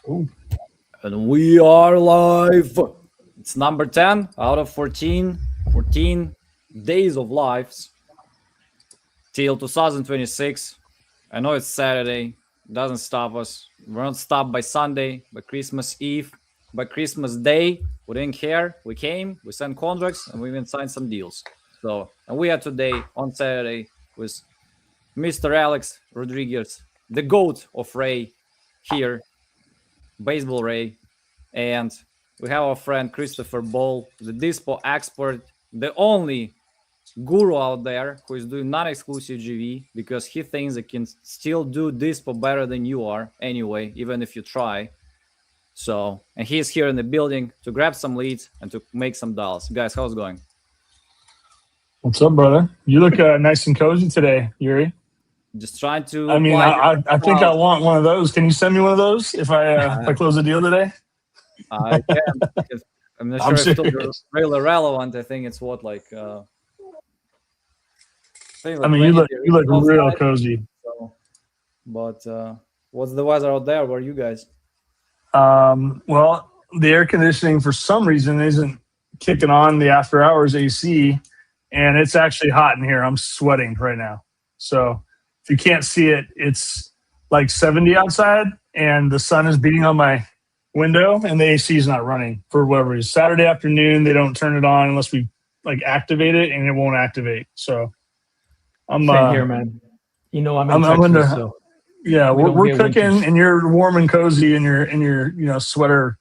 Cool. And we are live. It's number 10 out of 14 days of lives till 2026. I know it's Saturday. Doesn't stop us. We're not stopped by Sunday, by Christmas Eve, by Christmas Day. We didn't care. We came, we sent contracts, and we even signed some deals. And we are today on Saturday with Mr. Alex Rodriguez, the GOAT of Ray here, Baseball Ray. And we have our friend Christopher Ball, the Dispo expert, the only guru out there who is doing non-exclusive GV because he thinks he can still do Dispo better than you are anyway, even if you try. And he's here in the building to grab some leads and to make some dollars. Guys, how's it going? What's up, brother? You look nice and cozy today, Yuri. Just trying to. I mean, I think I want one of those. Can you send me one of those if I close a deal today? I can. I'm not sure if it's really relevant. I think it's what like. I mean, you look real cozy. But what's the weather out there? Where are you guys? Well, the air conditioning for some reason isn't kicking on the after hours AC, and it's actually hot in here. I'm sweating right now. So if you can't see it, it's like 70 outside, and the sun is beating on my window, and the AC is not running for whatever reason. Saturday afternoon, they don't turn it on unless we like activate it, and it won't activate. So I'm same here, man. You know, I'm in Texas, so yeah, we're cooking, winters. And you're warm and cozy in your sweater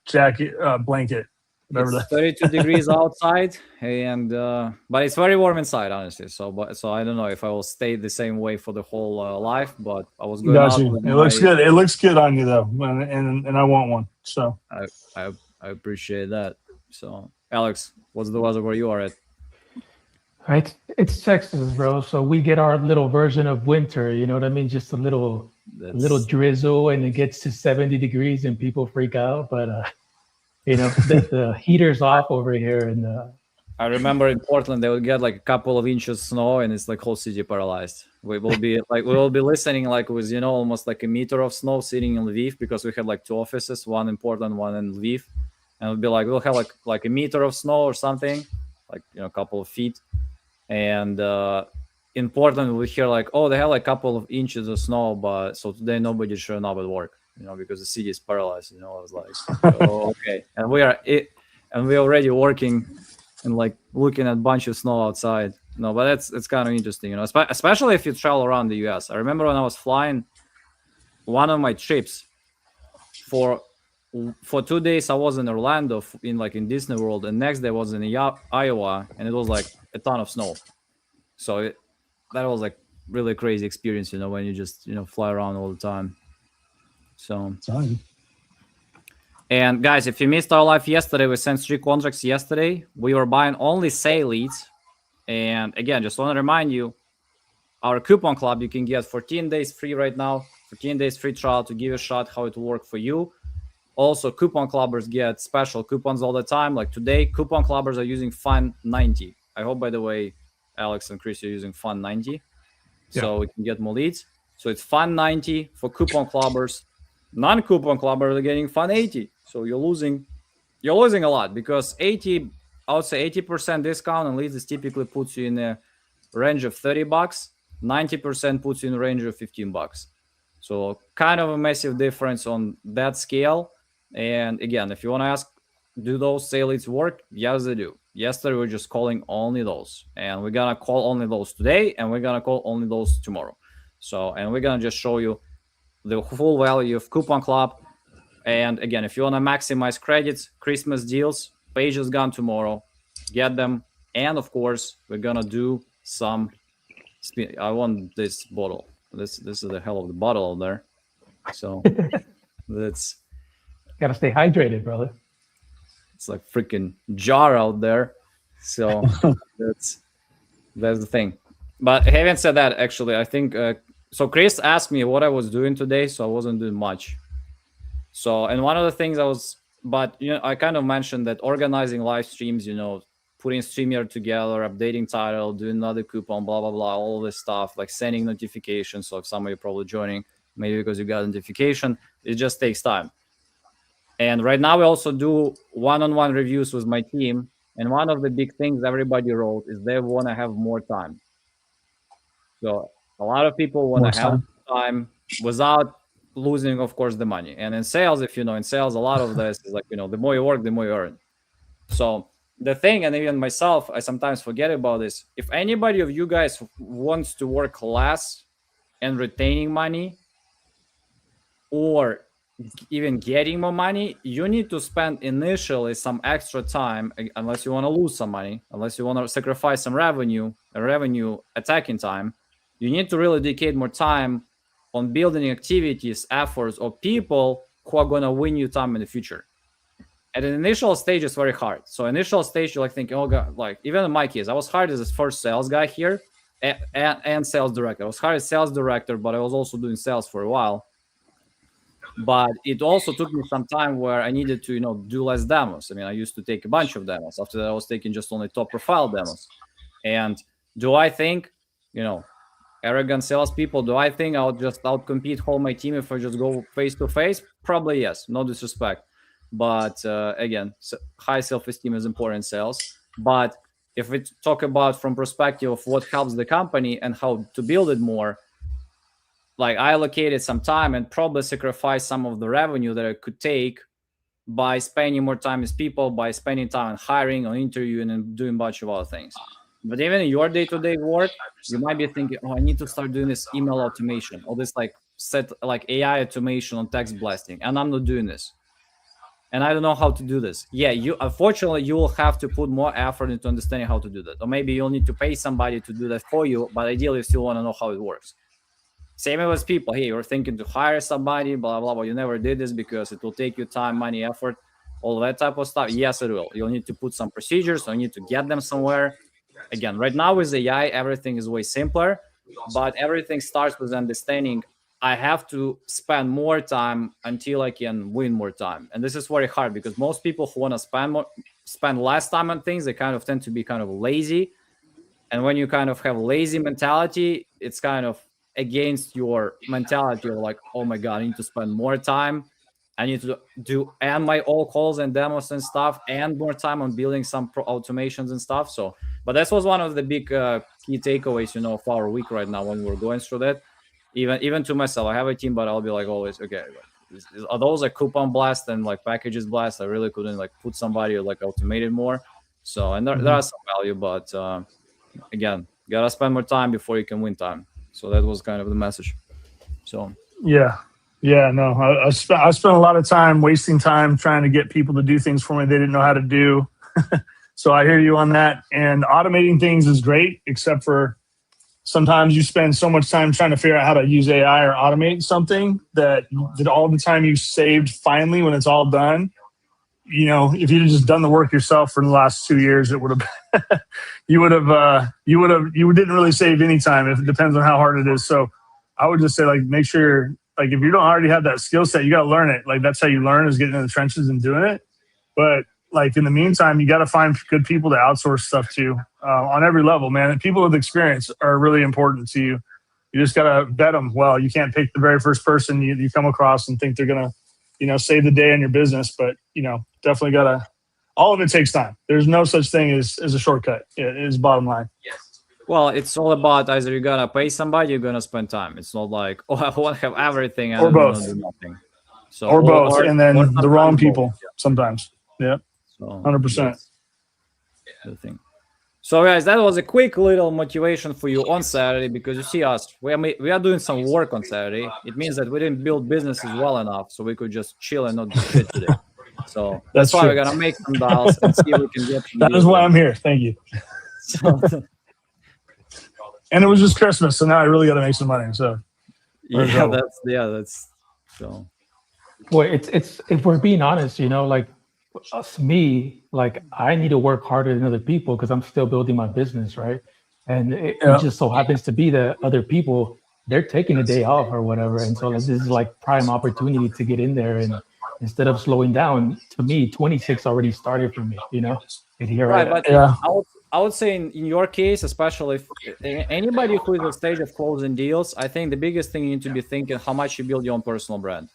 jacket, blanket. It's 32 degrees outside, and but it's very warm inside, honestly. So I don't know if I will stay the same way for the whole life. But I was going out. It looks good. It looks good on you though, and I want one. So I appreciate that. So Alex, what's the weather where you are at? Right, it's Texas, bro. So we get our little version of winter. You know what I mean? Just a little drizzle, and it gets to 70 degrees, and people freak out. But you know, the heater's off over here. And I remember in Portland, they would get like a couple of inches of snow, and it's like whole city paralyzed. We will be listening like with almost like a meter of snow sitting in Lviv because we had like two offices, one in Portland, one in Lviv, and we'll be like we'll have like a meter of snow or something, like a couple of feet. And in Portland, we hear like, oh, they have like a couple of inches of snow, but so today nobody's showing up at work, because the city is paralyzed. I was like, oh, okay. And we're already working and like looking at a bunch of snow outside. No, but it's kind of interesting, especially if you travel around the US. I remember when I was flying, one of my trips for 2 days, I was in Orlando in Disney World, and next day I was in Iowa, and it was like a ton of snow. So that was like really crazy experience, when you just fly around all the time. So sorry. And guys, if you missed our live yesterday, we sent 3 contracts yesterday. We were buying only sale leads. And again, just want to remind you, our coupon club, you can get 14 days free right now, 14 days free trial to give you a shot how it will work for you. Also, coupon clubbers get special coupons all the time. Like today, coupon clubbers are using Fun90. I hope, by the way, Alex and Chris, you're using Fun90. Yeah. So we can get more leads. So it's Fun90 for coupon clubbers. Non-coupon clubbers are getting Fun80. So you're losing a lot because I would say 80% discount on leads is typically puts you in a range of $30. 90% puts you in a range of $15. So kind of a massive difference on that scale. And again, if you want to ask, do those sale leads work? Yes, they do. Yesterday, we were just calling only those. And we're going to call only those today. And we're going to call only those tomorrow. And we're going to just show you the full value of Coupon Club. And again, if you want to maximize credits, Christmas deals, page is gone tomorrow. Get them. And of course, we're going to do some... I want this bottle. This is the hell of the bottle out there. So that's... Gotta stay hydrated, brother. It's like freaking jar out there. So that's the thing. But having said that, actually, I think so Chris asked me what I was doing today, so I wasn't doing much. And one of the things I kind of mentioned that organizing live streams, putting StreamYard together, updating title, doing another coupon, blah blah blah, all this stuff, like sending notifications. So if somebody probably joining, maybe because you got a notification. It just takes time. And right now we also do one-on-one reviews with my team. And one of the big things everybody wrote is they want to have more time. So a lot of people want to have time without losing, of course, the money. And in sales, if you know, in sales, a lot of this is like, you know, the more you work, the more you earn. So the thing, and even myself, I sometimes forget about this. If anybody of you guys wants to work less and retaining money, or even getting more money, you need to spend initially some extra time, unless you want to lose some money, unless you want to sacrifice some revenue attacking time. You need to really dedicate more time on building activities, efforts, or people who are going to win you time in the future. At an initial stage, it's very hard. So initial stage, you're like thinking, oh God, like even in my case, I was hired as this first sales guy here and sales director. I was hired as sales director, but I was also doing sales for a while. But it also took me some time where I needed to, you know, do less demos. I mean, I used to take a bunch of demos. After that, I was taking just only top profile demos. And do I think, you know, arrogant salespeople, do I think I'll just outcompete whole my team if I just go face to face? Probably yes, no disrespect. But again, high self-esteem is important in sales. But if we talk about from perspective of what helps the company and how to build it more, like I allocated some time and probably sacrificed some of the revenue that I could take by spending more time with people, by spending time on hiring, on interviewing, and doing a bunch of other things. But even in your day-to-day work, you might be thinking, oh, I need to start doing this email automation, or this like AI automation on text blasting, and I'm not doing this. And I don't know how to do this. Yeah, unfortunately, you will have to put more effort into understanding how to do that. Or maybe you'll need to pay somebody to do that for you, but ideally you still want to know how it works. Same as people. Hey, you're thinking to hire somebody, blah, blah, blah. You never did this because it will take you time, money, effort, all that type of stuff. Yes, it will. You'll need to put some procedures. You need to get them somewhere. Again, right now with AI, everything is way simpler, but everything starts with understanding I have to spend more time until I can win more time. And this is very hard because most people who want to spend less time on things, they kind of tend to be kind of lazy. And when you kind of have lazy mentality, it's kind of against your mentality of like, oh my God, I need to spend more time. I need to do and my all calls and demos and stuff, and more time on building some automations and stuff. So, but this was one of the big key takeaways, you know, of our week right now when we're going through that. Even to myself, I have a team, but I'll be like always, okay, are those like coupon blast and like packages blast? I really couldn't like put somebody like automated more. So, and there are some value, but again, gotta spend more time before you can win time. So that was kind of the message. So yeah, no, I spent a lot of time wasting time trying to get people to do things for me they didn't know how to do. So I hear you on that. And automating things is great, except for sometimes you spend so much time trying to figure out how to use AI or automate something that all the time you saved finally when it's all done. You know, if you'd just done the work yourself for the last 2 years, it would have you didn't really save any time. It depends on how hard it is. So I would just say, like, make sure, like, if you don't already have that skill set, you got to learn it. Like, that's how you learn, is getting in the trenches and doing it. But like in the meantime, you got to find good people to outsource stuff to on every level, man. And people with experience are really important to you. You just got to vet them well. You can't pick the very first person you come across and think they're going to, you know, save the day in your business. But, you know, definitely got to, all of it takes time. There's no such thing as a shortcut. It is bottom line. Well, it's all about either you're going to pay somebody, you're going to spend time. It's not like, oh, I want to have everything and or both. Do nothing. So, or both. And then the wrong people sometimes. Yeah. So 100%. The thing. So guys, that was a quick little motivation for you on Saturday, because you see us, we are doing some work on Saturday. It means that we didn't build businesses well enough, so we could just chill and not do shit today. So that's why we're gonna make some dials and see if we can get. That is why I'm here. Thank you. And it was just Christmas, so now I really got to make some money. So that's so. Boy, it's if we're being honest, you know, like. Me, like, I need to work harder than other people because I'm still building my business, right? And it just so happens to be that other people, they're taking a day off or whatever, and so this is like prime opportunity to get in there. And instead of slowing down, to me, 26 already started for me, you know. And here, right? But I would say in your case, especially if anybody who is at stage of closing deals, I think the biggest thing you need to be thinking how much you build your own personal brand.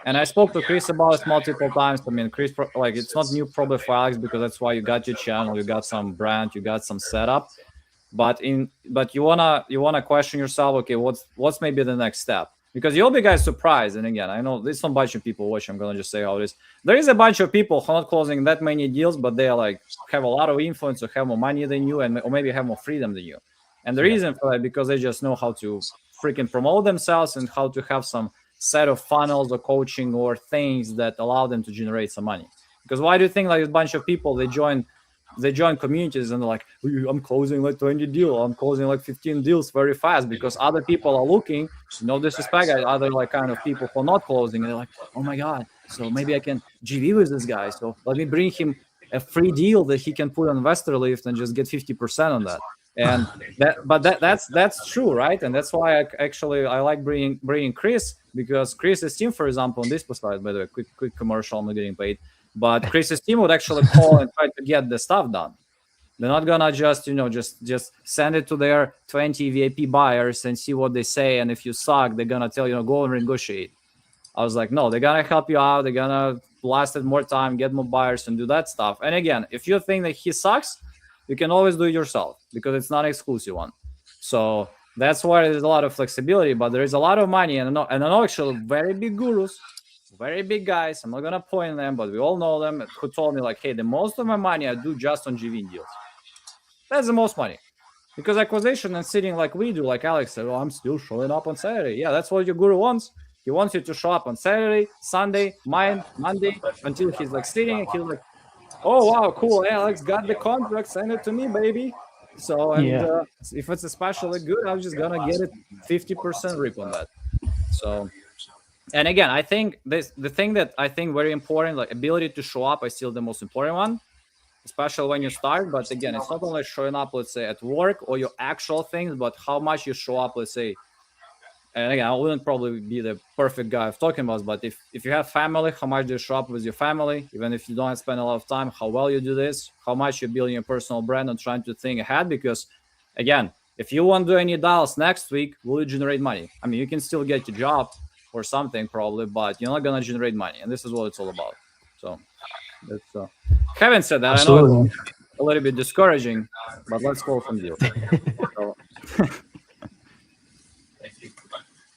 And I spoke to Chris about this multiple times. I mean, Chris, like, it's not new probably for Alex because that's why you got your channel, you got some brand, you got some setup. But you wanna question yourself. Okay, what's maybe the next step? Because you'll be guys surprised. And again, I know there's some bunch of people watching. I'm gonna just say how it is. There is a bunch of people who are not closing that many deals, but they are like have a lot of influence or have more money than you, or maybe have more freedom than you. And the reason for that because they just know how to freaking promote themselves and how to have some set of funnels or coaching or things that allow them to generate some money. Because why do you think like a bunch of people they join communities and they're like, I'm closing like 20 deals, I'm closing like 15 deals very fast because other people are looking, no disrespect, other like kind of people who are not closing, and they're like, oh my God, so maybe I can GV with this guy, so let me bring him a free deal that he can put on investor lift and just get 50% on that. And that's true, right? And that's why I like bringing Chris, because Chris's team, for example, on this slide, by the way, quick commercial, I'm not getting paid, but Chris's team would actually call and try to get the stuff done. They're not gonna just send it to their 20 VIP buyers and see what they say, and if you suck, they're gonna tell you, go and renegotiate. I was like, no, they're gonna help you out, they're gonna last it more time, get more buyers, and do that stuff. And again, if you think that he sucks, you can always do it yourself because it's not an exclusive one. So that's why there's a lot of flexibility, but there is a lot of money, and I know actually very big gurus, very big guys, I'm not gonna point them, but we all know them, who told me like, hey, the most of my money I do just on GV deals. That's the most money. Because acquisition and sitting like we do, like Alex said, I'm still showing up on Saturday. Yeah, that's what your guru wants. He wants you to show up on Saturday, Sunday, Monday, until he's like sitting and he's like, oh wow, cool, Alex got the contract, send it to me, baby. So if it's especially good, I'm just gonna get it 50% rip on that. So, and again, I think the thing that I think very important, like ability to show up, is still the most important one, especially when you start. But again, it's not only showing up, let's say, at work or your actual things, but how much you show up, let's say. And again, I wouldn't probably be the perfect guy of talking about, but if you have family, how much do you show up with your family? Even if you don't spend a lot of time, how well you do this, how much you're building your personal brand and trying to think ahead. Because again, if you won't do any dials next week, will you generate money? I mean, you can still get your job or something probably, but you're not going to generate money. And this is what it's all about. So that's, having said that, Absolutely. I know it's a little bit discouraging, but let's go from deal. So,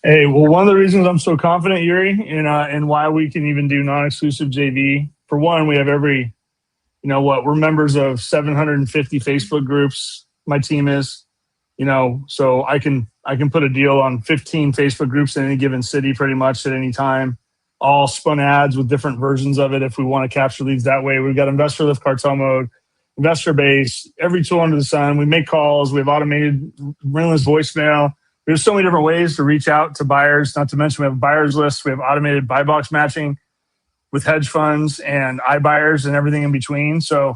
Hey, well, one of the reasons I'm so confident, Yuri, and why we can even do non-exclusive JV, for one, we have every, we're members of 750 Facebook groups. My team is, so I can put a deal on 15 Facebook groups in any given city pretty much at any time, all spun ads with different versions of it if we want to capture leads that way. We've got investor lift, cartel mode, investor base, every tool under the sun. We make calls. We have automated ringless voicemail. There's so many different ways to reach out to buyers, not to mention we have a buyers list. We have automated buy box matching with hedge funds and iBuyers and everything in between. So,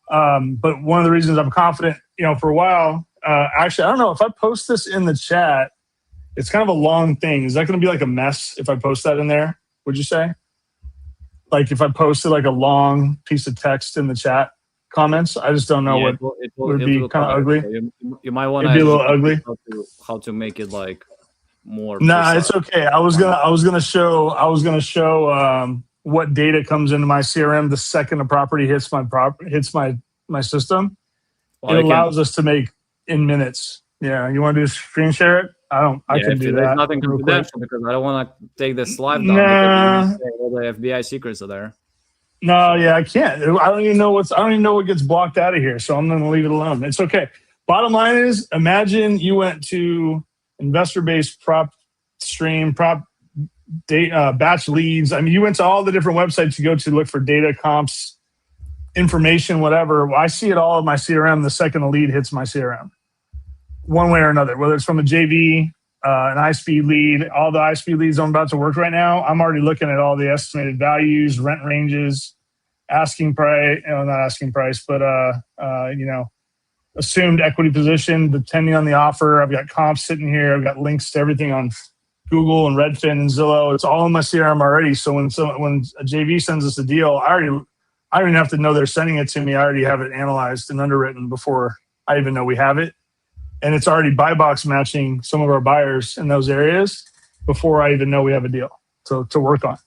but one of the reasons I'm confident, for a while, actually, I don't know if I post this in the chat, it's kind of a long thing. Is that going to be like a mess if I post that in there? Would you say? Like if I posted like a long piece of text in the chat comments, I just don't know it would be kind of ugly. You might want to be a little ugly. How to make it like more. Nah, it's okay. I was gonna show what data comes into my CRM the second a property hits my system. Well, it allows us to make in minutes. Yeah, you want to do screen share it? I can do that. There's nothing confidential because I don't want to take this live down. Nah. All the FBI secrets are there. No, yeah, I can't. I don't even know what gets blocked out of here. So I'm going to leave it alone. It's okay. Bottom line is, imagine you went to investor-based prop stream, batch leads. I mean, you went to all the different websites you go to look for data, comps, information, whatever. I see it all in my CRM the second a lead hits my CRM, one way or another, whether it's from a JV, an iSpeedToLead, all the iSpeed leads I'm about to work right now. I'm already looking at all the estimated values, rent ranges, asking price, not asking price, but assumed equity position, depending on the offer. I've got comps sitting here. I've got links to everything on Google and Redfin and Zillow. It's all in my CRM already. So when a JV sends us a deal, I I don't even have to know they're sending it to me. I already have it analyzed and underwritten before I even know we have it. And it's already buy box matching some of our buyers in those areas before I even know we have a deal to work on.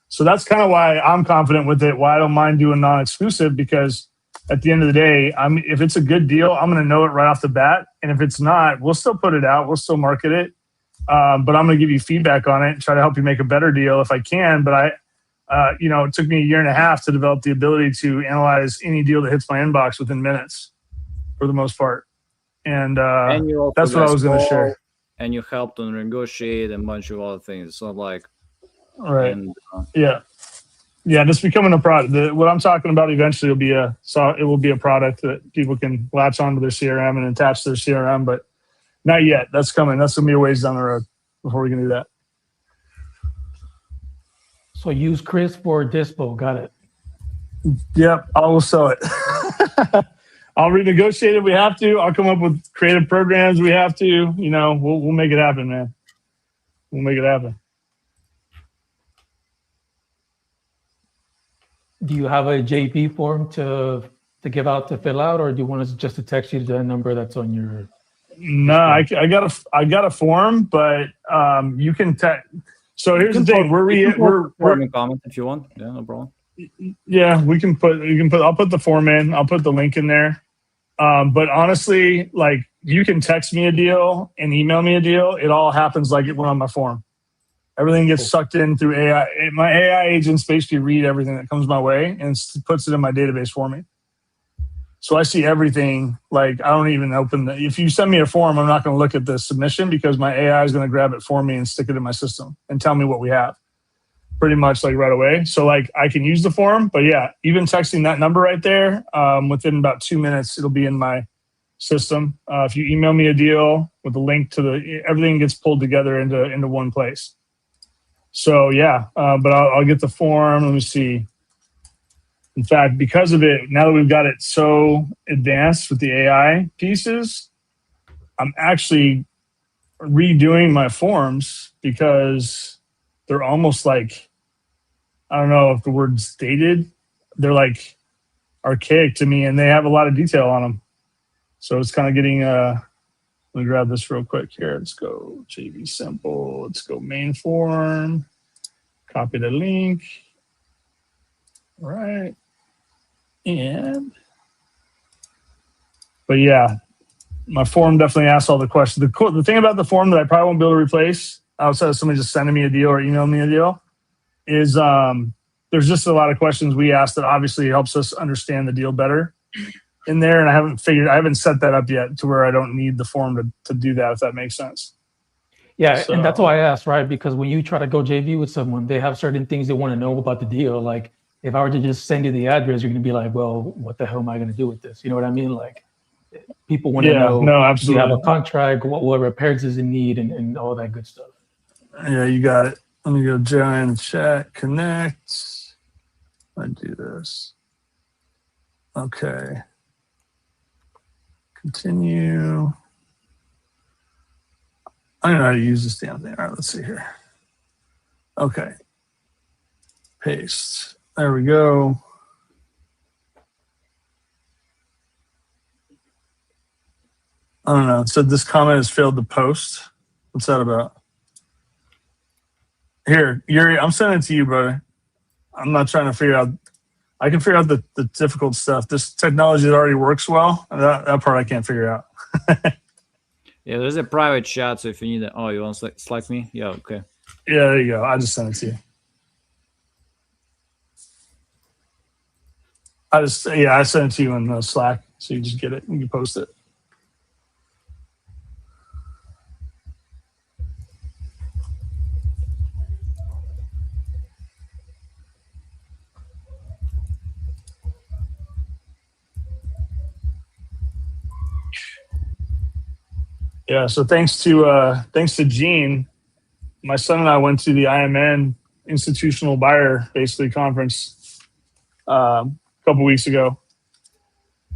So that's kind of why I'm confident with it, why I don't mind doing non-exclusive, because at the end of the day, if it's a good deal, I'm going to know it right off the bat. And if it's not, we'll still put it out. We'll still market it. But I'm going to give you feedback on it and try to help you make a better deal if I can. But it took me 1.5 years to develop the ability to analyze any deal that hits my inbox within minutes for the most part. And that's what I was going to share. And you helped to negotiate a bunch of other things. So right. And, yeah, just becoming a product. What I'm talking about eventually will be a product that people can latch onto their CRM and attach to their CRM, but not yet. That's coming. That's gonna be a ways down the road before we can do that. So use Chris for Dispo. Got it. Yep, I will sell it. I'll renegotiate if we have to. I'll come up with creative programs we have to. We'll make it happen, man. We'll make it happen. Do you have a JV form to give out to fill out, or do you want us just to text you the number that's on your? No, I got a form, but you can text. So here's the thing: we're in comment if you want. Yeah, no problem. Yeah, you can put. I'll put the form in. I'll put the link in there. But honestly, you can text me a deal and email me a deal. It all happens like it went on my form. Everything gets sucked in through AI. My AI agents basically read everything that comes my way and puts it in my database for me. So I see everything. I don't even open if you send me a form, I'm not going to look at the submission because my AI is going to grab it for me and stick it in my system and tell me what we have pretty much right away. So I can use the form, but yeah, even texting that number right there, within about 2 minutes, it'll be in my system. If you email me a deal with a link to everything gets pulled together into one place. So yeah, but I'll get the form. Let me see. In fact, because of it, now that we've got it so advanced with the AI pieces, I'm actually redoing my forms because they're almost I don't know if the word's dated. They're archaic to me, and they have a lot of detail on them. So it's kind of getting. Let me grab this real quick here. Let's go JV simple. Let's go main form. Copy the link. All right. But yeah, my form definitely asks all the questions. The thing about the form that I probably won't be able to replace outside of somebody just sending me a deal or emailing me a deal is there's just a lot of questions we ask that obviously helps us understand the deal better in there. And I haven't set that up yet to where I don't need the form to do that, if that makes sense. Yeah, so, and that's why I asked, right? Because when you try to go JV with someone, they have certain things they want to know about the deal. Like if I were to just send you the address, you're going to be like, well, what the hell am I going to do with this? You know what I mean? People want to know, no, absolutely. Do you have a contract? What repairs does it need? And all that good stuff. Yeah, you got it. Let me go join chat, connect. I do this. Okay. Continue. I don't know how to use this damn thing. All right, let's see here. Okay. Paste. There we go. I don't know. It said this comment has failed to post. What's that about? Here, Yuri, I'm sending it to you, brother. I'm not trying to figure out. I can figure out the difficult stuff. This technology that already works well, that part I can't figure out. Yeah, there's a private chat, so if you need it. Oh, you want to Slack me? Yeah, okay. Yeah, there you go. I just sent it to you. I sent it to you in Slack, so you just get it. You can post it. Yeah, so thanks to Gene, my son and I went to the IMN institutional buyer basically conference a couple weeks ago,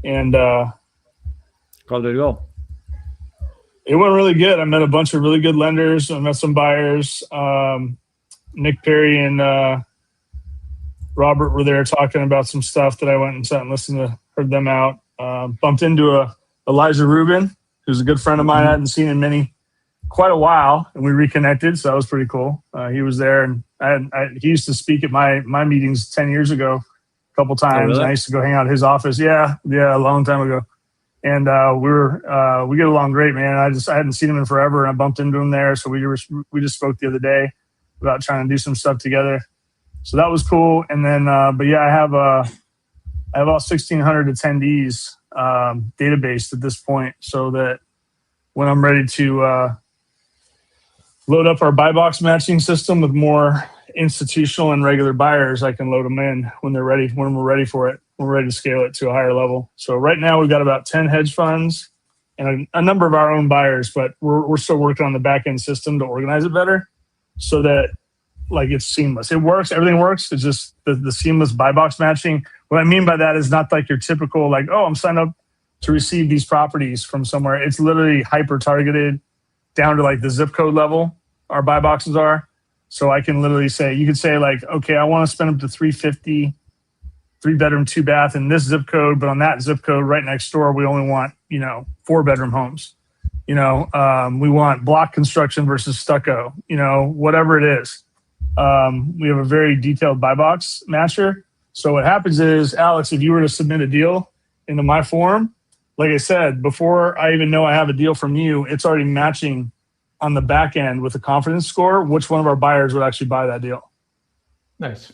and how did it go? It went really good. I met a bunch of really good lenders. I met some buyers. Nick Perry and Robert were there talking about some stuff that I went and sat and listened to, heard them out. Bumped into Elijah Rubin, who's a good friend of mine. I hadn't seen in quite a while, and we reconnected, so that was pretty cool. He was there, and he used to speak at my meetings 10 years ago a couple times. Oh, really? And I used to go hang out at his office. Yeah, a long time ago. And we get along great, man. I hadn't seen him in forever, and I bumped into him there. So we just spoke the other day about trying to do some stuff together. So that was cool. And then, but yeah, I have all 1,600 attendees database at this point, so that when I'm ready to load up our buy box matching system with more institutional and regular buyers, I can load them in when they're ready. When we're ready for it, we're ready to scale it to a higher level. So right now we've got about 10 hedge funds and a number of our own buyers, but we're still working on the back end system to organize it better, so that like it's seamless. It works. Everything works. It's just the seamless buy box matching. What I mean by that is not like your typical like, oh, I'm signed up to receive these properties from somewhere. It's literally hyper targeted down to like the zip code level. Our buy boxes are. So I can literally say, you could say like, okay, I want to spend up to $350, 3-bedroom, 2-bath in this zip code, but on that zip code right next door, we only want, 4-bedroom homes. We want block construction versus stucco, whatever it is. We have a very detailed buy box matcher. So what happens is, Alex, if you were to submit a deal into my form, like I said, before I even know I have a deal from you, it's already matching on the back end with a confidence score, which one of our buyers would actually buy that deal. Nice.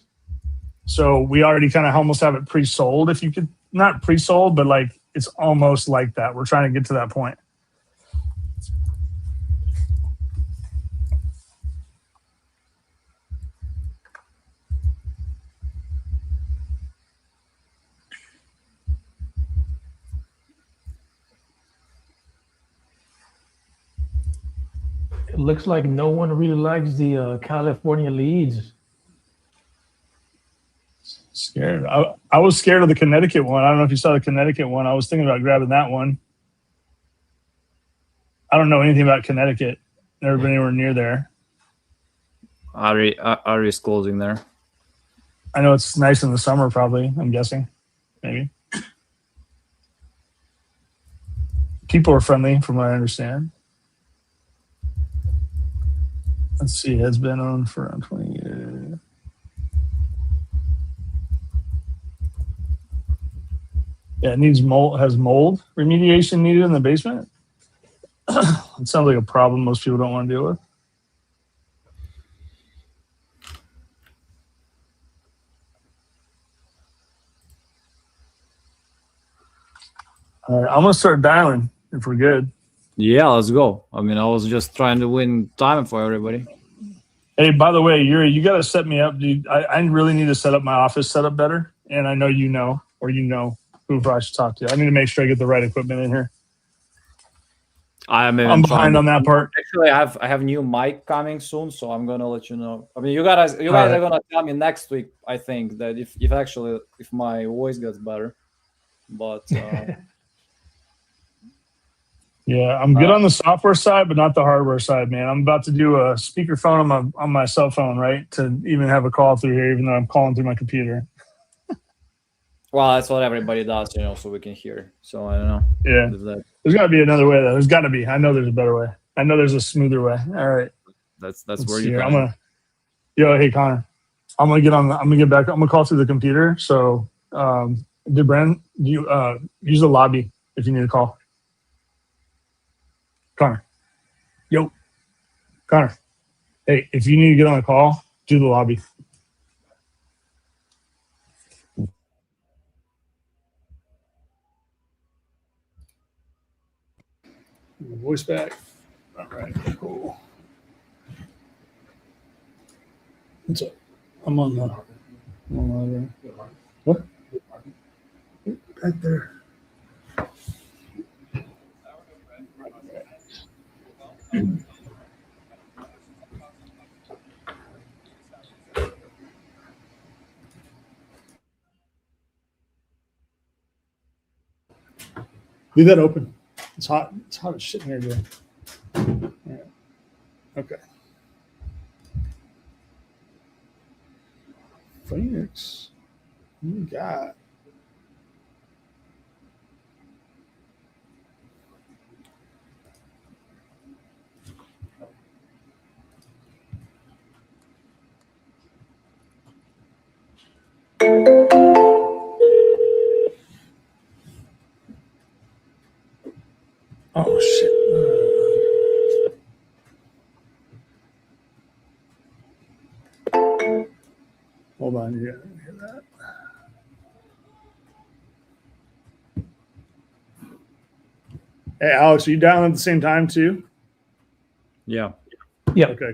So we already kind of almost have it pre-sold, if you could, not pre-sold, but like it's almost like that. We're trying to get to that point. It looks like no one really likes the California leads. Scared. I was scared of the Connecticut one. I don't know if you saw the Connecticut one. I was thinking about grabbing that one. I don't know anything about Connecticut. Never been anywhere near there. Ari is closing there. I know it's nice in the summer, probably. I'm guessing, maybe. People are friendly, from what I understand. Let's see. It's been on for around 20 years. Yeah, it needs mold. Has mold remediation needed in the basement. It sounds like a problem most people don't want to deal with. All right, I'm gonna start dialing if we're good. Yeah, let's go. I mean, I was just trying to win time for everybody. Hey, by the way, Yuri, you got to set me up, dude. I really need to set up my office setup better, and I know you know who I should talk to. I need to make sure I get the right equipment in here. I'm behind on that part. Actually, I have new mic coming soon, so I'm gonna let you know. I mean, you guys are gonna tell me next week. I think that if my voice gets better, but yeah, I'm good on the software side, but not the hardware side, man. I'm about to do a speakerphone on my cell phone, right, to even have a call through here, even though I'm calling through my computer. Well, that's what everybody does, so we can hear. So I don't know. Yeah. There's got to be another way, though. There's got to be. I know there's a better way. I know there's a smoother way. All right. That's where you're hey, Connor. I'm gonna get back. I'm gonna call through the computer. So, Brandon, you use the lobby if you need a call. Connor. Yo. Connor. Hey, if you need to get on a call, do the lobby. Voice back. All right, cool. What's up? I'm on the. What? Right there. Leave that open. It's hot. It's hot as shit in here, dude. All right. Okay. Phoenix. You got. Oh shit. Hold on, you gotta hear that. Hey, Alex, are you dialing at the same time too? Yeah. Yeah. Okay.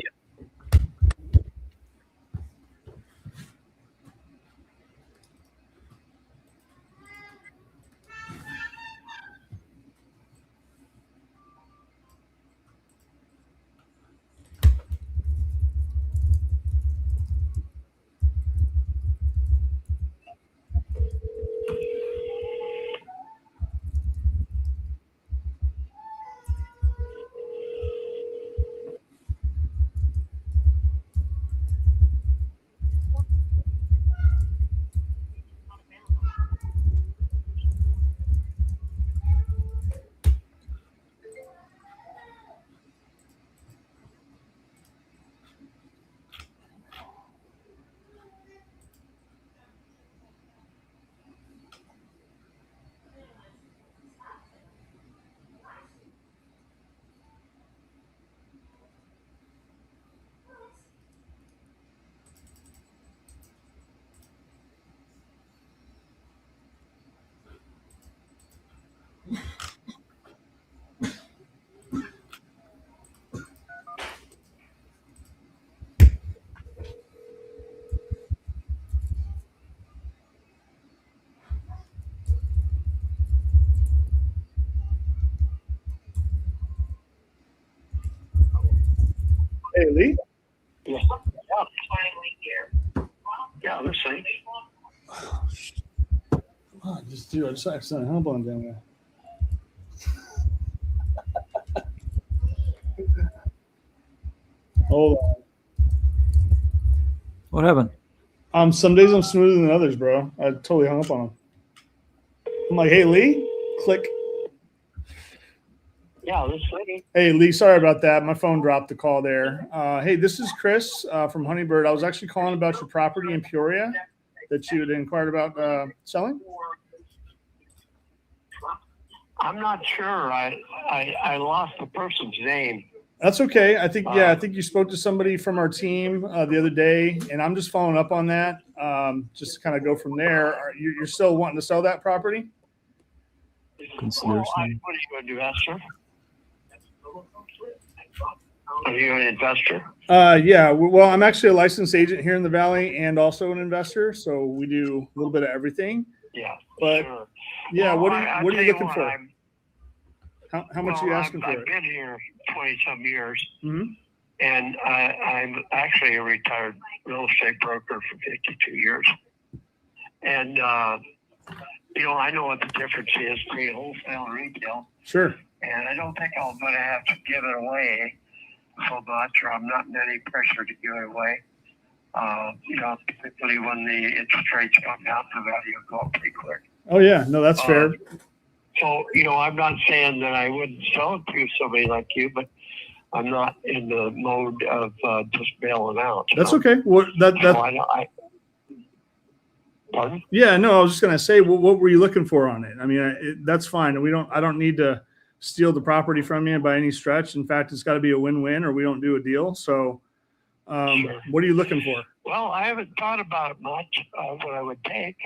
Hey, Lee. Yeah. Finally here. Yeah, this thing. Come on, just do it. I just accidentally hung up on down there. Hold What happened? on. Some days I'm smoother than others, bro. I totally hung up on him. I'm like, hey, Lee, click. Yeah, this thing. Hey, Lee, sorry about that. My phone dropped the call there. Hey, this is Chris from Honeybird. I was actually calling about your property in Peoria that you had inquired about selling. I'm not sure. I lost the person's name. That's okay. I think you spoke to somebody from our team the other day, and I'm just following up on that. Just to kind of go from there. You're still wanting to sell that property? Consider What are you going to do, Esther? Are you an investor? Yeah. Well, I'm actually a licensed agent here in the Valley and also an investor, so we do a little bit of everything. Yeah, But sure. yeah, Well, what are you looking for? How much are you asking for I've it? been here 20-some years, Mm-hmm. and I'm actually a retired real estate broker for 52 years. And, I know what the difference is between wholesale and retail. Sure. And I don't think I'm going to have to give it away so much, or I'm not in any pressure to give it away. Particularly when the interest rates come down, the value will go up pretty quick. Oh yeah, no, that's fair. So, I'm not saying that I wouldn't sell it to somebody like you, but I'm not in the mode of just bailing out. That's okay. What Pardon? Yeah, no, I was just gonna say, what were you looking for on it? I mean, that's fine. I don't need to steal the property from you by any stretch. In fact, it's got to be a win-win, or we don't do a deal. So, Sure. What are you looking for? Well, I haven't thought about much what I would take,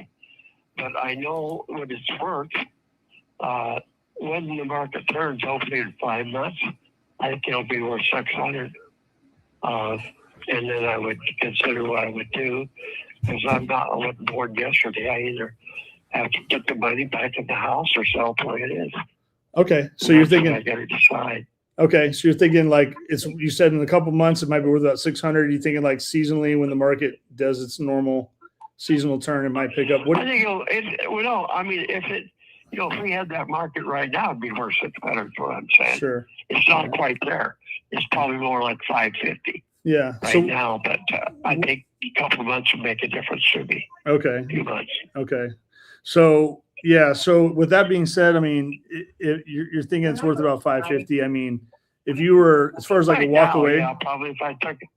but I know what it's worth. When the market turns, hopefully in 5 months, I think it'll be worth 600. And then I would consider what I would do, because I wasn't bored yesterday. I either have to get the money back in the house or sell it the way it is. Okay, so you're thinking. I got to decide. Okay, so you're thinking like you said in a couple months it might be worth about 600. You thinking like seasonally when the market does its normal seasonal turn, it might pick up. I think if we had that market right now, it'd be worth 600. Is what I'm saying. Sure. It's not quite there. It's probably more like 550. Yeah. right now, but I think a couple of months will make a difference to me. Okay. A few months. Okay. So yeah. So with that being said, I mean, you're thinking it's worth about 550. I mean, if you were, as far as like Right a walk now, away, yeah, probably if I took it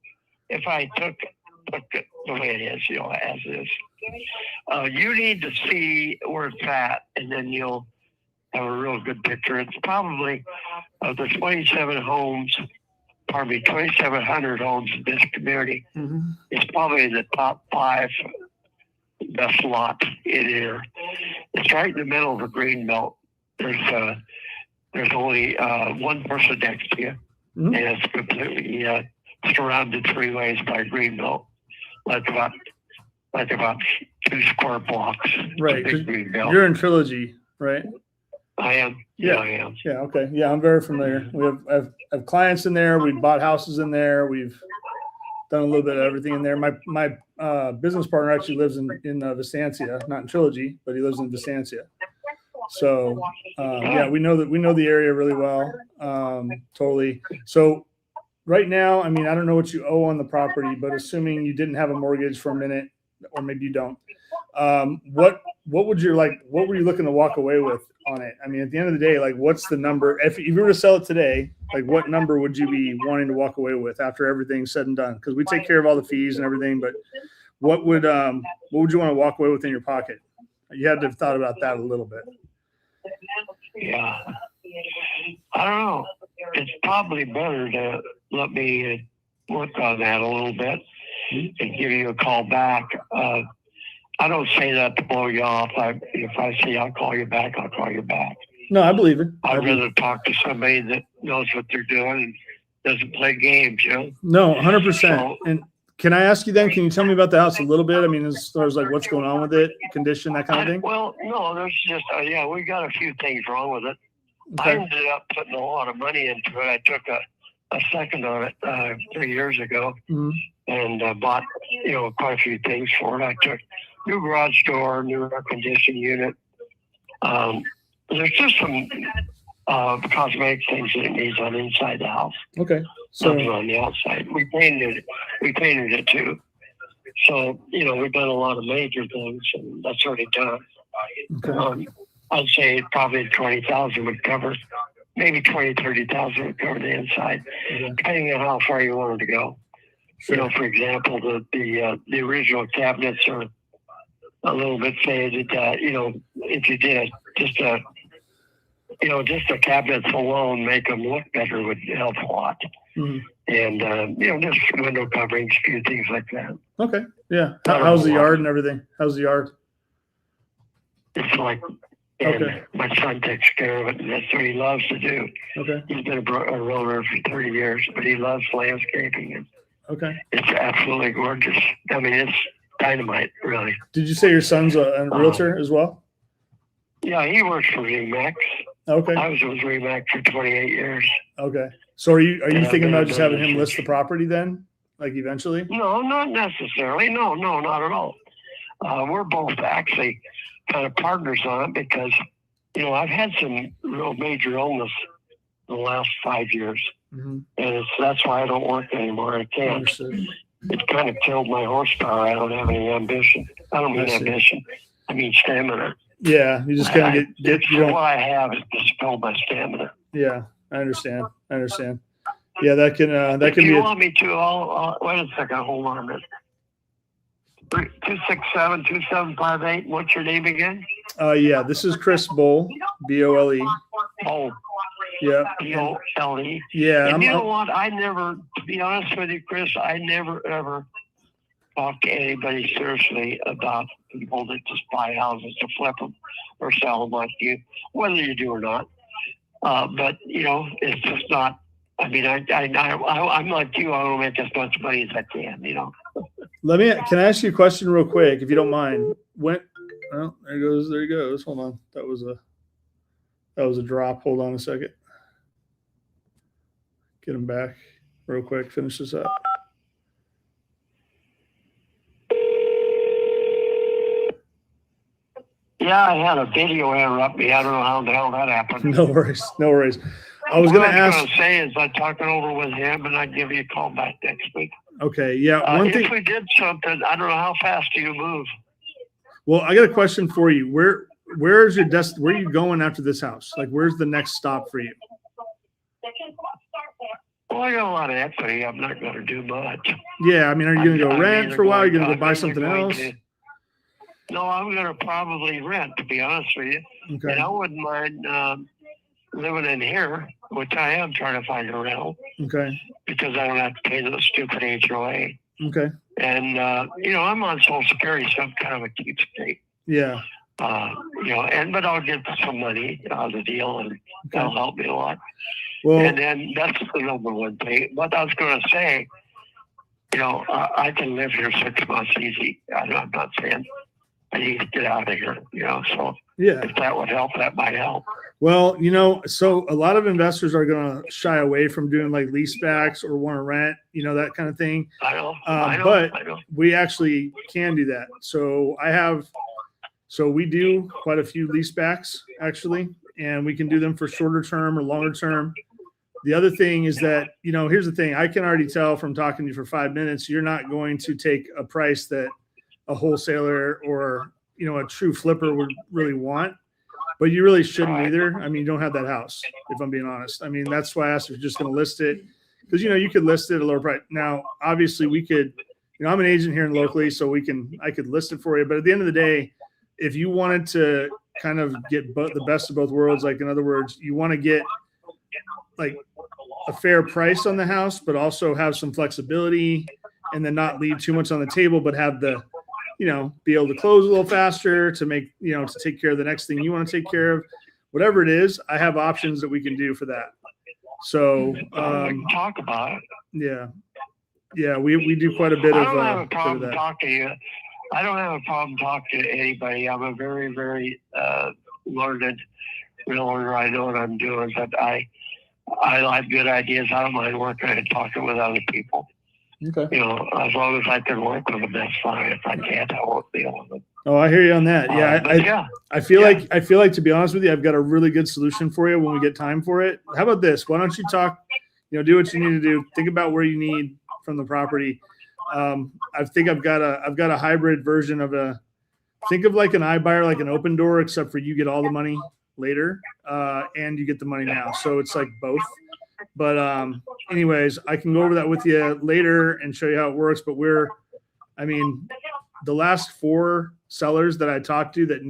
the way it is, as is. You need to see where it's at, and then you'll have a real good picture. It's probably of the 2,700 homes in this community. mm-hmm. It's probably in the top 5 best lots in here. It's right in the middle of a green belt. There's only one person next to you, Mm-hmm. and it's completely surrounded 3 ways by green belt, like about 2 square blocks. Right. Big green belt. You're in Trilogy, right? I am. Yeah. I am. Yeah. Okay. Yeah, I'm very familiar. I have clients in there. We've bought houses in there. We've done a little bit of everything in there. My business partner actually lives in Vistancia, not in Trilogy, but he lives in Vistancia. So yeah, we know the area really well. Totally. So right now, I mean, I don't know what you owe on the property, but assuming you didn't have a mortgage for a minute, or maybe you don't, what were you looking to walk away with on it? I mean, at the end of the day, like, what's the number? If you were to sell it today, like, what number would you be wanting to walk away with after everything's said and done? Because we take care of all the fees and everything, but what would you want to walk away with in your pocket? You had to have thought about that a little bit. Yeah. I don't know. It's probably better to let me work on that a little bit and give you a call back. I don't say that to blow you off. If I say I'll call you back, I'll call you back. No, I believe it. I'd rather talk to somebody that knows what they're doing and doesn't play games, No, 100%. So, and can I ask you then, can you tell me about the house a little bit? I mean, as far as like what's going on with it, condition, that kind of thing? Well, no, there's just, we got a few things wrong with it. Okay. I ended up putting a lot of money into it. I took a second on it 3 years ago and bought, quite a few things for it. I took new garage door, new air conditioning unit. There's just some cosmetic things that it needs on the inside the house. Okay. So Nothing on the outside. We painted it too. So, we've done a lot of major things, and that's already done. okay. I'd say probably 20,000 would cover, maybe 30,000 would cover the inside, Okay. depending on how far you wanted to go. Sure. For example, the original cabinets are a little bit faded. If you did just the cabinets alone, make them look better would help a lot. Mhm. And just window coverings, a few things like that. Okay. Yeah. How's the yard and everything? How's the yard? It's like, and Okay. my son takes care of it, and that's what he loves to do. Okay. He's been a realtor for 30 years, but he loves landscaping, and Okay. it's absolutely gorgeous. I mean, it's dynamite, really. Did you say your son's a realtor as well? Yeah, he works for Remax. Okay. I was with Remax for 28 years. Okay. So are you Yeah, thinking about they're- just having him they're- list the property then, like eventually? No, not necessarily. No, not at all. We're both actually kind of partners on it because, I've had some real major illness in the last 5 years. Mm-hmm. And that's why I don't work anymore. I can't. Understood. It kind of killed my horsepower. I don't have any ambition. I don't mean I see. ambition. I mean stamina. Yeah. You just kind of get you What don't. I have is to spill my stamina. Yeah. I understand. Yeah. That can If be. you want me to, I'll wait a second. Hold on a minute. 267-2758. What's your name again? Yeah. This is Chris Bull, BOLE. Oh, Yeah. BOLE. Yeah. And you know what? To be honest with you, Chris, I never ever talk to anybody seriously about people that just buy houses to flip them or sell them like you, whether you do or not. But it's just not. I mean, I'm like you. I don't make as much money as I can. Can I ask you a question real quick, if you don't mind? There he goes. Hold on. That was a drop. Hold on a second. Get him back real quick. Finish this up. Yeah, I had a video interrupt me. I don't know how the hell that happened. No worries. I was going to What I was ask. going to say is I'd talk it over with him, and I'd give you a call back next week. Okay, yeah. One thing. If we did something, I don't know how fast do you move. Well, I got a question for you. Where's your where are you going after this house? Like, where's the next stop for you? Well, I got a lot of equity. I'm not going to do much. Yeah, I mean, are you going to go I'm rent either for a while? Are you going to I'm go buy either something going else? No, I'm going to probably rent, to be honest with you. Okay. And I wouldn't mind living in here, which I am trying to find a rental Okay. because I don't have to pay the stupid HOA. Okay. And, you know, I'm on Social Security, so I'm kind of a cheapskate. Yeah. You know, but I'll get some money out of the deal, and that'll help me a lot. Well, And then that's the number one thing. What I was going to say, you know, I can live here 6 months easy. I'm not saying I need to get out of here, you know. So yeah. if that would help, that might help. Well, you know, so a lot of investors are going to shy away from doing like lease backs or want to rent, you know, that kind of thing. I know. But I know. we actually can do that. So we do quite a few lease backs actually, and we can do them for shorter term or longer term. The other thing is that, you know, here's the thing. I can already tell from talking to you for 5 minutes, you're not going to take a price that a wholesaler or, you know, a true flipper would really want, but you really shouldn't either. I mean, you don't have that house, if I'm being honest. I mean, that's why I asked if you're just going to list it, because, you know, you could list it at a lower price. Now, obviously we could, you know, I'm an agent here locally, so I could list it for you. But at the end of the day, if you wanted to kind of get the best of both worlds, like in other words, you want to get like a fair price on the house, but also have some flexibility and then not leave too much on the table, but have the, you know, be able to close a little faster to make, you know, to take care of the next thing you want to take care of, whatever it is. I have options that we can do for that. So we can talk about it. Yeah. Yeah. We do quite a bit of, I don't have a problem talking to you. I don't have a problem talking to anybody. I'm a very, very learned realtor. I know what I'm doing, but I like good ideas. I don't mind working and talking with other people. Okay. You know, as long as I can work with them, that's fine. If I can't, I won't deal with them. Oh, I hear you on that. Yeah. I feel like, to be honest with you, I've got a really good solution for you when we get time for it. How about this? Why don't you talk, you know, do what you need to do. Think about where you need from the property. I think I've got a hybrid version of think of like an iBuyer, like an open door, except for you get all the money later, and you get the money now. So it's like both. But anyways, I can go over that with you later and show you how it works. But the last 4 sellers that I talked to that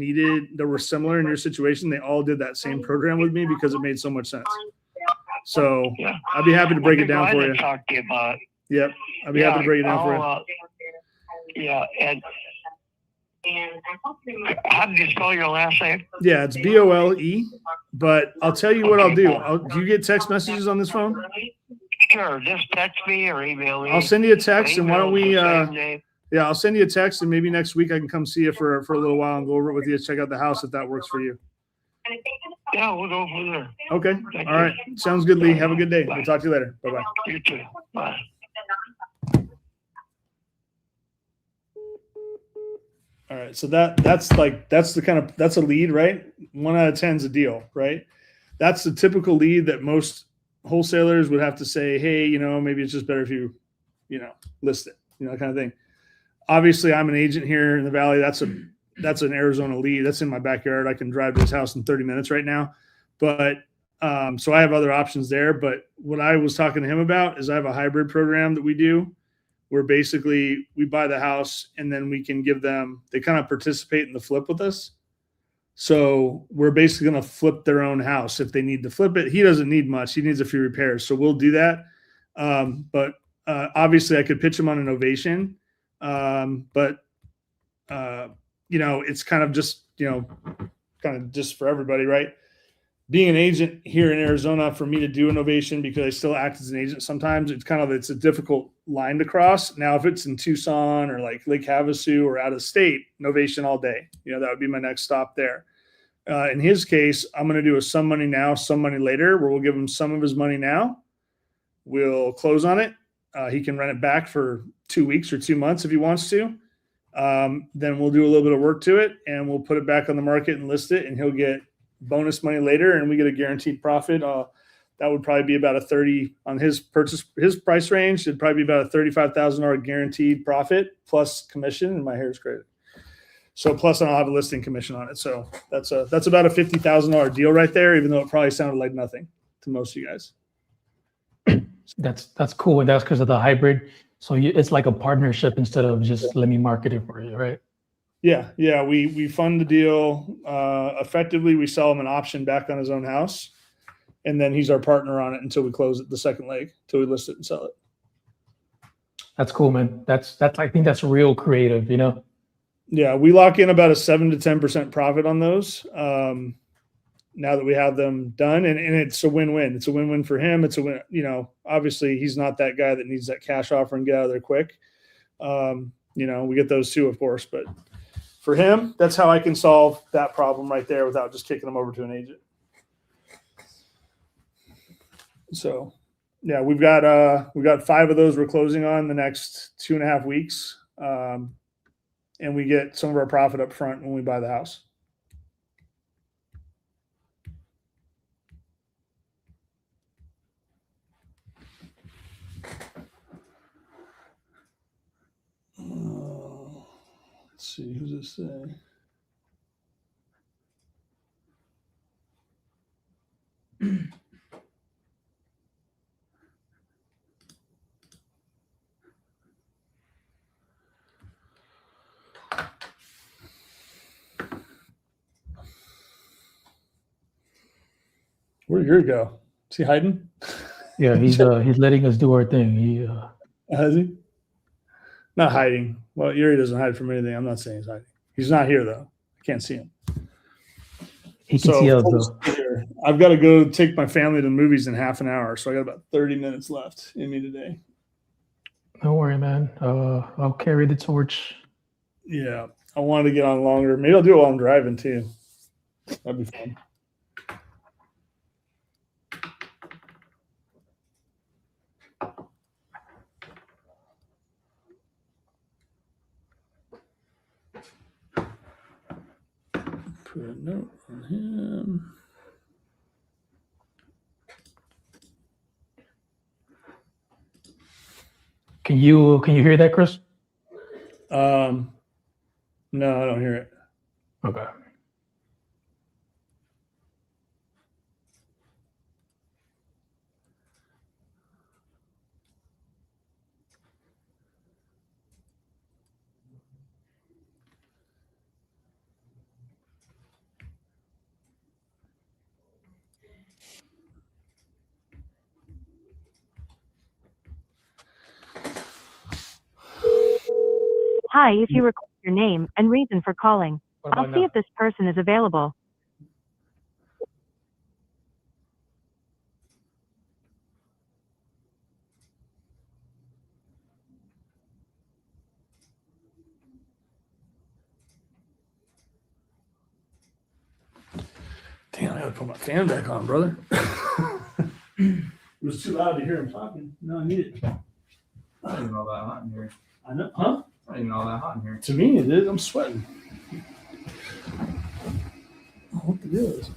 were similar in your situation, they all did that same program with me because it made so much sense. So I'd be happy to break it down for you. Talk to you about it. Yep. I'll be happy to break it down for you. And how did you spell your last name? Yeah, it's BOLE. But I'll tell you what I'll do. Do you get text messages on this phone? Sure. Just text me or email me. I'll send you a text, and why don't we? I'll send you a text, and maybe next week I can come see you for a little while and go over it with you, check out the house if that works for you. Yeah, we'll go from there. Okay. All right. Sounds good, Lee. Have a good day. We'll talk to you later. Bye-bye. You too. Bye. All right. So that's a lead, right? 1 out of 10 is a deal, right? That's the typical lead that most wholesalers would have to say, hey, you know, maybe it's just better if you list it, you know, kind of thing. Obviously, I'm an agent here in the Valley. That's an Arizona lead. That's in my backyard. I can drive to his house in 30 minutes right now. But so I have other options there. But what I was talking to him about is I have a hybrid program that we do where basically we buy the house and then we can give them, they kind of participate in the flip with us. So we're basically going to flip their own house if they need to flip it. He doesn't need much. He needs a few repairs. So we'll do that. But obviously I could pitch him on an ovation. But it's kind of just, for everybody, right? Being an agent here in Arizona, for me to do an ovation, because I still act as an agent sometimes, it's a difficult line to cross. Now, if it's in Tucson or like Lake Havasu or out of state, an ovation all day. That would be my next stop there. In his case, I'm going to do a some money now, some money later, where we'll give him some of his money now. We'll close on it. He can rent it back for 2 weeks or 2 months if he wants to. Then we'll do a little bit of work to it and we'll put it back on the market and list it, and he'll get bonus money later, and we get a guaranteed profit. that would probably be about a 30 on his price range. It'd probably be about a $35,000 guaranteed profit plus commission, and my hair's credit. So plus I'll have a listing commission on it. So that's about a $50,000 deal right there, even though it probably sounded like nothing to most of you guys. That's cool, and that's because of the hybrid. So it's like a partnership instead of just let me market it for you, right? Yeah. We fund the deal. Effectively, we sell him an option back on his own house, and then he's our partner on it until we close it, the second leg, until we list it and sell it. That's cool, man. That's I think that's real creative, you know. Yeah, we lock in about a 7 to 10% profit on those. Now that we have them done, and it's a win-win. It's a win-win for him. It's a win. You know, obviously he's not that guy that needs that cash offer and get out of there quick. You know, we get those too, of course, but for him, that's how I can solve that problem right there without just kicking him over to an agent. So, yeah, we've got 5 of those we're closing on the next 2.5 weeks, and we get some of our profit up front when we buy the house. Let's see, who's this say? Where'd yours go? Is he hiding? Yeah, he's letting us do our thing. Has he? Not hiding. Well, Yuri doesn't hide from anything. I'm not saying he's hiding. He's not here though. I can't see him. He can see us though. I've got to go take my family to the movies in half an hour, so I got about 30 minutes left in me today. Don't worry, man. I'll carry the torch. Yeah, I wanted to get on longer. Maybe I'll do it while I'm driving too. That'd be fun. Put a note on him. Can you hear that, Chris? No, I don't hear it. Okay. Hi, if you record your name and reason for calling, I'll see now? if this person is available. Damn, I gotta put my fan back on, brother. It was too loud to hear him talking. No, I need it. I don't even know that hot in here. I know, huh? I don't even know that hot in here. To me, it is. I'm sweating. Oh, what the deal is?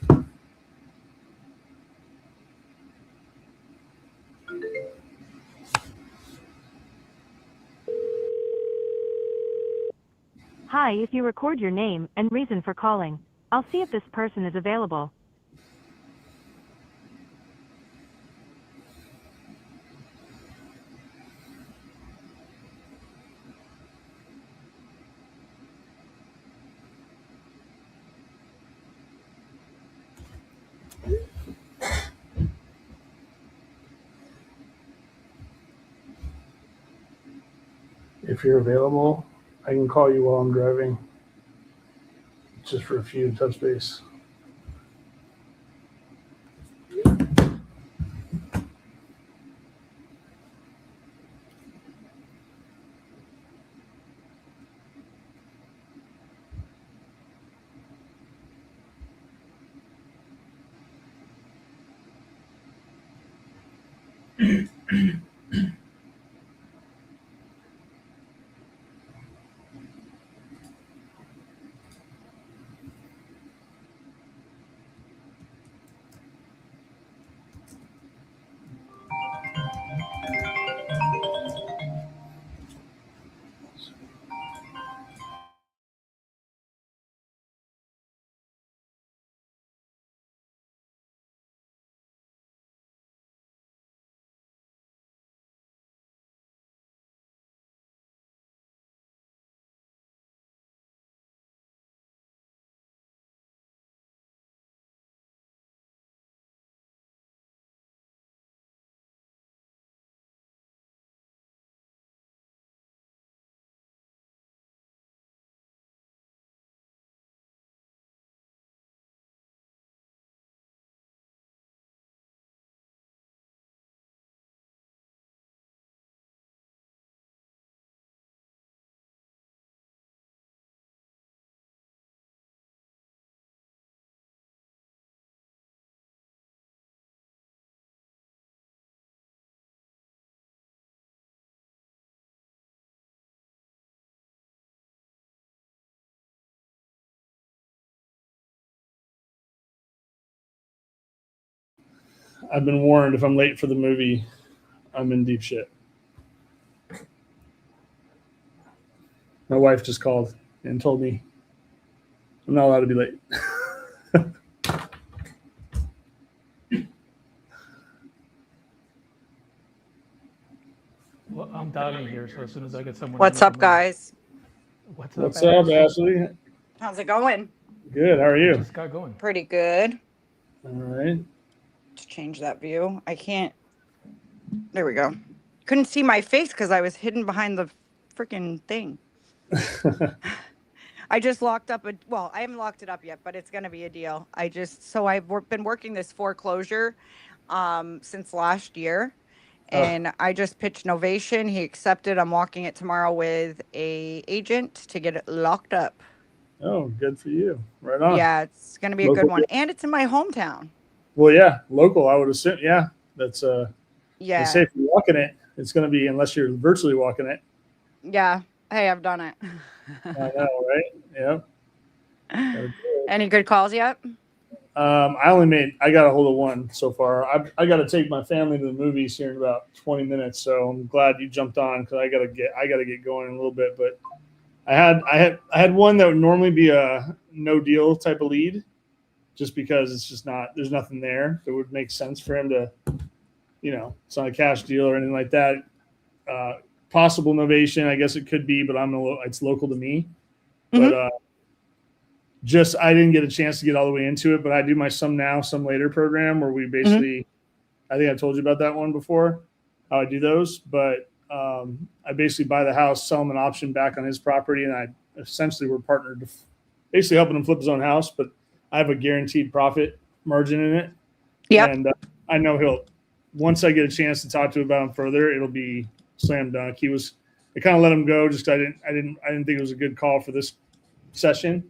Hi, if you record your name and reason for calling, I'll see if this person is available. If you're available, I can call you while I'm driving. Just for a few touch base. I've been warned if I'm late for the movie, I'm in deep shit. My wife just called and told me I'm not allowed to be late. Well, I'm dialing here, so as soon as I get someone. What's up, guys? What's What's up, up, Ashley? How's it going? Good. How are you? Just got going. Pretty good. All right. To change that view, I can't. There we go. Couldn't see my face because I was hidden behind the freaking thing. I just locked up well, I haven't locked it up yet, but it's going to be a deal. I've been working this foreclosure since last year, and I just pitched Novation. He accepted. I'm walking it tomorrow with a agent to get it locked up. Oh, good for you. Right on. Yeah, it's going to be a good one. And it's in my hometown. Well, yeah, local, I would assume. Yeah, that's Yeah. They say if you're walking it, it's going to be, unless you're virtually walking it. Yeah. Hey, I've done it. I know, right? Yeah. Any good calls yet? I got a hold of one so far. I got to take my family to the movies here in about 20 minutes. So I'm glad you jumped on because I got to get going in a little bit. But I had one that would normally be a no deal type of lead, just because it's just not, there's nothing there that would make sense for him to, it's not a cash deal or anything like that. Possible novation, I guess it could be, but it's local to me. Mm-hmm. But I didn't get a chance to get all the way into it, but I do my some now, some later program where we basically, I think I told you about that one before, how I do those. But I basically buy the house, sell him an option back on his property, and I essentially we're partnered, basically helping him flip his own house. But I have a guaranteed profit margin in it. Yeah. And I know once I get a chance to talk to him about him further, it'll be slam dunk. I kind of let him go. Just I didn't think it was a good call for this session.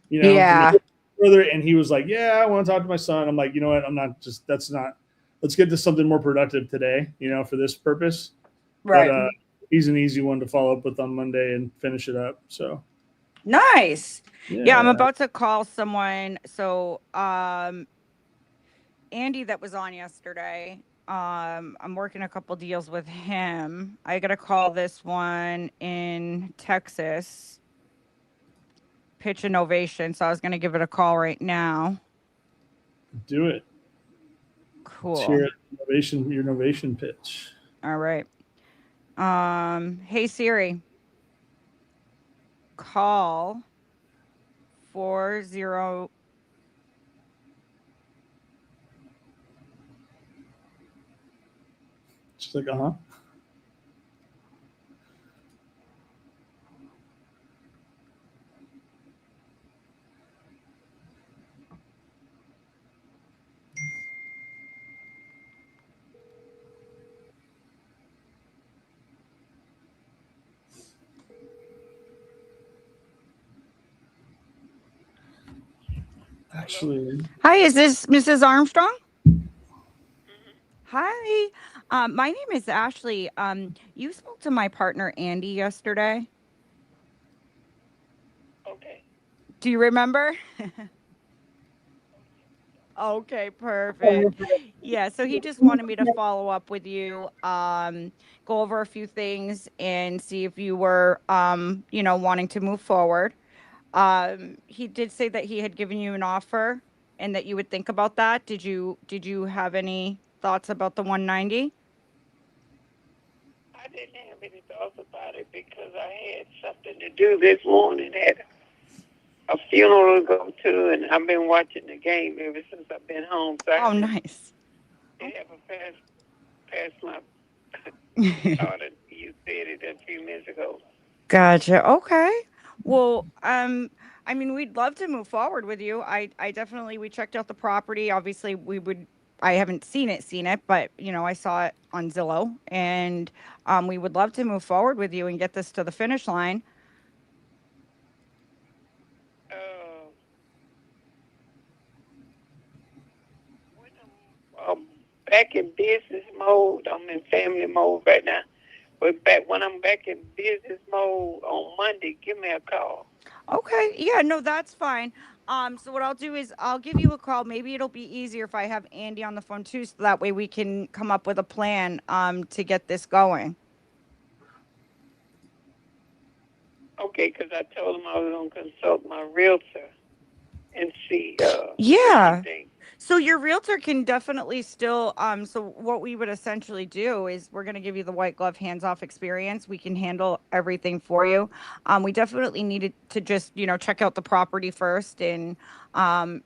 Yeah. Further, and he was like, "Yeah, I want to talk to my son." I'm like, you know what? Let's get to something more productive today. For this purpose. Right. But he's an easy one to follow up with on Monday and finish it up. So. Nice. Yeah, I'm about to call someone. So, Andy that was on yesterday. I'm working a couple deals with him. I got to call this one in Texas. Pitch Innovation. So I was going to give it a call right now. Do it. Cool. Let's hear it. Your innovation pitch. All right. Hey Siri. Call 40. She's like, uh-huh. Actually. Hi, is this Mrs. Armstrong? Hi. My name is Ashley. You spoke to my partner Andy yesterday. Okay. Do you remember? Okay, perfect. Yeah, so he just wanted me to follow up with you, go over a few things and see if you were, wanting to move forward. He did say that he had given you an offer and that you would think about that. Did you have any thoughts about the 190? I didn't have any thoughts about it because I had something to do this morning. Had a funeral to go to, and I've been watching the game ever since I've been home. So Oh, nice. I haven't passed my thought. You said it a few minutes ago. Gotcha. Okay. Well, we'd love to move forward with you. I definitely, we checked out the property. Obviously, I haven't seen it, but I saw it on Zillow, and we would love to move forward with you and get this to the finish line. When I'm back in business mode, I'm in family mode right now. But when I'm back in business mode on Monday, give me a call. Okay. Yeah, no, that's fine. So what I'll do is I'll give you a call. Maybe it'll be easier if I have Andy on the phone too, so that way we can come up with a plan to get this going. Okay, because I told him I was going to consult my realtor and see Yeah. what she thinks. So your realtor can definitely still so what we would essentially do is we're going to give you the white glove hands-off experience. We can handle everything for you. We definitely needed to just, check out the property first and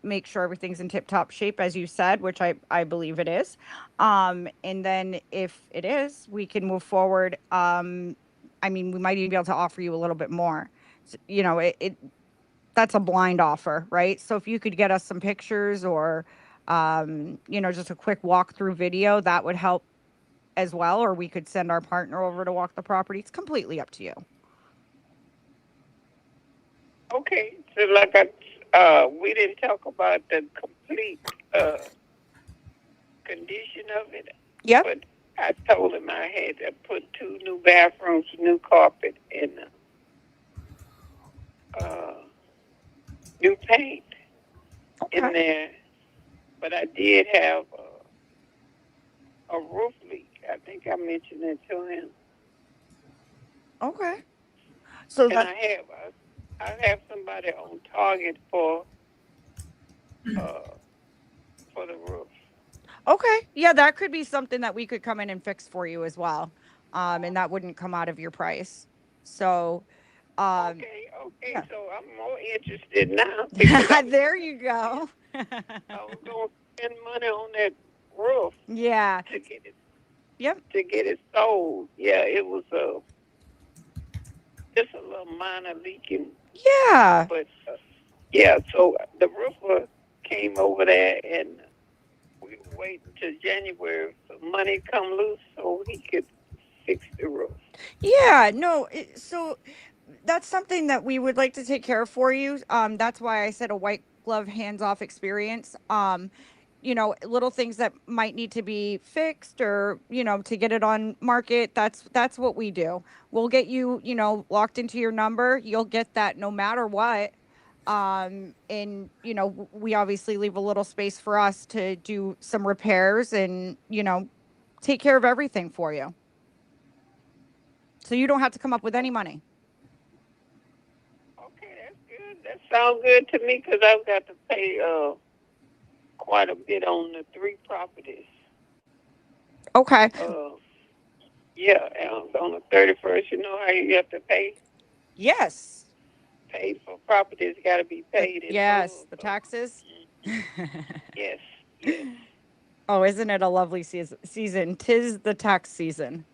make sure everything's in tip-top shape, as you said, which I believe it is. And then if it is, we can move forward. We might even be able to offer you a little bit more. So, that's a blind offer, right? So if you could get us some pictures or just a quick walkthrough video, that would help as well. Or we could send our partner over to walk the property. It's completely up to you. Okay, so we didn't talk about the complete condition of it. Yep. But I told him I had to put 2 new bathrooms, new carpet, and new paint in there. But I did have a roof leak. I think I mentioned that to him. Okay. So and I have somebody on target for the roof. Okay. Yeah, that could be something that we could come in and fix for you as well. And that wouldn't come out of your price. So Okay. Yeah. So I'm more interested now. There you go. I was going to spend money on that roof. Yeah. To get it. Yep. To get it sold. Yeah, it was just a little minor leaking. Yeah. But so the roofer came over there and we were waiting till January for money come loose so he could fix the roof. Yeah. No. So that's something that we would like to take care of for you. That's why I said a white glove hands-off experience. Little things that might need to be fixed or, to get it on market. That's what we do. We'll get you, locked into your number. You'll get that no matter what. And, we obviously leave a little space for us to do some repairs and, take care of everything for you. So you don't have to come up with any money. Okay, that's good. That sounds good to me because I've got to pay quite a bit on the 3 properties. Okay. Yeah, and on the 31st, you know how you have to pay? Yes. Paid for properties got to be paid. Yes, the taxes. Yes. Oh, isn't it a lovely season? 'Tis the tax season.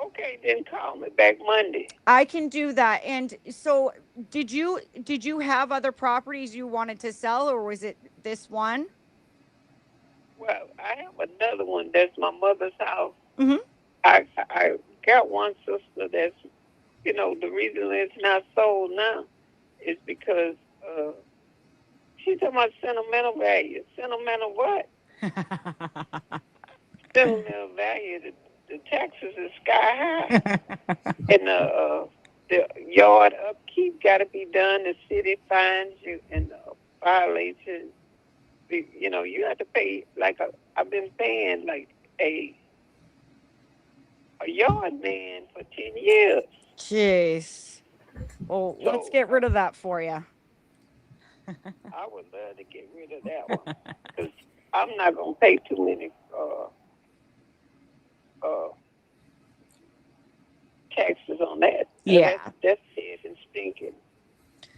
Okay, then call me back Monday. I can do that. And so did you have other properties you wanted to sell, or was it this one? Well, I have another one that's my mother's house. Mm-hmm. I got one sister that's, the reason it's not sold now is because she's talking about sentimental value. Sentimental what? Sentimental value. The taxes is sky high. And the yard upkeep got to be done. The city fines you and violates you. You have to pay I've been paying like a yard man for 10 years. Jeez. Well, let's get rid of that for you. I would love to get rid of that one because I'm not going to pay too many taxes on that. Yeah. That's dead and stinking.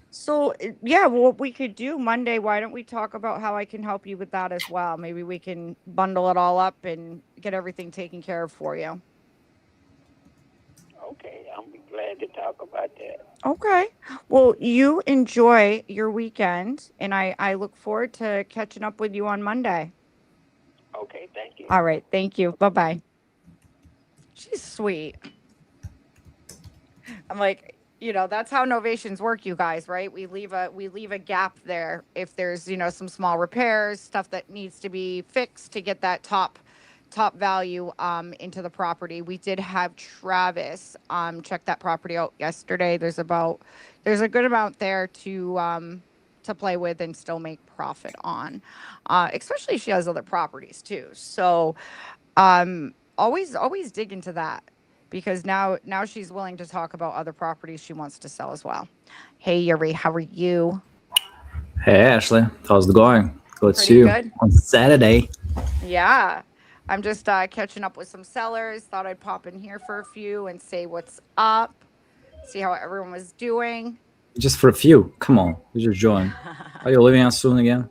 So, yeah, what we could do Monday, why don't we talk about how I can help you with that as well? Maybe we can bundle it all up and get everything taken care of for you. Okay, I'll be glad to talk about that. Okay. Well, you enjoy your weekend, and I look forward to catching up with you on Monday. Okay, thank you. All right, thank you. Bye-bye. She's sweet. I'm like, that's how novations work, you guys, right? We leave a gap there if there's, some small repairs, stuff that needs to be fixed to get that top top value into the property. We did have Travis check that property out yesterday. There's a good amount there to play with and still make profit on, especially if she has other properties too. So always dig into that, because now she's willing to talk about other properties she wants to sell as well. Hey Yuri, how are you? Hey Ashley, how's it going? Good to see Pretty you good. on Saturday. Yeah, I'm just catching up with some sellers. Thought I'd pop in here for a few and say what's up, see how everyone was doing. Just for a few. Come on, we just joined. Are you leaving us soon again?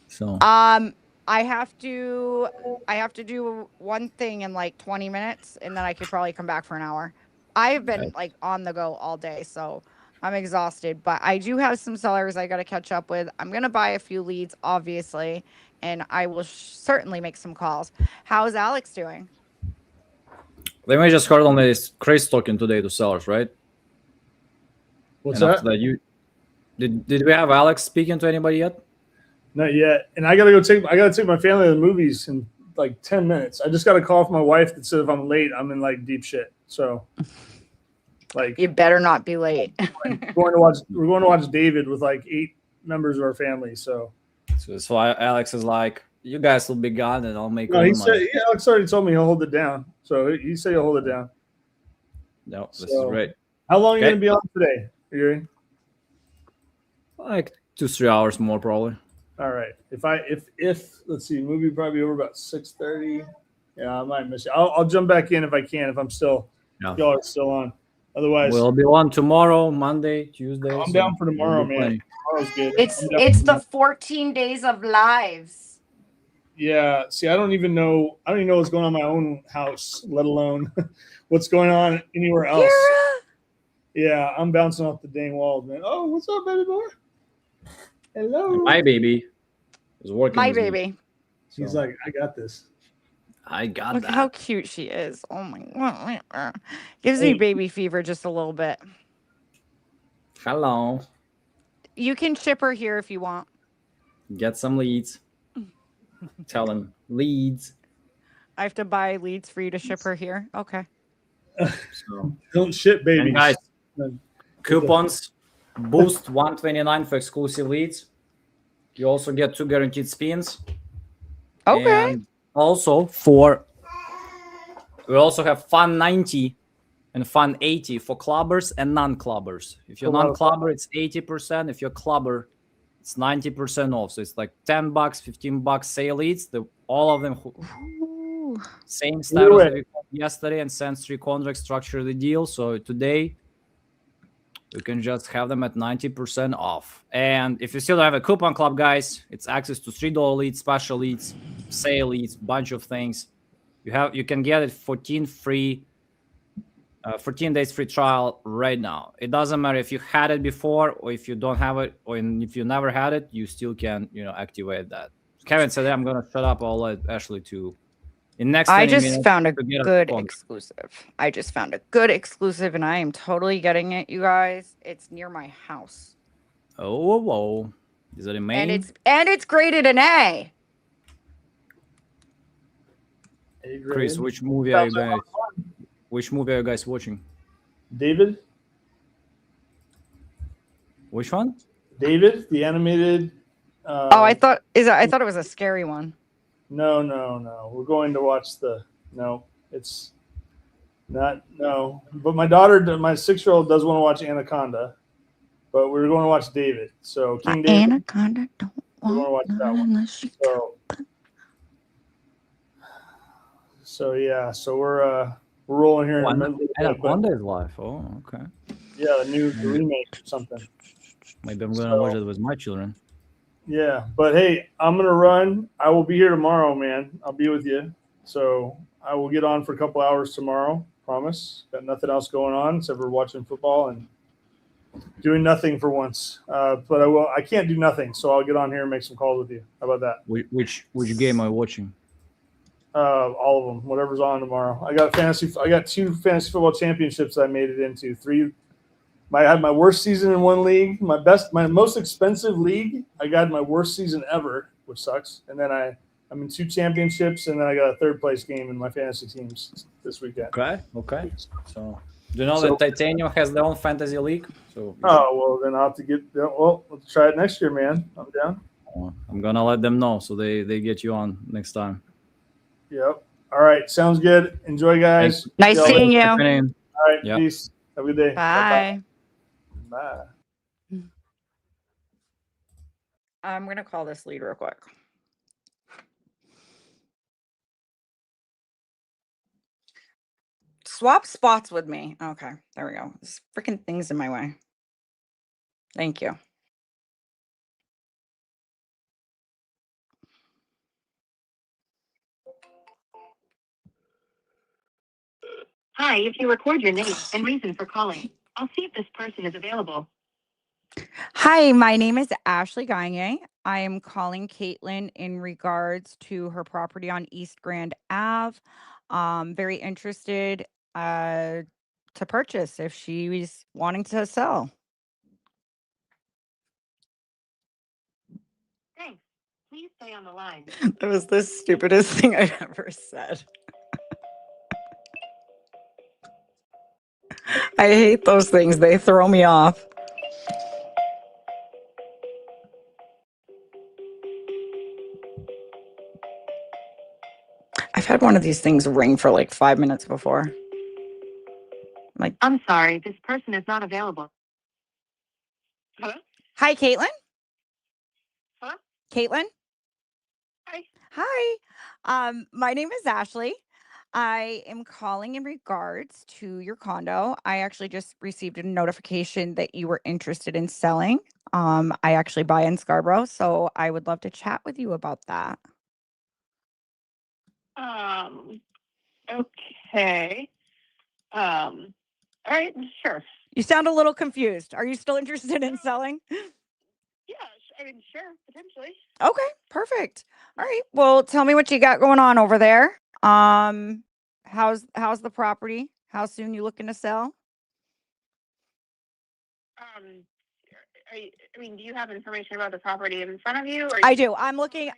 So I have to do one thing in like 20 minutes, and then I could probably come back for an hour. I've been like on the go all day, so I'm exhausted, but I do have some sellers I got to catch up with. I'm going to buy a few leads, obviously, and I will certainly make some calls. How's Alex doing? they may just heard on this Chris talking today to sellers, right? What's And that? after that, you did we have Alex speaking to anybody yet? Not yet. And I gotta take my family to the movies in like 10 minutes. I just got a call from my wife that said if I'm late, I'm in like deep shit. So like You better not be late. we're going to watch David with like 8 members of our family. So So Alex is like, you guys will be gone, and I'll make no, all he the money. said Alex already told me he'll hold it down. So he said he'll hold it down. No, this is So- great. How long are you Okay. gonna be on today, Yuri? Like 2-3 hours more probably. All right. If let's see, movie probably over about 6:30. Yeah, I might miss it. I'll jump back in if I can. If I'm still, Yeah. y'all are still on. Otherwise, We'll be on tomorrow, Monday, Tuesday. I'm so down for tomorrow, we'll be man. playing. Tomorrow's good. It's I'm down it's for the 14 days of lives. Yeah. See, I don't even know what's going on in my own house, let alone what's going on anywhere else. Kira? Yeah, I'm bouncing off the dang walls, man. Oh, what's up, baby boy? Hello. My baby is working. My with me, baby. She's so like, I got this. I got Look that. how cute she is. Oh my god. Gives me Hey. baby fever just a little bit. Hello. You can ship her here if you want. Get some leads. Tell them leads. I have to buy leads for you to ship her here. Okay. So, Don't shit babies. and guys, coupons boost 129 for exclusive leads. You also get 2 guaranteed spins. Okay. And also we also have Fun 90 and Fun 80 for clubbers and non-clubbers. If you're non-clubber, it's 80%. If you're clubber, it's 90% off. So it's like $10, $15 sale leads. All of them same status that we had yesterday, and sends 3 contracts, structure the deal. So today you can just have them at 90% off. And if you still don't have a coupon club, guys, it's access to $3 leads, special leads, sale leads, bunch of things. You can get it 14 days free trial right now. It doesn't matter if you had it before or if you don't have it, or if you never had it, you still can activate that. Kevin said, I'm gonna shut up. I'll let Ashley to. In next I 20 just minutes found a to get good contract. exclusive. I just found a good exclusive, and I am totally getting it, you guys. It's near my house. Oh. Is it in Maine? And it's graded an A. Chris, which movie are you guys watching? David? Oh, Which one? David, the animated. I thought it was a scary one. No. We're going to watch it's not, no. But my daughter, my 6-year-old, does want to watch Anaconda, but we're going to watch David. So King David. Anaconda don't We want to watch that one. unless you So yeah, so we're rolling here. Anaconda is live. Oh, okay. Yeah, the remake or something. Maybe I'm gonna watch it with my children. Yeah, but hey, I'm gonna run. I will be here tomorrow, man. I'll be with you. So I will get on for a couple hours tomorrow. Promise. Got nothing else going on except for watching football and doing nothing for once. But I can't do nothing, so I'll get on here and make some calls with you. How about that? Which game are you watching? All of them. Whatever's on tomorrow. I got 2 fantasy football championships I made it into. 3. I had my worst season in one league. My most expensive league, I got my worst season ever, which sucks. And then I I'm in 2 championships, and then I got a 3rd place game in my fantasy teams this weekend. Okay. So do you know that Titanium has their own fantasy league? So well, then I'll have to get. Well, let's try it next year, man. I'm down. I'm gonna let them know so they get you on next time. Yep. All right. Sounds good. Enjoy, guys. Nice seeing you. All right. Yep. Peace. Have a good day. Bye. Bye. I'm going to call this lead real quick. Swap spots with me. Okay, there we go. This freaking thing's in my way. Thank you. Hi, if you record your name and reason for calling, I'll see if this person is available. Hi, my name is Ashley Gagne. I am calling Caitlin in regards to her property on East Grand Ave. Very interested to purchase if she was wanting to sell. Thanks. Please stay on the line. That was the stupidest thing I've ever said. I hate those things. They throw me off. I've had one of these things ring for like 5 minutes before. I'm sorry, this person is not available. Hello? Hi, Caitlin. Hello? Caitlin. Hi. Hi. My name is Ashley. I am calling in regards to your condo. I actually just received a notification that you were interested in selling. I actually buy in Scarborough, so I would love to chat with you about that. Okay. All right, sure. You sound a little confused. Are you still interested in selling? Yeah, I mean, sure, potentially. Okay, perfect. All right. Well, tell me what you got going on over there. How's the property? How soon you looking to sell? Do you have information about the property in front of you? I do. I'm looking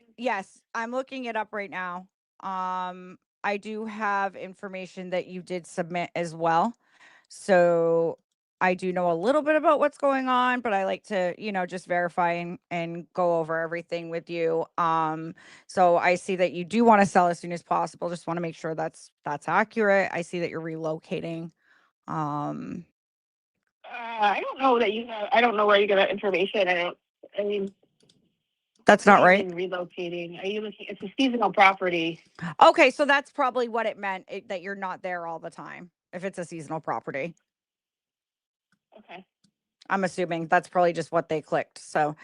it up right now. I do have information that you did submit as well. So I do know a little bit about what's going on, but I like to, just verify and go over everything with you. So I see that you do want to sell as soon as possible. Just want to make sure that's accurate. I see that you're relocating. I don't know that you have. I don't know where you get that information. That's not right. Relocating. Are you looking? It's a seasonal property. Okay, so that's probably what it meant, that you're not there all the time. If it's a seasonal property. Okay. I'm assuming that's probably just what they clicked. So,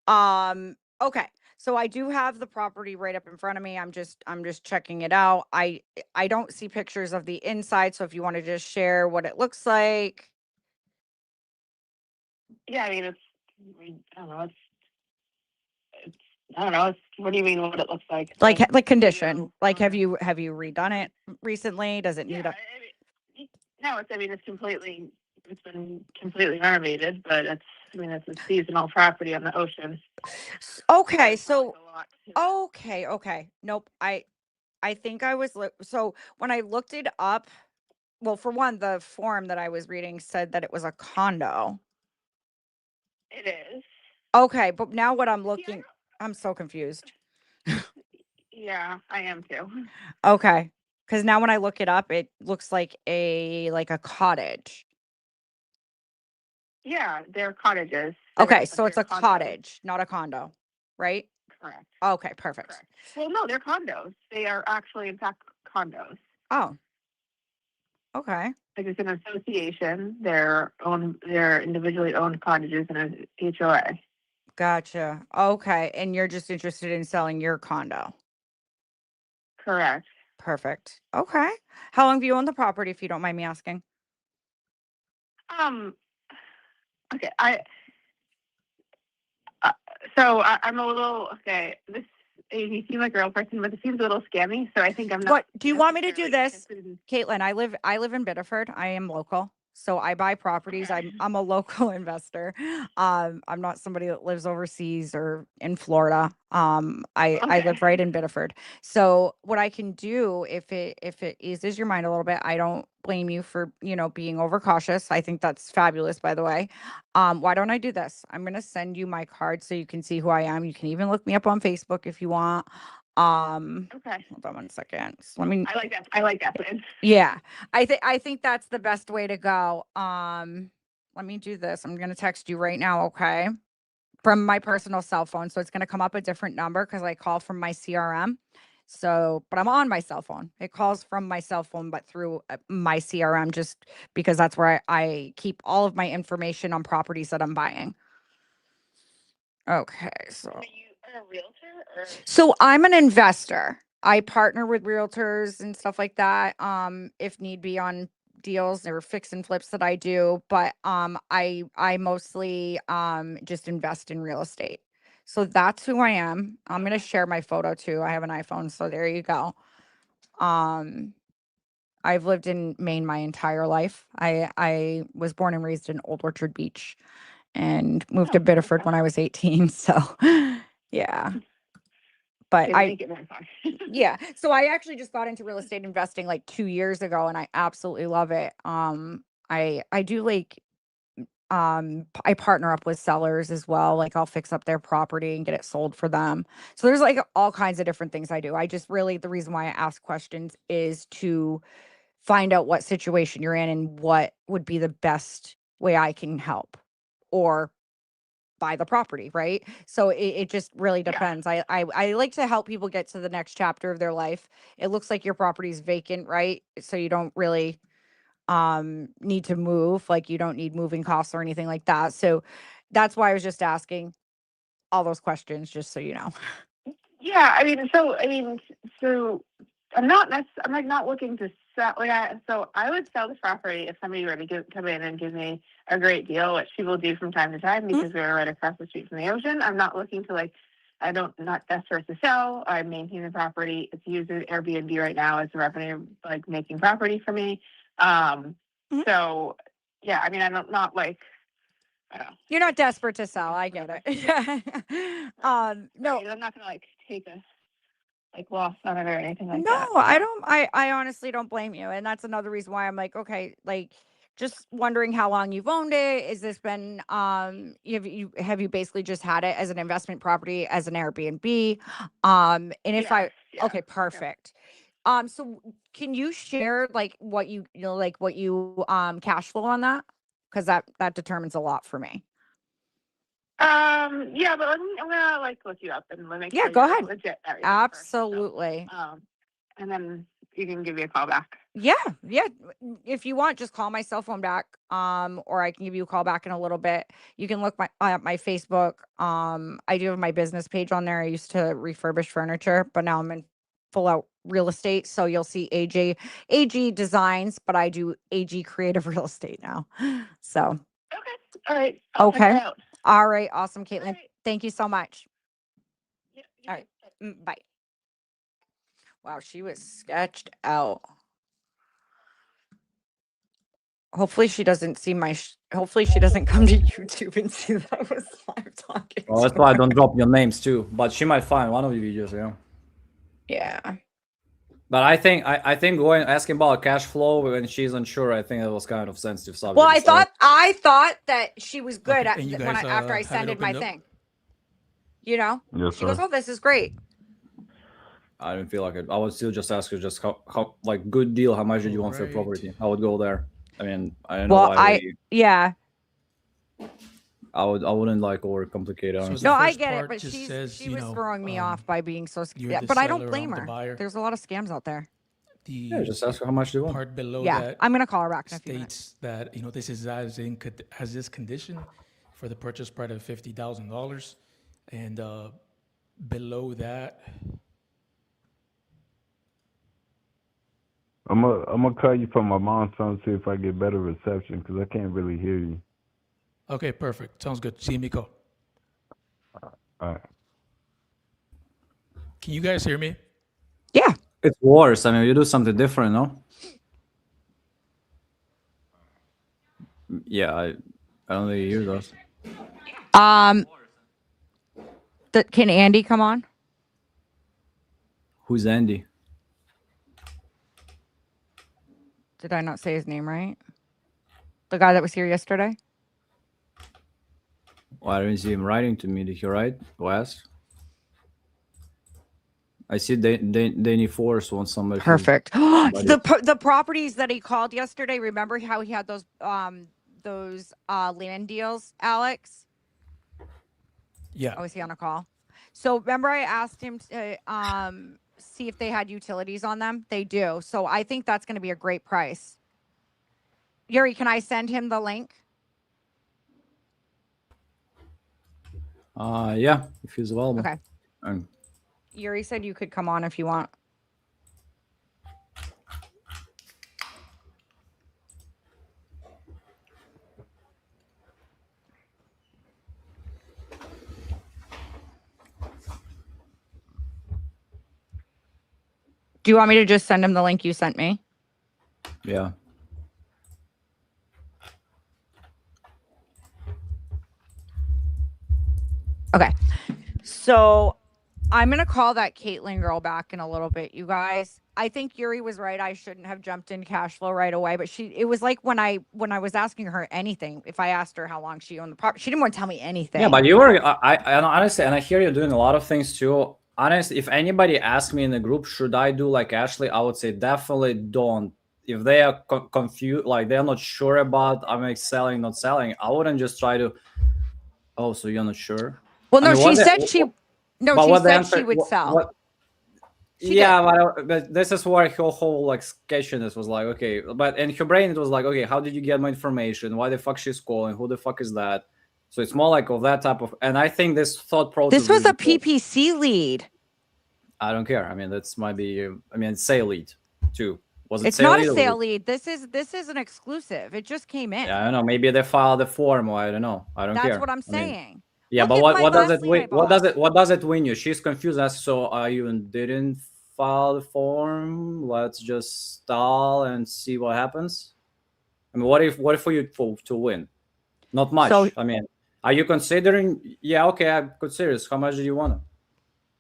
okay. So I do have the property right up in front of me. I'm just checking it out. I don't see pictures of the inside. So if you want to just share what it looks like. Yeah, I don't know. What do you mean? What it looks like? Like condition. Like have you redone it recently? Does it need a? No, it's been completely renovated, but it's a seasonal property on the ocean. Okay, so okay. Nope. I think I was so when I looked it up, well, for one, the form that I was reading said that it was a condo. It is. Okay, but now what I'm looking, I'm so confused. Yeah, I am too. Okay, because now when I look it up, it looks like a cottage. Yeah, they're cottages. Okay, so it's a cottage, not a condo, right? Correct. Okay, perfect. Correct. Well, no, they're condos. They are actually, in fact, condos. Oh. Okay. Like it's an association. They're individually owned cottages in an HOA. Gotcha. Okay, and you're just interested in selling your condo. Correct. Perfect. Okay. How long have you owned the property, if you don't mind me asking? Okay. I'm a little This you seem like a real person, but it seems a little scammy. So I think I'm not. What do you want me to do this, Caitlin? I live in Biddeford. I am local. So I buy properties. I'm a local investor. I'm not somebody that lives overseas or in Florida. I live right in Biddeford. So what I can do if it eases your mind a little bit, I don't blame you for, being overcautious. I think that's fabulous, by the way. Why don't I do this? I'm gonna send you my card so you can see who I am. You can even look me up on Facebook if you want. Okay. Hold on one second. So let me. I like that. I like that plan. Yeah, I think that's the best way to go. Let me do this. I'm gonna text you right now, okay? From my personal cell phone. So it's gonna come up a different number because I call from my CRM. So, but I'm on my cell phone. It calls from my cell phone, but through my CRM, just because that's where I keep all of my information on properties that I'm buying. Okay, so. Are you a realtor or? So I'm an investor. I partner with realtors and stuff like that. If need be on deals or fix and flips that I do, but I mostly just invest in real estate. So that's who I am. I'm gonna share my photo too. I have an iPhone, so there you go. I've lived in Maine my entire life. I was born and raised in Old Orchard Beach and moved to Biddeford when I was 18. So yeah. But Didn't make it very far. yeah. So I actually just got into real estate investing like 2 years ago and I absolutely love it. I do like I partner up with sellers as well. Like I'll fix up their property and get it sold for them. So there's like all kinds of different things I do. I just really the reason why I ask questions is to find out what situation you're in and what would be the best way I can help or buy the property, right? So it just really Yeah. depends. I like to help people get to the next chapter of their life. It looks like your property's vacant, right? So you don't really need to move, like you don't need moving costs or anything like that. So that's why I was just asking all those questions, just so you know. Yeah, so I'm not I'm like not looking to sell. So I would sell this property if somebody were to come in and give me a great deal, which people do from time to time because we're right across the street from the ocean. I'm not looking to not desperate to sell. I maintain the property. It's used as Airbnb right now as a revenue making property for me. So yeah, I'm not like. You're not desperate to sell. I get it. No, I'm not gonna take a loss on it or anything like no, that. I don't. I honestly don't blame you, and that's another reason why I'm like, okay, just wondering how long you've owned it. Is this been have you basically just had it as an investment property as an Airbnb? And if okay, perfect. So can you share what what you cash flow on that? Because that determines a lot for me. Yeah, but I'm gonna look you up and make sure go you're ahead. legit. Absolutely. First, so, and then you can give me a call back. Yeah. If you want, just call my cell phone back. Or I can give you a call back in a little bit. You can look at my Facebook. I do have my business page on there. I used to refurbish furniture, but now I'm in full out real estate. So you'll see AG Designs, but I do AG Creative Real Estate now. So Okay. All right. I'll check it out. All right. Awesome, Caitlin. Right. Thank you so much. Yeah, All right. Bye. Wow, she was sketched out. Hopefully she doesn't see hopefully she doesn't come to YouTube and see that I was live talking. Well, that's why I don't drop your names too. But she might find one of the videos, yeah. Yeah. But I think asking about cash flow when she's unsure, I think it was kind of sensitive subject. Well, I thought that she was good after I sent my thing. You know? Yes, she goes, "Oh, this is great." I didn't feel like it. I would still just ask her just how good deal, how much did you want for property? I would go there. I mean, I don't know why I wouldn't overcomplicate it. So no, I get it, but she was throwing me off by being so scared. But I don't blame her. There's a lot of scams out there. Just ask her how much they want. Part below that I'm gonna call her back in a few states that this is has this condition for the purchase price of $50,000, and below that. I'm gonna call you from my mom's phone, see if I get better reception, because I can't really hear you. Okay, perfect. Sounds good. See you, Miko. All right. Can you guys hear me? Yeah. It's worse. I mean, you do something different, no? Yeah, I don't really hear those. Can Andy come on? Who's Andy? Did I not say his name right? The guy that was here yesterday? Well, I didn't see him writing to me. Did he write? Wes? I see Danny Force wants somebody. Perfect. The properties that he called yesterday. Remember how he had those land deals, Alex? Yeah. Oh, is he on a call? So remember I asked him to see if they had utilities on them. They do. So I think that's going to be a great price. Yuri, can I send him the link? Yeah, if he's available. Okay. Yuri said you could come on if you want. Do you want me to just send him the link you sent me? Yeah. Okay. So I'm going to call that Caitlin girl back in a little bit, you guys. I think Yuri was right. I shouldn't have jumped in cash flow right away, but it was like when I was asking her anything, if I asked her how long she owned the property, she didn't want to tell me anything. Yeah, but you were, I honestly, and I hear you doing a lot of things too. Honestly, if anybody asks me in the group, should I do like Ashley, I would say definitely don't. If they are confused, like they're not sure about I'm selling, not selling, I wouldn't just try to. Oh, so you're not sure? Well, no, she said she. No, she said she would sell. But this is where her whole like sketchiness was like, okay, but in her brain it was like, okay, how did you get my information? Why the fuck she's calling? Who the fuck is that? So it's more like of that type of, and I think this thought process. This was a PPC lead. I don't care. I mean, that's might be. I mean, sale lead too. Was it? It's not a sale lead. This is an exclusive. It just came in. Yeah, I don't know. Maybe they filed the form. Or I don't know. I don't care. That's what I'm saying. I mean, yeah, but what does it win? What does it win you? She's confused as so you didn't file the form. Let's just stall and see what happens. I mean, what if for you to win? Not much. So, I mean, are you considering? Yeah, okay, I'm considering. How much do you want?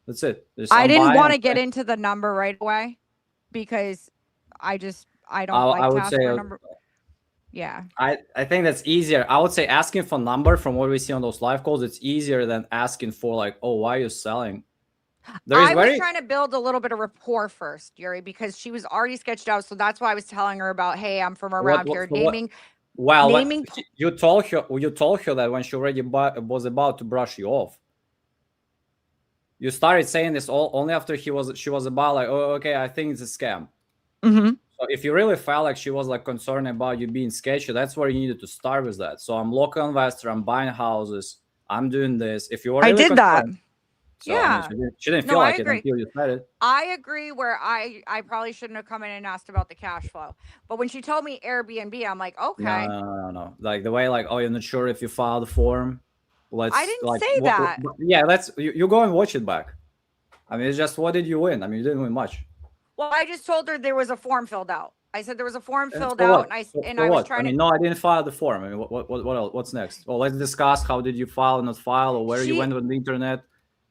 That's it. I didn't want to get into the number right away because I don't like to ask for a number. Yeah. I think that's easier. I would say asking for number from what we see on those live calls, it's easier than asking for like, oh, why are you selling? I was trying to build a little bit of rapport first, Yuri, because she was already sketched out. So that's why I was telling her about, hey, I'm from around here. You told her that when she already was about to brush you off. You started saying this only after she was about like, oh, okay, I think it's a scam. Mm-hmm. So if you really felt like she was like concerned about you being sketchy, that's where you needed to start with that. So I'm local investor, I'm buying houses, I'm doing this. If you were really did that. So, yeah. I mean, she didn't feel like it until you said it. I agree where I probably shouldn't have come in and asked about the cash flow. But when she told me Airbnb, I'm like, okay. No. Like the way like, oh, you're not sure if you filed the form. I didn't say that. Yeah, you go and watch it back. I mean, it's just, what did you win? I mean, you didn't win much. Well, I just told her there was a form filled out. I said there was a form filled out, and I was trying to. No, I didn't file the form. I mean, what else? What's next? Well, let's discuss how did you file or not file, or where you went on the internet.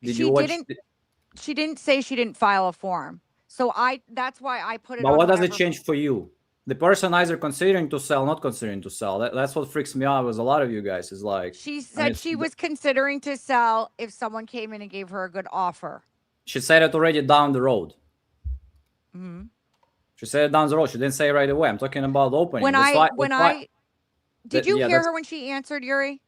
She didn't say she didn't file a form, so that's why I put it. But what does it change for you? The person either considering to sell, not considering to sell. That's what freaks me out with a lot of you guys. Is like she said she was considering to sell if someone came in and gave her a good offer. She said it already down the road. Mm-hmm. She said it down the road. She didn't say it right away. I'm talking about opening. Did you hear her when she answered, Yuri?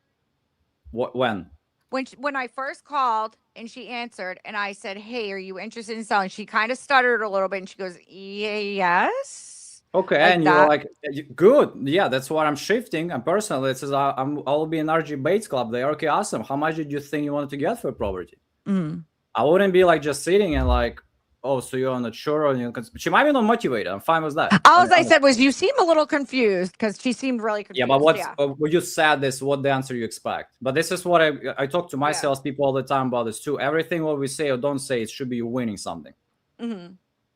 When? When I first called and she answered and I said, hey, are you interested in selling? She kind of stuttered a little bit and she goes, yes. Okay, like and you're like, good. Yeah, that's what I'm shifting. And personally, it says I'll be in RG Bates Club there. Okay, awesome. How much did you think you wanted to get for property? Mm-hmm. I wouldn't be like just sitting and like, oh, so you're not sure? Or she might be not motivated. I'm fine with that. All I said was you seem a little confused because she seemed really confused. Yeah, but what you said is what the answer you expect. But this is what I talk to my salespeople all the time about this too. Everything what we say or don't say, it should be winning something. Mm-hmm.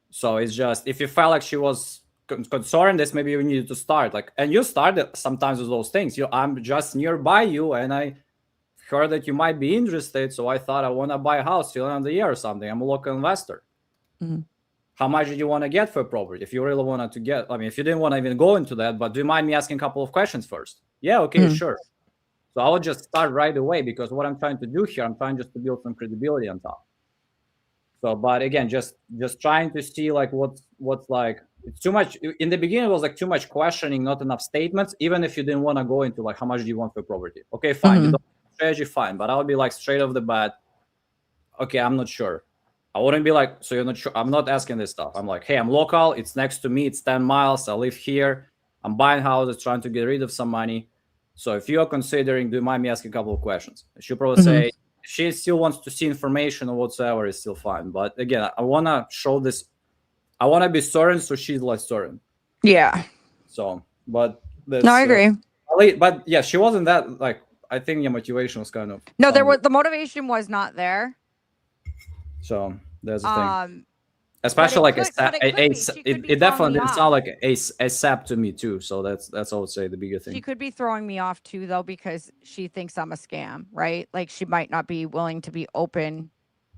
So it's just, if you felt like she was concerned is maybe you need to start like, and you started sometimes with those things. I'm just nearby you, and I heard that you might be interested, so I thought I want to buy a house till the end of the year or something. I'm a local investor. Mhm. How much did you want to get for a property? If you really wanted to get, I mean, if you didn't want to even go into that, but do you mind me asking a couple of questions first? Yeah, okay, sure. So I will just start right away, because what I'm trying to do here, I'm trying just to build some credibility on top. So, but again, just trying to see like what's like, it's too much. In the beginning, it was like too much questioning, not enough statements. Even if you didn't want to go into like how much do you want for property? Okay, fine. You don't have strategy, fine. But I would be like straight off the bat, okay, I'm not sure. I wouldn't be like, so you're not sure? I'm not asking this stuff. I'm like, hey, I'm local. It's next to me. It's 10 miles. I live here. I'm buying houses, trying to get rid of some money. So if you are considering, do you mind me asking a couple of questions? She'll probably say, if she still wants to see information or whatsoever, is still fine. But again, I want to show this. I want to be certain, so she's less certain. Yeah. So, but that's, No, I agree. But yeah, she wasn't that like. I think your motivation was kind of No, there was the motivation was not there. So that's the thing. Um, Especially like it definitely didn't sound like a sap to me too. So that's I would say the bigger thing. She could be throwing me off too, though, because she thinks I'm a scam, right? Like she might not be willing to be open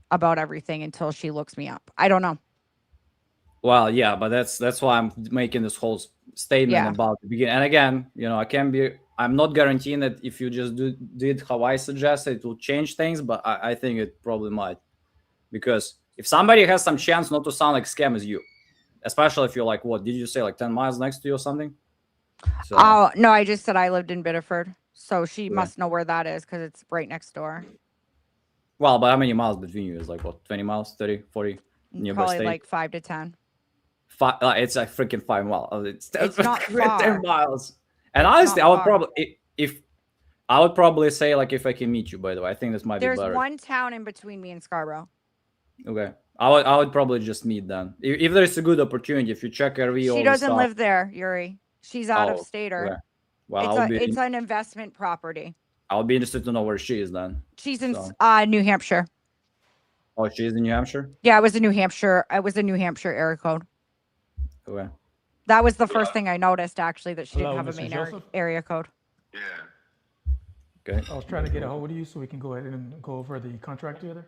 about everything until she looks me up. I don't know. Well, yeah, but that's why I'm making this whole statement about the beginning. And again, you know, I'm not guaranteeing that if you just did how I suggested, it will change things, but I think it probably might. Because if somebody has some chance not to sound like scam, is you. Especially if you're like, what did you say, like 10 miles next to you or something? So. Oh, no, I just said I lived in Biddeford. So she must know where that is because it's right next door. Well, but how many miles between you? Is like, what, 20 miles, 30, 40? Probably like 5 to 10. It's like freaking 5 miles. It's not far. 10 miles. And honestly, I would probably, I would probably say, like, if I can meet you, by the way. I think this might be better. There's one town in between me and Scarborough. Okay. I would probably just meet then. If there's a good opportunity, if you check RV, she doesn't live there, Yuri. She's out of state. Okay. Well, it's an investment property. I'll be interested to know where she is then. She's in New Hampshire. Oh, she's in New Hampshire? Yeah, it was a New Hampshire area code. Okay. That was the first thing I noticed, actually, that she didn't have a main area code. Yeah. Okay. I was trying to get a hold of you so we can go ahead and go over the contract together.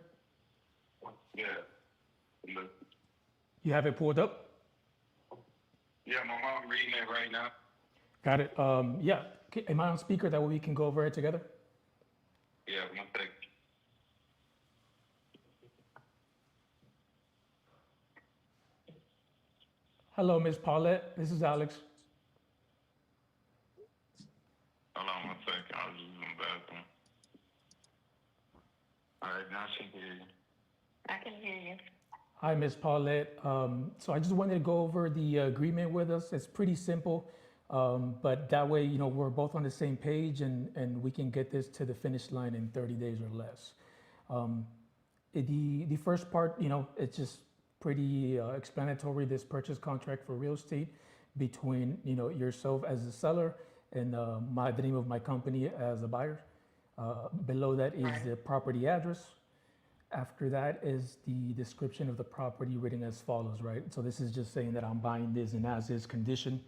Yeah. You have it pulled up? Yeah, my mom reading it right now. Got it. Yeah. Am I on speaker? That way we can go over it together? Yeah, one second. Hello, Ms. Paulette. This is Alex. Hold on one second. I was just in the bathroom. All right, now she can hear you. I can hear you. Hi, Ms. Paulette. So I just wanted to go over the agreement with us. It's pretty simple, but that way, you know, we're both on the same page and we can get this to the finish line in 30 days or less. The first part, you know, it's just pretty explanatory. This purchase contract for real estate between, you know, yourself as a seller and the name of my company as a buyer. Below that is the property address. After that is the description of the property written as follows, right? So this is just saying that I'm buying this in as-is condition.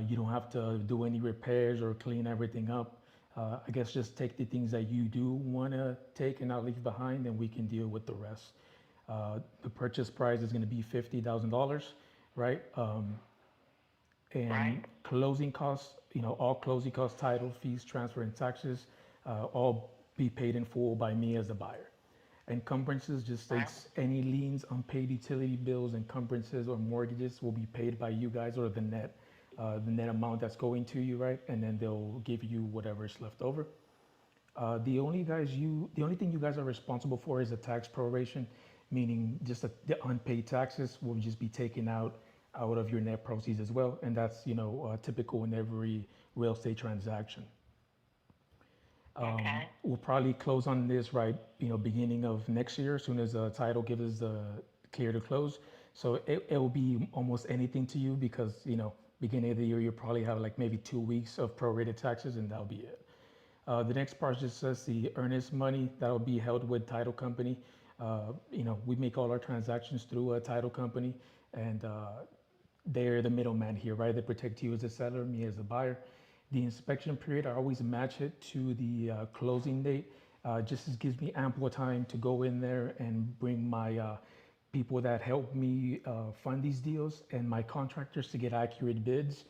You don't have to do any repairs or clean everything up. I guess just take the things that you do want to take and not leave behind, and we can deal with the rest. The purchase price is going to be $50,000, right? And closing costs, you know, all closing costs, title, fees, transfer, and taxes, all be paid in full by me as the buyer. Encumbrances just states any liens, unpaid utility bills, encumbrances, or mortgages will be paid by you guys, or the net amount that's going to you, right? And then they'll give you whatever's left over. The only thing you guys are responsible for is a tax proration, meaning just the unpaid taxes will just be taken out of your net proceeds as well, and that's, you know, typical in every real estate transaction. We'll probably close on this, right, you know, beginning of next year, as soon as the title gives us the clear to close. So it will be almost anything to you because, you know, beginning of the year, you'll probably have like maybe 2 weeks of prorated taxes, and that'll be it. The next part just says the earnest money that'll be held with title company. You know, we make all our transactions through a title company, and they're the middleman here, right? They protect you as a seller, me as a buyer. The inspection period, I always match it to the closing date. Just as gives me ample time to go in there and bring my people that help me fund these deals and my contractors to get accurate bids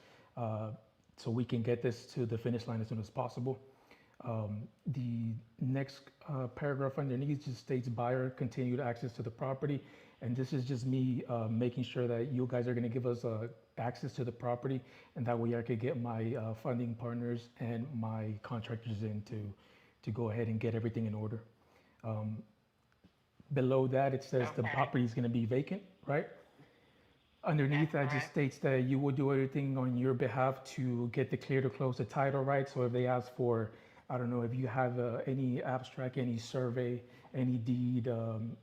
so we can get this to the finish line as soon as possible. The next paragraph underneath just states buyer continued access to the property. And this is just me making sure that you guys are going to give us access to the property. And that way I could get my funding partners and my contractors in to go ahead and get everything in order. Below that, it says the property is going to be vacant, right? Underneath that just states that you will do everything on your behalf to get the clear to close the title, right? So if they ask for, I don't know, if you have any abstract, any survey, any deed,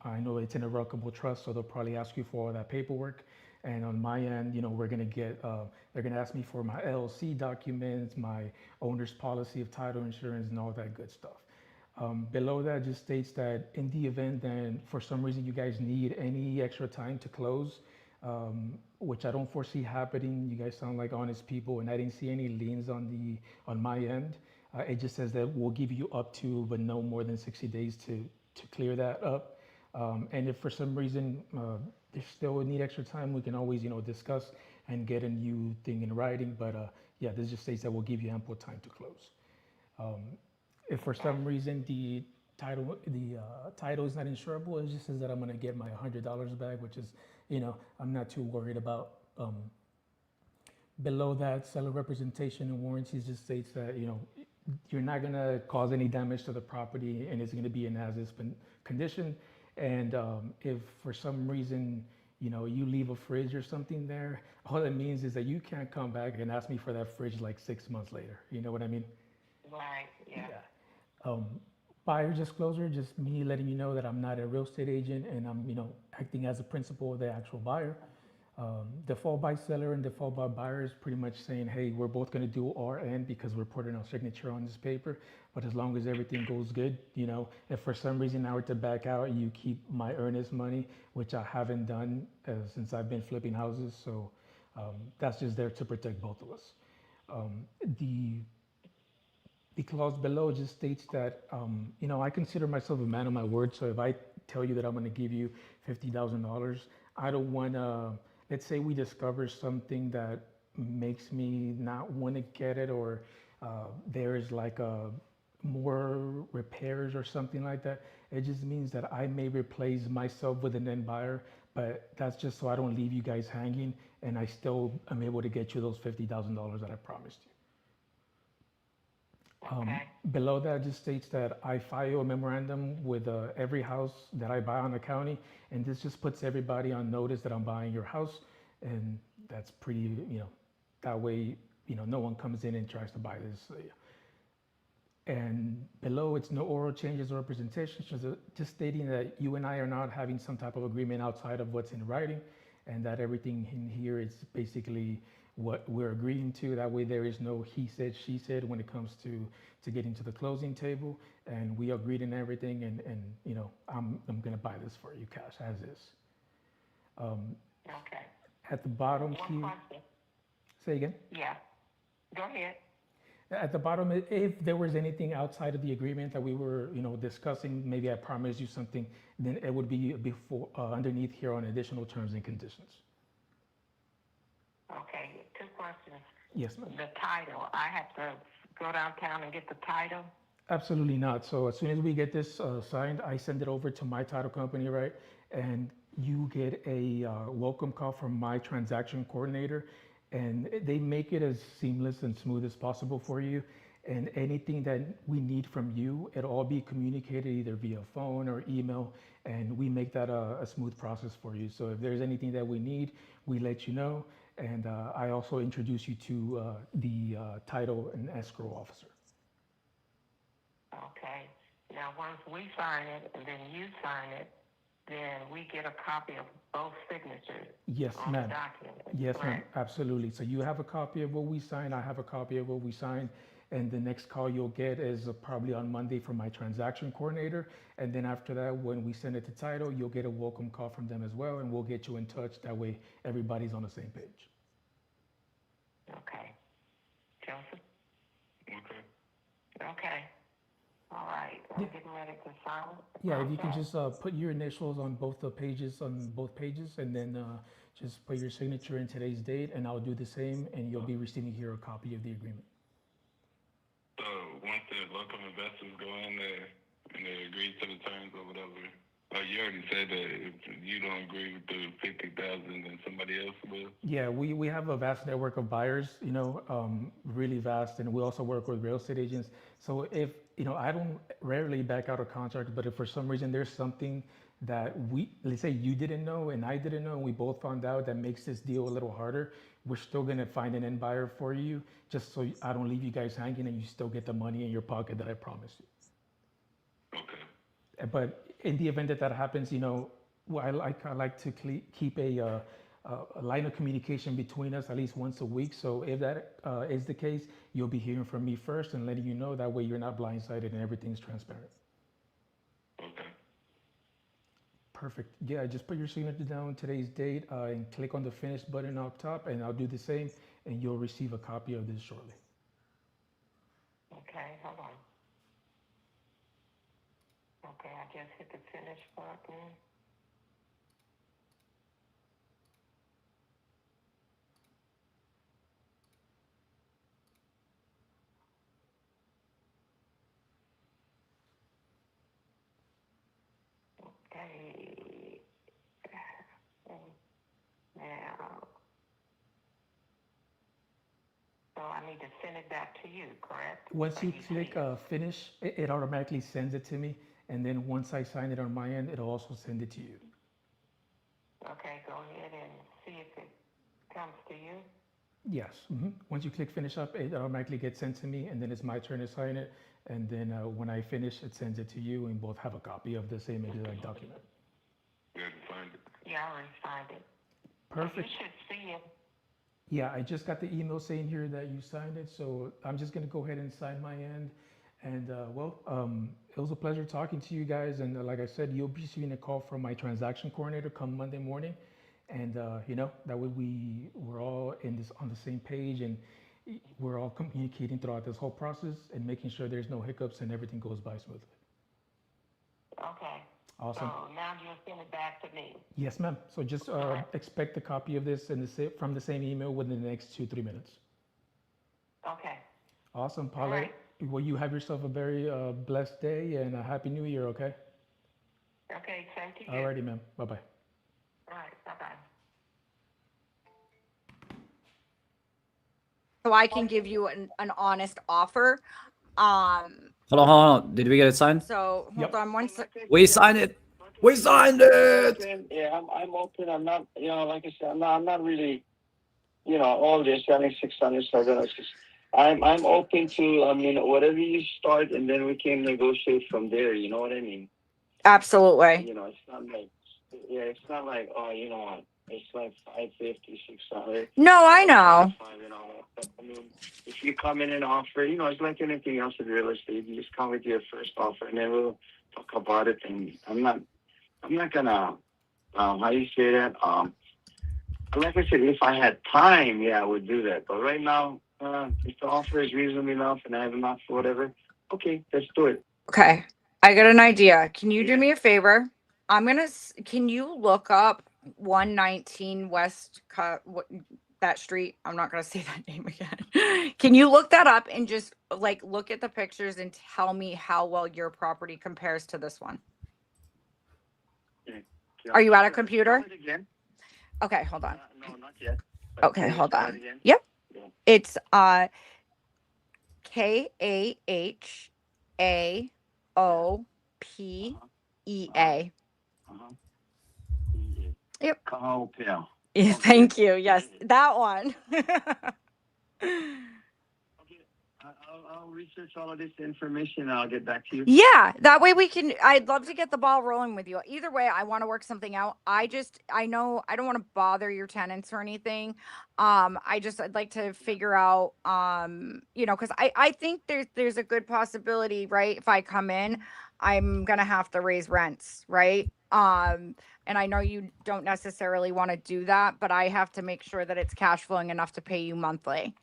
I know it's an irrevocable trust, so they'll probably ask you for all that paperwork. And on my end, we're gonna get, they're gonna ask me for my LLC documents, my owner's policy of title insurance and all that good stuff. Below that just states that in the event that for some reason you guys need any extra time to close, which I don't foresee happening. You guys sound like honest people, and I didn't see any liens on my end. It just says that we'll give you up to, but no more than 60 days to clear that up. And if for some reason they still need extra time, we can always discuss and get a new thing in writing. But yeah, this just states that we'll give you ample time to close. If for some reason the title is not insurable, it just says that I'm gonna get my $100 back, which is, I'm not too worried about. Below that, seller representation and warranties just states that, you're not gonna cause any damage to the property and it's gonna be in as-is condition. And if for some reason, you leave a fridge or something there, all that means is that you can't come back and ask me for that fridge like 6 months later. You know what I mean? Right, yeah. Buyer disclosure, just me letting you know that I'm not a real estate agent and I'm, acting as a principal of the actual buyer. Default by seller and default by buyer is pretty much saying, hey, we're both going to do our end because we're putting our signature on this paper. But as long as everything goes good, if for some reason I were to back out, you keep my earnest money, which I haven't done since I've been flipping houses. So that's just there to protect both of us. The clause below just states that, I consider myself a man of my word. So if I tell you that I'm going to give you $50,000, I don't want to, let's say we discover something that makes me not want to get it, or there's like more repairs or something like that. It just means that I may replace myself with an end buyer, but that's just so I don't leave you guys hanging and I still am able to get you those $50,000 that I promised you. Below that just states that I file a memorandum with every house that I buy on the county, and this just puts everybody on notice that I'm buying your house, and that's pretty, that way, no one comes in and tries to buy this. And below it's no oral changes or representations, just stating that you and I are not having some type of agreement outside of what's in writing, and that everything in here is basically what we're agreeing to. That way there is no he said, she said when it comes to getting to the closing table, and we agreed in everything, and I'm gonna buy this for you cash as is. Okay. At the bottom One here, question. say again? Yeah. Go ahead. At the bottom, if there was anything outside of the agreement that we were, discussing, maybe I promised you something, then it would be before underneath here on additional terms and conditions. Okay. 2 questions. Yes, ma'am. The title. I have to go downtown and get the title. Absolutely not. So as soon as we get this signed, I send it over to my title company, right? And you get a welcome call from my transaction coordinator, and they make it as seamless and smooth as possible for you. And anything that we need from you, it'll all be communicated either via phone or email, and we make that a smooth process for you. So if there's anything that we need, we let you know. And I also introduce you to the title and escrow officer. Okay. Now, once we sign it and then you sign it, then we get a copy of both signatures. Yes, on ma'am. the document. Yes, ma'am. Correct? Absolutely. So you have a copy of what we signed. I have a copy of what we signed. And the next call you'll get is probably on Monday from my transaction coordinator. And then after that, when we send it to title, you'll get a welcome call from them as well. And we'll get you in touch. That way, everybody's on the same page. Okay. Joseph? Okay. Okay. All right. I'm getting ready to sign. Yeah, if you can just put your initials on both pages, and then just put your signature in today's date, and I'll do the same, and you'll be receiving here a copy of the agreement. So once the local investors go in there and they agree to the terms or whatever, you already said that if you don't agree with the 50,000, then somebody else will. Yeah, we have a vast network of buyers, really vast, and we also work with real estate agents. So if, I don't rarely back out of contracts, but if for some reason there's something that let's say you didn't know and I didn't know, and we both found out that makes this deal a little harder, we're still gonna find an end buyer for you, just so I don't leave you guys hanging and you still get the money in your pocket that I promised you. Okay. But in the event that that happens, I like to keep a line of communication between us at least once a week. So if that is the case, you'll be hearing from me first and letting you know. That way you're not blindsided and everything's transparent. Okay. Perfect. Yeah, just put your signature down, today's date, and click on the finish button up top, and I'll do the same, and you'll receive a copy of this shortly. Okay, hold on. Okay, I just hit the finish button. Okay. Now, so I need to send it back to you, correct? Once you click finish, it automatically sends it to me, and then once I sign it on my end, it'll also send it to you. Okay, go ahead and see if it comes to you. Yes. Once you click finish up, it automatically gets sent to me, and then it's my turn to sign it. And then when I finish, it sends it to you, and both have a copy of the same exact document. You already signed it. Yeah, I already signed it. Perfect. You should see it. Yeah, I just got the email saying here that you signed it, so I'm just gonna go ahead and sign my end. And it was a pleasure talking to you guys. And like I said, you'll be receiving a call from my transaction coordinator come Monday morning. And that way we're all on the same page, and we're all communicating throughout this whole process and making sure there's no hiccups and everything goes by smoothly. Okay. Awesome. So now you'll send it back to me. Yes, ma'am. So just expect a copy of this from the same email within the next 2-3 minutes. Okay. Awesome, Paula. Right. Well, you have yourself a very blessed day and a happy new year, okay? Okay, same to you. Alrighty, ma'am. Bye-bye. All right, bye-bye. So I can give you an honest offer. Hold on. Did we get it signed? So hold on one second. We signed it. We signed it. Yeah, I'm open. I'm not, like I said, I'm not really, all this selling 600, 700. I'm open to, whatever you start, and then we can negotiate from there. You know what I mean? Absolutely. It's not like, oh, it's like 550, 600. No, I know. But, if you come in and offer, it's like anything else in real estate. You just come with your first offer, and then we'll talk about it. And I'm not gonna, how you say that? Like I said, if I had time, yeah, I would do that. But right now, if the offer is reasonable enough and I have enough for whatever, okay, let's do it. Okay. I got an idea. Can you do me a favor? Can you look up 119 West, that street? I'm not going to say that name again. Can you look that up and just look at the pictures and tell me how well your property compares to this one? Okay. Are you at a computer? Again? Okay, hold on. No, not yet. Okay, hold on. Yep. Yeah. It's KAHAOPEA. Yep. Kahaopea. Yeah, thank you. Yes, that one. I'll research all of this information and I'll get back to you. Yeah, that way I'd love to get the ball rolling with you. Either way, I want to work something out. I know I don't want to bother your tenants or anything. I'd like to figure out, because I think there's a good possibility, right? If I come in, I'm going to have to raise rents, right? And I know you don't necessarily want to do that, but I have to make sure that it's cash flowing enough to pay you monthly.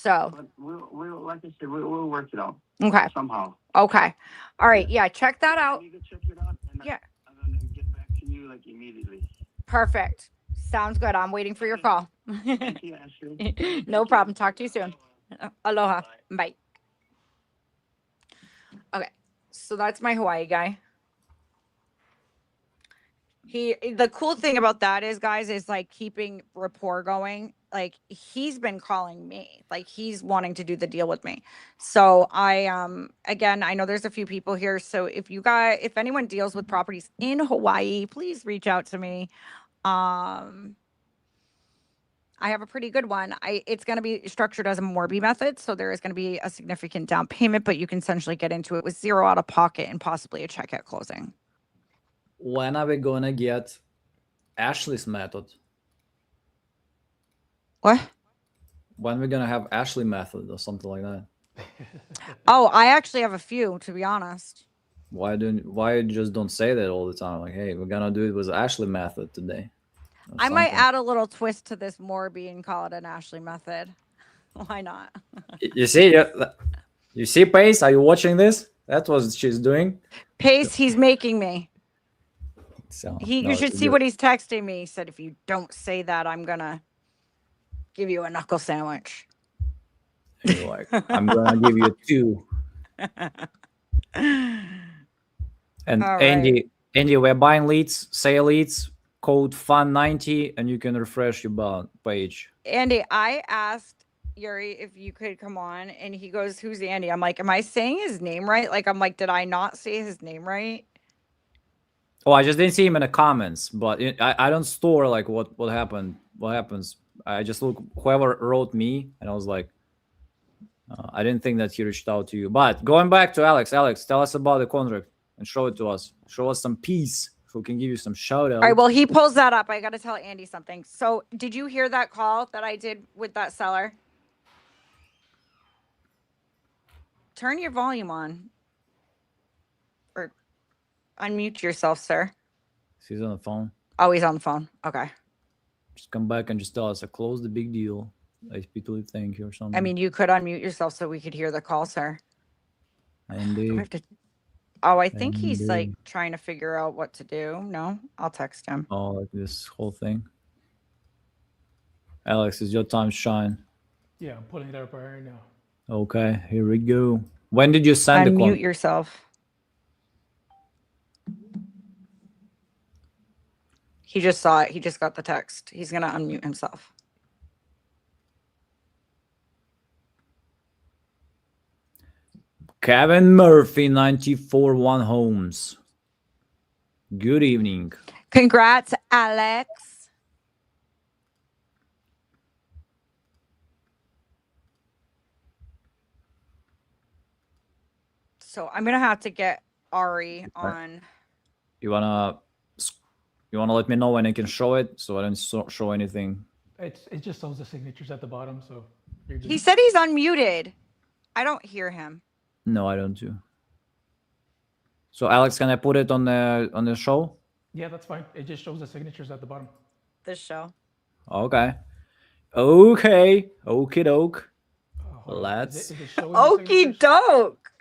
So But we'll like I said, we'll work it out okay, somehow. okay, all right, yeah, check that out. You can check it out, and Yeah, I'm gonna get back to you like immediately. perfect. Sounds good. I'm waiting for your call. Thank you, Ashley. No problem. Talk to you soon. Aloha. Bye. Okay, so that's my Hawaii guy. The cool thing about that is, guys, is like keeping rapport going. Like he's been calling me, like he's wanting to do the deal with me. So again, I know there's a few people here. So if anyone deals with properties in Hawaii, please reach out to me. I have a pretty good one. It's going to be structured as a Morby method. So there is going to be a significant down payment, but you can essentially get into it with zero out of pocket and possibly a check at closing. When are we gonna get Ashley's method? What? When we're gonna have Ashley method or something like that? Oh, I actually have a few, to be honest. Why you just don't say that all the time? Like, hey, we're gonna do it with Ashley method today. I might add a little twist to this Morby and call it an Ashley method. Why not? You see, Pace? Are you watching this? That's what she's doing. Pace, he's making me. So You should see what he's texting me. He said, if you don't say that, I'm gonna give you a knuckle sandwich. Like, I'm gonna give you 2. And All Andy, we're buying leads, sale leads, code FUN90, and you can refresh your page. Andy, I asked Yuri if you could come on, and he goes, "Who's Andy?" I'm like, "Am I saying his name right?" Like, I'm like, "Did I not say his name right?" Oh, I just didn't see him in the comments, but I don't store like what happened. What happens? I just look whoever wrote me, and I was like, I didn't think that he reached out to you. But going back to Alex, tell us about the contract and show it to us. Show us some peace, so we can give you some shout out. All right, well, he pulls that up. I got to tell Andy something. So, did you hear that call that I did with that seller? Turn your volume on. Or unmute yourself, sir. He's on the phone. Oh, he's on the phone. Okay. Just come back and just tell us, I closed the big deal. iSpeedToLead, thank you or something. I mean, you could unmute yourself so we could hear the call, sir. Indeed. I think he's like trying to figure out what to do. No, I'll text him. Oh, like this whole thing. Alex, it's your time to shine. Yeah, I'm pulling it up right now. Okay, here we go. When did you send the call? Unmute yourself. He just saw it. He just got the text. He's going to unmute himself. Kevin Murphy, 94-1 Homes. Good evening. Congrats, Alex. So I'm going to have to get Ari on. You wanna let me know when I can show it, so I don't show anything? It just shows the signatures at the bottom, so you're good. He said he's unmuted. I don't hear him. No, I don't too. So Alex, can I put it on the show? Yeah, that's fine. It just shows the signatures at the bottom. This show. Okay. Okie doke. Let's. Okie doke.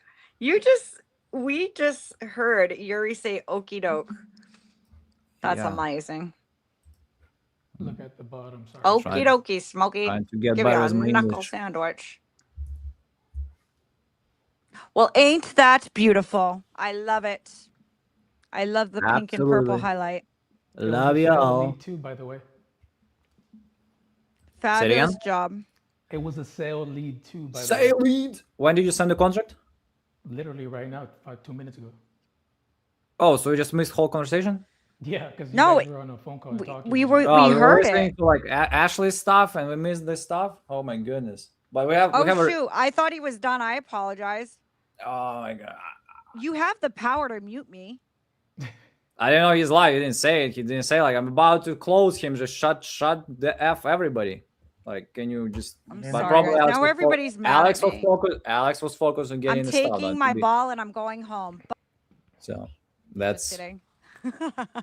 We just heard Yuri say okie doke. That's amazing. Look at the bottom. Sorry. Okie dokie, Smokey. Trying to get Give better you a as my knuckle English. sandwich. Well, ain't that beautiful? I love it. I love the pink and purple Absolutely. highlight. Love y'all. Too, by the way. Fabulous job. It was a sale lead too, by the way. Sale lead. When did you send the contract? Literally right now, 2 minutes ago. Oh, so you just missed the whole conversation? Yeah, because you No, guys were on a phone call and talking. we listening heard it. to like Ashley's stuff, and we missed this stuff. Oh my goodness! But we have. Shoot! I thought he was done. I apologize. Oh my god! You have the power to mute me. I didn't know he's live. He didn't say it. He didn't say like I'm about to close him. Just shut the f everybody. Like, can you just? I'm but sorry. probably Guys. Alex Now was everybody's mad Alex at was me. focused. Alex was focused on getting I'm the stuff. taking my ball and I'm going home. So that's. Just kidding.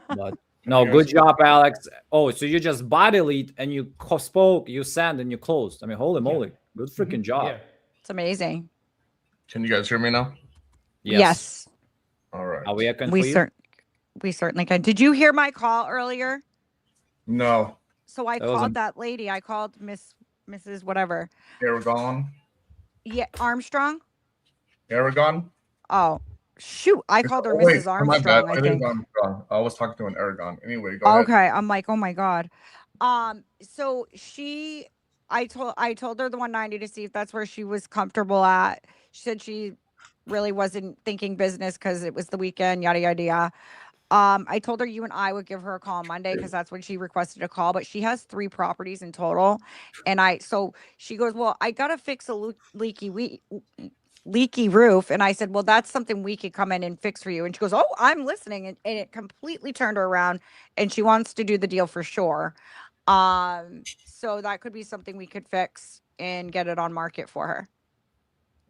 But no, good job, Alex. Oh, so you just body lead and you spoke, you sent, and you closed. I mean, holy moly! Good freaking job. Yeah. It's amazing. Can you guys hear me now? Yes. All right. Are we echoing for you? We certainly can. Did you hear my call earlier? No. So I That was called that lady. I called Mrs. whatever. Aragon. Yeah, Armstrong. Aragon. Oh, shoot. I called her Wait, Mrs. my bad. Armstrong, I It is think. Armstrong. I was talking to an Aragon. Anyway, go ahead. Okay. I'm like, oh my God. So I told her the 190 to see if that's where she was comfortable at. She said she really wasn't thinking business because it was the weekend, yada yada yada. I told her you and I would give her a call on Monday because that's when she requested a call, but she has 3 properties in total. And so she goes, well, I got to fix a leaky roof. And I said, well, that's something we could come in and fix for you. And she goes, oh, I'm listening. And it completely turned her around and she wants to do the deal for sure. So that could be something we could fix and get it on market for her.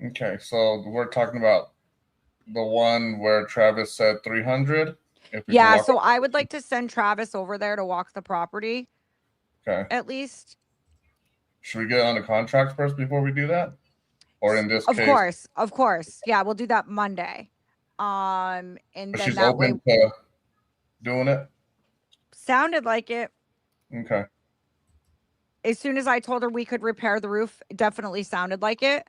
Okay, so we're talking about the one where Travis said 300. Yeah, so I would like to send Travis over there to walk the property. Okay. At least. Should we get on the contract first before we do that? Or in this case? Of course. Yeah, we'll do that Monday. And then she's that open to doing it? Sounded like it. Okay. As soon as I told her we could repair the roof, it definitely sounded like it.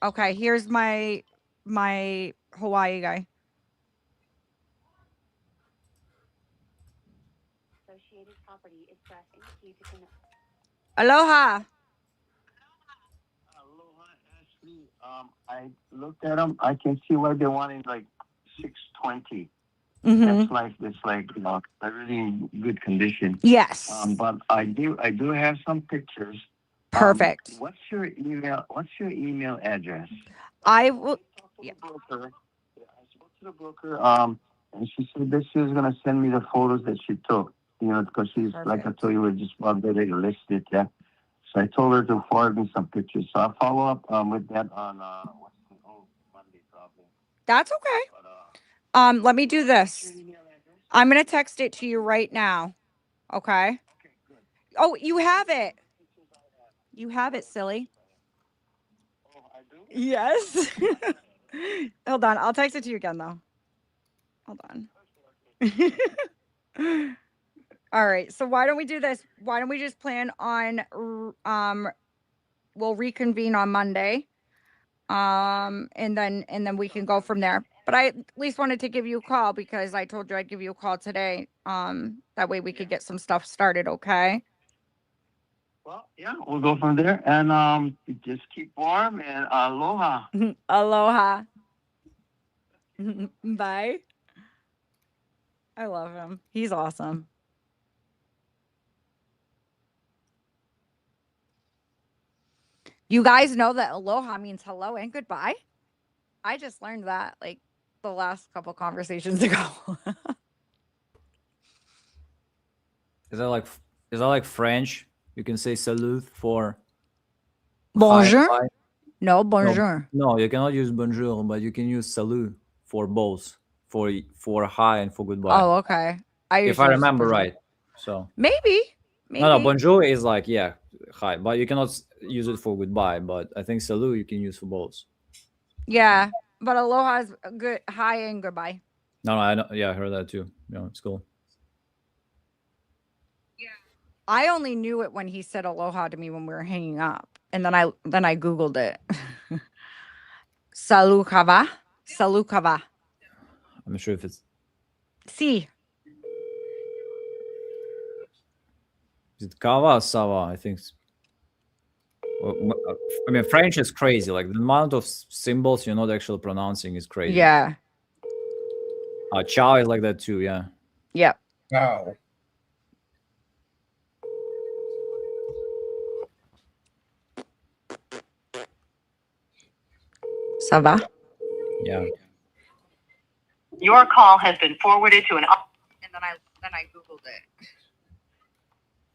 Okay, here's my Hawaii guy. Associated Property Express Institute to connect. Aloha. Aloha, Ashley. I looked at them. I can see why they wanted like 620. It's like a really good condition. Yes. But I do have some pictures. Perfect. What's your email address? I will. Yeah. I spoke to the broker. And she said that she was gonna send me the photos that she took. Because she's like I told you, we're just about ready to list it. Yeah. So I told her to forward me some pictures. So I'll follow up with that on Monday probably. That's okay. Let me do this. I'm gonna text it to you right now. Okay. Okay, good. Oh, you have it. You have it, silly. Oh, I do? Yes. Hold on. I'll text it to you again though. Hold on. All right. So why don't we do this? Why don't we just plan on we'll reconvene on Monday. And then we can go from there. But I at least wanted to give you a call because I told you I'd give you a call today. That way we could get some stuff started, okay? Well, yeah, we'll go from there and just keep warm and aloha. Aloha. Bye. I love him. He's awesome. You guys know that aloha means hello and goodbye? I just learned that like the last couple conversations ago. Is that like French? You can say salut for bonjour? Hi. No, bonjour. No, you cannot use bonjour, but you can use salut for both, for hi and for goodbye. Oh, okay. If I remember right. So maybe. No, bonjour is like hi, but you cannot use it for goodbye. But I think salut you can use for both. Yeah, but aloha is good. Hi and goodbye. No, I know. Yeah, I heard that too. Yeah, it's cool. Yeah, I only knew it when he said aloha to me when we were hanging up, and then I Googled it. Salut kava. Salut kava. I'm not sure if it's. Si. Is it kava or sava? I think. I mean, French is crazy. Like the amount of symbols you're not actually pronouncing is crazy. Yeah. Ciao is like that too. Yeah. Yep. Ciao. Ça va? Yeah. Your call has been forwarded to an. And then I Googled it.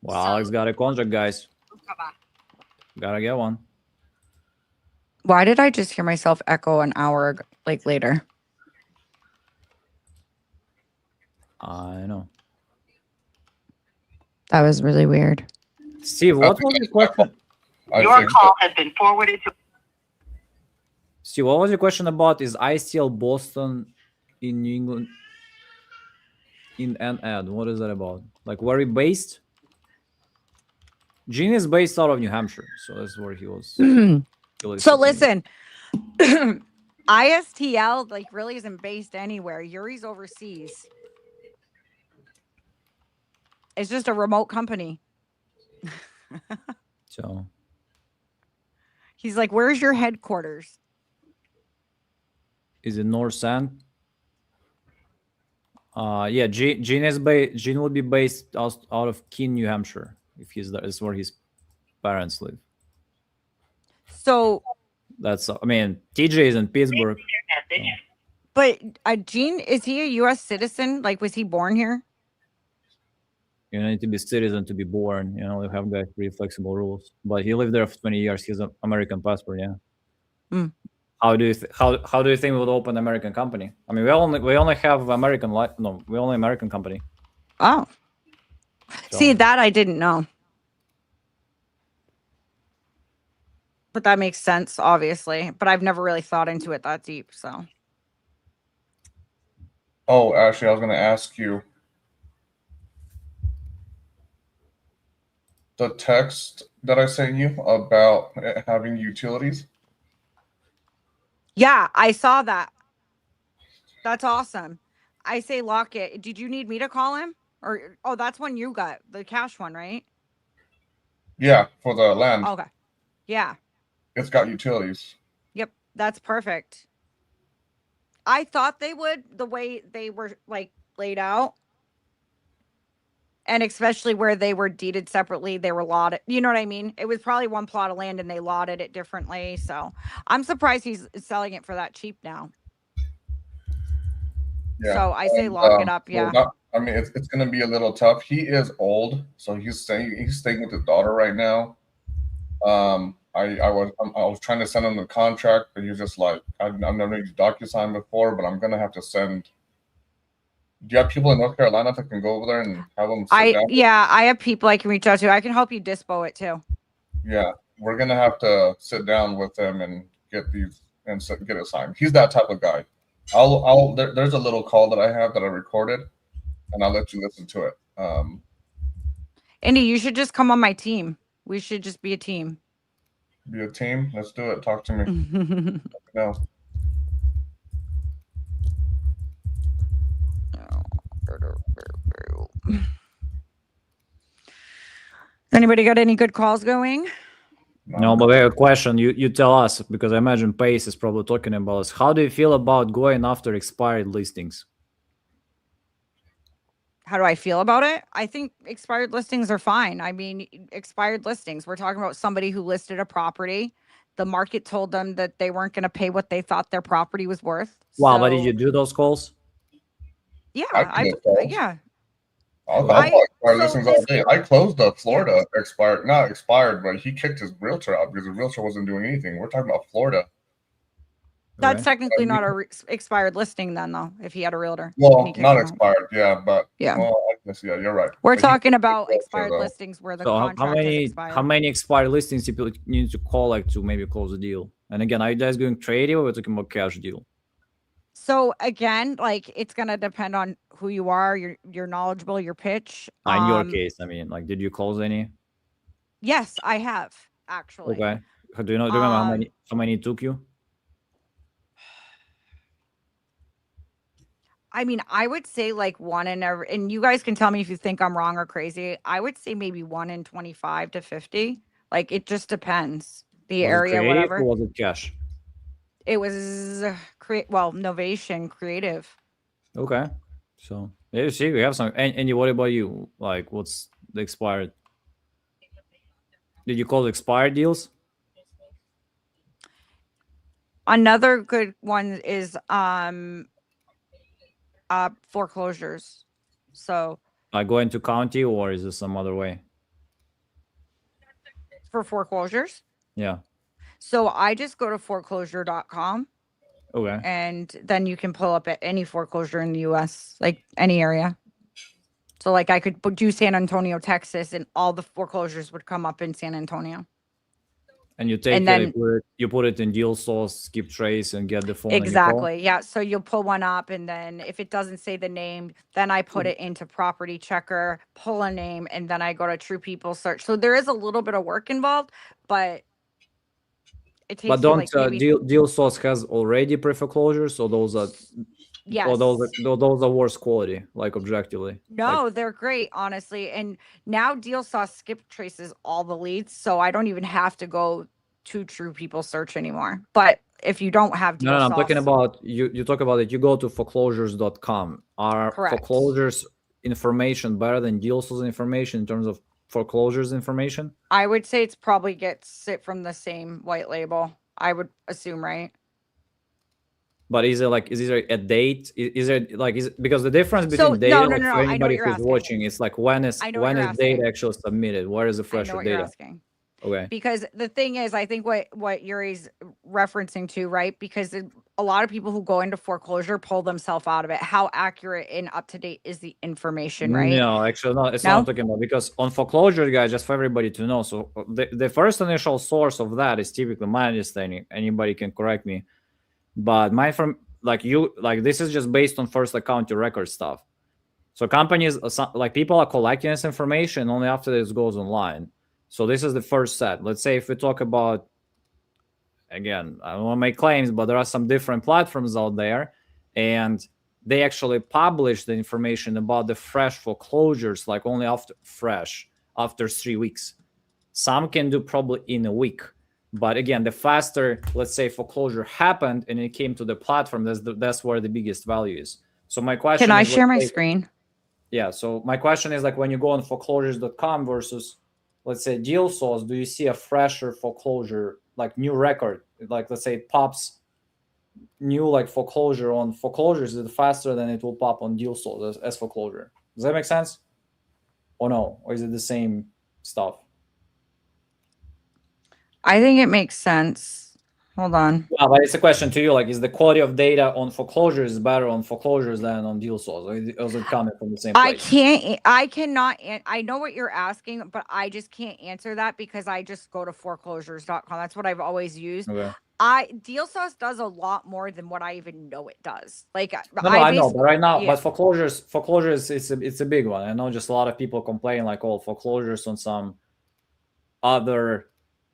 Well, Alex got a contract, guys. Gotta get one. Why did I just hear myself echo an hour later? I know. That was really weird. Steve, what was the question? Your call has been forwarded to. Steve, what was your question about? Is ICL Boston in New England in an ad? What is that about? Like, where he based? Gene is based out of New Hampshire, so that's where he was. So listen, ISTL like really isn't based anywhere. Yuri's overseas. It's just a remote company. So he's like, "Where's your headquarters?" Is it North Sand? Yeah, Gene will be based out of Keene, New Hampshire, if he's there. Is where his parents live. So that's, I mean, TJ is in Pittsburgh. So. But Gene, is he a U.S. citizen? Like, was he born here? You need to be citizen to be born. You know, they have got pretty flexible rules. But he lived there for 20 years. He's an American passport. Yeah. Mm. How do you how do you think we would open an American company? I mean, we only have American we only American company. Oh, so. See, that I didn't know. But that makes sense, obviously. But I've never really thought into it that deep. So. Oh, actually, I was going to ask you. The text that I sent you about having utilities. Yeah, I saw that. That's awesome. I say lock it. Did you need me to call him? Or that's one you got, the cash one, right? Yeah, for the land. Okay. Yeah. It's got utilities. Yep, that's perfect. I thought they would, the way they were like laid out. And especially where they were deeded separately, they were lotted. You know what I mean? It was probably one plot of land and they lotted it differently. So I'm surprised he's selling it for that cheap now. Yeah. So I say lock it up. Yeah. I mean, it's going to be a little tough. He is old, so he's staying with his daughter right now. I was trying to send him the contract, but he was just like, I've never used DocuSign before, but I'm going to have to send. Do you have people in North Carolina that can go over there and have them sit down? Yeah, I have people I can reach out to. I can help you dispo it too. Yeah, we're going to have to sit down with them and get these and get it signed. He's that type of guy. There's a little call that I have that I recorded, and I'll let you listen to it. Andy, you should just come on my team. We should just be a team. Be a team? Let's do it. Talk to me. No. Anybody got any good calls going? No, but we have a question. You tell us, because I imagine Pace is probably talking about us. How do you feel about going after expired listings? How do I feel about it? I think expired listings are fine. I mean, expired listings. We're talking about somebody who listed a property. The market told them that they weren't going to pay what they thought their property was worth. Wow, but did you do those calls? Yeah, yeah. I'll expired listings all day. I closed the Florida not expired, but he kicked his realtor out because the realtor wasn't doing anything. We're talking about Florida. That's technically not a expired listing then, though, if he had a realtor. Well, not expired, yeah, but yeah. Well, I guess, yeah, you're right. We're talking about expired listings where the contract has expired. How many expired listings people need to call like to maybe close the deal? And again, are you guys going creative or we're talking about cash deal? So again, like it's gonna depend on who you are, you're knowledgeable, your pitch. In your case, I mean, like, did you close any? Yes, I have actually. Okay. Do you remember how many it took you? I mean, I would say like one in every, and you guys can tell me if you think I'm wrong or crazy. I would say maybe 1 in 25 to 50. Like it just depends. The area, whatever. Or was it cash? It was Novation creative. Okay. So you see, we have some. And what about you? Like, what's the expired? Did you call expired deals? Another good one is foreclosures. So Going to county, or is this some other way? For foreclosures? Yeah. So I just go to foreclosure.com. Okay. And then you can pull up at any foreclosure in the US, like any area. So like I could do San Antonio, Texas, and all the foreclosures would come up in San Antonio. And you take And then- you put it in deal source, skip trace, and get the phone. And you call? Exactly. Yeah. So you'll pull one up, and then if it doesn't say the name, then I put it into property checker, pull a name, and then I go to True People search. So there is a little bit of work involved, but it takes But you don't like maybe deal source has already pre-foreclosures, so those are yes. or those are worse quality, like objectively. No, Like, they're great, honestly. And now Deal Sauce skip traces all the leads, so I don't even have to go to True People search anymore. But if you don't have Deal no, Sauce, I'm talking about you talk about it. You go to foreclosures.com. Are Correct. foreclosures information better than deal source information in terms of foreclosures information? I would say it's probably gets it from the same white label. I would assume, right? But is there a date? Is it like because the difference So, between no, data no, no, no, for I know what anybody you're who's asking. watching, it's like when is I know what you're data asking. actually submitted? Where is the I know fresher what you're data? asking. Okay. Because the thing is, I think what Yuri's referencing to, right? Because a lot of people who go into foreclosure pull themselves out of it. How accurate and up to date is the information, right? No, actually, not. It's No? not talking about because on foreclosure, guys, just for everybody to know. So the first initial source of that is typically my understanding. Anybody can correct me, but this is just based on first account to record stuff. So companies like people are collecting this information only after this goes online. So this is the first set. Let's say if we talk about, again, I don't want to make claims, but there are some different platforms out there, and they actually publish the information about the fresh foreclosures like only after 3 weeks. Some can do probably in a week. But again, the faster, let's say, foreclosure happened and it came to the platform, that's where the biggest value is. So my question Can I is, share my screen? yeah, so my question is like when you go on foreclosures.com versus, let's say, deal source, do you see a fresher foreclosure, like new record? Like, let's say it pops new like foreclosure on foreclosures, is it faster than it will pop on deal source as foreclosure? Does that make sense? Or no? Or is it the same stuff? I think it makes sense. Hold on. Yeah, but it's a question to you. Like, is the quality of data on foreclosures better on foreclosures than on deal source? Or is it coming from the same place? I cannot, I know what you're asking, but I just can't answer that because I just go to foreclosures.com. That's what I've always used. Okay. Deal Sauce does a lot more than what I even know it does. Like, No, I know, but basically- right now, yeah. but foreclosures, it's a big one. I know just a lot of people complain like, oh, foreclosures on some other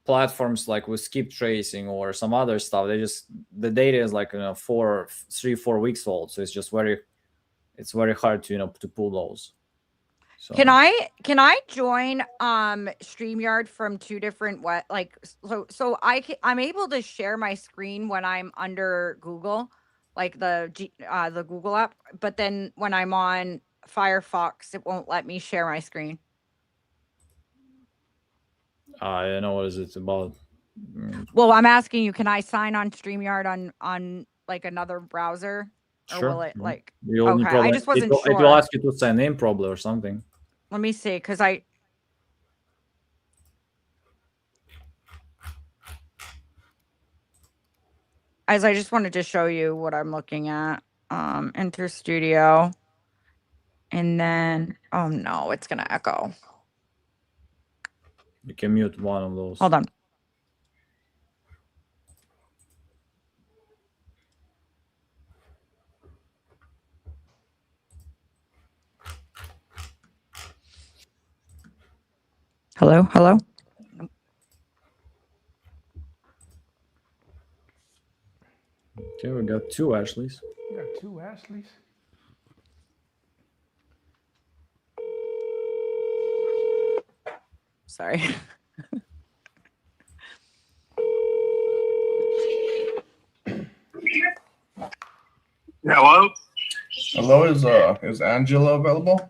platforms like with skip tracing or some other stuff. The data is like 3-4 weeks old, so it's very hard to to pull those. So Can I join StreamYard from two different I'm able to share my screen when I'm under Google, like the Google app, but then when I'm on Firefox, it won't let me share my screen. I don't know what is it about. Well, I'm asking you, can I sign on StreamYard on like another browser? Or Sure. will it like Okay, I just wasn't sure. It will ask you to sign in probably or something. Let me see, because I just wanted to show you what I'm looking at. Enter Studio. And then, oh no, it's going to echo. You can mute one of those. Hold on. Hello? Okay, we got two Ashleys. We got two Ashleys. Sorry. Hello? Hello, is Angela available?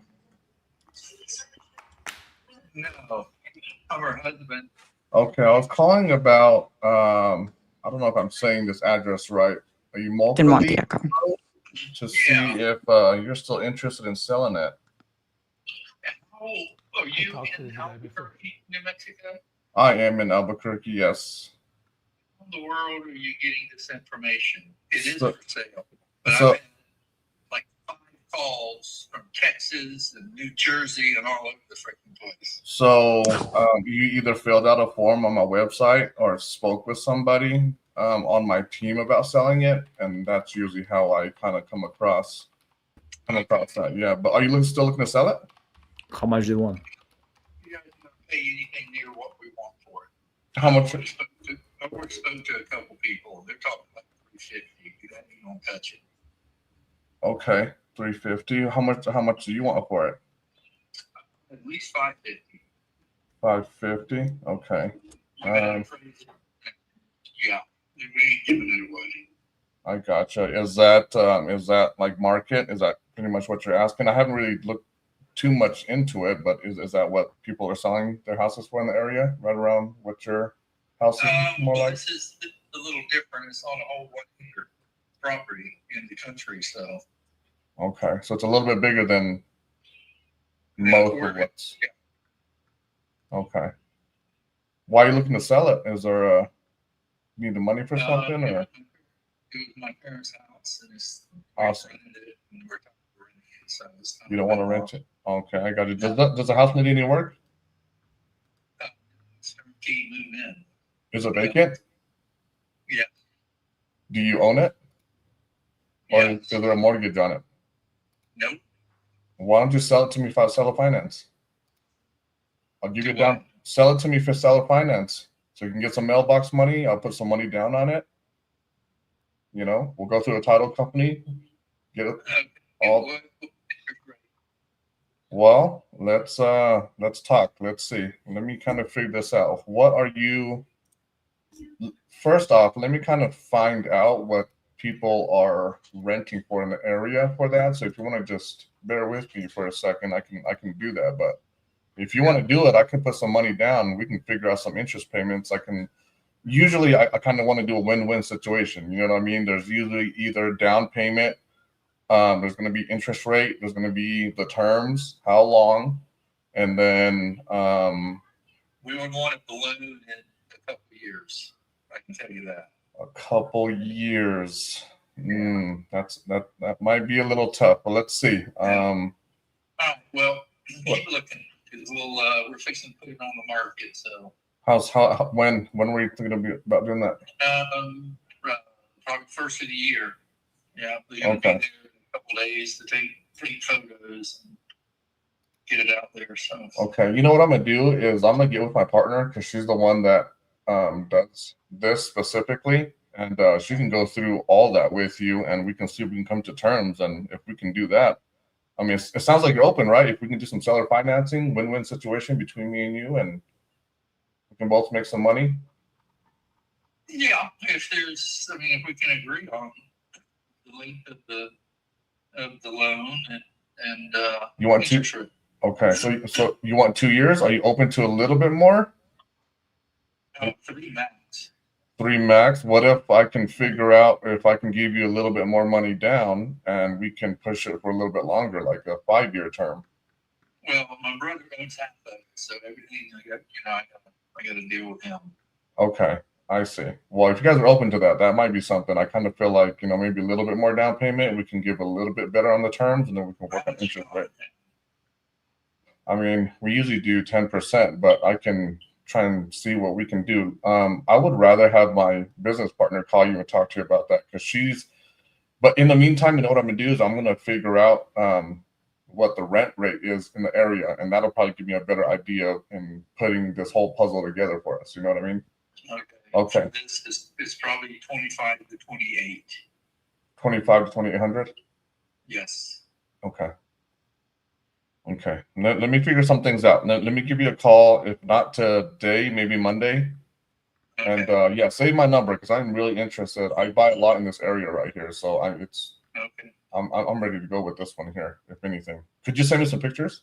No, I'm her husband. Okay, I was calling about I don't know if I'm saying this address right. Are you Didn't want Mulcahy the echo. to see if you're still interested in selling it? Are you in Albuquerque, New Mexico? I am in Albuquerque, yes. How in the world are you getting this information? It is So- for sale. But so- I've had like 5 calls from Texas and New Jersey and all over the freaking place. So you either filled out a form on my website or spoke with somebody on my team about selling it, and that's usually how I kind of come across that. Yeah, but are you still looking to sell it? How much do you want? You guys don't pay anything near what we want for it. How much? I already spoke to a couple people. They're talking about $350. You don't even want to touch it. Okay, $350. How much do you want for it? At least $550. $550. Okay. Yeah, we ain't giving it away. I gotcha. Is that like market? Is that pretty much what you're asking? I haven't really looked too much into it, but is that what people are selling their houses for in the area, right around what your house is more like? This is a little different. It's on a whole 1 acre property in the country, so. Okay, so it's a little bit bigger than most of what's. Yeah. Okay. Why are you looking to sell it? Is there you need the money for something, or? It was my parents' house, and it's Awesome. rented it, and we're renting it, so it's You don't want to rent it? Okay, I got you. Does the house need any work? It's guaranteed move in. Is it vacant? Yeah. Do you own it? Or Yes. is there a mortgage on it? Nope. Why don't you sell it to me for seller finance? I'll give you down. Sell it to me for seller finance, so you can get some mailbox money. I'll put some money down on it. You know, we'll go through a title company, get it all. Well, let's talk. Let's see. Let me kind of figure this out. What are you? First off, let me kind of find out what people are renting for in the area for that. So if you want to just bear with me for a second, I can do that. But if you want to do it, I can put some money down. We can figure out some interest payments. Usually I kind of want to do a win-win situation. You know what I mean? There's usually either down payment, there's going to be interest rate, there's going to be the terms, how long, and then we would want a balloon in a couple of years. I can tell you that. A couple years. That might be a little tough, but let's see. Well, keep looking, because we're fixing to put it on the market. So when were you thinking about doing that? Probably first of the year. Yeah, we're gonna be there in a couple days to take photos and get it out there. So okay, you know what I'm gonna do is I'm gonna get with my partner, because she's the one that does this specifically, and she can go through all that with you, and we can see if we can come to terms. And if we can do that, I mean, it sounds like you're open, right? If we can do some seller financing, win-win situation between me and you, and we can both make some money. yeah, if we can agree on the length of the loan and you want interest rate. Okay, so you want 2 years? Are you open to a little bit more? 3 max. 3 max. What if I can figure out if I can give you a little bit more money down, and we can push it for a little bit longer, like a 5-year term? Well, my brother owns half of it, so everything I got to deal with him. Okay, I see. Well, if you guys are open to that, that might be something. I kind of feel like, maybe a little bit more down payment. We can give a little bit better on the terms, and then we can work on interest rate. I mean, we usually do 10%, but I can try and see what we can do. I would rather have my business partner call you and talk to you about that, because but in the meantime, you know what I'm gonna do is I'm gonna figure out what the rent rate is in the area, and that'll probably give me a better idea in putting this whole puzzle together for us. You know what I mean? Okay. So this is probably 25 to 28. 25 to 2,800. Yes. Okay. Let me figure some things out. Let me give you a call, if not today, maybe Monday. Okay. And yeah, save my number, because I'm really interested. I buy a lot in this area right here, so I'm ready to go with this one here. If anything, could you send me some pictures?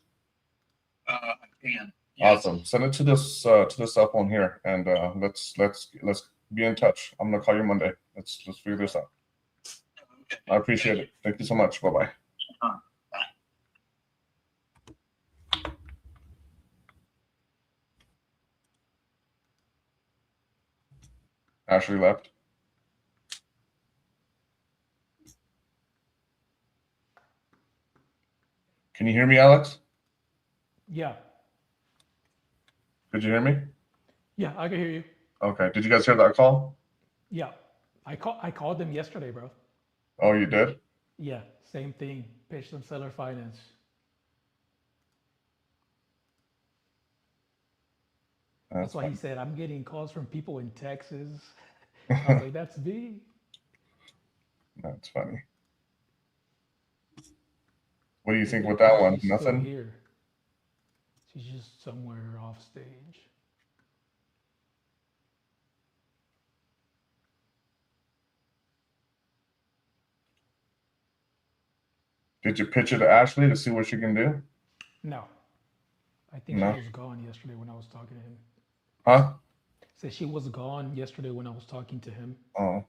I can. Yes. Awesome. Send it to this cell phone here, and let's be in touch. I'm gonna call you Monday. Let's figure this out. Okay. I appreciate it. Thank you so much. Bye bye. Ashley left. Can you hear me, Alex? Yeah. Could you hear me? Yeah, I can hear you. Okay. Did you guys hear that call? Yeah. I called them yesterday, bro. Oh, you did? Yeah, same thing. Pitch them seller finance. That's why he said, I'm getting calls from people in Texas. I was like, that's me. That's funny. What do you think Yeah, with that one? she's still Nothing? here. She's just somewhere off stage. Did you pitch it to Ashley to see what she can do? No. I think No. she was gone yesterday when I was talking to him. Huh? Said she was gone yesterday when I was talking to him. Oh.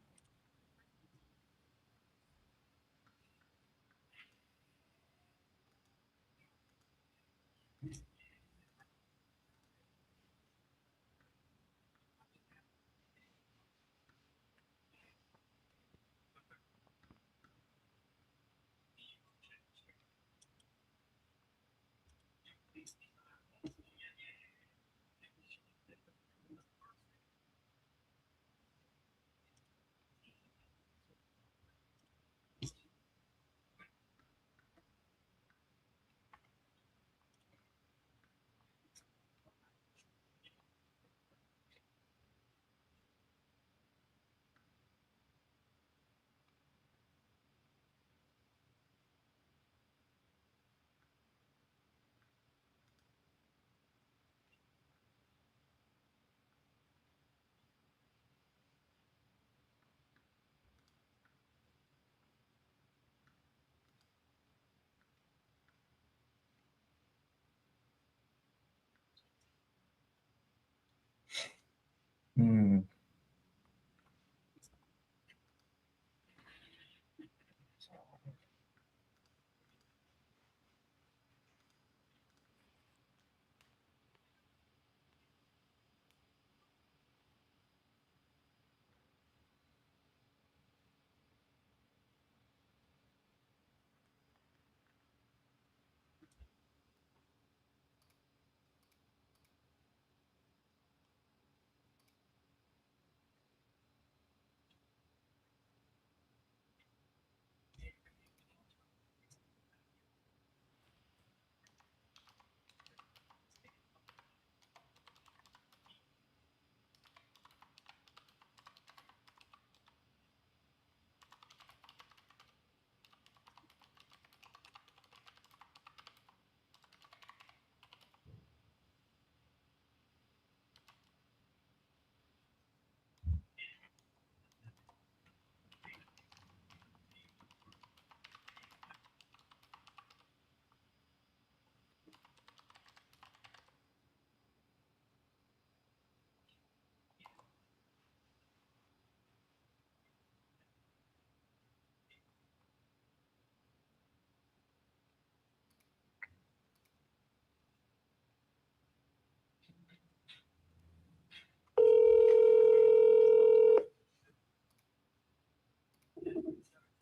Hmm.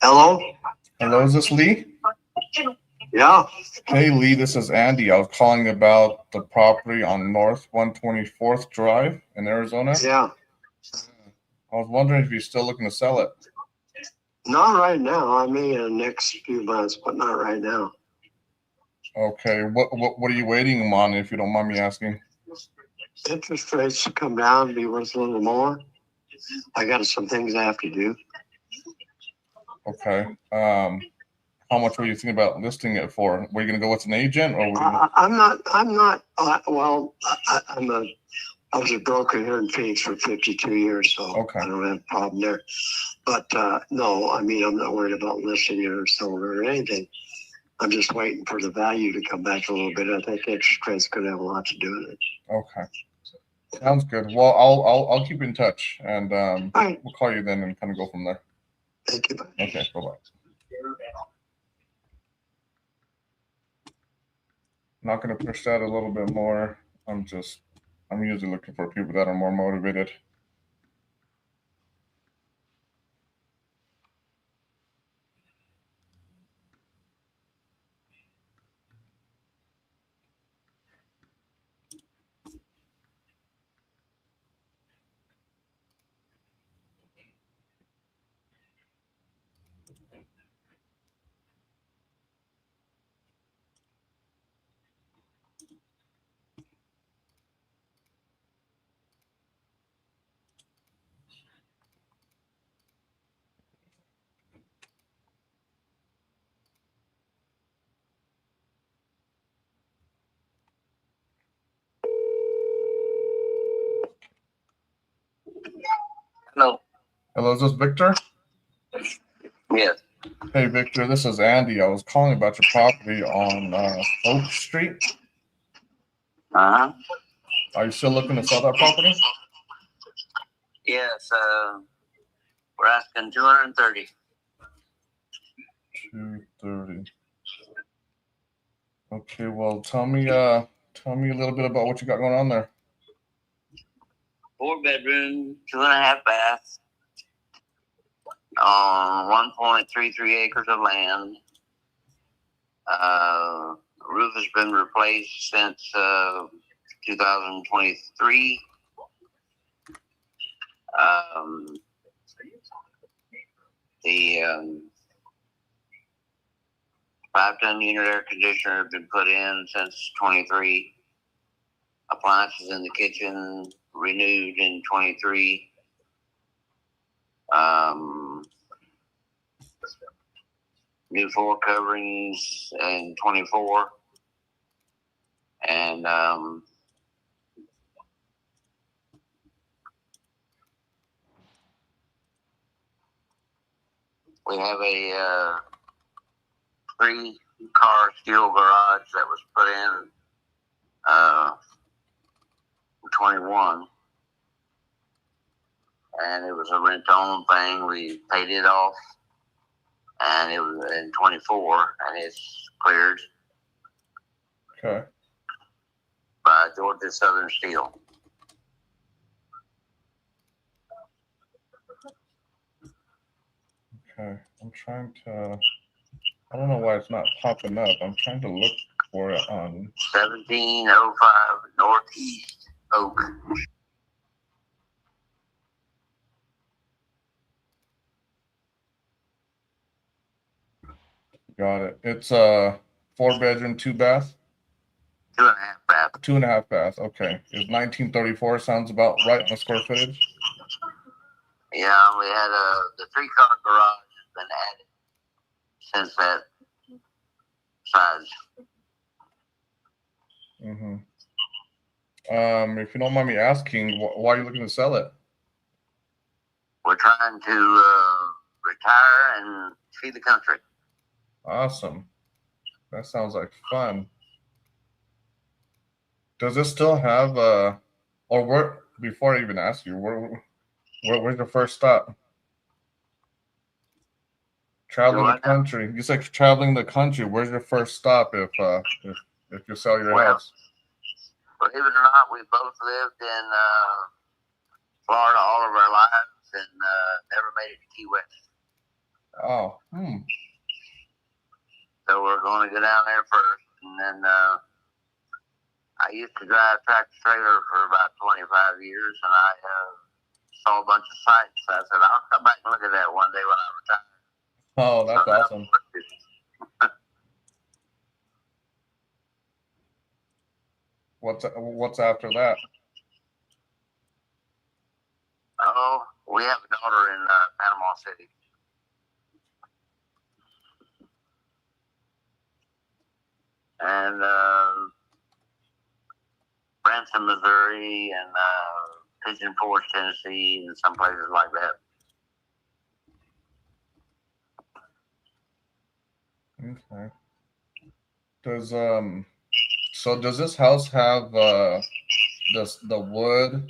Hello? Hello, is this Lee? Yeah. Hey, Lee, this is Andy. I was calling about the property on North 124th Drive in Arizona. Yeah. I was wondering if you're still looking to sell it. Not right now. I may in the next few months, but not right now. Okay. What are you waiting on, if you don't mind me asking? Interest rates to come down, be worth a little more. I got some things I have to do. Okay. How much were you thinking about listing it for? Were you going to go with an agent, or? I'm not. Well, I was a broker here in Phoenix for 52 years, so okay. I don't have a problem there. But no, I mean, I'm not worried about listing it or selling it or anything. I'm just waiting for the value to come back a little bit. I think interest rates could have a lot to do with it. Okay. Sounds good. Well, I'll keep in touch, and right. We'll call you then and kind of go from there. Thank you. Okay. Bye-bye. Not going to push that a little bit more. I'm usually looking for people that are more motivated. Hello. Hello, is this Victor? Yes. Hey, Victor, this is Andy. I was calling about your property on Oak Street. Uh-huh. Are you still looking to sell that property? Yes. We're asking 230. 230. Okay, well, tell me a little bit about what you got going on there. 4-bedroom, 2.5 baths, on 1.33 acres of land. Roof has been replaced since 2023. The 5-ton unit air conditioner has been put in since 23. Appliances in the kitchen renewed in 23. New floor coverings in 24. And we have a 3-car steel garage that was put in 21. And it was a rent-own thing. We paid it off. And it was in 24, and it's cleared. Okay. By Georgia Southern Steel. Okay. I'm trying to. I don't know why it's not popping up. I'm trying to look for it on 1705 Northeast Oak. Got it. It's a 4-bedroom, 2-bath. 2.5 bath. 2.5 bath. Okay. Is 1934 sounds about right on the square footage? Yeah, we had the 3-car garage has been added since that size. Mm-hmm. If you don't mind me asking, why are you looking to sell it? We're trying to retire and see the country. Awesome. That sounds like fun. Does it still have or where? Before I even ask you, where's your first stop? Traveling the country. You said traveling the country. Where's your first stop if you sell your house? Believe it or not, we both lived in Florida all of our lives and never made it to Key West. Oh. So we're going to go down there first, and then I used to drive tractor trailer for about 25 years, and I saw a bunch of sites. I said, I'll come back and look at that one day when I retire. Oh, that's awesome. What's after that? Oh, we have a daughter in Panama City. And Branson, Missouri, and Pigeon Forge, Tennessee, and some places like that. Okay. Does this house have the wood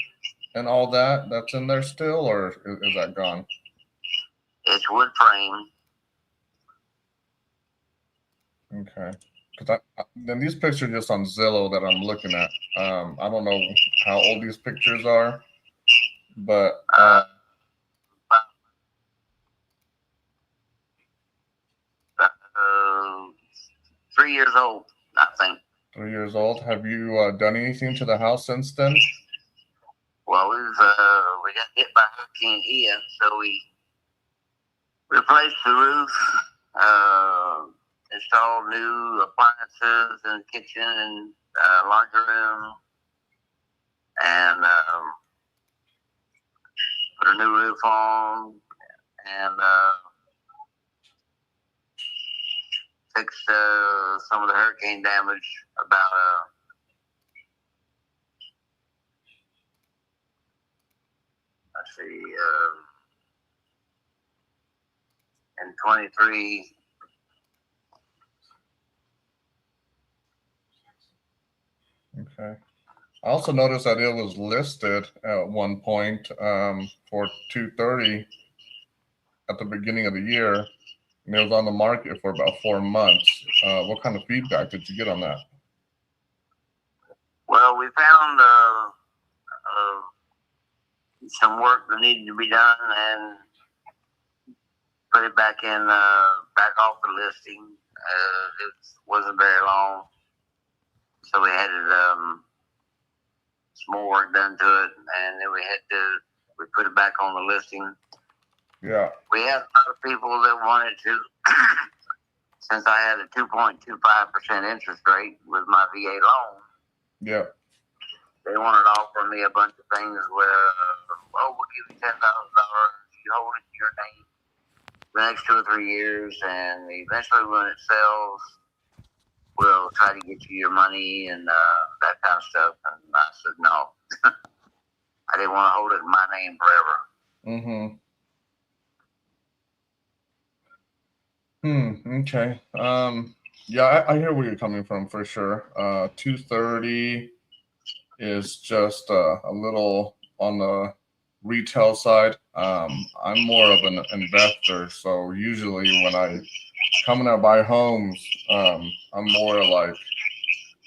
and all that's in there still, or is that gone? It's wood frame. Okay. Because then these pictures are just on Zillow that I'm looking at. I don't know how old these pictures are, but 3 years old, I think. 3 years old. Have you done anything to the house since then? Well, we got hit by Hurricane Ian, so we replaced the roof, installed new appliances in the kitchen and laundry room, and put a new roof on, and fixed some of the hurricane damage. About let's see, and 23. Okay. I also noticed that it was listed at one point for 230 at the beginning of the year, and it was on the market for about 4 months. What kind of feedback did you get on that? Well, we found some work that needed to be done and put it back in, back off the listing. It wasn't very long, so we had some more work done to it, and then we put it back on the listing. Yeah. We had a lot of people that wanted to, since I had a 2.25% interest rate with my VA loan. Yeah. They wanted to offer me a bunch of things where, we'll give you $10,000. You hold it in your name for the next 2 or 3 years, and eventually when it sells, we'll try to get you your money and that kind of stuff. And I said no. I didn't want to hold it in my name forever. Okay. Yeah, I hear where you're coming from for sure. 230 is just a little on the retail side. I'm more of an investor, so usually when I come and I buy homes, I'm more like,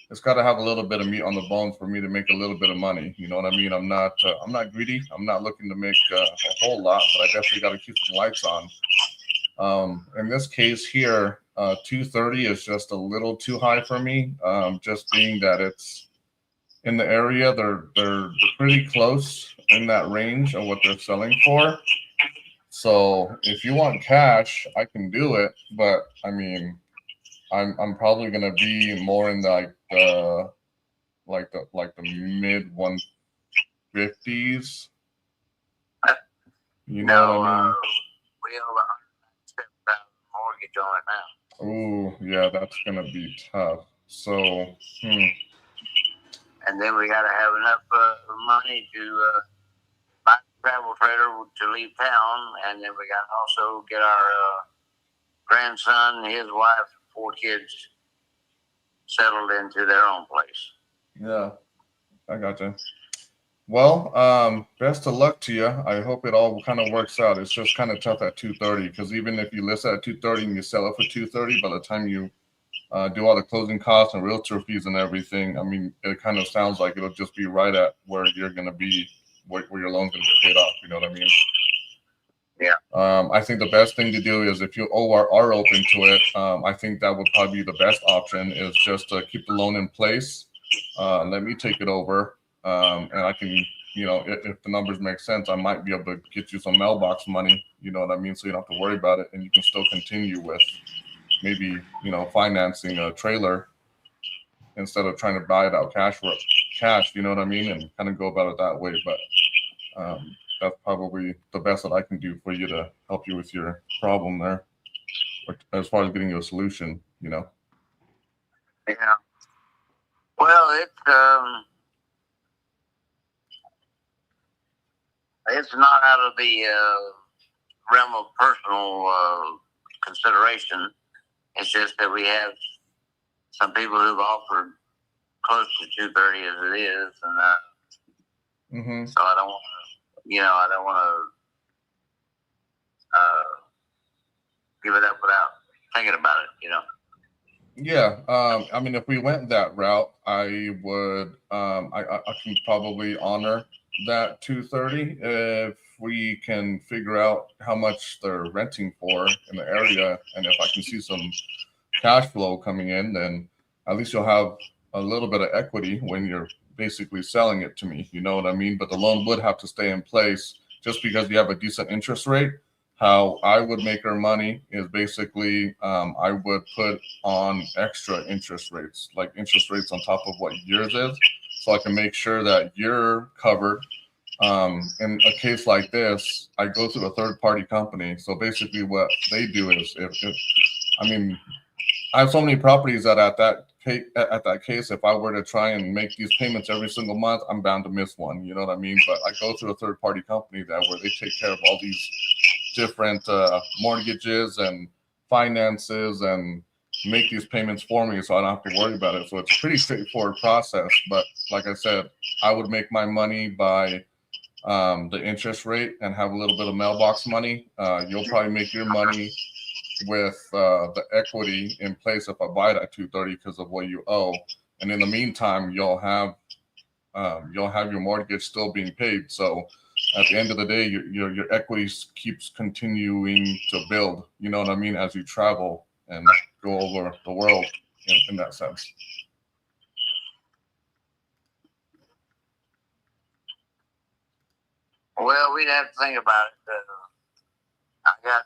it's got to have a little bit of meat on the bone for me to make a little bit of money. You know what I mean? I'm not greedy. I'm not looking to make a whole lot, but I definitely got to keep some lights on. In this case here, 230 is just a little too high for me. Just being that it's in the area, they're pretty close in that range of what they're selling for. So if you want cash, I can do it, but I mean, I'm probably gonna be more in the mid 150s. You know what I mean? We owe $107,000 mortgage on it now. Oh, yeah, that's gonna be tough. So, And then we got to have enough money to buy a travel trailer to leave town, and then we got to also get our grandson, his wife, 4 kids settled into their own place. Yeah, I gotcha. Well, best of luck to you. I hope it all kind of works out. It's just kind of tough at 230 because even if you list it at 230 and you sell it for 230, by the time you do all the closing costs and realtor fees and everything, I mean, it kind of sounds like it'll just be right at where you're going to be, where your loan's going to get paid off. You know what I mean? Yeah. I think the best thing to do is if you are open to it, I think that would probably be the best option is just to keep the loan in place. Let me take it over. And I can, you know, if the numbers make sense, I might be able to get you some mailbox money. You know what I mean? So you don't have to worry about it, and you can still continue with maybe, you know, financing a trailer instead of trying to buy it out cash. You know what I mean? And kind of go about it that way. But that's probably the best that I can do for you to help you with your problem there, as far as getting you a solution. You know. Yeah. Well, it's not out of the realm of personal consideration. It's just that we have some people who've offered close to 230 as it is, and so I don't want to, give it up without thinking about it, you know. Yeah, I mean, if we went that route, I would, I can probably honor that 230 if we can figure out how much they're renting for in the area, and if I can see some cash flow coming in, then at least you'll have a little bit of equity when you're basically selling it to me. You know what I mean? But the loan would have to stay in place just because you have a decent interest rate. How I would make our money is basically I would put on extra interest rates, like interest rates on top of what yours is, so I can make sure that you're covered. In a case like this, I go through a third-party company. So basically what they do is, I mean, I have so many properties that at that case, if I were to try and make these payments every single month, I'm bound to miss one. You know what I mean? But I go through a third-party company where they take care of all these different mortgages and finances and make these payments for me, so I don't have to worry about it. So it's a pretty straightforward process. But like I said, I would make my money by the interest rate and have a little bit of mailbox money. You'll probably make your money with the equity in place if I buy it at 230 because of what you owe. And in the meantime, you'll have your mortgage still being paid. So at the end of the day, your equity keeps continuing to build. You know what I mean? As you travel and go over the world in that sense. Well, we'd have to think about it. I got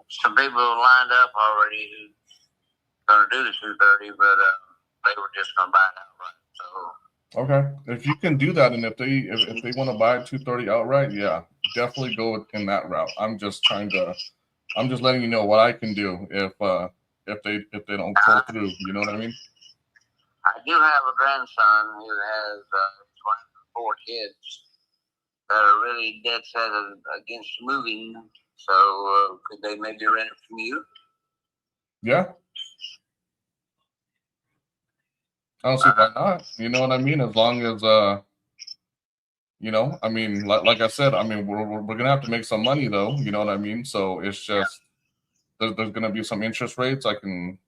some people lined up already who's going to do the 230, but they were just going to buy it outright. So okay, if you can do that, and if they want to buy it 230 outright, yeah, definitely go in that route. I'm just letting you know what I can do if they don't pull through. You know what I mean? I do have a grandson who has his wife and 4 kids that are really dead set against moving. So could they maybe rent it from you? Yeah. I don't see why not. You know what I mean? As long as you know, I mean, like I said, I mean, we're gonna have to make some money though. You know what I mean? So it's just there's gonna be some interest rates. I mean,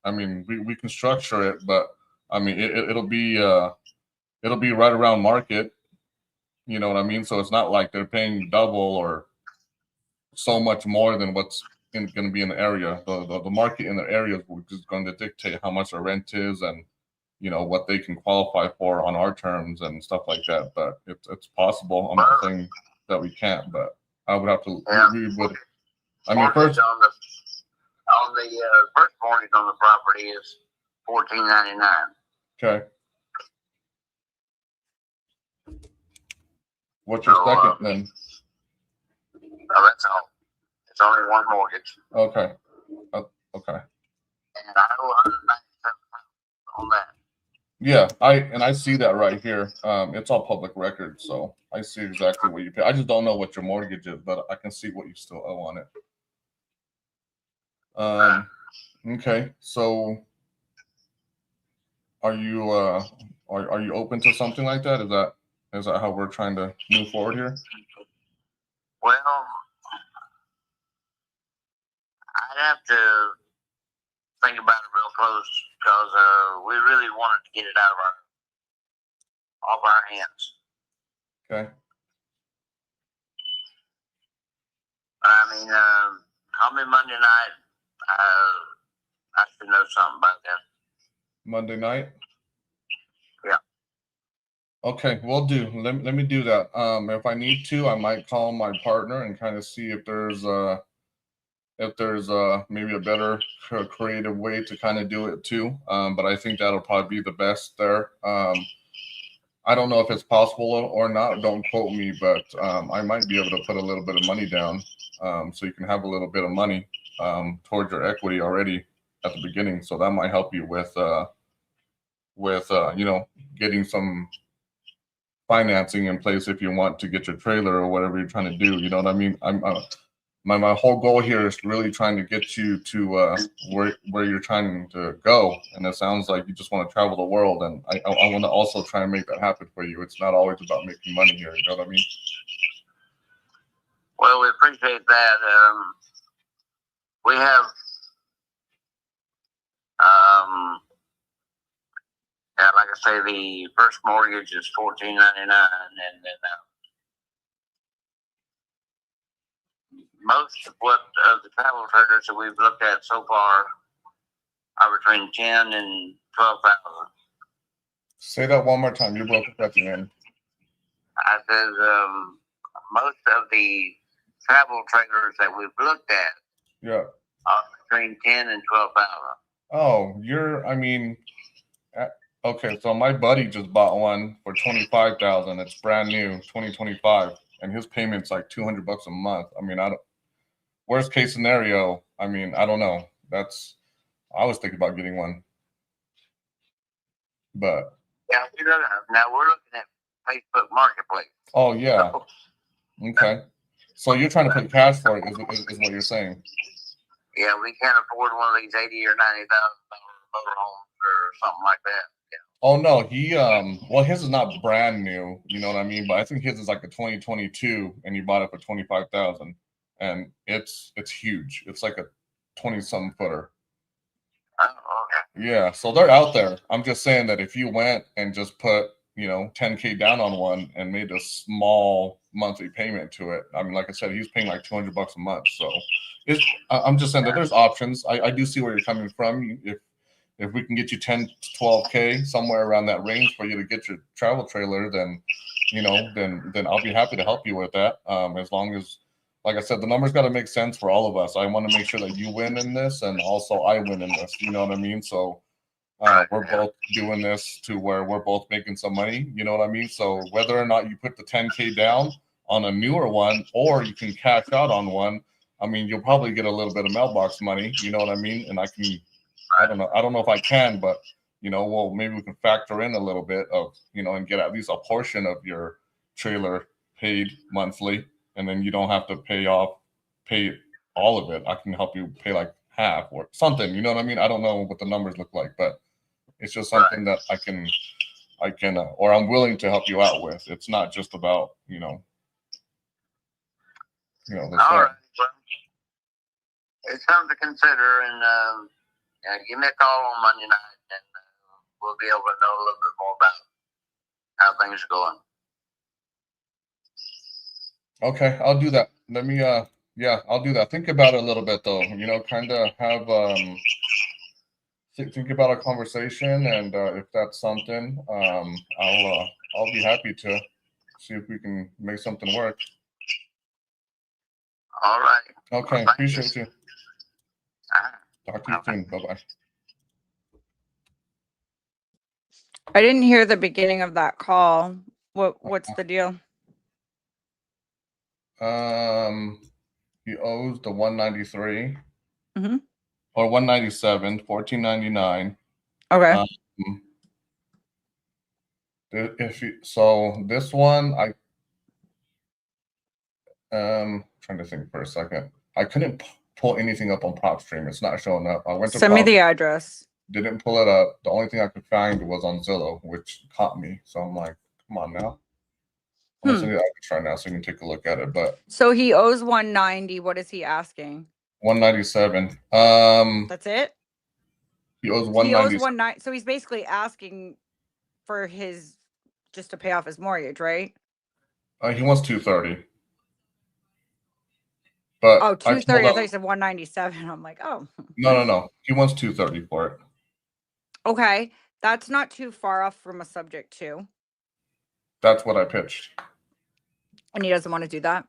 we can structure it, but I mean, it'll be right around market. You know what I mean? So it's not like they're paying double or so much more than what's going to be in the area. The market in the area is going to dictate how much our rent is and, you know, what they can qualify for on our terms and stuff like that. But it's possible. I'm not saying that we can't, but I would have to. We would. I mean, first on the first mortgage on the property is $14.99. Okay. What's your second then? No, that's all. It's only one mortgage. Okay. Okay. And I owe $197 on that. Yeah, I see that right here. It's all public record, so I see exactly what you pay. I just don't know what your mortgage is, but I can see what you still owe on it. Okay, so are you open to something like that? Is that how we're trying to move forward here? Well, I'd have to think about it real close because we really wanted to get it out of our hands. Okay. I mean, call me Monday night. I should know something about that. Monday night? Yeah. Okay, we'll do. Let me do that. If I need to, I might call my partner and kind of see if there's maybe a better creative way to kind of do it too. But I think that'll probably be the best there. I don't know if it's possible or not. Don't quote me, but I might be able to put a little bit of money down, so you can have a little bit of money towards your equity already at the beginning. So that might help you with you know, getting some financing in place if you want to get your trailer or whatever you're trying to do. You know what I mean? My whole goal here is really trying to get you to where you're trying to go, and it sounds like you just want to travel the world, and I want to also try and make that happen for you. It's not always about making money here. You know what I mean? Well, we appreciate that. We have yeah, like I say, the first mortgage is $14.99, and then most of the travel trailers that we've looked at so far are between 10 and 12,000. Say that one more time. You broke up at the end. I said most of the travel trailers that we've looked at, yeah, are between 10 and 12,000. Oh, I mean, okay. So my buddy just bought one for 25,000. It's brand new, 2025, and his payment's like $200 a month. I mean, worst case scenario, I mean, I don't know. I was thinking about getting one, but yeah, now we're looking at Facebook Marketplace. Oh yeah, okay. So you're trying to pay cash for it, is what you're saying? Yeah, we can't afford one of these $80,000 or $90,000 motorhomes or something like that. Yeah. Oh no, he well, his is not brand new, you know what I mean? But I think his is like a 2022, and he bought it for 25,000, and it's huge. It's like a 20-something footer. Oh, okay. Yeah, so they're out there. I'm just saying that if you went and just put, you know, 10K down on one and made a small monthly payment to it, I mean, like I said, he's paying like $200 a month. So I'm just saying that there's options. I do see where you're coming from. If we can get you 10 to 12K, somewhere around that range for you to get your travel trailer, then, you know, then I'll be happy to help you with that. As long as, like I said, the numbers got to make sense for all of us. I want to make sure that you win in this, and also I win in this. You know what I mean? So we're both doing this to where we're both making some money. You know what I mean? So whether or not you put the 10K down on a newer one, or you can cash out on one, I mean, you'll probably get a little bit of mailbox money. You know what I mean? And I don't know if I can, but, you know, well, maybe we can factor in a little bit of, you know, and get at least a portion of your trailer paid monthly, and then you don't have to pay all of it. I can help you pay like half or something. You know what I mean? I don't know what the numbers look like, but it's just something that I can, or I'm willing to help you out with. It's not just about, you know, the All stuff. right. Well, it's something to consider, and give me a call on Monday night, and we'll be able to know a little bit more about how things are going. Okay, I'll do that. Let me, yeah, I'll do that. Think about it a little bit, though. You know, kind of have think about a conversation, and if that's something, I'll be happy to see if we can make something work. All right. Okay, Well, appreciate you. Talk to you soon. Bye-bye. I didn't hear the beginning of that call. What's the deal? He owes the 193 Mm-hmm. or 197, 1499. Okay. So this one, trying to think for a second. I couldn't pull anything up on PropStream. It's not showing up. I went to Send me the address. Didn't pull it up. The only thing I could find was on Zillow, which caught me. So I'm like, come on now. I'm gonna send you the address right now so you can take a look at it. But So he owes 190. What is he asking? 197. That's it? He owes He 190. owes 190. So he's basically asking for his just to pay off his mortgage, right? He wants 230. But Oh, 230. I thought you him, said 197. I'm like, oh. No. He wants 230 for it. Okay. That's not too far off from a subject to. That's what I pitched. And he doesn't want to do that?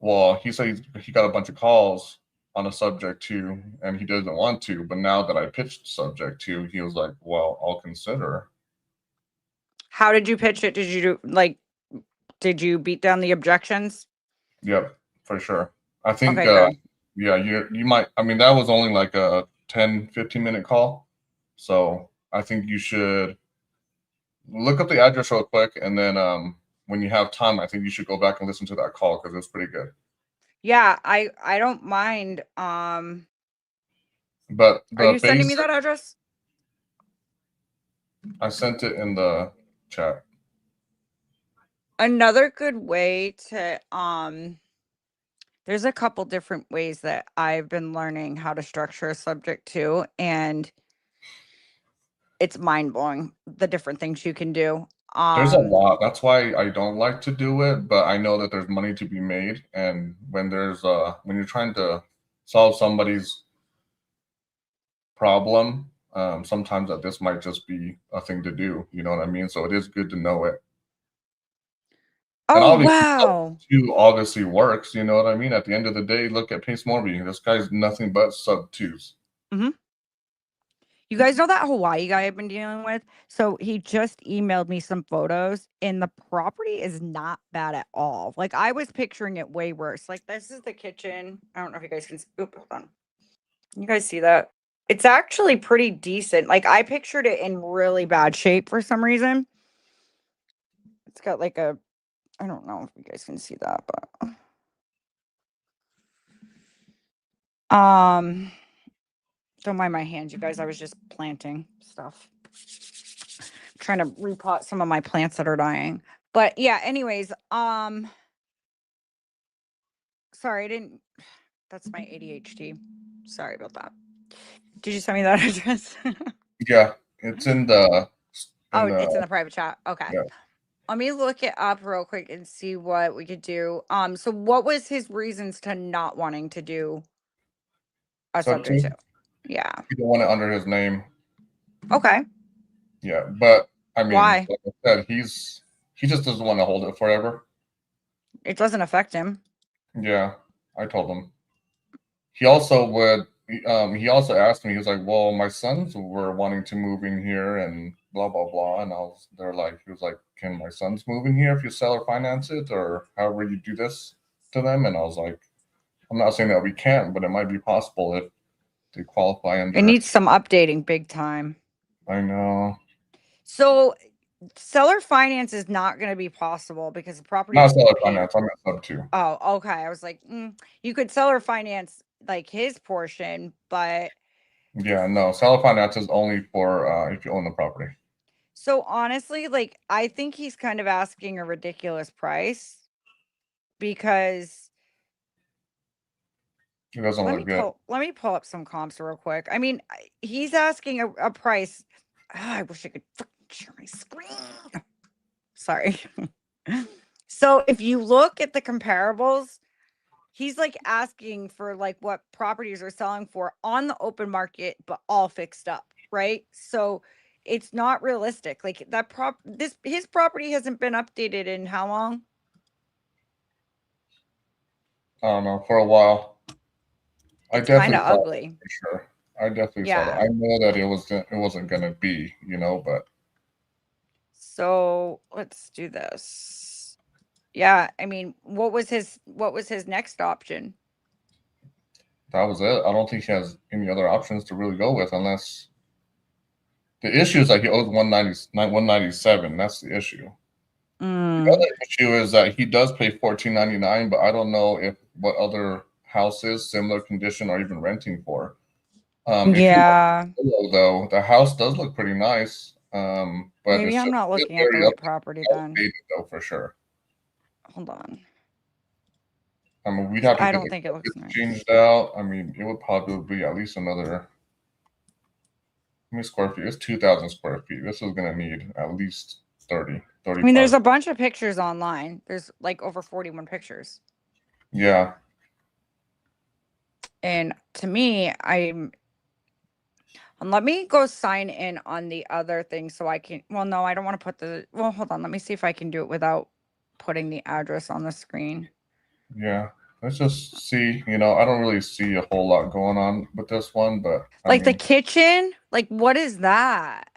Well, he said he got a bunch of calls on a subject to, and he doesn't want to. But now that I pitched subject to, he was like, well, I'll consider. How did you pitch it? Did you beat down the objections? Yep, for sure. I think, okay, yeah, you might, I mean, that was only like a 10, 15-minute call. So I think you should look up the address real quick. And then when you have time, I think you should go back and listen to that call because it's pretty good. Yeah, I don't mind. But are you sending me that address? I sent it in the chat. Another good way to there's a couple different ways that I've been learning how to structure a subject to, and it's mind-blowing the different things you can do. There's a lot. That's why I don't like to do it, but I know that there's money to be made, and when there's when you're trying to solve somebody's problem, sometimes that this might just be a thing to do. You know what I mean? So it is good to know it. Oh, wow. Two obviously works. You know what I mean? At the end of the day, look at Pace Morby. This guy's nothing but sub twos. Mm-hmm. You guys know that Hawaii guy I've been dealing with? So he just emailed me some photos, and the property is not bad at all. Like, I was picturing it way worse. Like, this is the kitchen. I don't know if you guys can see. Oop, hold on. You guys see that? It's actually pretty decent. Like, I pictured it in really bad shape for some reason. It's got like I don't know if you guys can see that, but Don't mind my hands, you guys. I was just planting stuff. Trying to repot some of my plants that are dying. But yeah, anyways, sorry, I didn't. That's my ADHD. Sorry about that. Did you send me that address? Yeah, it's in the. Oh, it's in the private chat. Okay. Yeah. Let me look it up real quick and see what we could do. So what was his reasons to not wanting to do a So subject to? Yeah. he don't want it under his name. Okay. Yeah, but I mean, Why? like I said, he just doesn't want to hold it forever. It doesn't affect him. Yeah, I told him. He also would. He also asked me. He was like, "Well, my sons were wanting to move in here, and blah blah blah." And he was like, "Can my sons move in here if you sell or finance it, or however you do this to them?" And I was like, "I'm not saying that we can't, but it might be possible if they qualify under." It needs some updating, big time. I know. So seller finance is not going to be possible because the property. Not seller finance. I'm at sub 2. Oh, okay. I was like, you could seller finance like his portion, but Yeah, no. Seller finance is only for if you own the property. so honestly, like I think he's kind of asking a ridiculous price because It doesn't look good. let me pull up some comps real quick. I mean, he's asking a price. I wish I could share my screen. Sorry. So if you look at the comparables, he's like asking for like what properties are selling for on the open market, but all fixed up, right? So it's not realistic. Like that his property hasn't been updated in how long? I don't know, for a while. It's I definitely kinda saw ugly. that for sure. I definitely saw that. Yeah. I know that it wasn't gonna be, but So let's do this. Yeah, I mean, what was his next option? that was it. I don't think he has any other options to really go with unless the issue is that he owes 197. That's the issue. The other issue is that he does pay $14.99, but I don't know what other houses, similar condition, are even renting for. Yeah. If you look, though, the house does look pretty nice. But Maybe I'm not looking at the right property then. Though, for sure. Hold on. I mean, we'd have to I get don't the think it looks nice. changed out. I mean, it would probably be at least another. How many square feet? It's 2,000 square feet. This is going to need at least 30, 35. I mean, there's a bunch of pictures online. There's like over 41 pictures. Yeah. And to me, let me go sign in on the other thing so I can, well, no, I don't want to put hold on. Let me see if I can do it without putting the address on the screen. Yeah. Let's just see. I don't really see a whole lot going on with this one, but the kitchen, like what is that?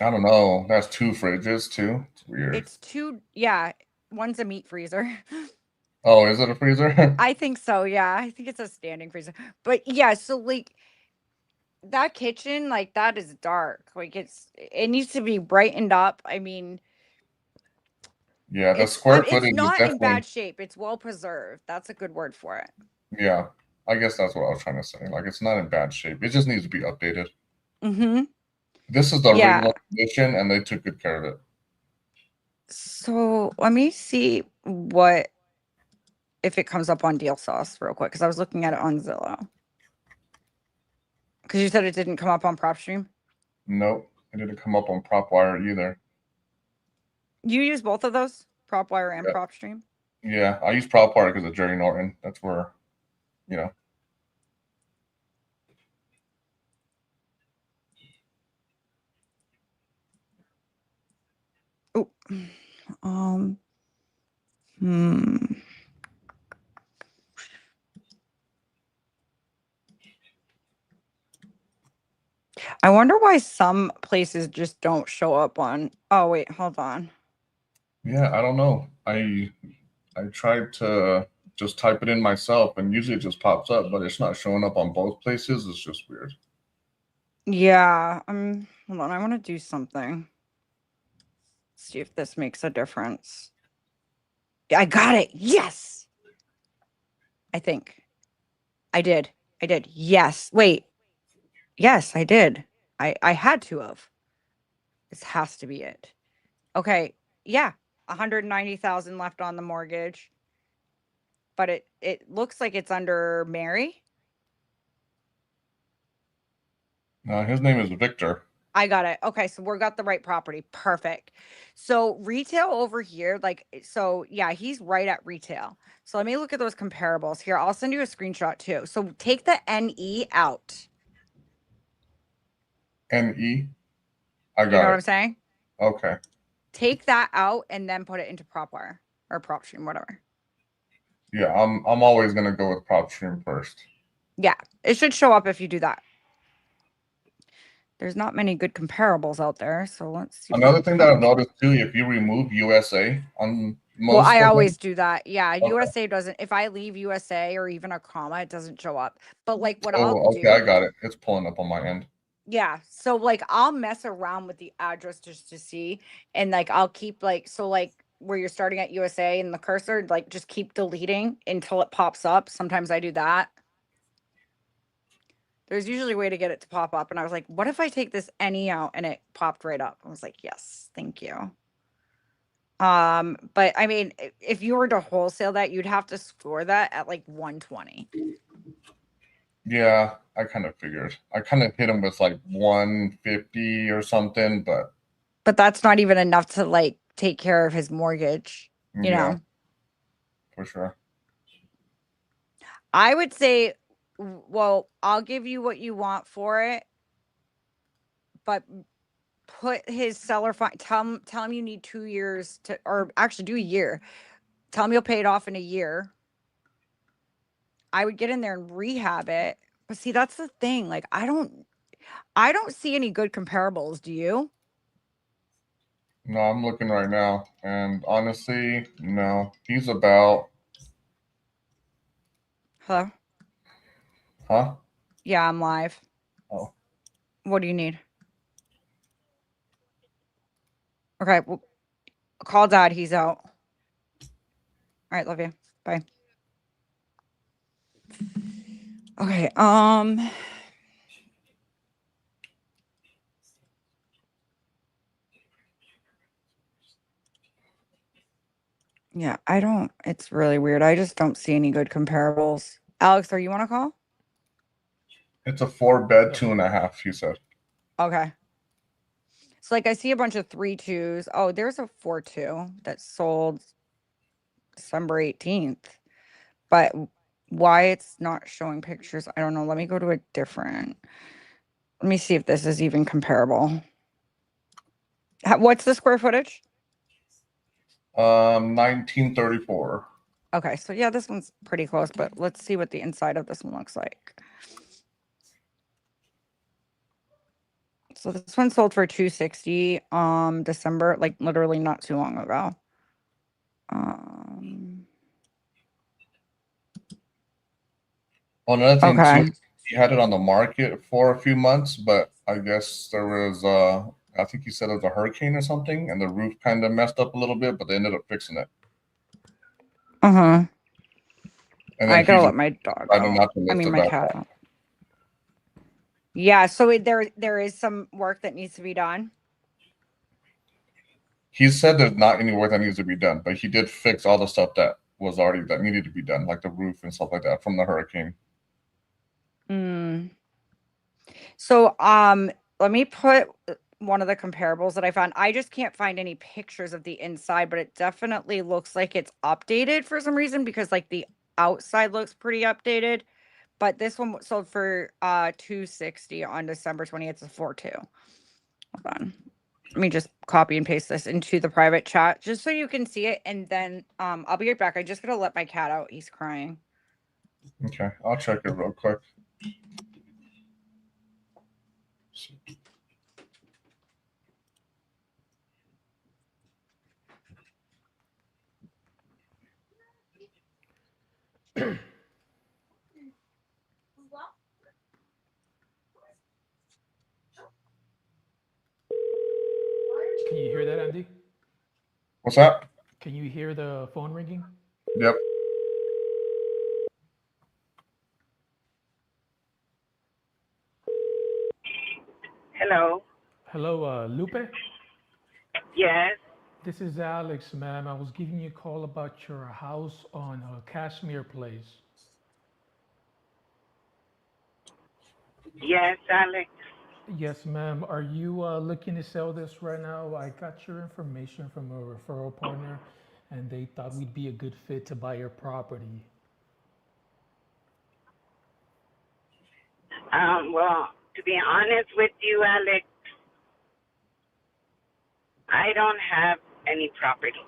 I don't know. That's 2 fridges too. It's weird. It's 2. Yeah. One's a meat freezer. Oh, is it a freezer? I think so. Yeah. I think it's a standing freezer. But yeah, so like that kitchen, like that is dark. Like it needs to be brightened up. I mean, yeah, the square footage it's not is definitely in bad shape. It's well preserved. That's a good word for it. Yeah, I guess that's what I was trying to say. Like, it's not in bad shape. It just needs to be updated. Mm-hmm. This is the original condition, and they took good care of it. So let me see if it comes up on Deal Sauce real quick, because I was looking at it on Zillow. Because you said it didn't come up on PropStream? Nope, it didn't come up on PropWire either. You use both of those, PropWire and PropStream? Yeah, I use PropWire because of Jerry Norton. That's where, Oh, I wonder why some places just don't show up on. Oh wait, hold on. Yeah, I don't know. I tried to just type it in myself, and usually it just pops up, but it's not showing up on both places. It's just weird. Yeah, hold on. I want to do something. See if this makes a difference. I got it. Yes. I think. I did. Yes. Wait. Yes, I did. I had to have. This has to be it. Okay. Yeah. 190,000 left on the mortgage. But it looks like it's under Mary. His name is Victor. I got it. Okay, so we got the right property. Perfect. So retail over here, like, so yeah, he's right at retail. So let me look at those comparables here. I'll send you a screenshot too. So take the NE out. NE? I got You know it. what I'm saying? Okay. Take that out and then put it into PropWire or PropStream, whatever. Yeah, I'm always gonna go with PropStream first. Yeah, it should show up if you do that. There's not many good comparables out there, so let's see. Another thing that I've noticed too, if you remove USA on most, Well, I of always them, do that. Yeah, Okay. USA doesn't. If I leave USA or even a comma, it doesn't show up. But like what Oh, I'll okay, do, I got it. It's pulling up on my end. yeah. So like I'll mess around with the address just to see, and like I'll keep like so like where you're starting at USA and the cursor, like just keep deleting until it pops up. Sometimes I do that. There's usually a way to get it to pop up, and I was like, what if I take this NE out and it popped right up? I was like, yes, thank you. But I mean, if you were to wholesale that, you'd have to score that at like 120. Yeah, I kind of figured. I kind of hit him with like 150 or something, but that's not even enough to like take care of his mortgage, you know. For sure. I would say, well, I'll give you what you want for it, but put his seller fine. Tell him you need 2 years to, or actually do a year. Tell him you'll pay it off in a year. I would get in there and rehab it. But see, that's the thing. Like, I don't see any good comparables. Do you? No, I'm looking right now, and honestly, no. He's about. Hello? Huh? Yeah, I'm live. Oh. What do you need? Okay, well, call Dad. He's out. All right, love you. Bye. Okay, yeah, it's really weird. I just don't see any good comparables. Alex, are you want to call? It's a 4-bed, 2.5, he said. Okay. So like I see a bunch of 3-2s. Oh, there's a 4-2 that sold December 18th. But why it's not showing pictures, I don't know. Let me go to a different. Let me see if this is even comparable. What's the square footage? 1934. Okay, so yeah, this one's pretty close, but let's see what the inside of this one looks like. So this one sold for $260 December, like literally not too long ago. Another thing Okay. too, he had it on the market for a few months, but I guess there was I think he said it was a hurricane or something, and the roof kind of messed up a little bit, but they ended up fixing it. And I then gotta let my dog out. I mean, my cat out. Yeah, so there is some work that needs to be done. He said there's not any work that needs to be done, but he did fix all the stuff that needed to be done, like the roof and stuff like that from the hurricane. So let me put one of the comparables that I found. I just can't find any pictures of the inside, but it definitely looks like it's updated for some reason because like the outside looks pretty updated. But this one sold for $260 on December 20th. It's a 4-2. Hold on. Let me just copy and paste this into the private chat just so you can see it. And then I'll be right back. I just gotta let my cat out. He's crying. Okay, I'll check it real quick. Can you hear that, Andy? What's that? Can you hear the phone ringing? Yep. Hello. Hello, Lupe. Yes. This is Alex, ma'am. I was giving you a call about your house on Cashmere Place. Yes, Alex. Yes, ma'am. Are you looking to sell this right now? I got your information from a referral partner, and they thought we'd be a good fit to buy your property. Well, to be honest with you, Alex, I don't have any property.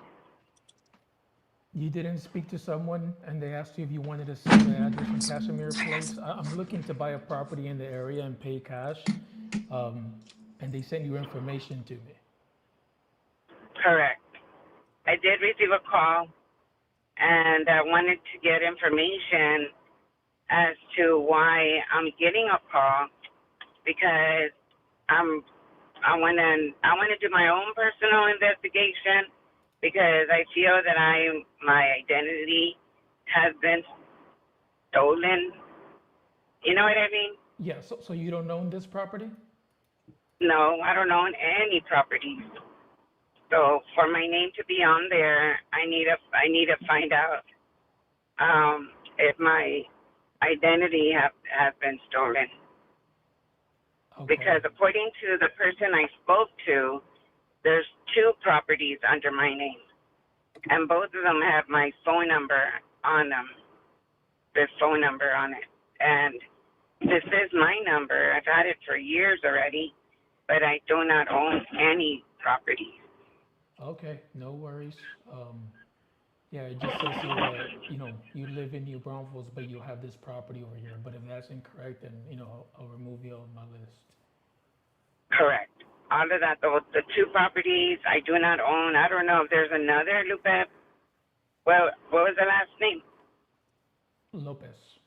You didn't speak to someone and they asked you if you wanted to sell the address on Cashmere Place? I'm looking to buy a property in the area and pay cash, and they sent you information to me. Correct. I did receive a call, and I wanted to get information as to why I'm getting a call, because I want to do my own personal investigation, because I feel that my identity has been stolen. You know what I mean? Yeah, so you don't own this property? No, I don't own any properties. So for my name to be on there, I need to find out if my identity has been stolen. Okay. Because according to the person I spoke to, there's 2 properties under my name, and both of them have my phone number on them. There's phone number on it, and this is my number. I've had it for years already, but I do not own any property. Okay, no worries. Yeah, it just says here that, you live in New Braunfels, but you have this property over here. But if that's incorrect, then, I'll remove you on my list. Correct. All of that, the 2 properties I do not own. I don't know if there's another, Lupe. Well, what was the last name? Lopez.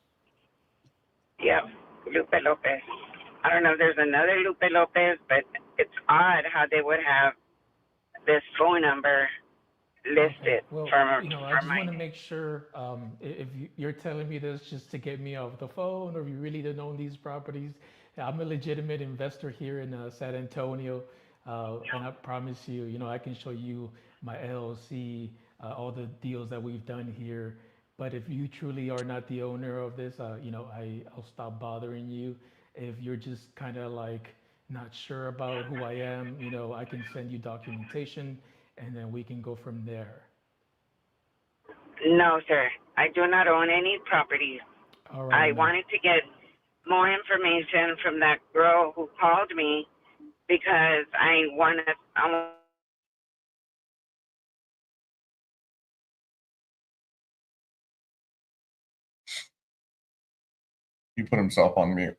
Yep, Lupe Lopez. I don't know if there's another Lupe Lopez, but it's odd how they would have this phone number listed. Well, for I just my want to make sure, if you're telling me this just to get me off the phone, or if you really don't own these properties. I'm a legitimate investor here in San Antonio, and I promise you, I can show you my LLC, all the deals that we've done here. But if you truly are not the owner of this, I'll stop bothering you. If you're just kind of like not sure about who I am, I can send you documentation, and then we can go from there. No, sir. I do not own any properties. All right. I wanted to get more information from that girl who called me, because I want He put himself on mute.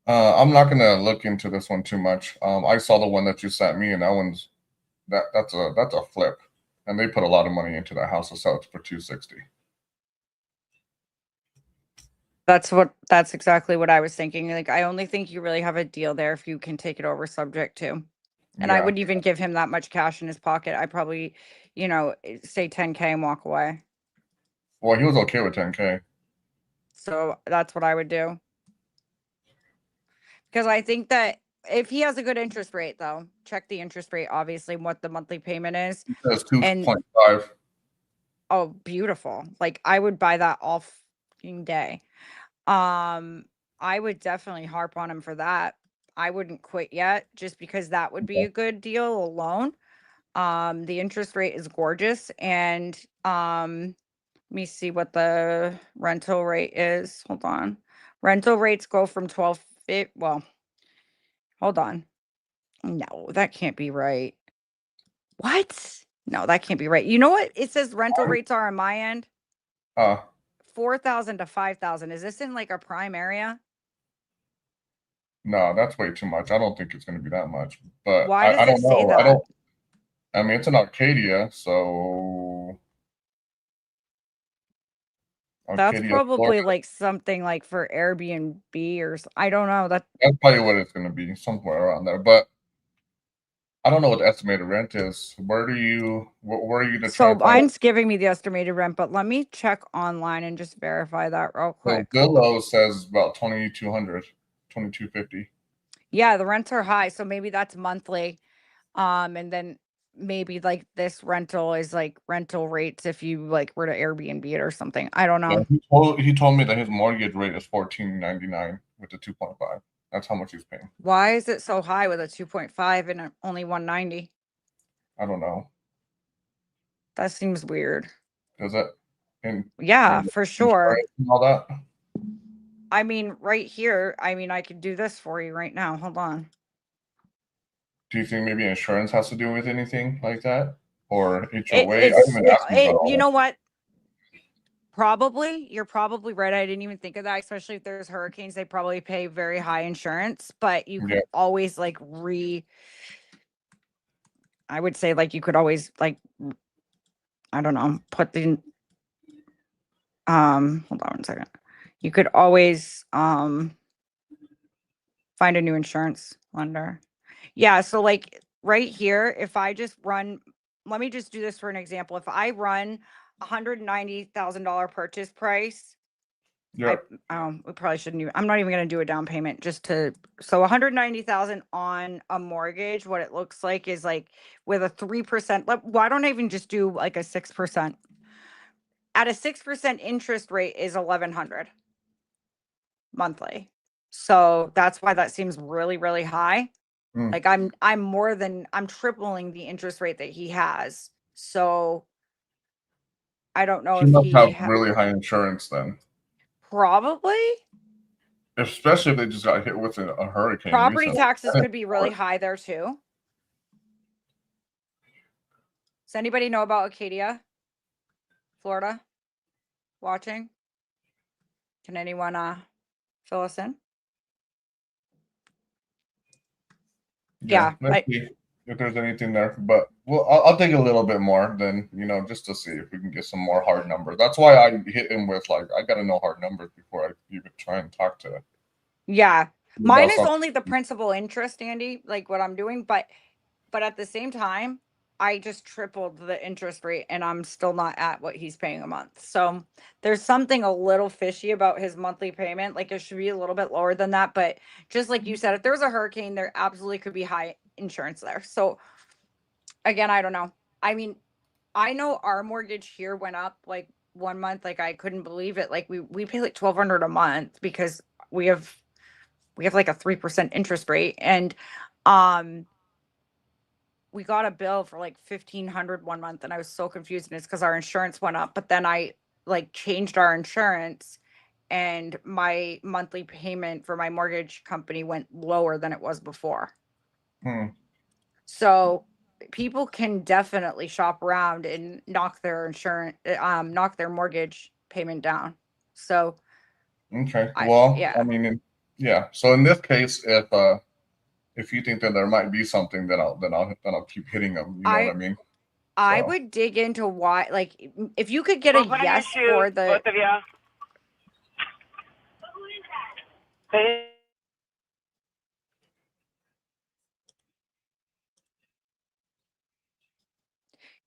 I'm not gonna look into this one too much. I saw the one that you sent me, and that's a flip, and they put a lot of money into that house to sell it for $260. That's exactly what I was thinking. Like, I only think you really have a deal there if you can take it over subject to. And I wouldn't even give him that much cash in his pocket. I probably, say 10K and walk away. Well, he was okay with 10K. So that's what I would do. Because I think that if he has a good interest rate, though, check the interest rate, obviously, what the monthly payment is. That's 2.5. Oh, beautiful. Like, I would buy that all fucking day. I would definitely harp on him for that. I wouldn't quit yet, just because that would be a good deal alone. The interest rate is gorgeous, and let me see what the rental rate is. Hold on. Rental rates go from 12. Well, hold on. No, that can't be right. What? No, that can't be right. You know what it says rental rates are on my end? 4,000 to 5,000. Is this in like a prime area? No, that's way too much. I don't think it's going to be that much. But why does I it don't say know. that? I mean, it's in Arcadia, so. That's Arcadia, probably Florida. like something like for Airbnb or I don't know. That's probably what it's going to be, somewhere around there. But I don't know what the estimated rent is. Where are you going to try So to find mine's giving me the estimated rent, but let me check online and just verify that real quick. Zillow says about 2,200, 2,250. Yeah, the rents are high, so maybe that's monthly. And then maybe like this rental is like rental rates if you like were to Airbnb it or something. I don't know. Yeah, he told me that his mortgage rate is $14.99 with the 2.5. That's how much he's paying. Why is it so high with a 2.5 and only 190? I don't know. That seems weird. Does that? Yeah, for sure. And all that. I mean, right here, I mean, I could do this for you right now. Hold on. Do you think maybe insurance has to do with anything like that, or HOA? You know what? Probably, you're probably right. I didn't even think of that, especially if there's hurricanes, they probably pay very high insurance, but you could always like I would say like you could always like, I don't know, put the, hold on one second. You could always, find a new insurance lender. Yeah. So like right here, if I just run, let me just do this for an example. If I run $190,000 purchase price, we probably shouldn't even, I'm not even going to do a down payment so 190,000 on a mortgage. What it looks like is like with a 3%. Why don't I even just do like a 6%? At a 6% interest rate is 1,100 monthly. So that's why that seems really, really high. Like I'm tripling the interest rate that he has. So I don't know He must have really high insurance then. Probably. Especially if they just got hit with a hurricane. Property taxes could be really high there too. Does anybody know about Acadia, Florida? Watching? Can anyone fill us in? Yeah. Let's see if there's anything there, but I'll dig a little bit more then, just to see if we can get some more hard numbers. That's why I hit him with like, I got to know hard numbers before I even try and talk to. Yeah, mine is only the principal interest, Andy, like what I'm doing, but at the same time, I just tripled the interest rate and I'm still not at what he's paying a month. So there's something a little fishy about his monthly payment. Like it should be a little bit lower than that. But just like you said, if there's a hurricane, there absolutely could be high insurance there. So again, I don't know. I mean, I know our mortgage here went up like 1 month. Like I couldn't believe it. Like we pay like $1,200 a month because we have like a 3% interest rate. And we got a bill for like $1,500 1 month, and I was so confused. And it's because our insurance went up. But then I like changed our insurance, and my monthly payment for my mortgage company went lower than it was before. So people can definitely shop around and knock their mortgage payment down. So okay, I mean, yeah. So in this case, if you think that there might be something, then I'll keep hitting them. You know what I mean? I would dig into why, like, if you could get a yes for the both of you.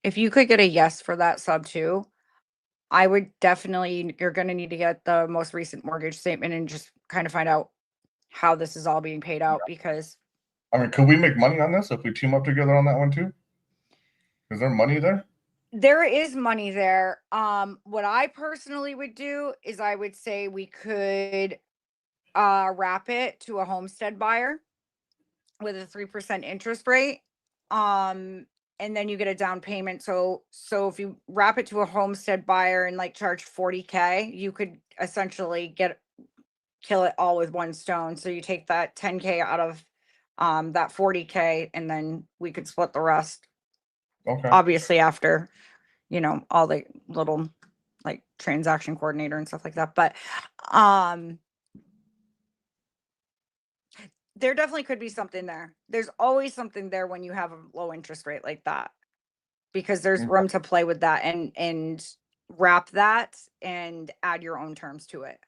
If you could get a yes for that sub too, I would definitely, you're going to need to get the most recent mortgage statement and just kind of find out how this is all being paid out, because I mean, could we make money on this if we team up together on that one too? Is there money there? There is money there. What I personally would do is I would say we could wrap it to a homestead buyer with a 3% interest rate. And then you get a down payment. So if you wrap it to a homestead buyer and like charge $40K, you could essentially kill it all with one stone. So you take that $10K out of that $40K, and then we could split the rest. Okay. Obviously after, all the little like transaction coordinator and stuff like that. But there definitely could be something there. There's always something there when you have a low interest rate like that, because there's room to play with that and wrap that and add your own terms to it.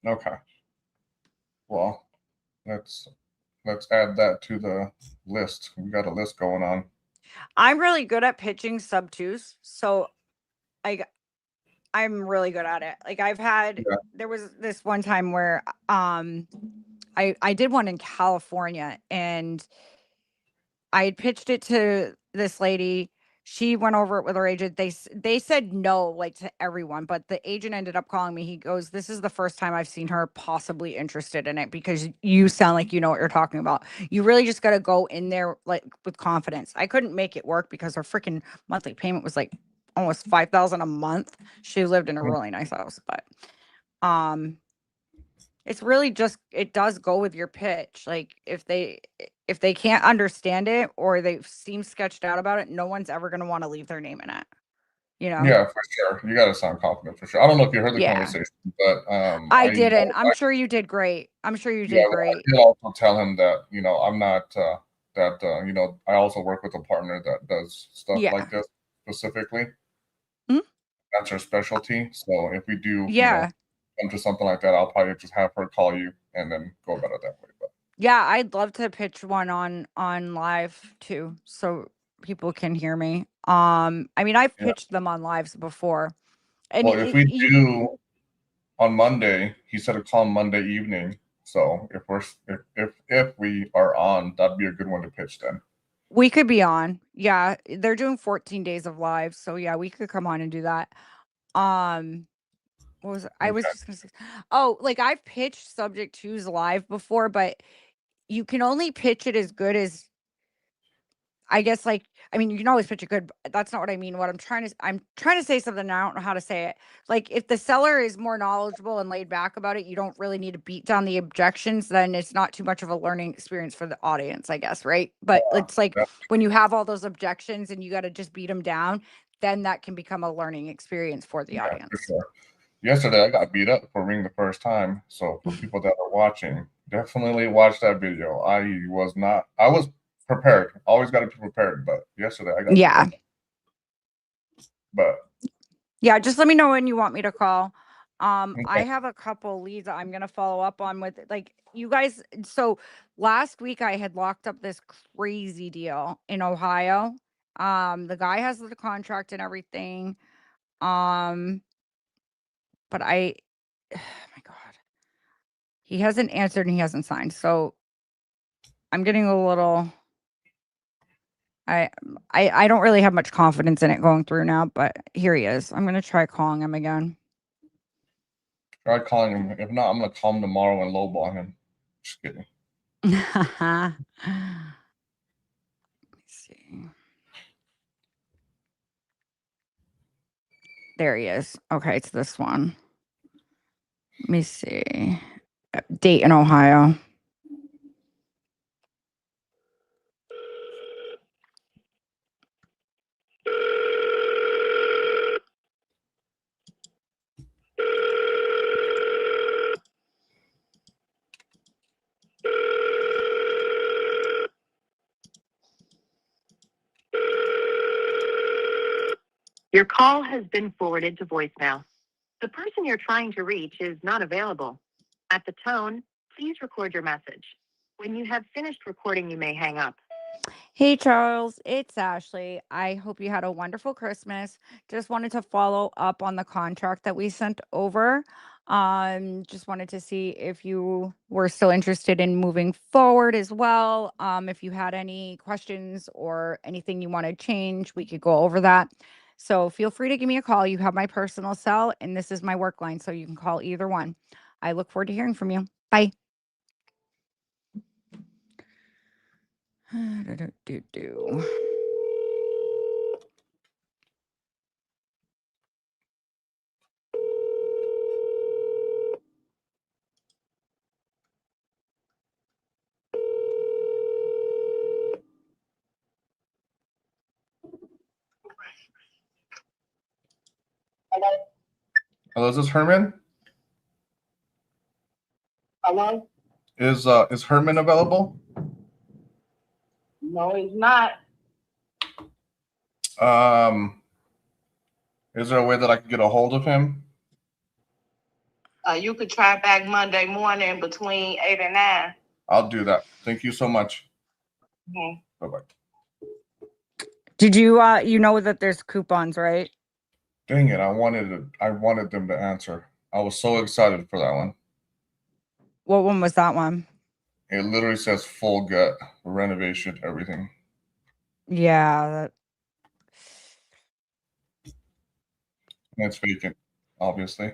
Okay. Well, let's add that to the list. We got a list going on. I'm really good at pitching sub twos, so I'm really good at it. Like I've had, there was this one time where I did one in California, and I had pitched it to this lady. She went over it with her agent. They said no, like, to everyone, but the agent ended up calling me. He goes, "This is the first time I've seen her possibly interested in it because you sound like you know what you're talking about. You really just got to go in there like with confidence." I couldn't make it work because her freaking monthly payment was like almost 5,000 a month. She lived in a really nice house, but it's really just, it does go with your pitch. Like if they can't understand it or they seem sketched out about it, no one's ever going to want to leave their name in it. You know? Yeah, for sure. You got to sound confident for sure. I don't know if you heard the Yeah. conversation, but I didn't. I'm sure you did great. I'm sure you did great. I did also tell him that, you know, I'm not you know, I also work with a partner that does stuff like this specifically. That's her specialty. So if we do, you know, come to something like that, I'll probably just have her call you and then go about it that way. But yeah, I'd love to pitch one on live too, so people can hear me. I mean, I've pitched them on lives before. And well, if we do on Monday, he said to call Monday evening. So if we are on, that'd be a good one to pitch then. We could be on. Yeah, they're doing 14 days of live, so yeah, we could come on and do that. What was I was just gonna say? Oh, like I've pitched subject twos live before, but you can only pitch it as good as, I guess, like, I mean, you can always pitch it good. But that's not what I mean. What I'm trying to say something, and I don't know how to say it. Like, if the seller is more knowledgeable and laid back about it, you don't really need to beat down the objections. Then it's not too much of a learning experience for the audience, I guess, right? But it's like when you have all those objections and you got to just beat them down, then that can become a learning experience for the audience. For sure. Yesterday, I got beat up for ring the first time. So for people that are watching, definitely watch that video. I was prepared. Always got to be prepared. But yesterday, I got beat up. But yeah, just let me know when you want me to call. I have a couple leads I'm going to follow up on with, like, you guys. So last week I had locked up this crazy deal in Ohio. The guy has the contract and everything. But oh my God, he hasn't answered and he hasn't signed. So I'm getting a little, I don't really have much confidence in it going through now, but here he is. I'm going to try calling him again. Try calling him. If not, I'm going to call him tomorrow and lowball him. Just kidding. Let me see. There he is. Okay, it's this one. Let me see. Dayton, Ohio. Your call has been forwarded to voicemail. The person you're trying to reach is not available. At the tone, please record your message. When you have finished recording, you may hang up. Hey, Charles, it's Ashley. I hope you had a wonderful Christmas. Just wanted to follow up on the contract that we sent over. Just wanted to see if you were still interested in moving forward as well. If you had any questions or anything you want to change, we could go over that. So feel free to give me a call. You have my personal cell, and this is my work line, so you can call either one. I look forward to hearing from you. Bye. Hello, is this Herman? Hello? Is Herman available? No, he's not. Is there a way that I can get a hold of him? You could try back Monday morning between 8 and 9. I'll do that. Thank you so much. Mm-hmm. Bye-bye. Did you you know that there's coupons, right? Dang it, I wanted them to answer. I was so excited for that one. What one was that one? It literally says full gut renovation, everything. Yeah. And it's vacant, obviously.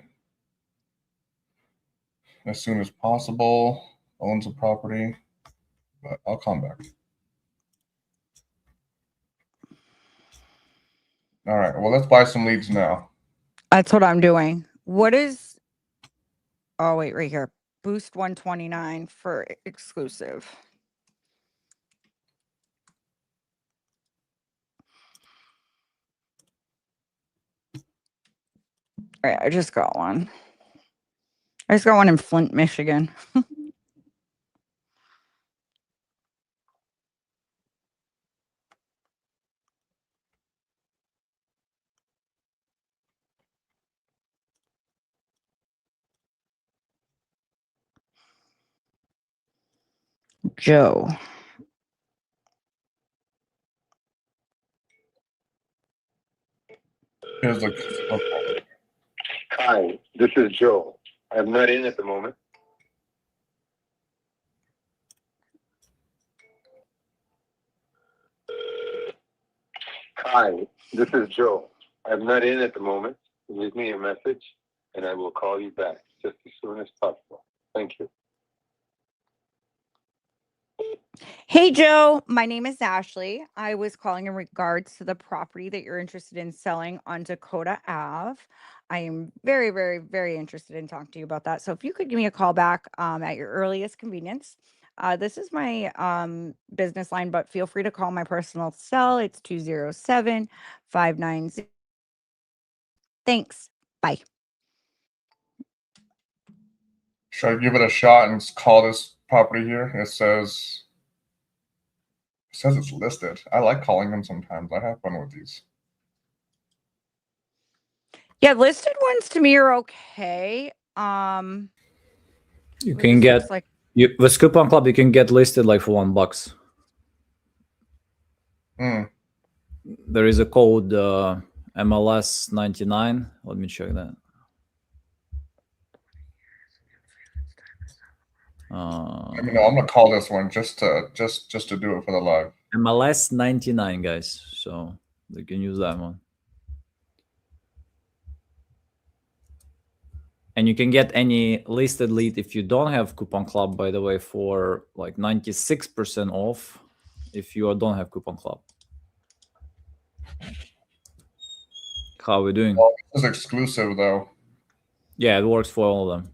As soon as possible, owns a property, but I'll come back. All right, well, let's buy some leads now. That's what I'm doing. What is, oh, wait, right here. Boost 129 for exclusive. All right, I just got one. I just got one in Flint, Michigan. Joe. Here's the. Okay. Hi, this is Joe. I'm not in at the moment. Hi, this is Joe. I'm not in at the moment. Leave me a message and I will call you back just as soon as possible. Thank you. Hey, Joe. My name is Ashley. I was calling in regards to the property that you're interested in selling on Dakota Ave. I am very, very, very interested in talking to you about that. So if you could give me a call back at your earliest convenience. This is my business line, but feel free to call my personal cell. It's 207-590. Thanks. Bye. Should I give it a shot and call this property here? It says it's listed. I like calling them sometimes. I have fun with these. Yeah, listed ones to me are okay. You can get like with Coupon Club. You can get listed like for $1. There is a code MLS 99. Let me check that. Let me know. I'm gonna call this one just to do it for the live. MLS 99, guys. So you can use that one. And you can get any listed lead if you don't have Coupon Club, by the way, for like 96% off if you don't have Coupon Club. How are we doing? Well, this is exclusive, though. Yeah, it works for all of them.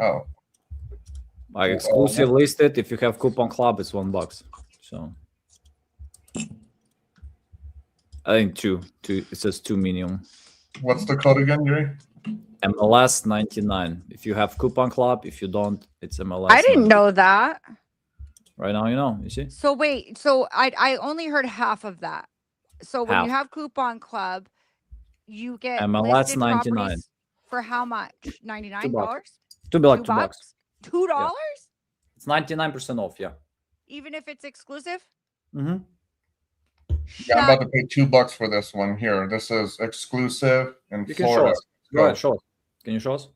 Oh. Like exclusive listed, if you have Coupon Club, it's $1. So I think two. It says 2 minimum. What's the code again, Yuri? MLS 99. If you have Coupon Club, if you don't, it's MLS. I didn't know that. Right now, you know. You see? So wait, so I only heard half of that. So when you Half. have Coupon Club, you get MLS listed 99. properties for how much? $99? $2. $2? $2? It's 99% off. Yeah. Even if it's exclusive? Mm-hmm. Yeah, I'm about to pay $2 for this one here. This is exclusive in You can Florida. show us. Go ahead, show us. Can you show us?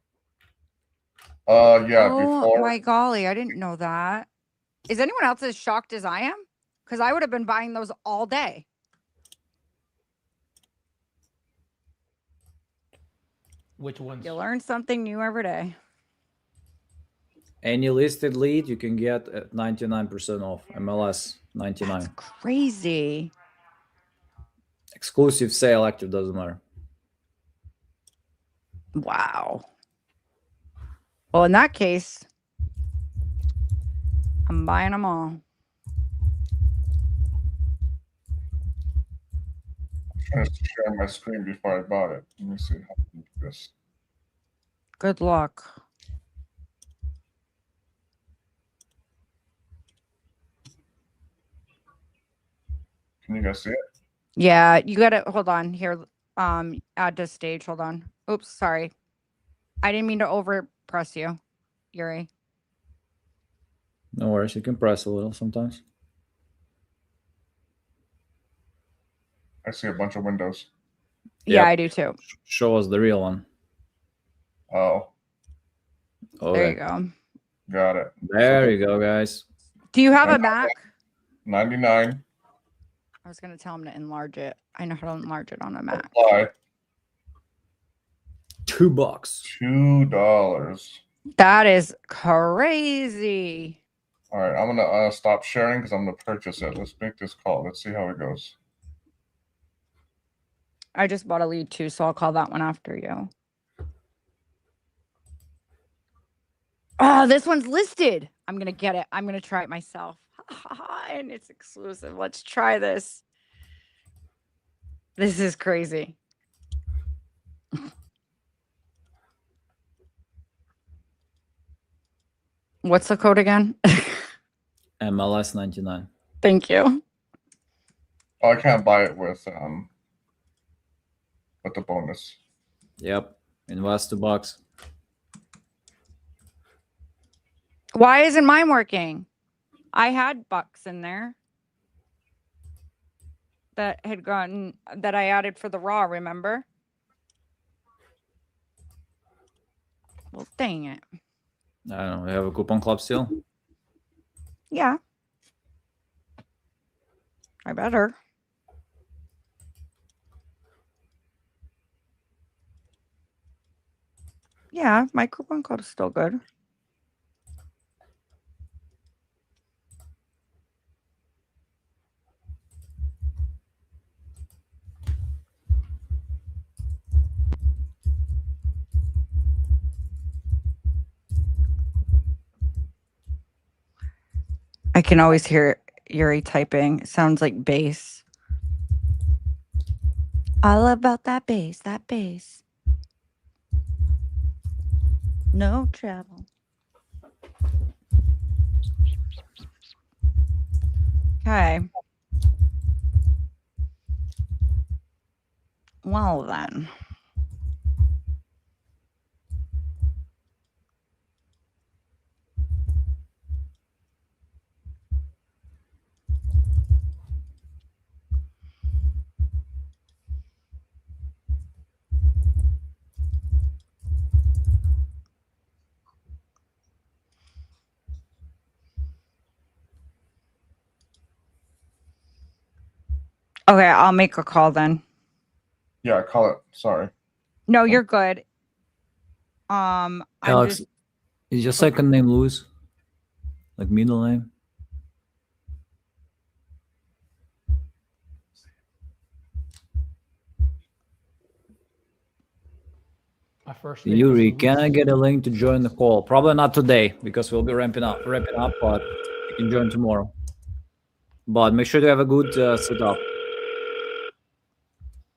Yeah, Oh before. my golly, I didn't know that. Is anyone else as shocked as I am? Because I would have been buying those all day. Which ones? You learn something new every day. Any listed lead you can get at 99% off. MLS 99. That's crazy. Exclusive sale, active, doesn't matter. Wow. Well, in that case, I'm buying them all. I'm trying to share my screen before I bought it. Let me see how to do this. Good luck. Can you guys see it? Yeah, you gotta hold on here. Add to stage. Hold on. Oops, sorry. I didn't mean to overpress you, Yuri. No worries. You can press a little sometimes. I see a bunch of windows. Yeah, I do too. Show us the real one. Oh. Okay. There you go. Got it. There you go, guys. Do you have a Mac? 99. I was going to tell him to enlarge it. I know how to enlarge it on a Mac. Apply. $2. $2. That is crazy. All right, I'm gonna stop sharing because I'm gonna purchase it. Let's make this call. Let's see how it goes. I just bought a lead too, so I'll call that one after you. Oh, this one's listed. I'm gonna get it. I'm gonna try it myself. And it's exclusive. Let's try this. This is crazy. What's the code again? MLS 99. Thank you. Oh, I can't buy it with the bonus. Yep. Invest $2. Why isn't mine working? I had bucks in there that had gotten that I added for the raw, remember? Well, dang it. I don't know. We have a coupon club still? Yeah. I better. Yeah, my coupon code is still good. I can always hear Yuri typing. It sounds like bass. All about that bass, that bass. No travel. Okay. Well then. Okay, I'll make a call then. Yeah, call it. Sorry. No, you're good. Alex, is your second name Louis? Like middle name? My first name Yuri, is can I get a link to join the call? Probably not today because we'll be ramping up, but you can join tomorrow. But make sure to have a good setup.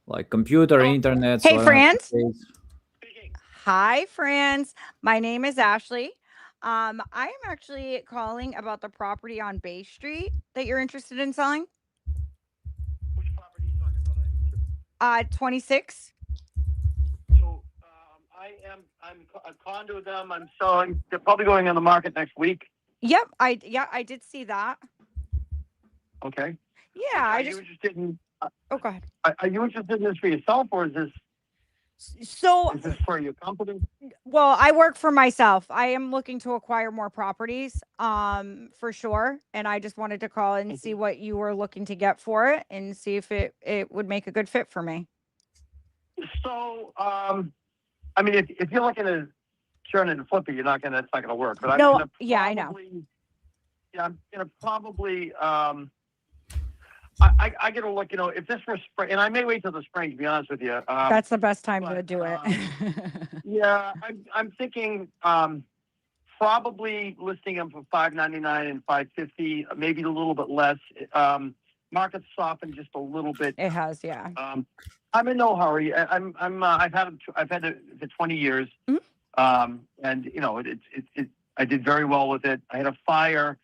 Like computer, internet. Hey, so friends. Hi, friends. My name is Ashley. I am actually calling about the property on Bay Street that you're interested in selling. Which property are you talking about? 26. So I'm a condo of them. I'm selling. They're probably going on the market next week. Yep, I did see that. Okay. Yeah, Are you interested in? Oh, go ahead. Are you interested in this for yourself, or is this for your company? Well, I work for myself. I am looking to acquire more properties, for sure. And I just wanted to call and see what you were looking to get for it and see if it would make a good fit for me. So, I mean, if you're looking to turn it and flip it, that's not gonna work. But No, I'm gonna I know. Yeah, I'm gonna probably. I gotta look. If this were spring, and I may wait till the spring, to be honest with you. That's the best time to do it. Yeah, I'm thinking probably listing them for $599 and $550, maybe a little bit less. Market's softened just a little bit. It has, yeah. I'm in no hurry. I've had it for 20 years, and I did very well with it. I had a fire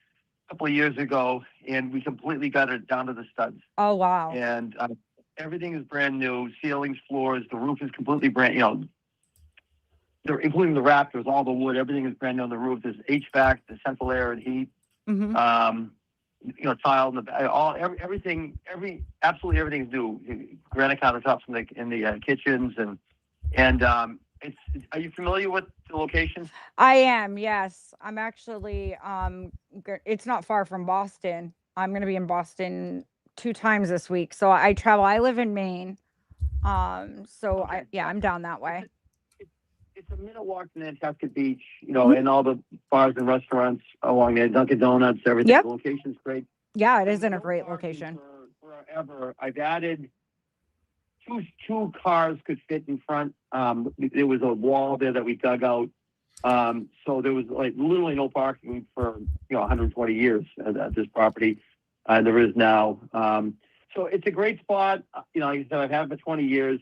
a couple of years ago, and we completely got it down to the studs. Oh wow! And everything is brand new. Ceilings, floors, the roof is completely brand. Including the rafters, all the wood, everything is brand new on the roof. There's HVAC, the central air and heat. Mm-hmm. Tile in the absolutely everything's new. Granite countertops in the kitchens, and Are you familiar with the location? I am, yes. I'm actually it's not far from Boston. I'm going to be in Boston 2 times this week. So I travel. I live in Maine. So I'm down that way. It's a minute walk to Nantucket Beach, and all the bars and restaurants along there, Dunkin' Donuts, everything. Yep. The location's great. Yeah, it is in a great location. Forever. I've added two cars could fit in front. There was a wall there that we dug out. So there was like literally no parking for 120 years at this property. There is now. So it's a great spot. Like I said, I've had it for 20 years.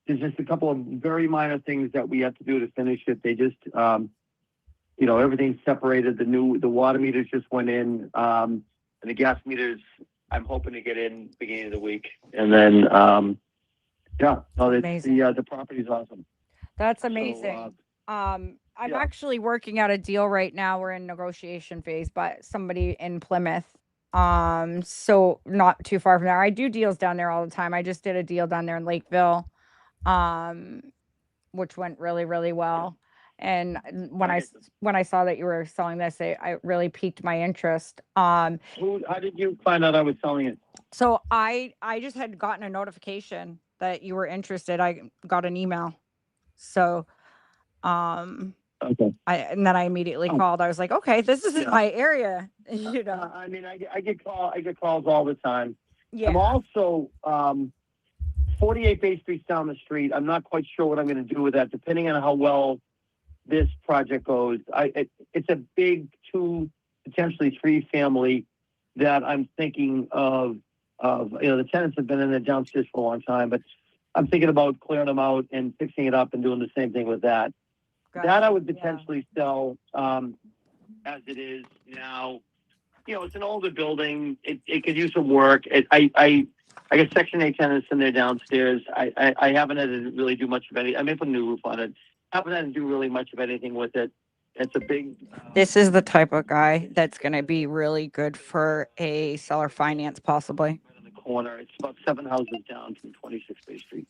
There's just a couple of very minor things that we have to do to finish it. They just, everything's separated. The water meters just went in, and the gas meters, I'm hoping to get in beginning of the week. And then, the property's awesome. That's amazing. I'm actually working out a deal right now. We're in negotiation phase, but somebody in Plymouth. So not too far from there. I do deals down there all the time. I just did a deal down there in Lakeville, which went really, really well. And when I saw that you were selling this, I really piqued my interest. How did you find out I was selling it? So I just had gotten a notification that you were interested. I got an email. So, okay. And then I immediately called. I was like, okay, this is in my area. I mean, I get calls all the time. Yeah. I'm also 48 Bay Street's down the street. I'm not quite sure what I'm going to do with that, depending on how well this project goes. It's a big 2, potentially 3 family that I'm thinking of. The tenants have been in there downstairs for a long time, but I'm thinking about clearing them out and fixing it up and doing the same thing with that. Gotcha. That I would potentially sell as it is now. It's an older building. It could use some work. I got Section 8 tenants in there downstairs. I haven't had to really do much of anything. I may put a new roof on it. Haven't had to do really much of anything with it. It's a big... This is the type of guy that's going to be really good for a seller finance, possibly. In the corner. It's about 7 houses down from 26 Bay Street.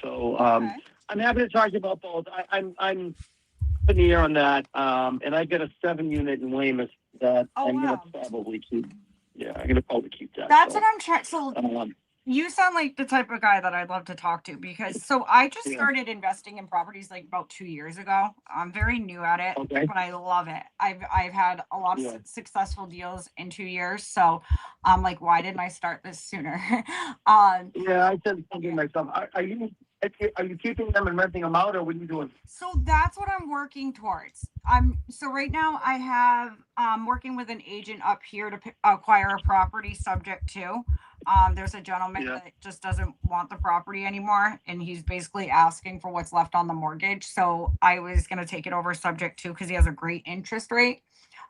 So I'm happy to talk to you about both. I'm in the air on that. And I got a 7-unit in Weymouth that I'm going to probably keep. Yeah, I'm going to probably keep that. That's what I'm trying. So you sound like the type of guy that I'd love to talk to, because I just started investing in properties like about 2 years ago. I'm very new at it, but I love it. I've had a lot of successful deals in 2 years. So I'm like, why didn't I start this sooner? I said something to myself. Are you keeping them and renting them out, or what are you doing? So that's what I'm working towards. So right now I have working with an agent up here to acquire a property subject to. There's a gentleman that just doesn't want the property anymore, and he's basically asking for what's left on the mortgage. So I was going to take it over subject to, because he has a great interest rate.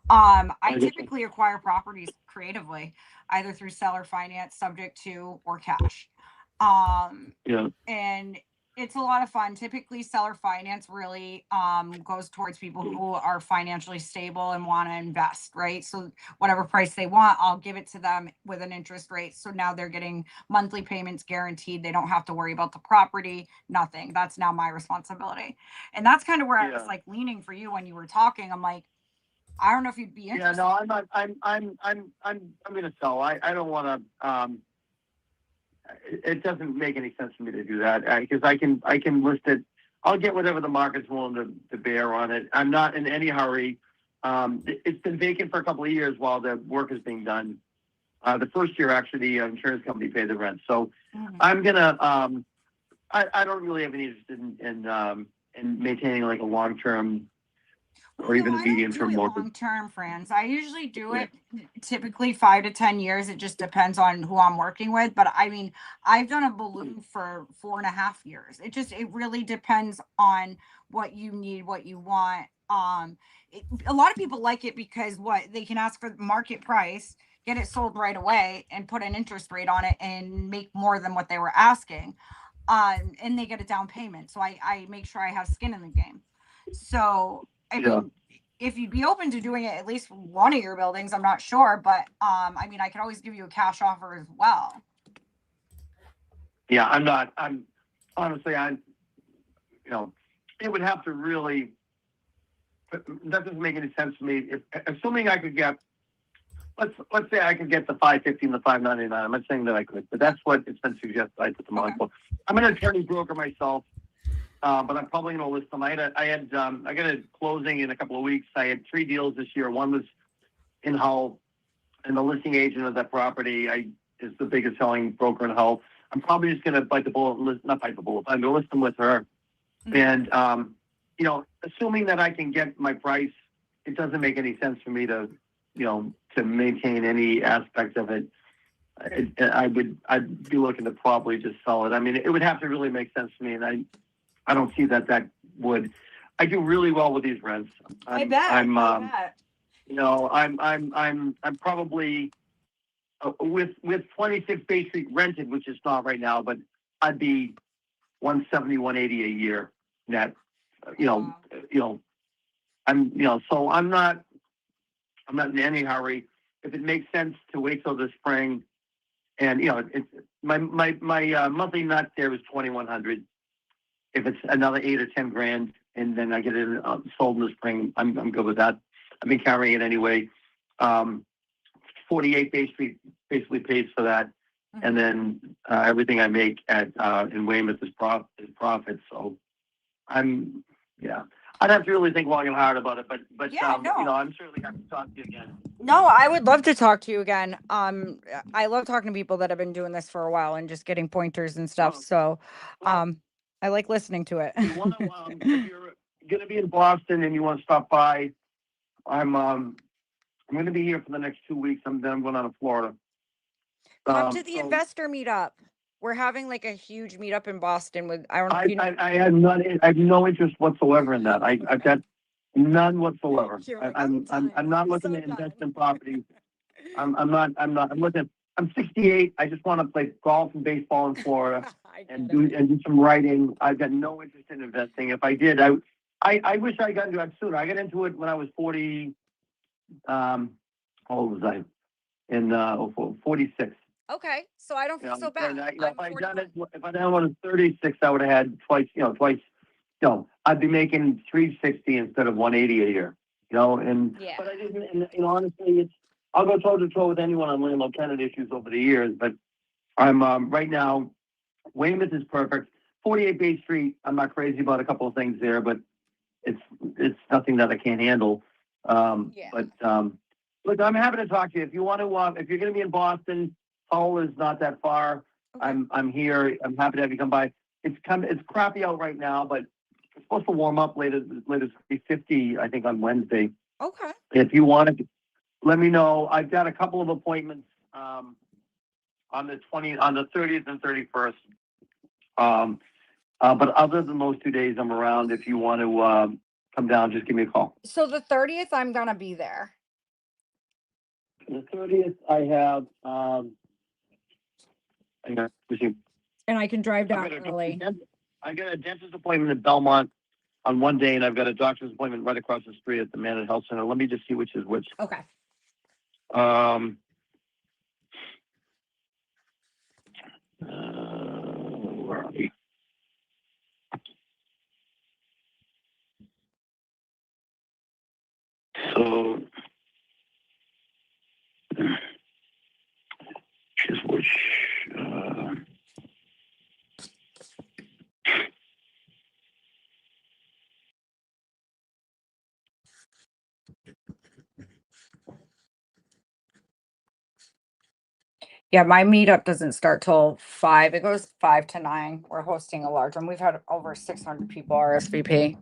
I typically acquire properties creatively, either through seller finance, subject to, or cash. And it's a lot of fun. Typically seller finance really goes towards people who are financially stable and want to invest, right? So whatever price they want, I'll give it to them with an interest rate. So now they're getting monthly payments guaranteed. They don't have to worry about the property, nothing. That's now my responsibility. And that's kind of where I was like leaning for you when you were talking. I'm like, I don't know if you'd be interested. Yeah, no, I'm not. I'm going to sell. I don't want to. It doesn't make any sense for me to do that, because I can list it. I'll get whatever the market's willing to bear on it. I'm not in any hurry. It's been vacant for a couple of years while the work is being done. The first year, actually, the insurance company paid the rent. So I'm gonna. I don't really have any interest in maintaining like a long-term or even a medium-term mortgage. Long-term, friends. I usually do it typically 5 to 10 years. It just depends on who I'm working with. But I mean, I've done a balloon for 4.5 years. It really depends on what you need, what you want. A lot of people like it because they can ask for the market price, get it sold right away, and put an interest rate on it and make more than what they were asking. And they get a down payment. So I make sure I have skin in the game. So I mean, if you'd be open to doing it at least one of your buildings, I'm not sure, but I mean, I could always give you a cash offer as well. Yeah, I'm not. I'm honestly, it would have to really. That doesn't make any sense to me. Assuming I could get, let's say I could get the 550 and the 599. I'm not saying that I could, but that's what it's been suggested. I put them on for. I'm an attorney broker myself, but I'm probably going to list them. I got a closing in a couple of weeks. I had 3 deals this year. One was in Hull, and the listing agent of that property is the biggest selling broker in Hull. I'm probably just going to bite the bullet, not bite the bullet. I'm going to list them with her, and assuming that I can get my price, it doesn't make any sense for me to maintain any aspect of it. I'd be looking to probably just sell it. I mean, it would have to really make sense to me, and I don't see that would. I do really well with these rents. I bet. I'm probably with 26 Bay Street rented, which is not right now, but I'd be 170, 180 a year net. So I'm not in any hurry. If it makes sense to wait till the spring, and my monthly nut there is 2,100. If it's another 8 or 10 grand, and then I get it sold in the spring, I'm good with that. I've been carrying it anyway. 48 Bay Street basically pays for that, and then everything I make in Weymouth is profit. So I'd have to really think long and hard about it, but I'm certainly happy to talk to you again. No, I would love to talk to you again. I love talking to people that have been doing this for a while and just getting pointers and stuff. So, I like listening to it. If you're going to be in Boston and you want to stop by, I'm going to be here for the next 2 weeks. Then I'm going out to Florida. Come to the investor meetup. We're having like a huge meetup in Boston with, I don't know if you know. I have no interest whatsoever in that. I've got none whatsoever. I'm not looking to invest in property. I'm looking. I'm 68. I just want to play golf and baseball in Florida and do some writing. I've got no interest in investing. If I did, I wish I got into it sooner. I got into it when I was 40. How old was I? In 46. Okay, so I don't feel so bad. If I'd done it when I was 36, I would have had twice. I'd be making 360 instead of 180 a year. But I didn't. And honestly, I'll go toe to toe with anyone on landlord tenant issues over the years. But I'm right now. Weymouth is perfect. 48 Bay Street. I'm not crazy about a couple of things there, but it's nothing that I can't handle. But look, I'm happy to talk to you. If you want to, if you're going to be in Boston, Hull is not that far. I'm here. I'm happy to have you come by. It's crappy out right now, but it's supposed to warm up later. It's 50, I think, on Wednesday. Okay. If you want to, let me know. I've got a couple of appointments on the 30th and 31st. But other than those 2 days, I'm around. If you want to come down, just give me a call. So the 30th, I'm gonna be there. The 30th, I have. And I can drive down early. I got a dentist appointment in Belmont on one day, and I've got a doctor's appointment right across the street at the Manor Health Center. Let me just see which is which. Okay. Where are we? So, which. Yeah, my meetup doesn't start till 5. It goes 5 to 9. We're hosting a large one. We've had over 600 people RSVP.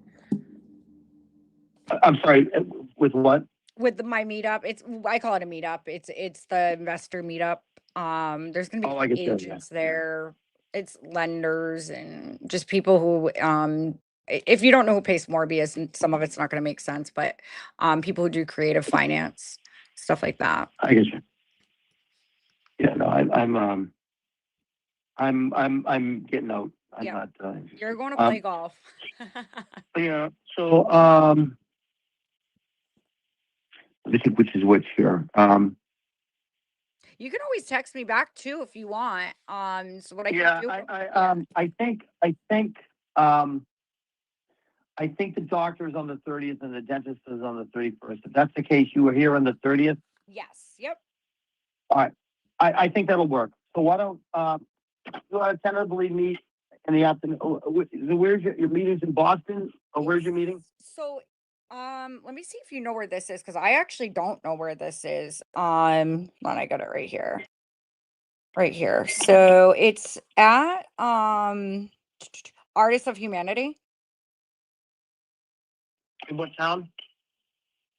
I'm sorry, with what? With my meetup, I call it a meetup. It's the investor meetup. There's gonna be agents there. It's lenders and just people who if you don't know who Pace Morby is, and some of it's not gonna make sense, but people who do creative finance, stuff like that. I get you. Yeah, no, I'm getting out. I'm not. You're going to play golf. Yeah. So let me think which is which here. You can always text me back too if you want. So what I can do? I think I think the doctor is on the 30th and the dentist is on the 31st. If that's the case, you were here on the 30th. Yes. Yep. All right. I think that'll work. So why don't you want to tentatively meet in the afternoon? Where's your meeting's in Boston? Or where's your meeting? So, let me see if you know where this is, because I actually don't know where this is. Hold on, I got it right here. Right here. So it's at Artists of Humanity. In what town?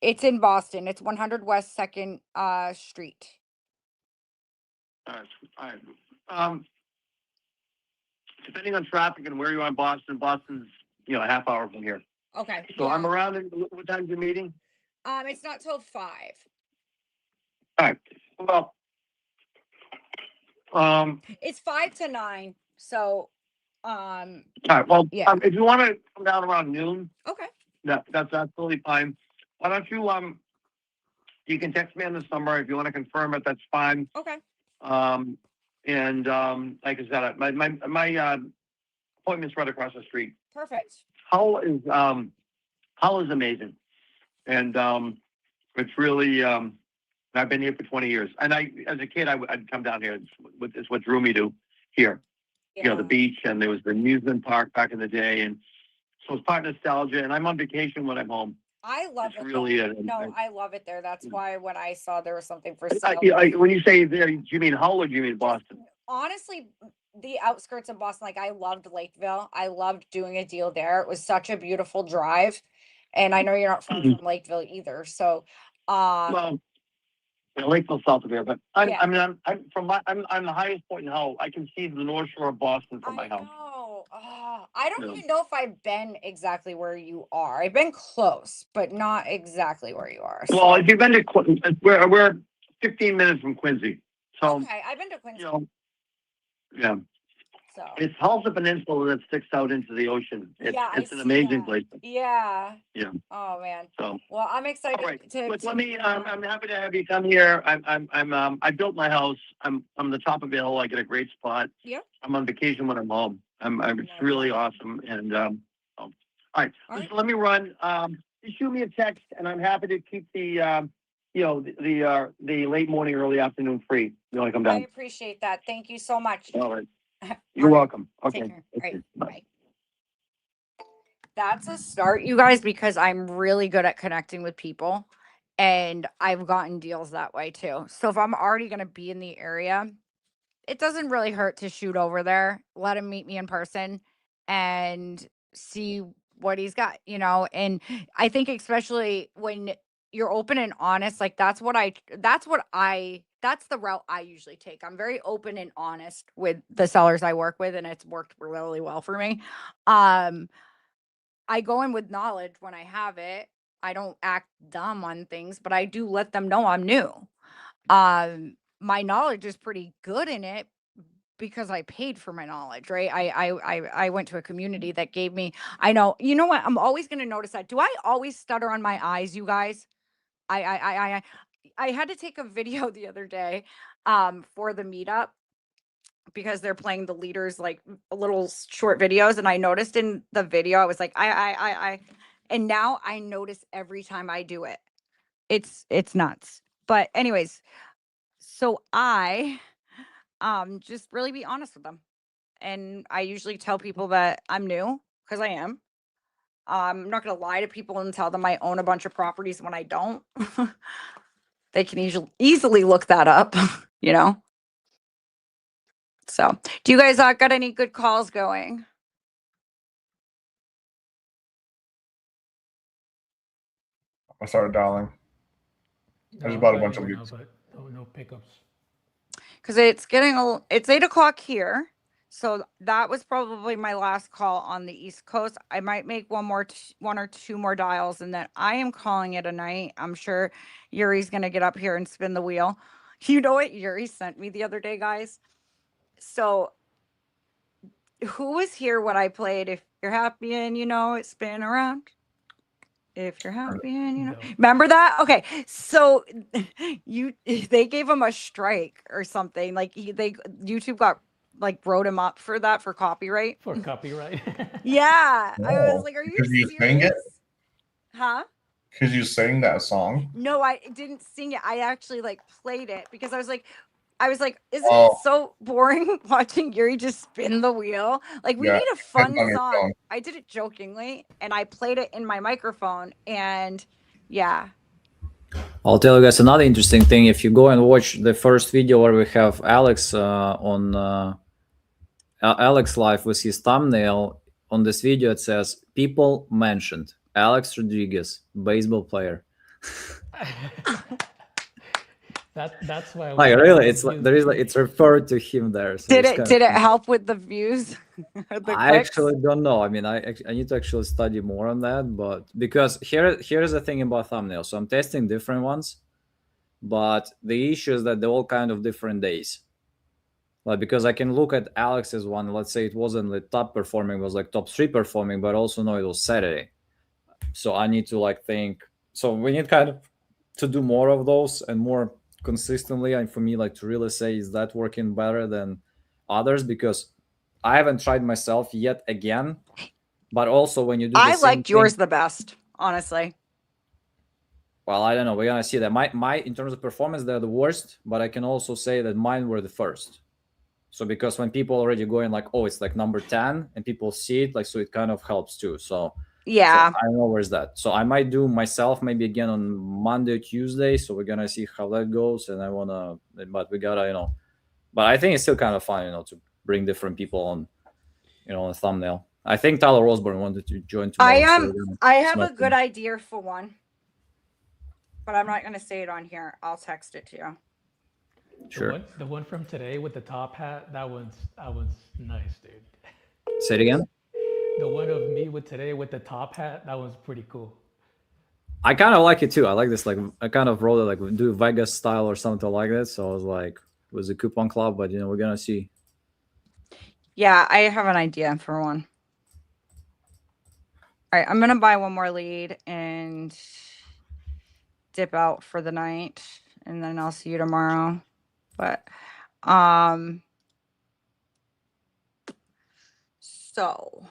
It's in Boston. It's 100 West 2nd Street. All right. Depending on traffic and where you are in Boston, Boston's a half hour from here. Okay. So I'm around. What time's your meeting? It's not till 5. All right. Well, it's 5 to 9. So, all right. Well, yeah. If you want to come down around noon, Okay. that's absolutely fine. Why don't you you can text me on this number if you want to confirm it. That's fine. Okay. Like I said, my appointment's right across the street. Perfect. Hull is amazing, and it's really. I've been here for 20 years, and as a kid, I'd come down here. It's what drew me to here. Yeah. The beach, and there was the amusement park back in the day, and so it's part nostalgia. And I'm on vacation when I'm home. I love it. Really, I love it there. That's why when I saw there was something for sale. When you say there, do you mean Hull or do you mean Boston? Honestly, the outskirts of Boston, like I loved Lakeville. I loved doing a deal there. It was such a beautiful drive. And I know you're not far from Lakeville either. So well, Lakeville south of here, but I'm the highest point in Hull. I can see the North Shore of Boston from my house. I don't even know if I've been exactly where you are. I've been close, but not exactly where you are. Well, if you've been to we're 15 minutes from Quincy. So okay, I've been to Quincy. Yeah. So it's Hull's a peninsula that sticks out into the ocean. It's an amazing place. Yeah. Yeah. Oh man. So well, I'm excited to. Let me. I'm happy to have you come here. I built my house. I'm the top of a hill. I get a great spot. Yeah. I'm on vacation when I'm home. It's really awesome. And all right. So let me run. Just shoot me a text, and I'm happy to keep the the late morning, early afternoon free. You want to come down? I appreciate that. Thank you so much. All right. You're welcome. Okay. Take care. All right. Bye. That's a start, you guys, because I'm really good at connecting with people, and I've gotten deals that way too. So if I'm already going to be in the area, it doesn't really hurt to shoot over there, let him meet me in person and see what he's got, and I think especially when you're open and honest, like that's the route I usually take. I'm very open and honest with the sellers I work with, and it's worked really well for me. I go in with knowledge when I have it. I don't act dumb on things, but I do let them know I'm new. My knowledge is pretty good in it because I paid for my knowledge, right? I went to a community that gave me, I know, you know what? I'm always going to notice that. Do I always stutter on my I's, you guys? I had to take a video the other day for the meetup because they're playing the leaders like little short videos, and I noticed in the video I was like I and now I notice every time I do it. It's nuts. But anyways, so I just really be honest with them. And I usually tell people that I'm new because I am. I'm not going to lie to people and tell them I own a bunch of properties when I don't. They can easily look that up, So, do you guys got any good calls going? I started dialing. I just bought a bunch of leads. No pickups. Because it's 8:00 here. So that was probably my last call on the East Coast. I might make one or two more dials, and then I am calling it a night. I'm sure Yuri's going to get up here and spin the wheel. You know what Yuri sent me the other day, guys? So who was here when I played If You're Happy and it's spin around? If you're happy and remember that? Okay. So they gave him a strike or something. Like YouTube got like wrote him up for that for copyright. For copyright. Yeah, I was Oh, like, "Are you because you sang serious?" it? Huh? Because you sang that song? No, I didn't sing it. I actually like played it because I was like, isn't Oh. it so boring watching Yuri just spin the wheel? Like, we Yeah, need a depends fun on your song. phone. I did it jokingly and I played it in my microphone, and yeah. I'll tell you guys another interesting thing. If you go and watch the first video where we have Alex on Alex live with his thumbnail, on this video it says people mentioned Alex Rodriguez, baseball player. That's why. Like really, it's like there is like it's referred to him there. So Did it's it help with the views? The I clicks? actually don't know. I mean, I need to actually study more on that, but because here's the thing about thumbnails. So I'm testing different ones, but the issue is that they're all kind of different days. Like, because I can look at Alex's one, let's say it wasn't the top performing, it was like top 3 performing, but also know it was Saturday. So I need to like think. So we need kind of to do more of those and more consistently. And for me, like to really say, is that working better than others? Because I haven't tried myself yet again. But also when you do the I same liked yours thing, the best, honestly. well, I don't know. We're gonna see that. My in terms of performance, they're the worst, but I can also say that mine were the first. So because when people already going like, oh, it's like number 10 and people see it, like, so it kind of helps too. So Yeah. I know where's that. So I might do myself maybe again on Monday or Tuesday. So we're gonna see how that goes. And I wanna, but we gotta, but I think it's still kind of fun, to bring different people on, on a thumbnail. I think Tyler Osborne wanted to join tomorrow. I have a good idea for one, but I'm not gonna say it on here. I'll text it to you. Sure. The one from today with the top hat, that one's nice, dude. Say it again. The one of me with today with the top hat, that one's pretty cool. I kind of like it too. I like this. Like, I kind of wrote it like do Vegas style or something like that. So I was like, it was a coupon club, but we're gonna see. Yeah, I have an idea for one. All right, I'm gonna buy one more lead and dip out for the night, and then I'll see you tomorrow. But so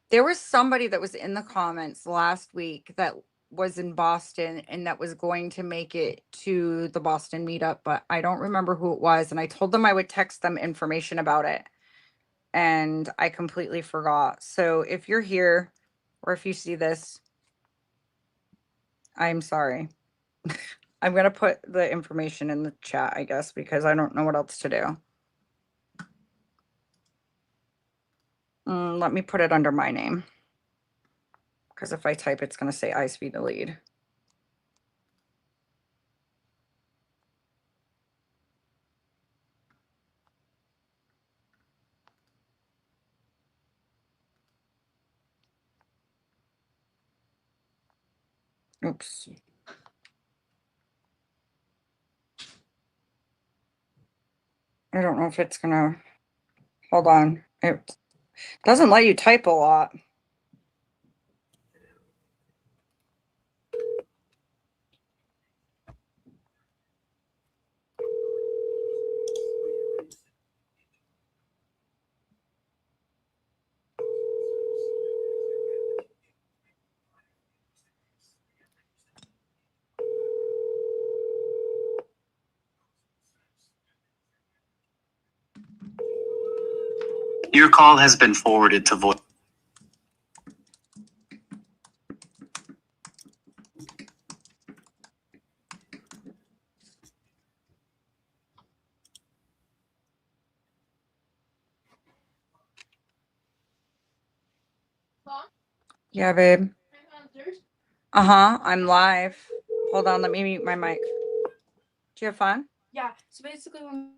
there was somebody that was in the comments last week that was in Boston and that was going to make it to the Boston meetup, but I don't remember who it was. And I told them I would text them information about it, and I completely forgot. So if you're here or if you see this, I'm sorry. I'm going to put the information in the chat, I guess, because I don't know what else to do. Let me put it under my name, because if I type, it's going to say iSpeedToLead. Oops. I don't know if it's going to, hold on. It doesn't let you type a lot. Your call has been forwarded to voice. Yeah, babe. I'm live. Hold on, let me mute my mic. Do you have fun? Yeah. So basically, when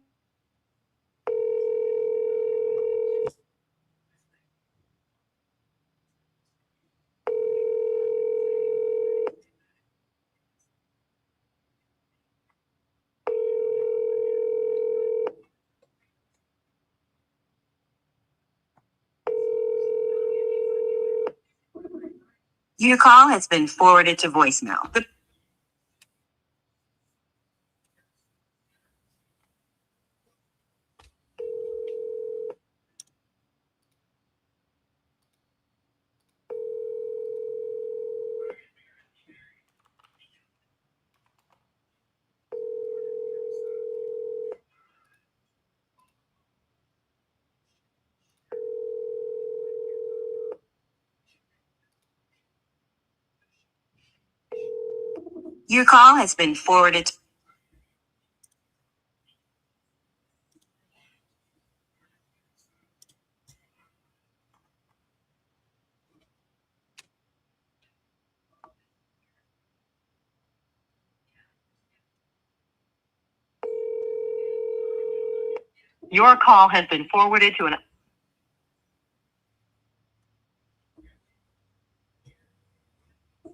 Your call has been forwarded to voicemail. Your call has been forwarded. Your call has been forwarded to an.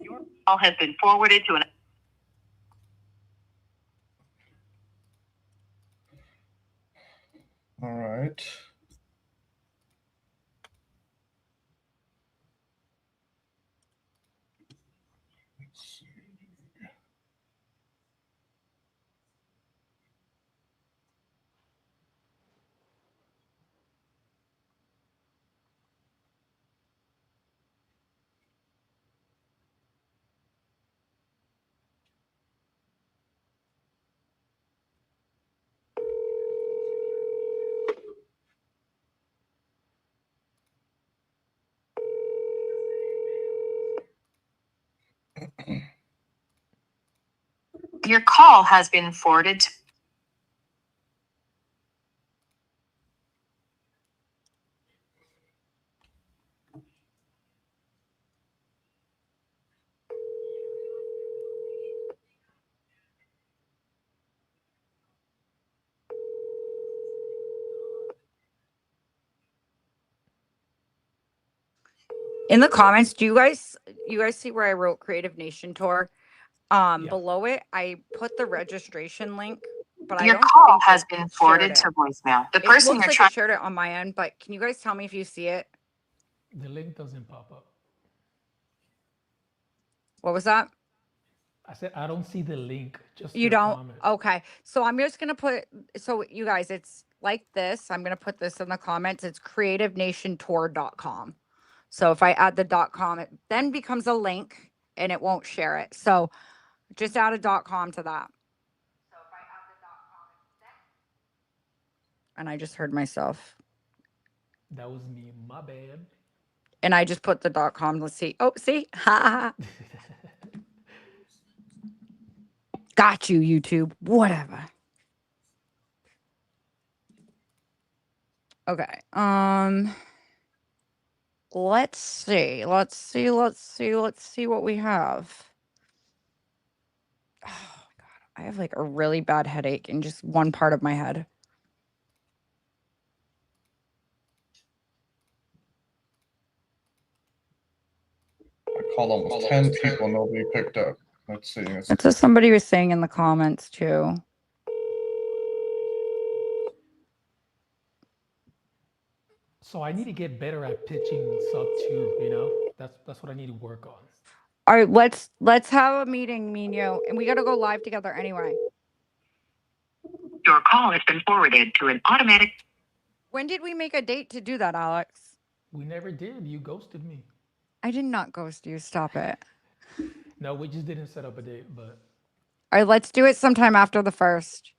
Your call has been forwarded to an. All right. Let's see. Your call has been forwarded to. In the comments, do you guys see where I wrote Creative Nation Tour? Below it, I put the registration link, but I Your don't call think has it been shared forwarded it. to voicemail. The It person looks you're like trying. it shared it on my end, but can you guys tell me if you see it? The link doesn't pop up. What was that? I said I don't see the link. Just You your don't? comment. Okay. So I'm just gonna put, so you guys, it's like this. I'm gonna put this in the comments. It's creativenationtour.com. So if I add the .com, it then becomes a link and it won't share it. So just add a .com to that. And I just heard myself. That was me. My bad. And I just put the .com. Let's see. Oh, see? Ha. Got you, YouTube. Whatever. Okay. Let's see. Let's see what we have. Oh God. I have like a really bad headache in just one part of my head. I called almost 10 people, nobody picked up. Let's see. That's what somebody was saying in the comments too. So I need to get better at pitching sub 2, you know? That's what I need to work on. All right, let's have a meeting, Mino, and we got to go live together anyway. Your call has been forwarded to an automatic. When did we make a date to do that, Alex? We never did. You ghosted me. I did not ghost you. Stop it. No, we just didn't set up a date, but. All right, let's do it sometime after the 1st.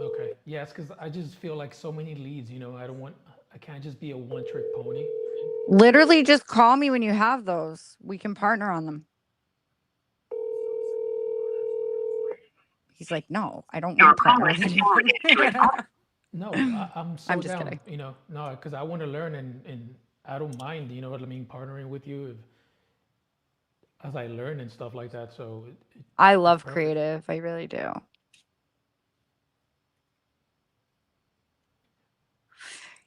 Okay. Yeah, it's because I just feel like so many leads, you know, I can't just be a one-trick pony. Literally just call me when you have those. We can partner on them. He's like, no, I don't want to partner with you. No, I'm so I'm just down, kidding. you know, no, because I want to learn and I don't mind, you know what I mean, partnering with you as I learn and stuff like that. So I love creative. I really do.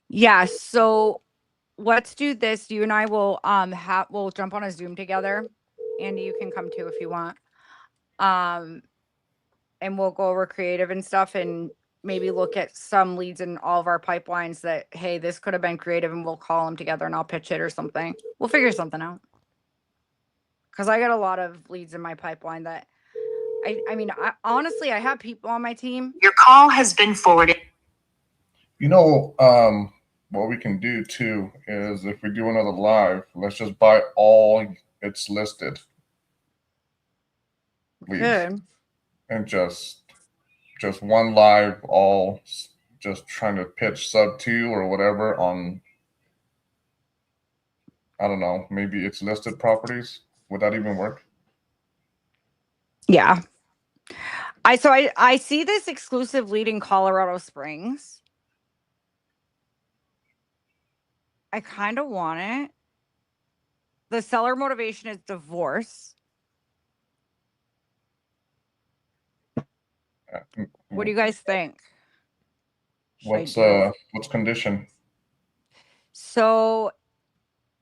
Yeah, so let's do this. You and I will we'll jump on a Zoom together. Andy, you can come too if you want. And we'll go over creative and stuff and maybe look at some leads in all of our pipelines that, hey, this could have been creative, and we'll call them together and I'll pitch it or something. We'll figure something out. Because I got a lot of leads in my pipeline that I mean, honestly, I have people on my team. Your call has been forwarded. You know, what we can do too is if we do another live, let's just buy all it's listed leads. Good. And just one live, all just trying to pitch sub 2 or whatever on, I don't know, maybe it's listed properties. Would that even work? Yeah, I see this exclusive lead in Colorado Springs. I kind of want it. The seller motivation is divorce. What do you guys think? What's condition? So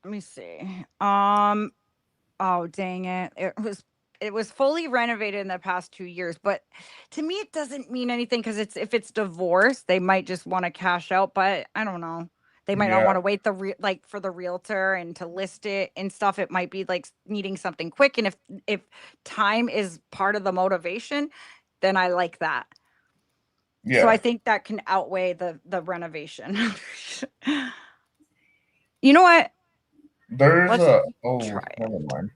let me see. Oh dang it. It was fully renovated in the past 2 years, but to me it doesn't mean anything because if it's divorce, they might just want to cash out, but I don't know. They might not want to wait for the realtor and to list it and stuff. It might be like needing something quick. And if time is part of the motivation, then I like that. Yeah. So I think that can outweigh the renovation. You know what? There's Let's never mind.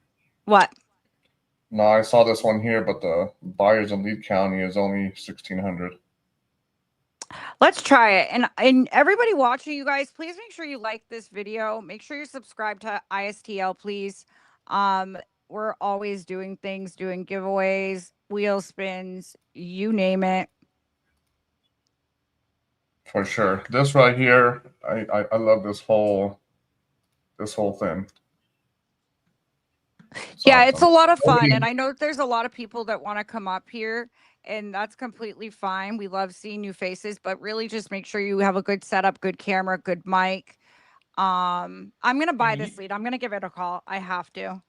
What? No, I saw this one here, but the buyers in Lead County is only 1,600. Let's try it. And everybody watching, you guys, please make sure you like this video. Make sure you're subscribed to ISTL, please. We're always doing things, doing giveaways, wheel spins, you name it. For sure. This right here, I love this whole thing. Yeah, it's a lot of fun. And I know there's a lot of people that want to come up here, and that's completely fine. We love seeing new faces, but really just make sure you have a good setup, good camera, good mic. I'm going to buy this lead. I'm going to give it a call. I have to.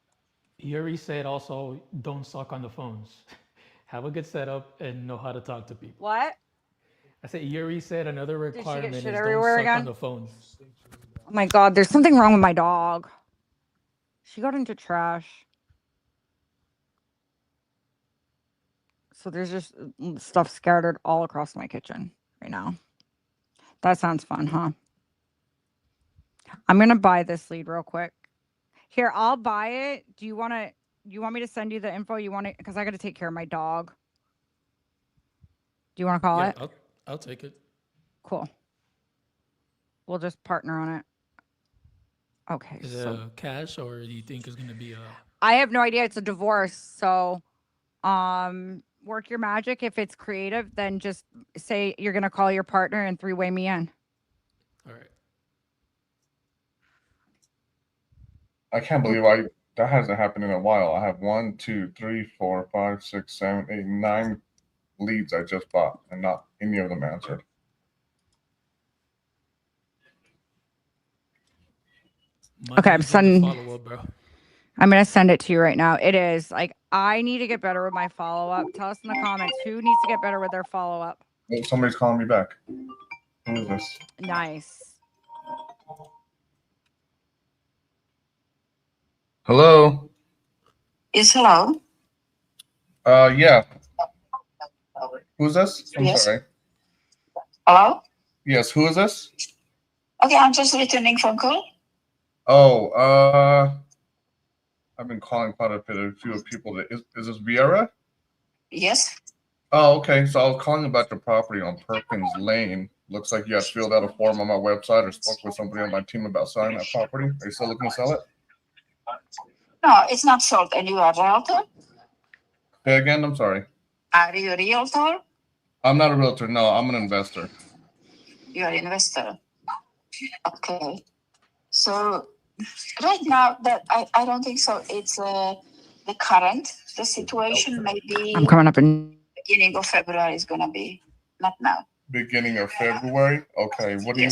Yuri said also, don't suck on the phones. Have a good setup and know how to talk to people. What? I said Yuri said another requirement is don't suck on the phones. Oh my God, there's something wrong with my dog. She got into trash. So there's just stuff scattered all across my kitchen right now. That sounds fun, huh? I'm going to buy this lead real quick. Here, I'll buy it. Do you want me to send you the info? You want it? Because I got to take care of my dog. Do you want to call it? I'll take it. Cool. We'll just partner on it. Okay. Is it cash or do you think it's going to be a... I have no idea. It's a divorce. So work your magic. If it's creative, then just say you're going to call your partner and three-way me in. All right. I can't believe that hasn't happened in a while. I have 1, 2, 3, 4, 5, 6, 7, 8, 9 leads I just bought, and not any of them answered. Okay, I'm sending. I'm gonna send it to you right now. It is like I need to get better with my follow-up. Tell us in the comments who needs to get better with their follow-up. Oh, somebody's calling me back. Who is this? Nice. Hello. Yes, hello. Yeah. Who's this? I'm sorry. Hello? Yes, who is this? Okay, I'm just returning phone call. Oh, I've been calling quite a few people. Is this Vieira? Yes. Oh, okay. So I was calling about your property on Perkins Lane. Looks like you guys filled out a form on my website or spoke with somebody on my team about selling that property. Are you still looking to sell it? No, it's not sold. And you are a realtor? Say again, I'm sorry. Are you a realtor? I'm not a realtor. No, I'm an investor. You're an investor. Okay. So right now, that I don't think so. It's the situation maybe. I'm coming up in beginning of February is gonna be, not now. Beginning of February. Okay. What do you?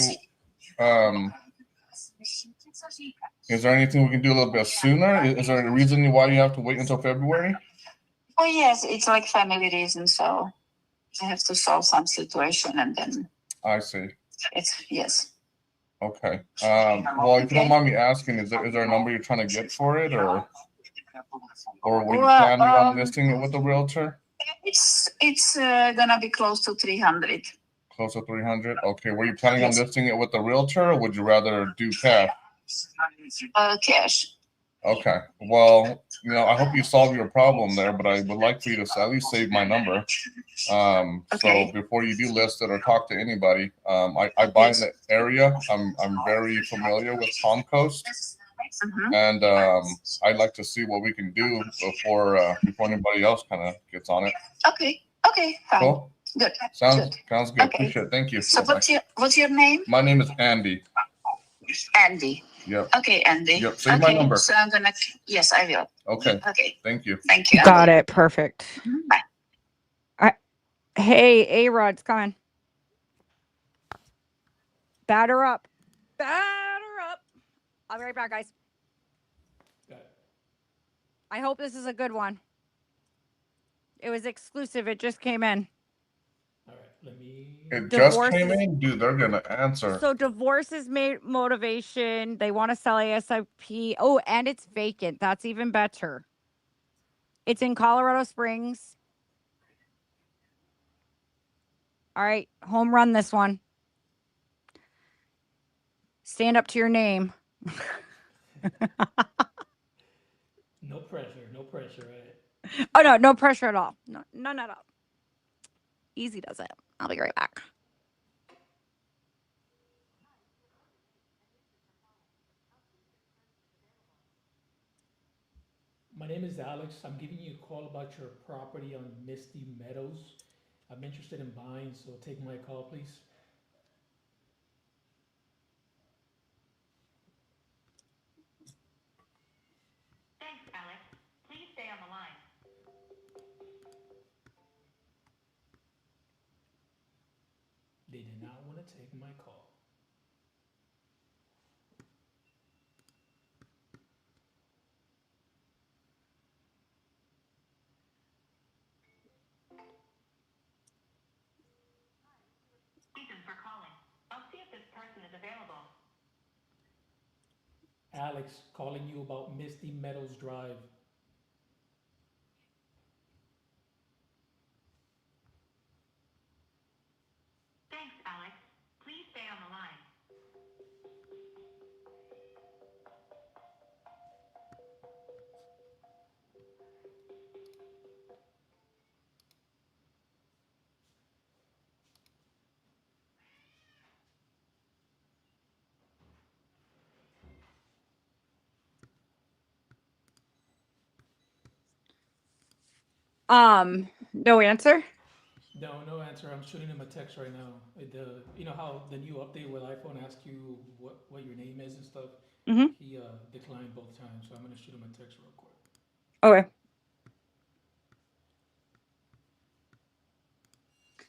Is there anything we can do a little bit sooner? Is there a reason why you have to wait until February? Oh yes, it's like family reasons. So I have to solve some situation and then. I see. It's yes. Okay. Well, if you don't mind me asking, is there a number you're trying to get for it, or were you planning on listing it with the realtor? It's gonna be close to 300. Close to 300. Okay. Were you planning on listing it with the realtor, or would you rather do cash? Cash. Okay. Well, I hope you solve your problem there, but I would like for you to at least save my number. So before you do list it or talk to anybody, I buy in the area. I'm very familiar with Palm Coast. and I'd like to see what we can do before anybody else kind of gets on it. Okay. Okay. Fine. Cool. Good. Sounds good. Okay. Appreciate it. Thank you. So what's your name? My name is Andy. Andy. Yep. Okay, Andy. Yep. Save okay, my number. So I'm gonna. Yes, I will. Okay. Okay. Thank you. Thank you. Got Andy. it. Perfect. Bye. All right. Hey, A-Rod's coming. Batter up. Batter up. I'll be right back, guys. I hope this is a good one. It was exclusive. It just came in. All right, let me. It just came in, dude. They're gonna answer. So divorce is motivation. They want to sell ASIP. Oh, and it's vacant. That's even better. It's in Colorado Springs. All right, home run this one. Stand up to your name. No pressure, right? Oh, no, no pressure at all. No, none at all. Easy does it. I'll be right back. My name is Alex. I'm giving you a call about your property on Misty Meadows. I'm interested in buying, so take my call, please. Thanks, Alex. Please stay on the line. They did not want to take my call. Reason for calling. I'll see if this person is available. Alex, calling you about Misty Meadows Drive. Thanks, Alex. Please stay on the line. No answer. No answer. I'm shooting him a text right now. You know how the new update with iPhone asks you what your name is and stuff? Mm-hmm. He declined both times, so I'm gonna shoot him a text real quick. Okay.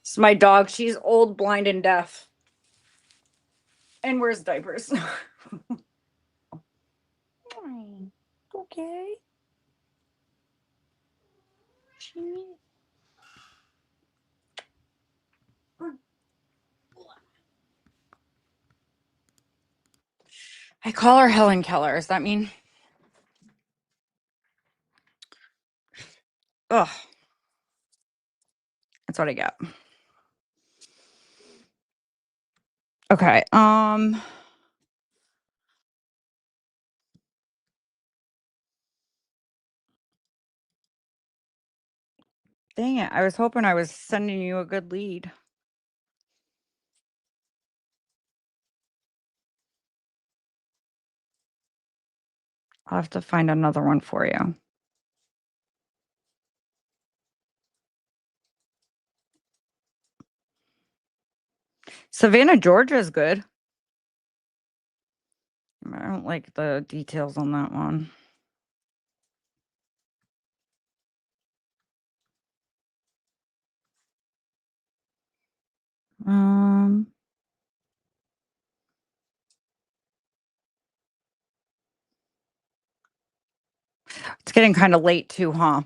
It's my dog. She's old, blind, and deaf. And wears diapers. Okay. I call her Helen Keller. Does that mean? Ugh. That's what I get. Okay. Dang it. I was hoping I was sending you a good lead. I'll have to find another one for you. Savannah, Georgia is good. I don't like the details on that one. It's getting kind of late too, huh?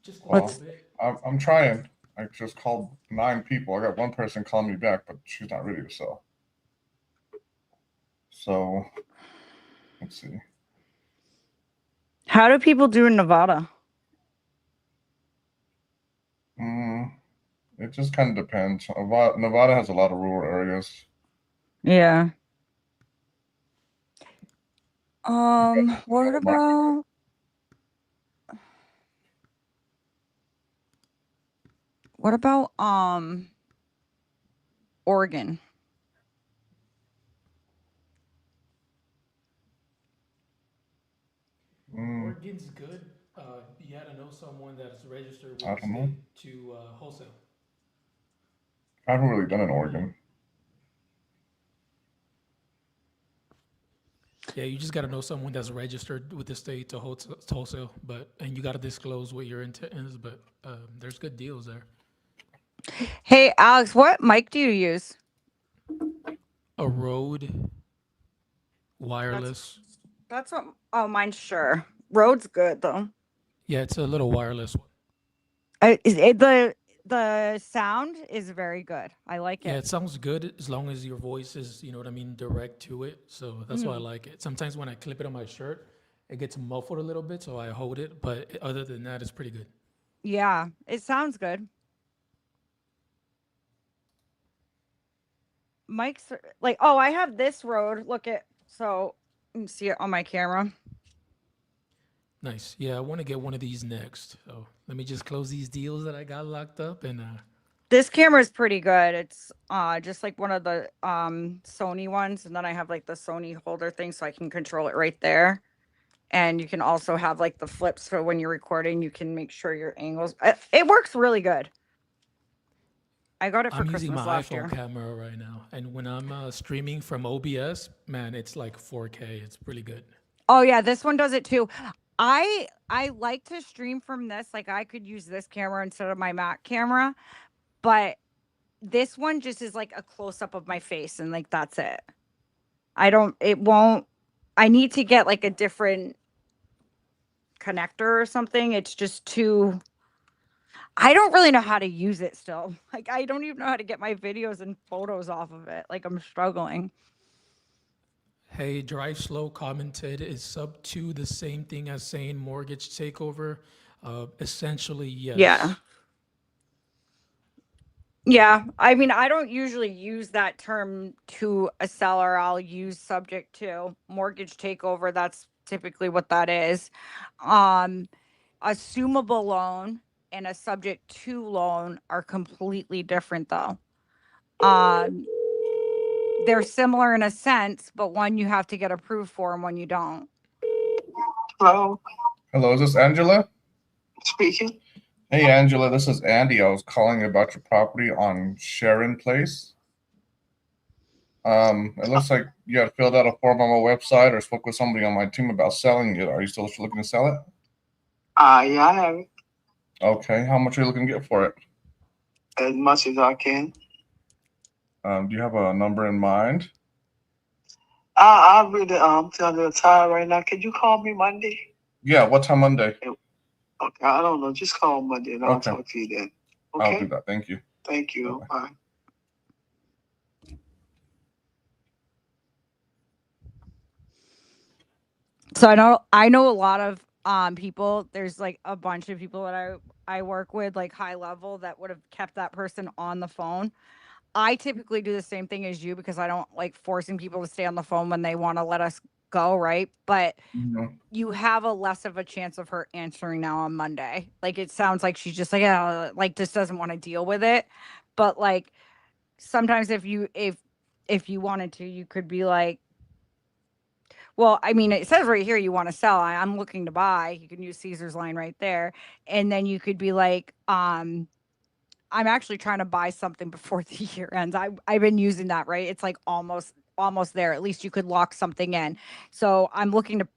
Just a Well, little bit. I'm trying. I just called 9 people. I got one person calling me back, but she's not ready to sell. So let's see. How do people do in Nevada? It just kind of depends. Nevada has a lot of rural areas. Yeah. What about Oregon. Oregon's good. You got to know someone that's registered with I the don't know. state to wholesale. I haven't really done in Oregon. Yeah, you just got to know someone that's registered with the state to wholesale, and you got to disclose what your intent is. But there's good deals there. Hey, Alex, what mic do you use? A Rode wireless. That's what. Oh, mine's Shure. Rode's good though. Yeah, it's a little wireless one. The sound is very good. I like Yeah, it. it sounds good as long as your voice is, you know what I mean, direct to it. So that's why I like it. Sometimes when I clip it on my shirt, it gets muffled a little bit, so I hold it. But other than that, it's pretty good. Yeah, it sounds good. Mike's like, oh, I have this Rode. Look at so you can see it on my camera. Nice. Yeah, I want to get one of these next. So let me just close these deals that I got locked up and This camera is pretty good. It's just like one of the Sony ones, and then I have like the Sony holder thing so I can control it right there. And you can also have like the flips for when you're recording, you can make sure your angles. It works really good. I got it for I'm using Christmas my last iPhone year. camera right now. And when I'm streaming from OBS, man, it's like 4K. It's really good. Oh yeah, this one does it too. I like to stream from this. Like I could use this camera instead of my Mac camera, but this one just is like a close up of my face and like that's it. I need to get like a different connector or something. It's just too I don't really know how to use it still. Like I don't even know how to get my videos and photos off of it. Like I'm struggling. Hey, Drive Slow commented, is sub 2 the same thing as saying mortgage takeover? Essentially, yes. Yeah. Yeah. I mean, I don't usually use that term to a seller. I'll use subject to mortgage takeover. That's typically what that is. Assumable loan and a subject to loan are completely different though. They're similar in a sense, but one you have to get approved for and one you don't. Hello. Hello, is this Angela? Speaking. Hey, Angela, this is Andy. I was calling about your property on Sharon Place. It looks like you had filled out a form on my website or spoke with somebody on my team about selling it. Are you still looking to sell it? Yeah, I have it. Okay. How much are you looking to get for it? As much as I can. Do you have a number in mind? I'm really feeling tired right now. Can you call me Monday? Yeah. What time Monday? Okay, I don't know. Just call Monday and I'll talk to you then. Okay. I'll do that. Thank you. Thank you. Bye. So I know a lot of people. There's like a bunch of people that I work with, like high level, that would have kept that person on the phone. I typically do the same thing as you because I don't like forcing people to stay on the phone when they want to let us go, right? But you have a less of a chance of her answering now on Monday. Like it sounds like she's just like, oh, like just doesn't want to deal with it. But like sometimes if you wanted to, you could be like, well, I mean, it says right here you want to sell. I'm looking to buy. You can use Caesar's line right there. And then you could be like, I'm actually trying to buy something before the year ends. I've been using that, right? It's like almost there. At least you could lock something in. So I'm looking to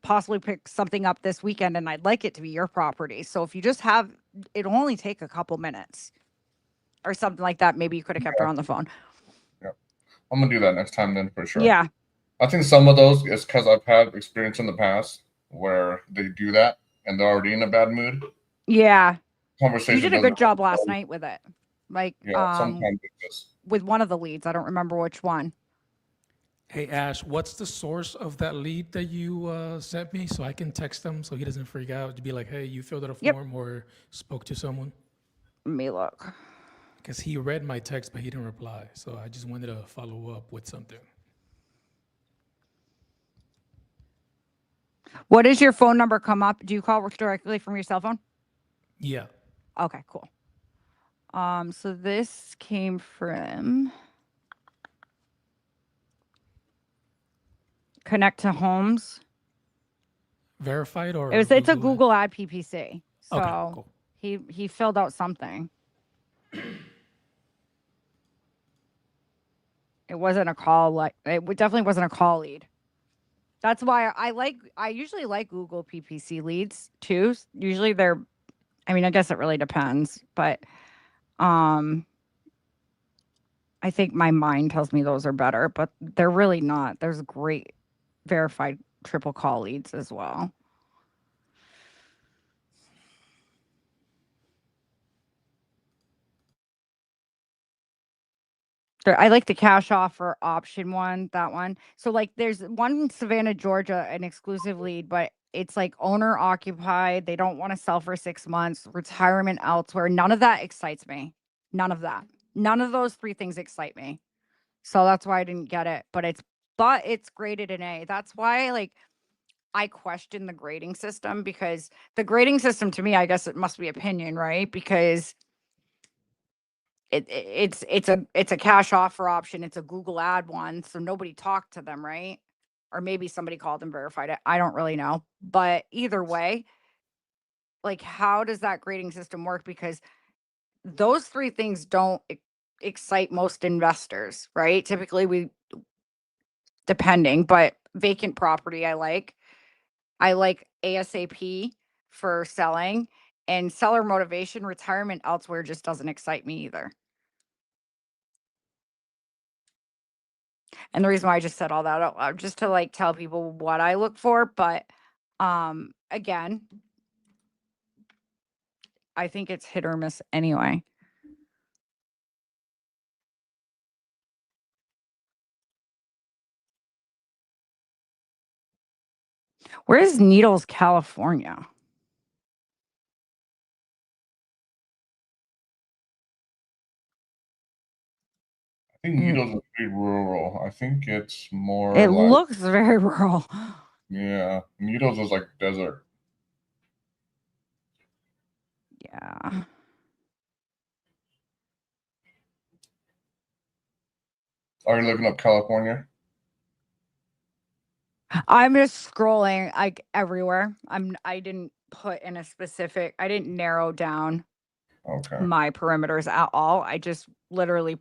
possibly pick something up this weekend and I'd like it to be your property. So if you just have, it'll only take a couple minutes or something like that. Maybe you could have kept her on the phone. Yeah. I'm going to do that next time then for sure. Yeah. I think some of those is because I've had experience in the past where they do that and they're already in a bad mood. Yeah. Conversation. You did a good job last night with it. Like, sometimes it just with one of the leads. I don't remember which one. Hey, Ash, what's the source of that lead that you sent me so I can text him so he doesn't freak out to be like, hey, you filled out a form or spoke to someone? Let me look. Because he read my text, but he didn't reply. So I just wanted to follow up with something. What does your phone number come up? Do you call directly from your cell phone? Yeah. Okay, cool. So this came from connect to homes. Verified or It's a Google ad PPC. So Okay, cool. he filled out something. It wasn't a call, it definitely wasn't a call lead. That's why I usually like Google PPC leads too. Usually they're, I mean, I guess it really depends, but I think my mind tells me those are better, but they're really not. There's great verified triple call leads as well. I like the cash offer option one, that one. So like there's one in Savannah, Georgia, an exclusive lead, but it's like owner occupied. They don't want to sell for 6 months, retirement elsewhere. None of that excites me. None of that. None of those 3 things excite me. So that's why I didn't get it. But it's graded an A. That's why like I question the grading system, because the grading system to me, I guess it must be opinion, right? Because it's a cash offer option. It's a Google ad one, so nobody talked to them, right? Or maybe somebody called and verified it. I don't really know. But either way, like how does that grading system work? Because those 3 things don't excite most investors, right? Typically depending, but vacant property I like ASAP for selling, and seller motivation, retirement elsewhere just doesn't excite me either. And the reason why I just said all that out loud, just to like tell people what I look for. But again, I think it's hit or miss anyway. Where is Needles, California? I think Needles is pretty rural. I think it's more It like, looks very rural. yeah, Needles is like desert. Yeah. Are you looking up California? I'm just scrolling like everywhere. I didn't put in a specific, I didn't narrow down my perimeters at all. I just literally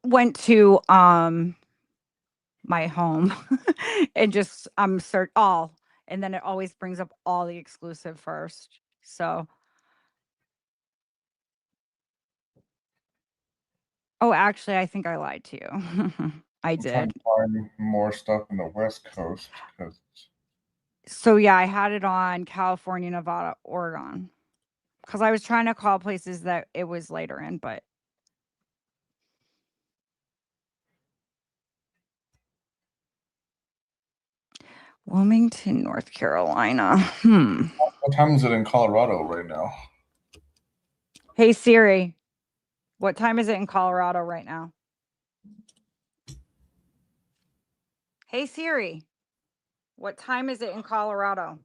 went to my home and just search all, and then it always brings up all the exclusive first. So oh, actually I think I lied to you. I I'm trying did. to find more stuff in the West Coast because So yeah, I had it on California, Nevada, Oregon, because I was trying to call places that it was later in, but Wilmington, North Carolina. What time is it in Colorado right now? Hey Siri, what time is it in Colorado right now? Hey Siri, what time is it in Colorado?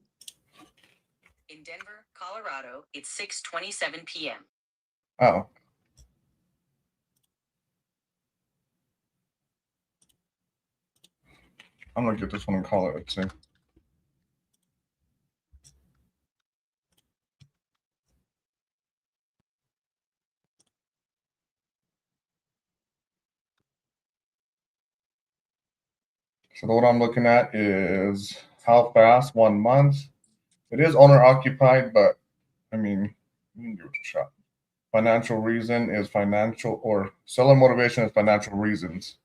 In Denver, Colorado, it's 6:27 p.m. Oh. I'm gonna get this one and call it. Let's see. So what I'm looking at is how fast, 1 month. It is owner occupied, but I mean, you can give it a shot. Financial reason is financial, or seller motivation is financial reasons.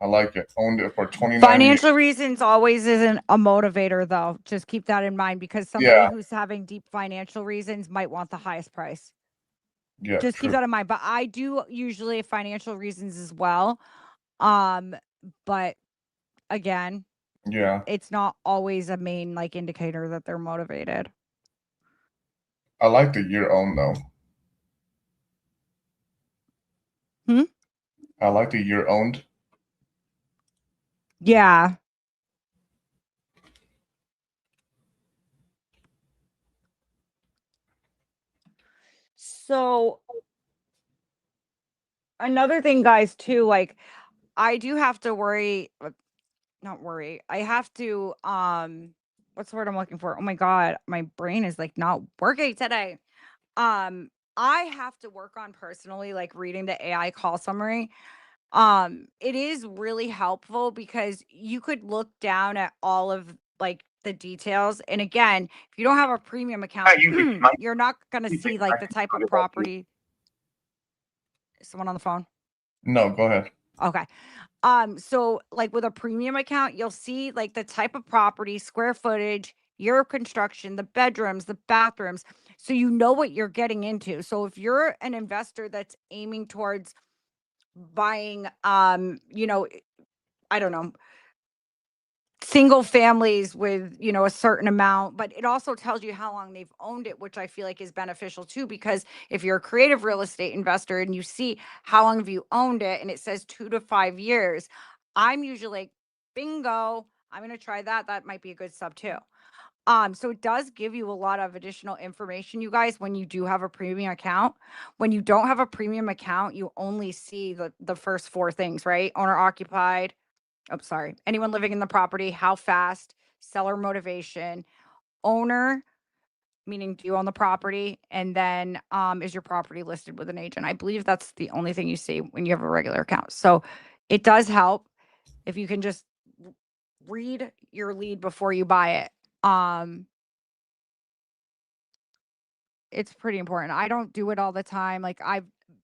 I like it. Owned it for 29 Financial years. reasons always isn't a motivator, though. Just keep that in mind, because somebody who's having deep financial reasons might want the highest price. Yeah, just keep that in mind. But I do usually financial reasons as well. But again, yeah, it's not always a main like indicator that they're motivated. I like the year owned though. I like the year owned. Yeah. So another thing, guys, too, like I do have to worry. not worry. I have to what's the word I'm looking for? Oh my god, my brain is like not working today. I have to work on personally like reading the AI call summary. It is really helpful because you could look down at all of like the details. And again, if you don't have a premium account, you're not going to see like the type of property. Is someone on the phone? No, go ahead. Okay. So like with a premium account, you'll see like the type of property, square footage, year of construction, the bedrooms, the bathrooms. So you know what you're getting into. So if you're an investor that's aiming towards buying, I don't know, single families with, a certain amount, but it also tells you how long they've owned it, which I feel like is beneficial too, because if you're a creative real estate investor and you see how long have you owned it and it says 2 to 5 years, I'm usually like, bingo, I'm going to try that. That might be a good sub too. So it does give you a lot of additional information, you guys, when you do have a premium account. When you don't have a premium account, you only see the first 4 things, right? Owner occupied. Oh, sorry. Anyone living in the property, how fast, seller motivation, owner, meaning do you own the property? And then is your property listed with an agent? I believe that's the only thing you see when you have a regular account. So it does help if you can just read your lead before you buy it. It's pretty important. I don't do it all the time. Like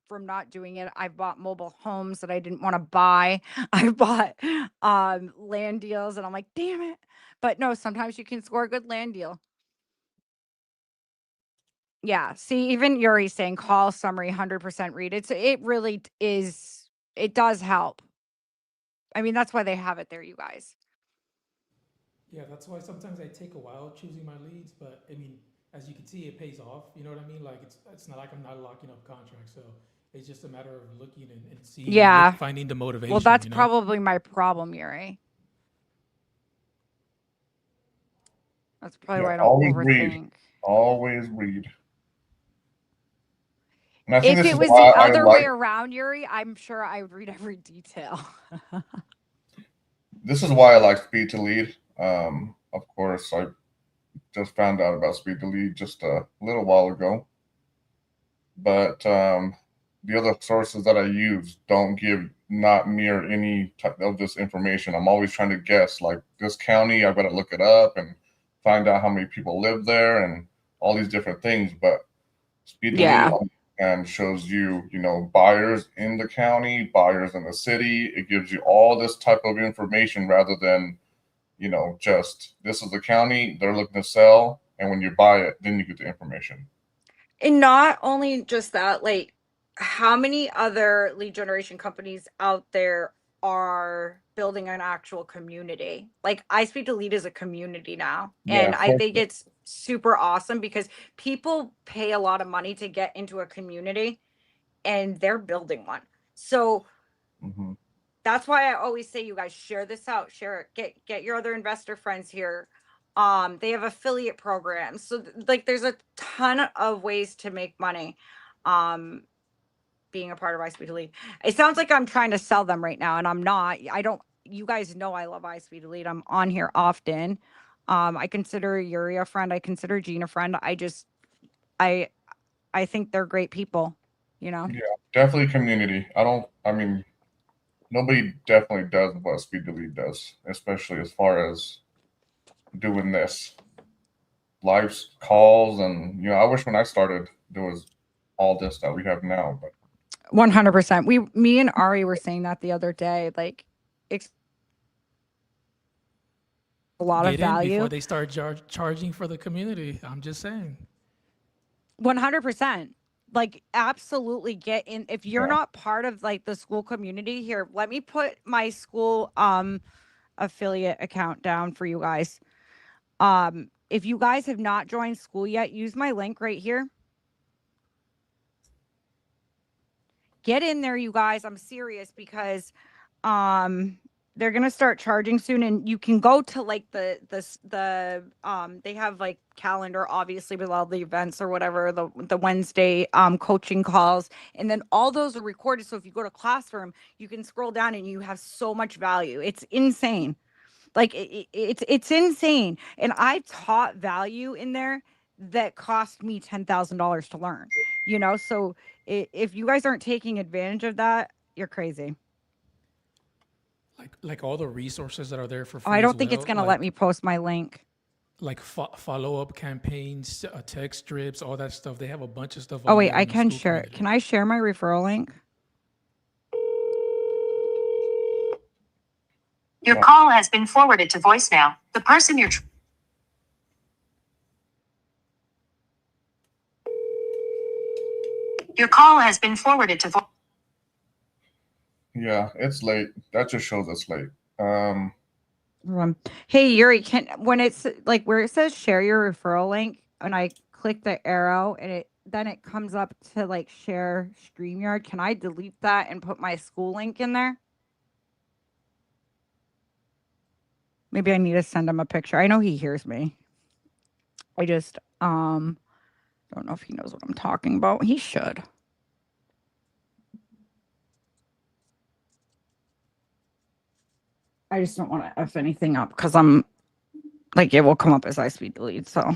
from not doing it, I've bought mobile homes that I didn't want to buy. I've bought land deals and I'm like, damn it. But no, sometimes you can score a good land deal. Yeah. See, even Yuri's saying call summary 100% read. It really is. It does help. I mean, that's why they have it there, you guys. Yeah, that's why sometimes I take a while choosing my leads, but I mean, as you can see, it pays off. You know what I mean? Like it's not like I'm not locking up contracts. So it's just a matter of looking and seeing, Yeah. finding the motivation. Well, that's probably my problem, Yuri. That's probably why I don't Always overthink. read. Always read. And I think If this it is was why the I other like. way around, Yuri, I'm sure I would read every detail. This is why I like Speed to Lead. Of course, I just found out about Speed to Lead just a little while ago. But the other sources that I use don't give not near any type of this information. I'm always trying to guess, like this county, I've got to look it up and find out how many people live there and all these different things. But Speed to Lead and shows you, buyers in the county, buyers in the city. It gives you all this type of information rather than, just this is the county, they're looking to sell. And when you buy it, then you get the information. And not only just that, like how many other lead generation companies out there are building an actual community? Like iSpeedToLead is a community now. Yeah, And I think it's super awesome because people pay a lot of money to get into a community and they're building one. So that's why I always say, you guys share this out, share it, get your other investor friends here. They have affiliate programs. So like there's a ton of ways to make money. Being a part of iSpeedToLead. It sounds like I'm trying to sell them right now, and I'm not. You guys know I love iSpeedToLead. I'm on here often. I consider Yuri a friend. I consider Gene a friend. I think they're great people, Yeah, definitely community. Nobody definitely does what Speed to Lead does, especially as far as doing this. Live calls and, I wish when I started there was all this that we have now, but 100%. Me and Ari were saying that the other day, like a lot of value before they start charging for the community. I'm just saying. 100%. Like absolutely get in. If you're not part of like the school community here, let me put my school affiliate account down for you guys. If you guys have not joined school yet, use my link right here. Get in there, you guys. I'm serious because they're gonna start charging soon, and you can go to like the they have like calendar obviously with all the events or whatever, the Wednesday coaching calls, and then all those are recorded. So if you go to Classroom, you can scroll down and you have so much value. It's insane. Like it's insane. And I taught value in there that cost me $10,000 to learn. You know, so if you guys aren't taking advantage of that, you're crazy. Like all the resources that are there for Oh, I free as don't think it's well. gonna let me post my link. Like follow-up campaigns, text strips, all that stuff. They have a bunch of stuff Oh on wait, there I in the can school share. calendar. Can I share my referral link? Your call has been forwarded to voicemail. The person you're Your call has been forwarded to Yeah, it's late. That just shows it's late. Hey Yuri, when it's like where it says share your referral link, and I click the arrow and it comes up to like share StreamYard. Can I delete that and put my school link in there? Maybe I need to send him a picture. I know he hears me. I just don't know if he knows what I'm talking about. He should. I just don't want to F anything up because I'm like it will come up as iSpeedToLead, so.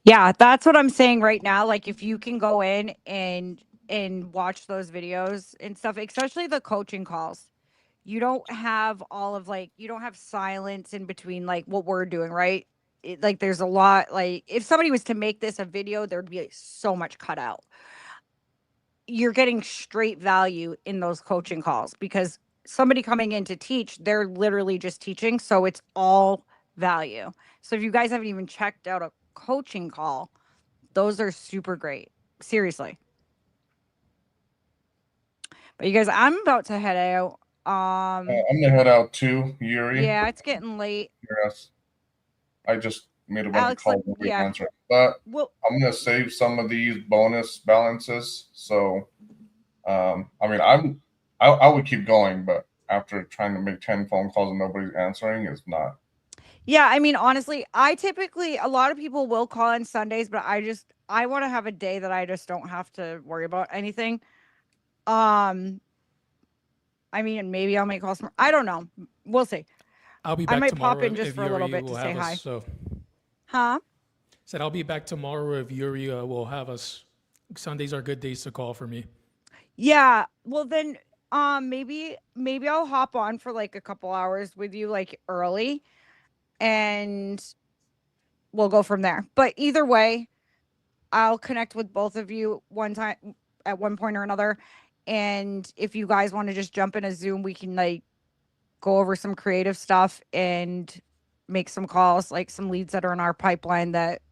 Yeah, that's what I'm saying right now. Like if you can go in and watch those videos and stuff, especially the coaching calls. You don't have all of like you don't have silence in between like what we're doing, right? Like there's a lot like if somebody was to make this a video, there'd be like, so much cut out. You're getting straight value in those coaching calls because somebody coming in to teach, they're literally just teaching, so it's all value. So if you guys haven't even checked out a coaching call, those are super great. Seriously. But you guys, I'm about to head out. I'm gonna head out too, Yuri. Yeah, it's getting late. Yes. I just made a bunch Alex, of calls and yeah. answer. But Well, I'm gonna save some of these bonus balances. So I mean I would keep going, but after trying to make 10 phone calls and nobody's answering is not. yeah, I mean, honestly, a lot of people will call on Sundays, but I want to have a day that I just don't have to worry about anything. I mean, and maybe I'll make calls tomorrow. I don't know. We'll see. I'll be I back might tomorrow pop in just if for a little Yuri bit will to say have hi. us. So Huh? said I'll be back tomorrow if Yuri will have us. Sundays are good days to call for me. Yeah. Well then maybe I'll hop on for like a couple hours with you like early and we'll go from there. But either way, I'll connect with both of you one time at one point or another. And if you guys want to just jump in a Zoom, we can like go over some creative stuff and make some calls, like some leads that are in our pipeline that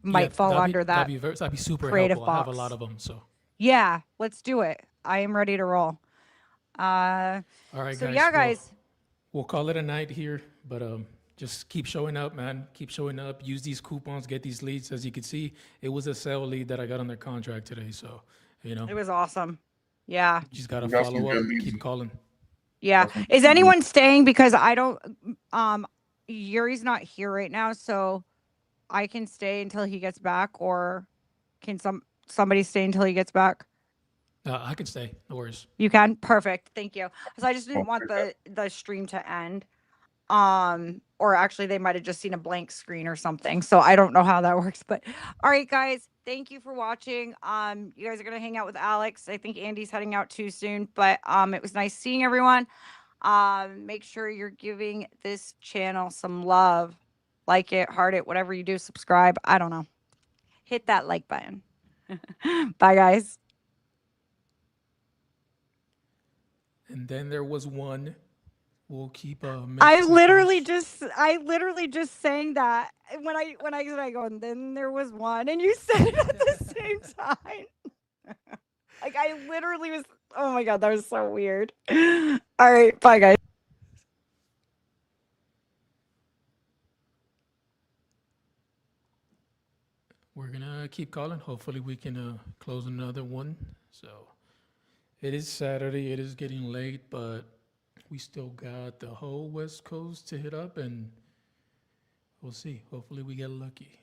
might fall under that That'd be super creative helpful. I have a box. lot of them. So Yeah, let's do it. I am ready to roll. all right, So guys. yeah, guys. We'll call it a night here, but just keep showing up, man. Keep showing up. Use these coupons. Get these leads. As you can see, it was a sale lead that I got on their contract today. So, you know, It was awesome. Yeah. you just gotta You got some follow up. good leads. Keep calling. Yeah. Is anyone staying? Because I don't Yuri's not here right now, so I can stay until he gets back, or can somebody stay until he gets back? I can stay. No worries. You can? Perfect. Thank you. Because I just didn't want the stream to end. Or actually they might have just seen a blank screen or something. So I don't know how that works. But all right, guys, thank you for watching. You guys are gonna hang out with Alex. I think Andy's heading out too soon, but it was nice seeing everyone. Make sure you're giving this channel some love. Like it, heart it, whatever you do, subscribe. I don't know. Hit that like button. Bye, guys. And then there was one. We'll keep I literally just saying that when I said I go, and then there was one, and you said it at the same time. Like I literally was. Oh my god, that was so weird. All right, bye guys. We're gonna keep calling. Hopefully we can close another one. So it is Saturday. It is getting late, but we still got the whole West Coast to hit up, and we'll see. Hopefully we get lucky.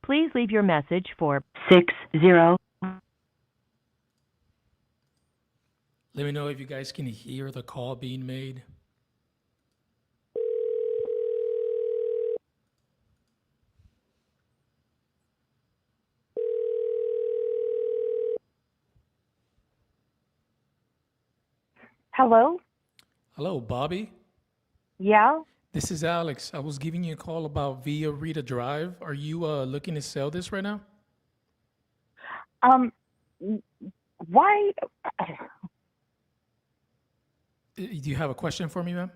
Please leave your message for 60. Let me know if you guys can hear the call being made. Hello? Hello, Bobby. Yeah? This is Alex. I was giving you a call about Via Rita Drive. Are you looking to sell this right now? Why? Do you have a question for me, ma'am?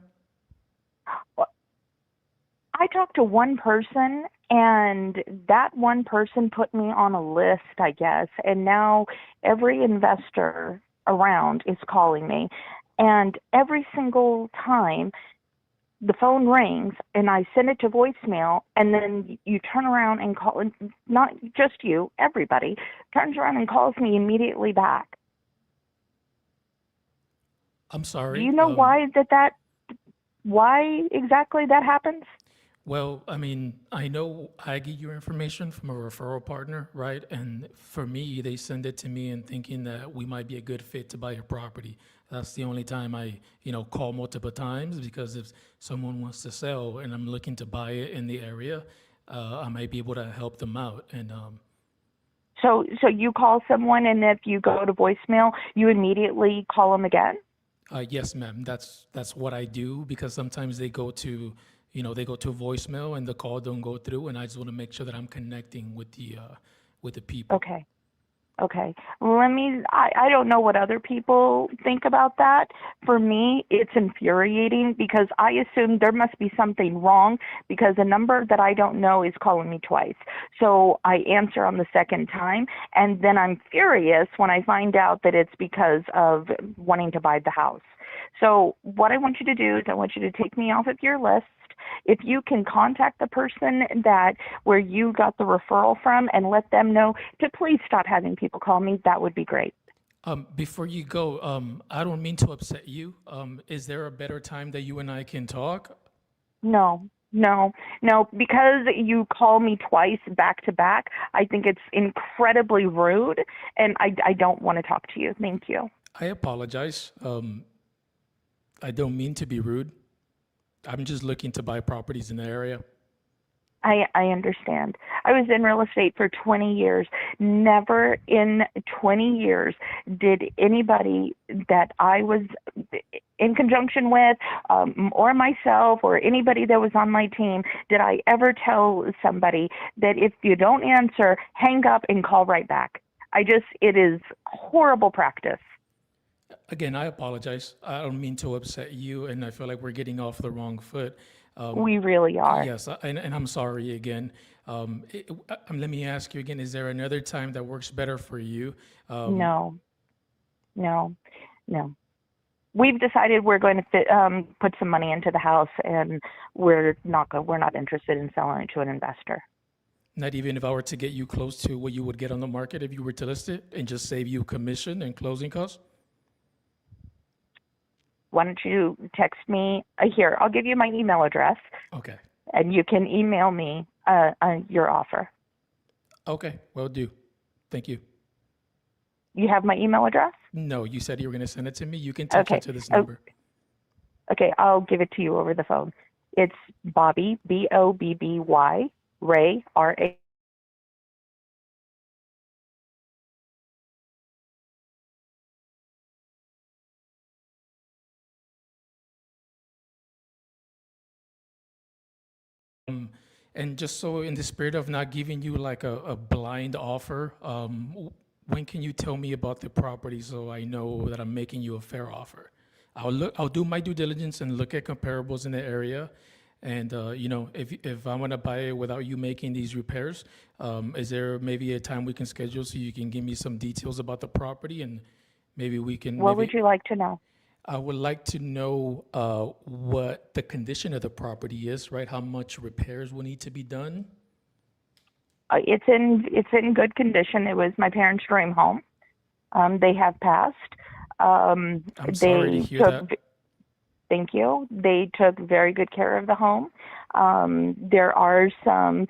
I talked to one person, and that one person put me on a list, I guess, and now every investor around is calling me. And every single time the phone rings and I send it to voicemail, and then you turn around and call, not just you, everybody turns around and calls me immediately back. I'm sorry. Do you know why exactly that happens? Well, I mean, I know I get your information from a referral partner, right? And for me, they send it to me and thinking that we might be a good fit to buy your property. That's the only time I, call multiple times, because if someone wants to sell and I'm looking to buy it in the area, I might be able to help them out. And So you call someone, and if you go to voicemail, you immediately call them again? yes, ma'am, that's what I do, because sometimes they go to voicemail and the call don't go through, and I just want to make sure that I'm connecting with the people. Okay. I don't know what other people think about that. For me, it's infuriating because I assume there must be something wrong, because a number that I don't know is calling me twice. So I answer on the second time, and then I'm furious when I find out that it's because of wanting to buy the house. So what I want you to do is I want you to take me off of your list. If you can contact the person where you got the referral from and let them know to please stop having people call me, that would be great. Before you go, I don't mean to upset you. Is there a better time that you and I can talk? No, because you call me twice back to back, I think it's incredibly rude, and I don't want to talk to you. Thank you. I apologize. I don't mean to be rude. I'm just looking to buy properties in the area. I understand. I was in real estate for 20 years. Never in 20 years did anybody that I was in conjunction with, or myself, or anybody that was on my team, did I ever tell somebody that if you don't answer, hang up and call right back. It is horrible practice. Again, I apologize. I don't mean to upset you, and I feel like we're getting off the wrong foot. We really are. Yes, and I'm sorry again. Let me ask you again, is there another time that works better for you? No. We've decided we're going to put some money into the house, and we're not interested in selling it to an investor. Not even if I were to get you close to what you would get on the market if you were to list it and just save you commission and closing costs? Why don't you text me? Here, I'll give you my email address. Okay. And you can email me your offer. Okay, will do. Thank you. You have my email address? No, you said you were going to send it to me. You can text it to this number. Okay, I'll give it to you over the phone. It's Bobby, Bobby, Ray, RA. And just so in the spirit of not giving you like a blind offer, when can you tell me about the property so I know that I'm making you a fair offer? I'll do my due diligence and look at comparables in the area. And, if I want to buy it without you making these repairs, is there maybe a time we can schedule so you can give me some details about the property and maybe we can. What would you like to know? I would like to know what the condition of the property is, right? How much repairs will need to be done? It's in good condition. It was my parents' dream home. They have passed. I'm sorry to hear that. Thank you. They took very good care of the home. There are some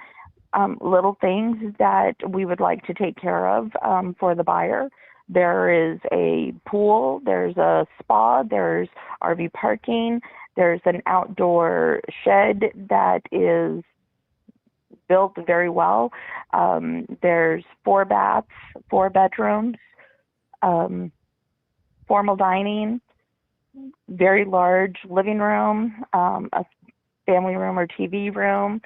little things that we would like to take care of for the buyer. There is a pool, there's a spa, there's RV parking, there's an outdoor shed that is built very well. There's 4 baths, 4 bedrooms, formal dining, very large living room, a family room or TV room,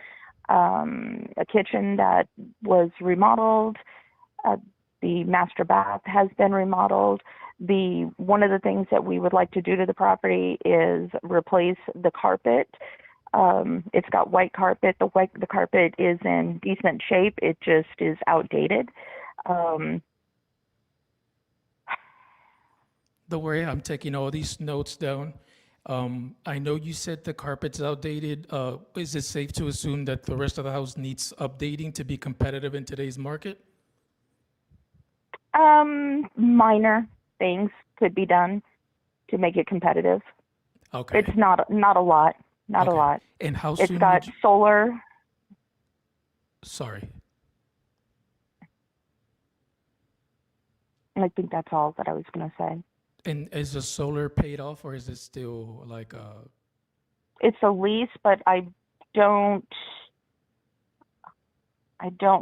a kitchen that was remodeled. The master bath has been remodeled. One of the things that we would like to do to the property is replace the carpet. It's got white carpet. The carpet is in decent shape. It just is outdated. Don't worry, I'm taking all these notes down. I know you said the carpet's outdated. Is it safe to assume that the rest of the house needs updating to be competitive in today's market? Minor things could be done to make it competitive. Okay. It's not a lot. Not a lot. And how It's soon got solar. Sorry. I think that's all that I was going to say. And is the solar paid off or is it still like It's a lease, but I don't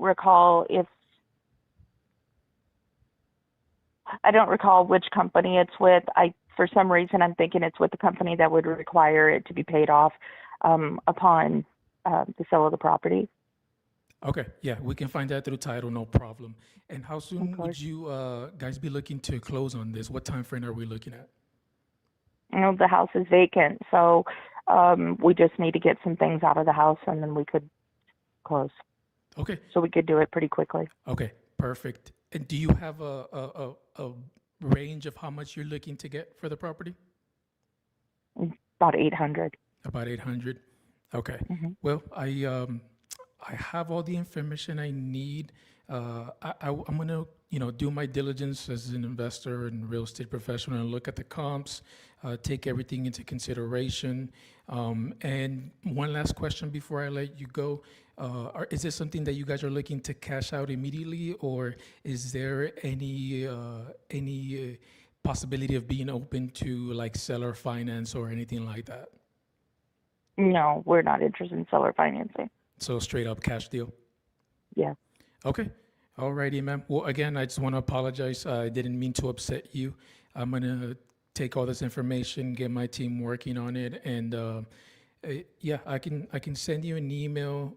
recall which company it's with. For some reason, I'm thinking it's with the company that would require it to be paid off upon the sale of the property. Okay, yeah, we can find that through title, no problem. And how soon would you guys be looking to close on this? What time frame are we looking at? The house is vacant, so we just need to get some things out of the house, and then we could close. Okay. So we could do it pretty quickly. Okay, perfect. And do you have a range of how much you're looking to get for the property? About 800. About 800. Okay. Mm-hmm. Well, I have all the information I need. I'm gonna, do my diligence as an investor and real estate professional and look at the comps, take everything into consideration. And one last question before I let you go: is this something that you guys are looking to cash out immediately, or is there any possibility of being open to like seller finance or anything like that? No, we're not interested in seller financing. So straight up cash deal. Yes. Okay. Alrighty, ma'am. Well, again, I just want to apologize. I didn't mean to upset you. I'm gonna take all this information, get my team working on it, and yeah, I can send you an email.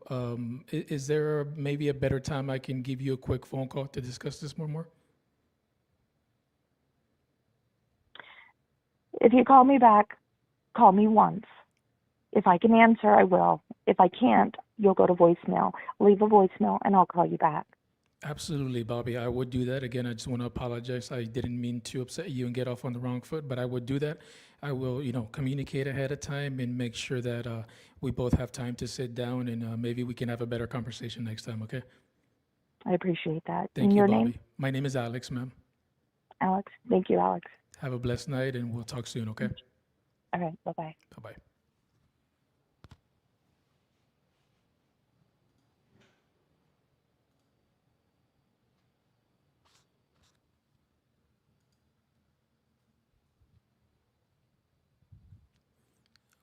Is there maybe a better time I can give you a quick phone call to discuss this more? If you call me back, call me once. If I can answer, I will. If I can't, you'll go to voicemail. Leave a voicemail, and I'll call you back. Absolutely, Bobby. I would do that. Again, I just want to apologize. I didn't mean to upset you and get off on the wrong foot, but I would do that. I will, communicate ahead of time and make sure that we both have time to sit down and maybe we can have a better conversation next time, okay? I appreciate that. Thank And you, your Bobby. name? My name is Alex, ma'am. Alex. Thank you, Alex. Have a blessed night and we'll talk soon, okay? All right. Bye-bye. Bye-bye.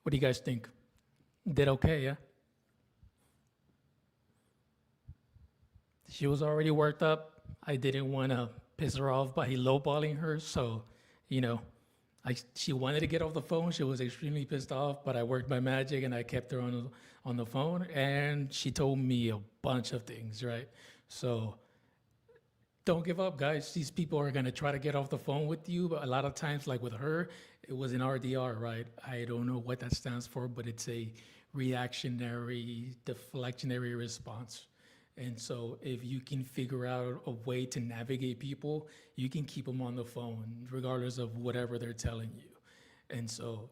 What do you guys think? Did okay, yeah? She was already worked up. I didn't want to piss her off by lowballing her, so, you know, she wanted to get off the phone. She was extremely pissed off, but I worked my magic and I kept her on the phone, and she told me a bunch of things, right? So don't give up, guys. These people are going to try to get off the phone with you, but a lot of times, like with her, it was an RDR, right? I don't know what that stands for, but it's a reactionary, deflectionary response. And so if you can figure out a way to navigate people, you can keep them on the phone, regardless of whatever they're telling you. And so,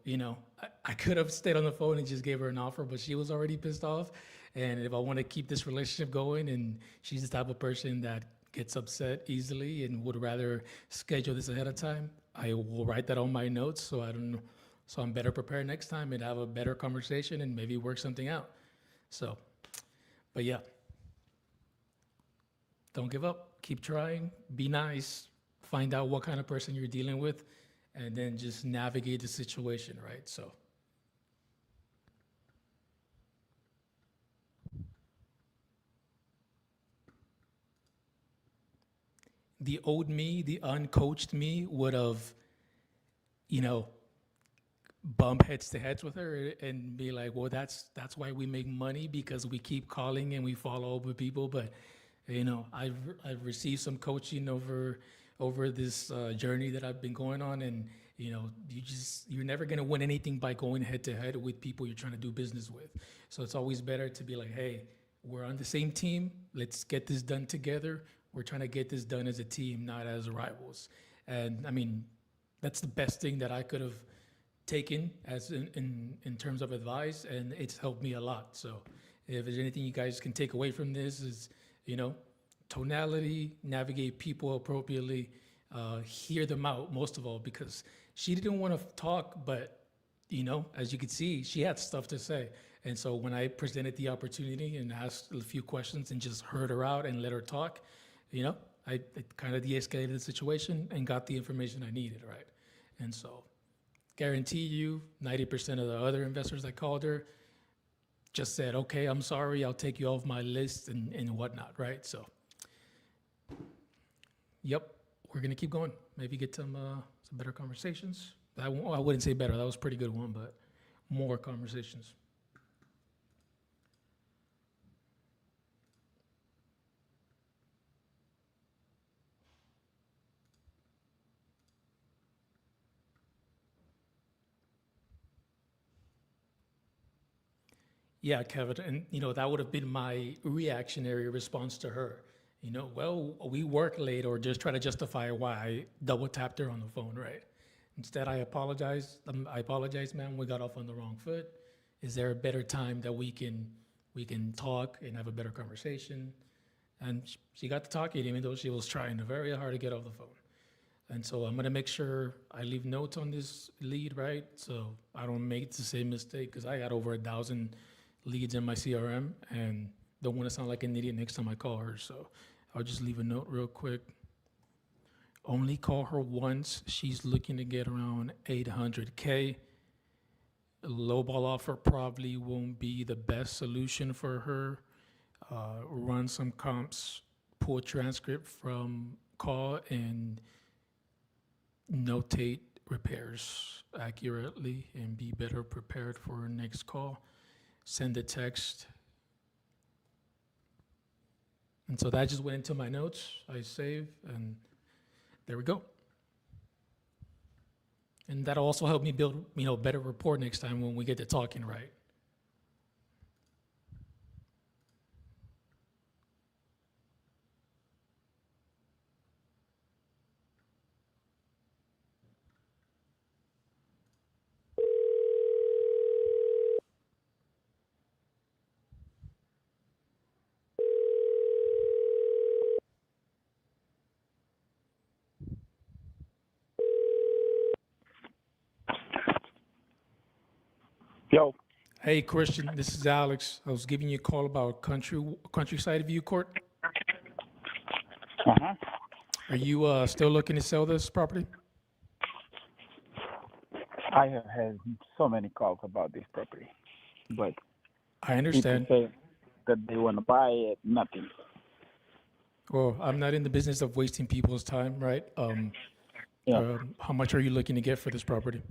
I could have stayed on the phone and just gave her an offer, but she was already pissed off. And if I want to keep this relationship going, and she's the type of person that gets upset easily and would rather schedule this ahead of time, I will write that on my notes so I'm better prepared next time and have a better conversation and maybe work something out. So, but yeah, don't give up. Keep trying. Be nice. Find out what kind of person you're dealing with, and then just navigate the situation, right? So. The old me, the uncoached me would have, bump heads to heads with her and be like, well, that's why we make money, because we keep calling and we follow up with people. But I've received some coaching over this journey that I've been going on, and you're never gonna win anything by going head to head with people you're trying to do business with. So it's always better to be like, hey, we're on the same team. Let's get this done together. We're trying to get this done as a team, not as rivals. And I mean, that's the best thing that I could have taken as in terms of advice, and it's helped me a lot. So if there's anything you guys can take away from this is, tonality, navigate people appropriately, hear them out most of all, because she didn't want to talk, but as you could see, she had stuff to say. And so when I presented the opportunity and asked a few questions and just heard her out and let her talk, I kind of de-escalated the situation and got the information I needed, right? And so guarantee you 90% of the other investors that called her just said, okay, I'm sorry, I'll take you off my list and whatnot, right? So, yep, we're gonna keep going. Maybe get some better conversations. I wouldn't say better, that was a pretty good one, but more conversations. Yeah, Kevin, and that would have been my reactionary response to her. Well, we work late, or just try to justify why I double tapped her on the phone, right? Instead, I apologize. I apologize, ma'am. We got off on the wrong foot. Is there a better time that we can talk and have a better conversation? And she got to talking, even though she was trying very hard to get off the phone. And so I'm gonna make sure I leave notes on this lead, right? So I don't make the same mistake, because I got over 1,000 leads in my CRM and don't want to sound like an idiot next time I call her. So I'll just leave a note real quick. Only call her once. She's looking to get around 800K. a lowball offer probably won't be the best solution for her. Run some comps, pull a transcript from call, and notate repairs accurately and be better prepared for her next call. Send a text. And so that just went into my notes. I save, and there we go. And that'll also help me build, better rapport next time when we get to talking, right? Yo. Hey, Christian, this is Alex. I was giving you a call about Countryside View Court. Uh-huh. Are you still looking to sell this property? I have had so many calls about this property, but I understand. people say that they want to buy it, nothing. Well, I'm not in the business of wasting people's time, right? How much are you looking to get for this property?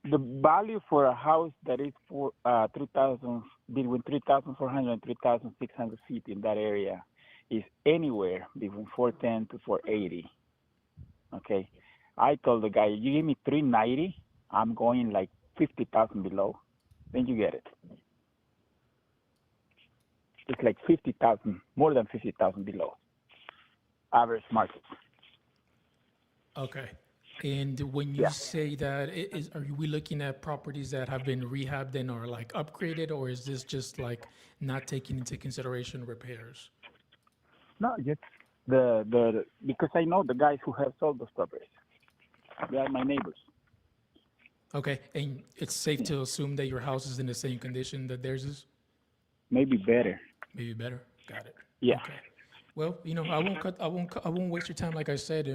The value for a house that is for 3,000, between 3,400 and 3,600 feet in that area is anywhere between 410 to 480. Okay. I told the guy, you give me 390, I'm going like 50,000 below. Then you get it. It's like 50,000, more than 50,000 below average market. Okay. And when you say that, are we looking at properties that have been rehabbed and are like upgraded, or is this just like not taking into consideration repairs? No, just because I know the guys who have sold those properties. They are my neighbors. Okay, and it's safe to assume that your house is in the same condition that theirs is? Maybe better. Maybe better. Got it. Yeah. Okay. Well, I won't waste your time. Like I said,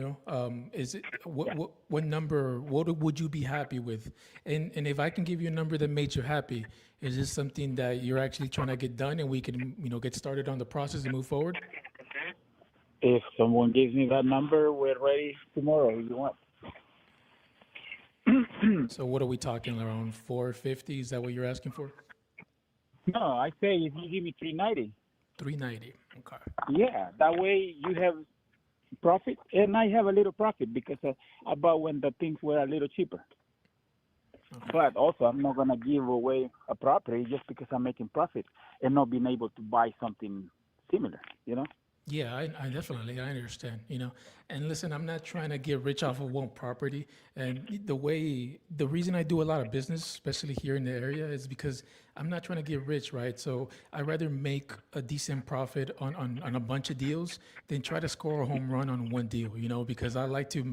is it what number? What would you be happy with? And if I can give you a number that made you happy, is this something that you're actually trying to get done, and we can get started on the process and move forward? If someone gives me that number, we're ready tomorrow. If you want. So what are we talking around 450? Is that what you're asking for? No, I say if you give me 390. 390. Okay. Yeah, that way you have profit, and I have a little profit because I bought when the things were a little cheaper. Okay. But also, I'm not gonna give away a property just because I'm making profit and not being able to buy something similar. Yeah, I definitely, I understand, and listen, I'm not trying to get rich off of one property. And the reason I do a lot of business, especially here in the area, is because I'm not trying to get rich, right? So I'd rather make a decent profit on a bunch of deals than try to score a home run on one deal, because I like to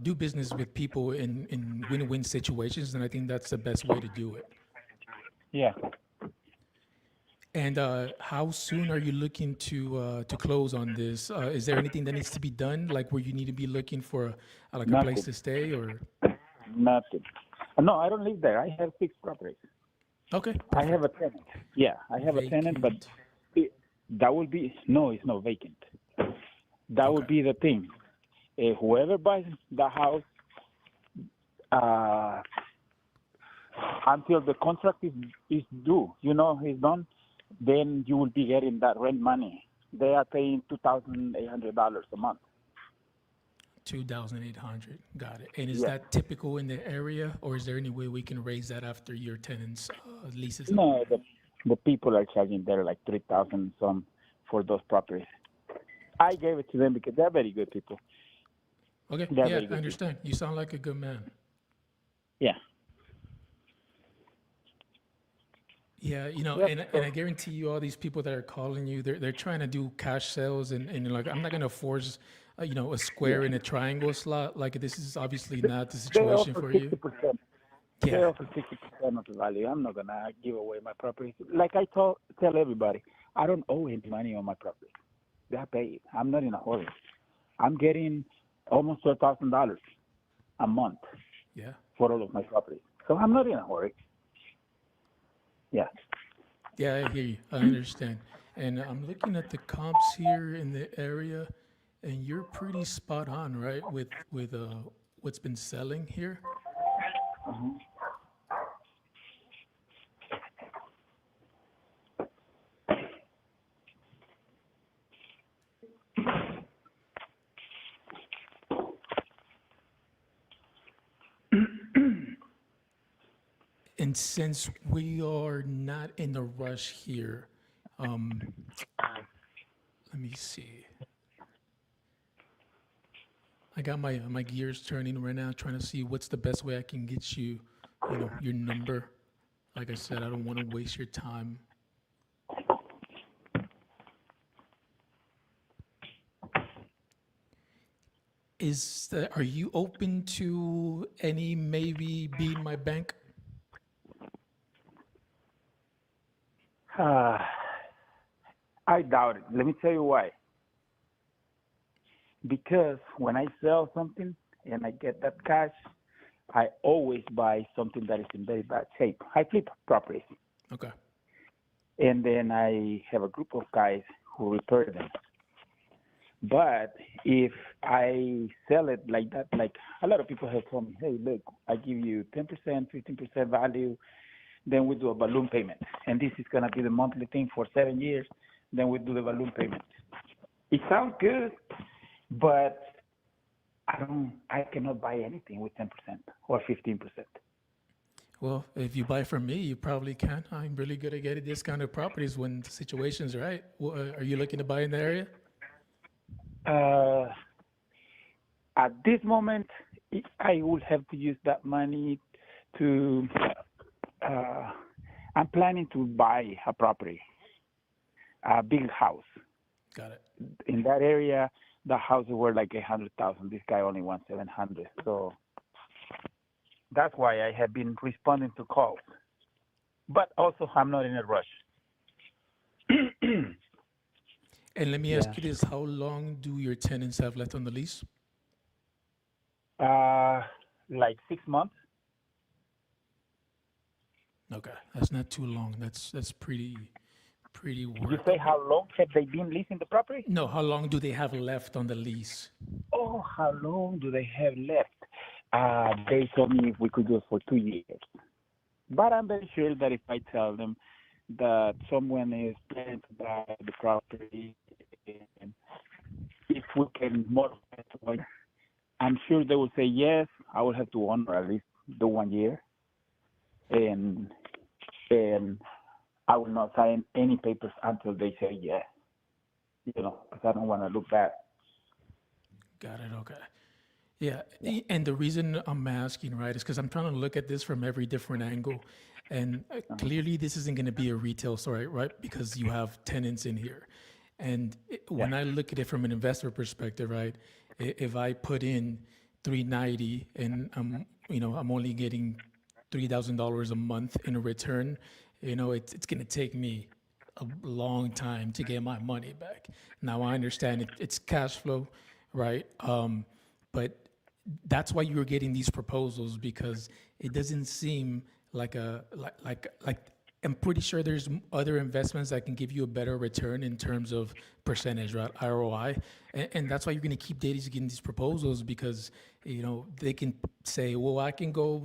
do business with people in win-win situations. And I think that's the best way to do it. Yeah. And how soon are you looking to close on this? Is there anything that needs to be done, like where you need to be looking for a place to stay, or? Nothing. No, I don't live there. I have 6 properties. Okay. Perfect. I have a tenant. Yeah, I have a tenant, but that will be it's not vacant. That would be the thing. Whoever buys the house until the contract is due, is done, then you will be getting that rent money. They are paying $2,800 a month. 2,800. Got it. And is that typical in the area, or is there any way we can raise that after your tenants' leases? No, the people are charging there like 3,000 some for those properties. I gave it to them because they're very good people. Okay. I understand. You sound like a good man. Yeah. Yeah, and I guarantee you, all these people that are calling you, they're trying to do cash sales, and like, I'm not gonna force, a square in a triangle slot. Like, this is obviously not the situation for you. They offer 60% of the value. I'm not gonna give away my property. Like I tell everybody, I don't owe any money on my property. They are paid. I'm not in a hurry. I'm getting almost $12,000 a month. Yeah. For all of my properties. So I'm not in a hurry. Yeah. Yeah, I hear you. I understand. And I'm looking at the comps here in the area, and you're pretty spot on, right? With what's been selling here. And since we are not in a rush here, let me see. I got my gears turning right now, trying to see what's the best way I can get you, your number. Like I said, I don't want to waste your time. Are you open to any maybe being my bank? I doubt it. Let me tell you why. Because when I sell something and I get that cash, I always buy something that is in very bad shape. I flip properties. Okay. And then I have a group of guys who repair them. But if I sell it like that, like a lot of people have told me, hey, look, I give you 10%, 15% value, then we do a balloon payment. And this is going to be the monthly thing for 7 years. Then we do the balloon payment. It sounds good, but I cannot buy anything with 10% or 15%. Well, if you buy from me, you probably can. I'm really good at getting discounted properties when the situation's right. Are you looking to buy in the area? At this moment, I will have to use that money to, I'm planning to buy a property, a big house. Got it. In that area, the houses were like 100,000. This guy only wants 700. So that's why I have been responding to calls. But also, I'm not in a rush. And let me ask you this: how long do your tenants have left on the lease? Like 6 months. Okay, that's not too long. That's pretty workable. You say how long have they been leasing the property? No, how long do they have left on the lease? Oh, how long do they have left? They told me if we could do it for 2 years. But I'm very sure that if I tell them that someone is planning to buy the property, and if we can modify it, I'm sure they will say yes. I will have to honor at least the 1 year, and I will not sign any papers until they say yes. Because I don't want to look bad. Got it. Okay. Yeah, and the reason I'm asking, right, is because I'm trying to look at this from every different angle, and clearly this isn't going to be a retail store, right? Because you have tenants in here, and when I look at it from an investor perspective, right, if I put in $390 and I'm only getting $3,000 a month in a return, it's going to take me a long time to get my money back. Now I understand it's cash flow, right? But that's why you're getting these proposals, because it doesn't seem like I'm pretty sure there's other investments that can give you a better return in terms of percentage, right? ROI. And that's why you're going to keep getting these proposals, because, they can say, well, I can go,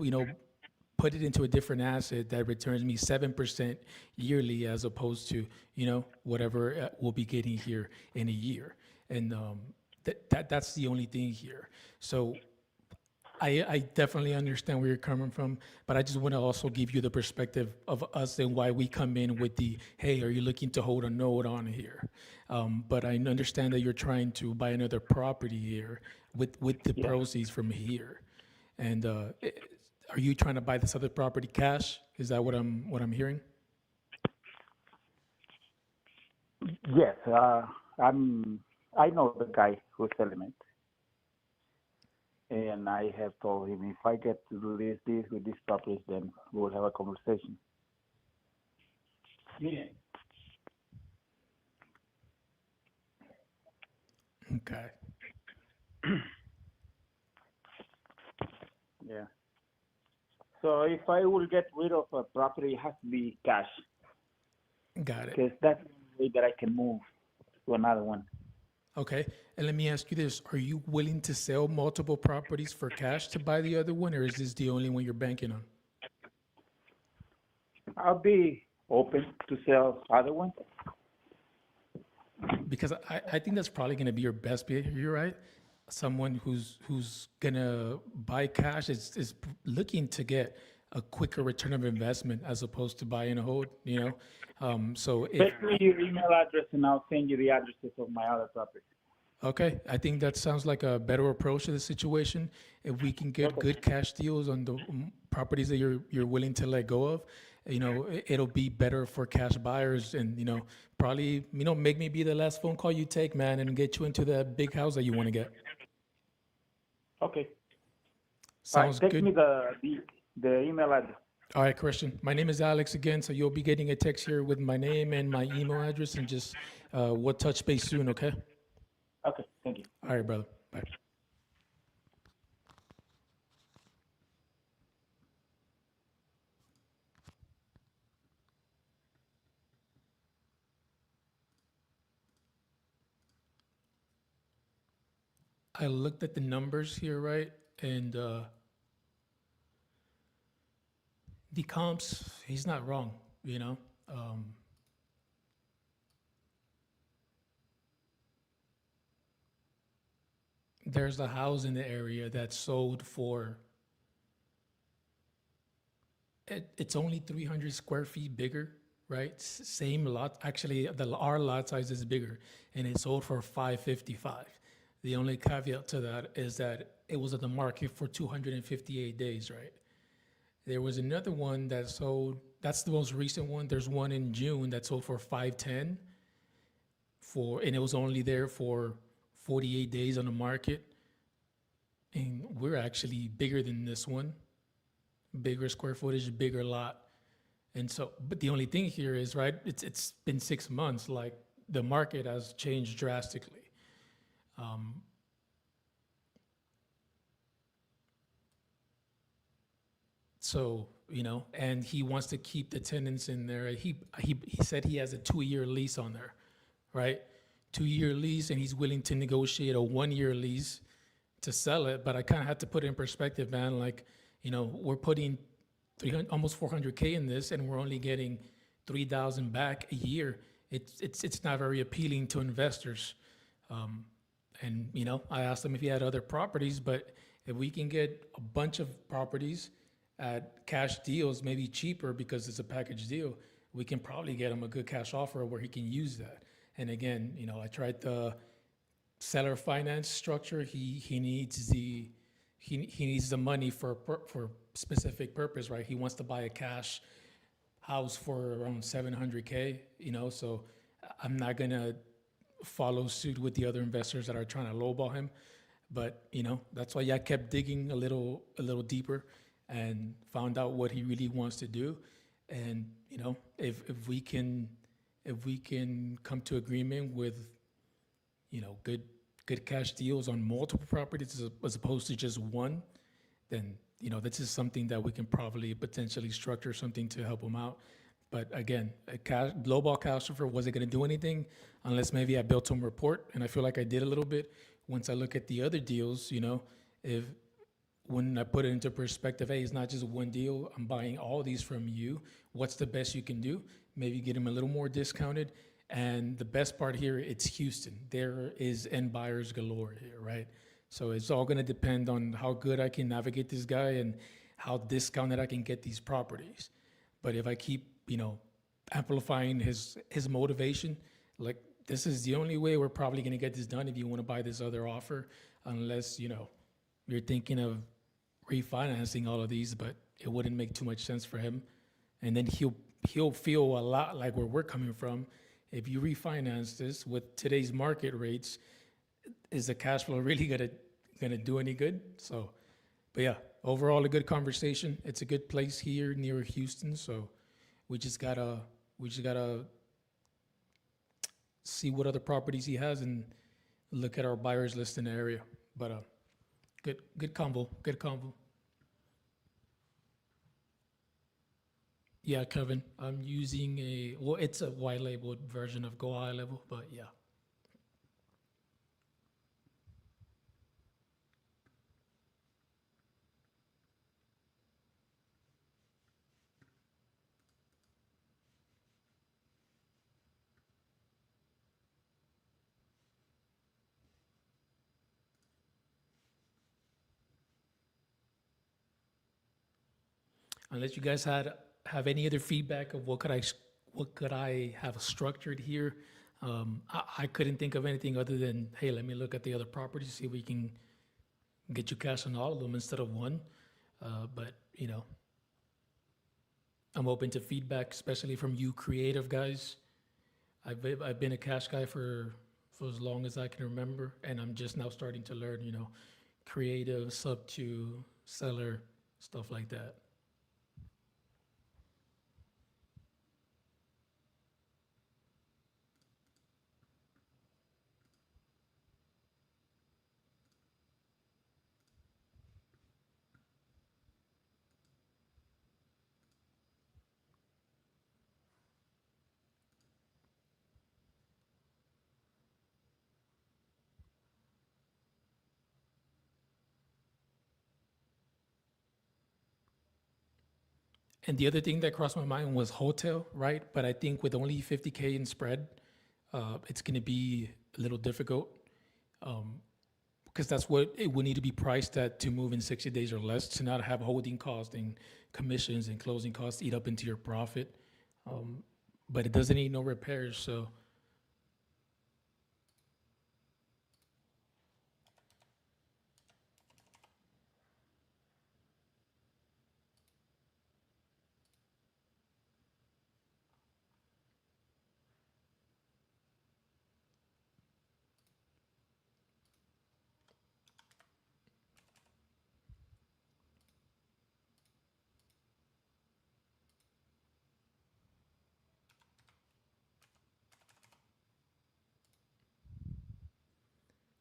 put it into a different asset that returns me 7% yearly, as opposed to, whatever we'll be getting here in a year. And that's the only thing here. So I definitely understand where you're coming from, but I just want to also give you the perspective of us and why we come in with the, hey, are you looking to hold a note on here? But I understand that you're trying to buy another property here with the proceeds from here. And are you trying to buy this other property cash? Is that what I'm hearing? Yes, I know the guy who's selling it. And I have told him, if I get to do this with these properties, then we'll have a conversation. Yeah. Okay. Yeah. So if I will get rid of a property, it has to be cash. Got it. Because that's the way that I can move to another one. Okay. And let me ask you this. Are you willing to sell multiple properties for cash to buy the other one, or is this the only one you're banking on? I'll be open to sell other ones. Because I think that's probably going to be your best bet. You're right. Someone who's gonna buy cash is looking to get a quicker return of investment as opposed to buy and hold. So if Text me your email address and I'll send you the addresses of my other properties. okay, I think that sounds like a better approach to the situation. If we can get good cash deals on the properties that you're willing to let go of, it'll be better for cash buyers, and probably make me be the last phone call you take, man, and get you into that big house that you want to get. Okay. Sounds text good. me the email address. All right, Christian. My name is Alex again, so you'll be getting a text here with my name and my email address, and just we'll touch base soon, okay? Okay, thank you. All right, brother. Bye. I looked at the numbers here, right? And the comps, he's not wrong, There's a house in the area that sold for, it's only 300 square feet bigger, right? Same lot. Actually, our lot size is bigger, and it sold for 555. The only caveat to that is that it was on the market for 258 days, right? There was another one that sold, that's the most recent one. There's one in June that sold for 510 and it was only there for 48 days on the market. And we're actually bigger than this one, bigger square footage, bigger lot. And so, but the only thing here is, right, it's been 6 months, like the market has changed drastically. So, and he wants to keep the tenants in there. He said he has a 2-year lease on there, right? 2-year lease, and he's willing to negotiate a 1-year lease to sell it. But I kind of had to put it in perspective, man. Like, we're putting almost 400K in this, and we're only getting 3,000 back a year. It's not very appealing to investors. And I asked him if he had other properties, but if we can get a bunch of properties at cash deals, maybe cheaper because it's a package deal, we can probably get him a good cash offer where he can use that. And again, I tried the seller finance structure. He needs the money for specific purpose, right? He wants to buy a cash house for around 700K, so I'm not gonna follow suit with the other investors that are trying to lowball him. But that's why I kept digging a little deeper and found out what he really wants to do. And if we can come to agreement with good cash deals on multiple properties as opposed to just one, then this is something that we can probably potentially structure something to help him out. But again, lowball cash offer wasn't going to do anything unless maybe I built some report, and I feel like I did a little bit. Once I look at the other deals, when I put it into perspective, hey, it's not just one deal. I'm buying all these from you. What's the best you can do? Maybe get them a little more discounted. And the best part here, it's Houston. There is end buyers galore here, right? So it's all going to depend on how good I can navigate this guy and how discounted I can get these properties. But if I keep, amplifying his motivation, like this is the only way we're probably going to get this done if you want to buy this other offer, unless, you're thinking of refinancing all of these, but it wouldn't make too much sense for him. And then he'll feel a lot like where we're coming from. If you refinance this with today's market rates, is the cash flow really gonna do any good? So, but yeah, overall a good conversation. It's a good place here near Houston, so we just gotta see what other properties he has and look at our buyers list in the area. But good convo. Yeah, Kevin, I'm using it's a white labeled version of Go High Level, but yeah. Unless you guys have any other feedback of what could I have structured here. I couldn't think of anything other than, hey, let me look at the other properties, see if we can get you cash on all of them instead of one. But I'm open to feedback, especially from you creative guys. I've been a cash guy for as long as I can remember, and I'm just now starting to learn, creative, sub to seller, stuff like that. And the other thing that crossed my mind was hotel, right? But I think with only 50K in spread, it's going to be a little difficult because that's what it would need to be priced at to move in 60 days or less, to not have holding costs and commissions and closing costs eat up into your profit. But it doesn't need no repairs, so.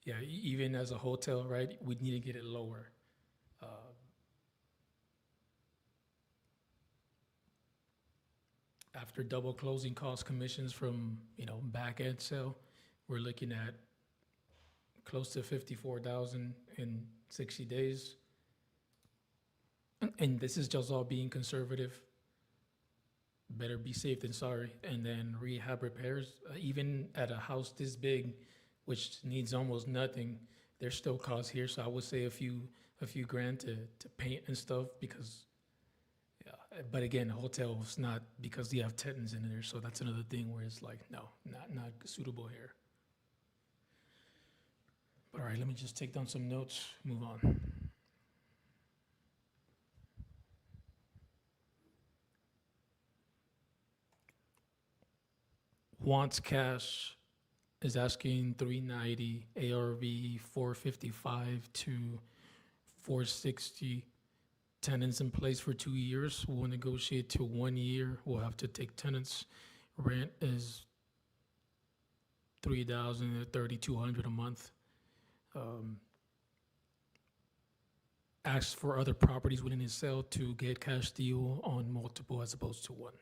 Yeah, even as a hotel, right, we need to get it lower. After double closing cost commissions from, back end sale, we're looking at close to 54,000 in 60 days. And this is just all being conservative. Better be safe than sorry. And then rehab repairs, even at a house this big, which needs almost nothing, there's still costs here. So I would say a few grand to paint and stuff, because, yeah. But again, hotels, not because you have tenants in there. So that's another thing where it's like, no, not suitable here. But all right, let me just take down some notes, move on. Wants cash is asking 390, ARV 455 to 460. Tenants in place for 2 years. We'll negotiate to 1 year. We'll have to take tenants. Rent is $3,000 to $3,200 a month. Asked for other properties within his sale to get cash deal on multiple as opposed to one.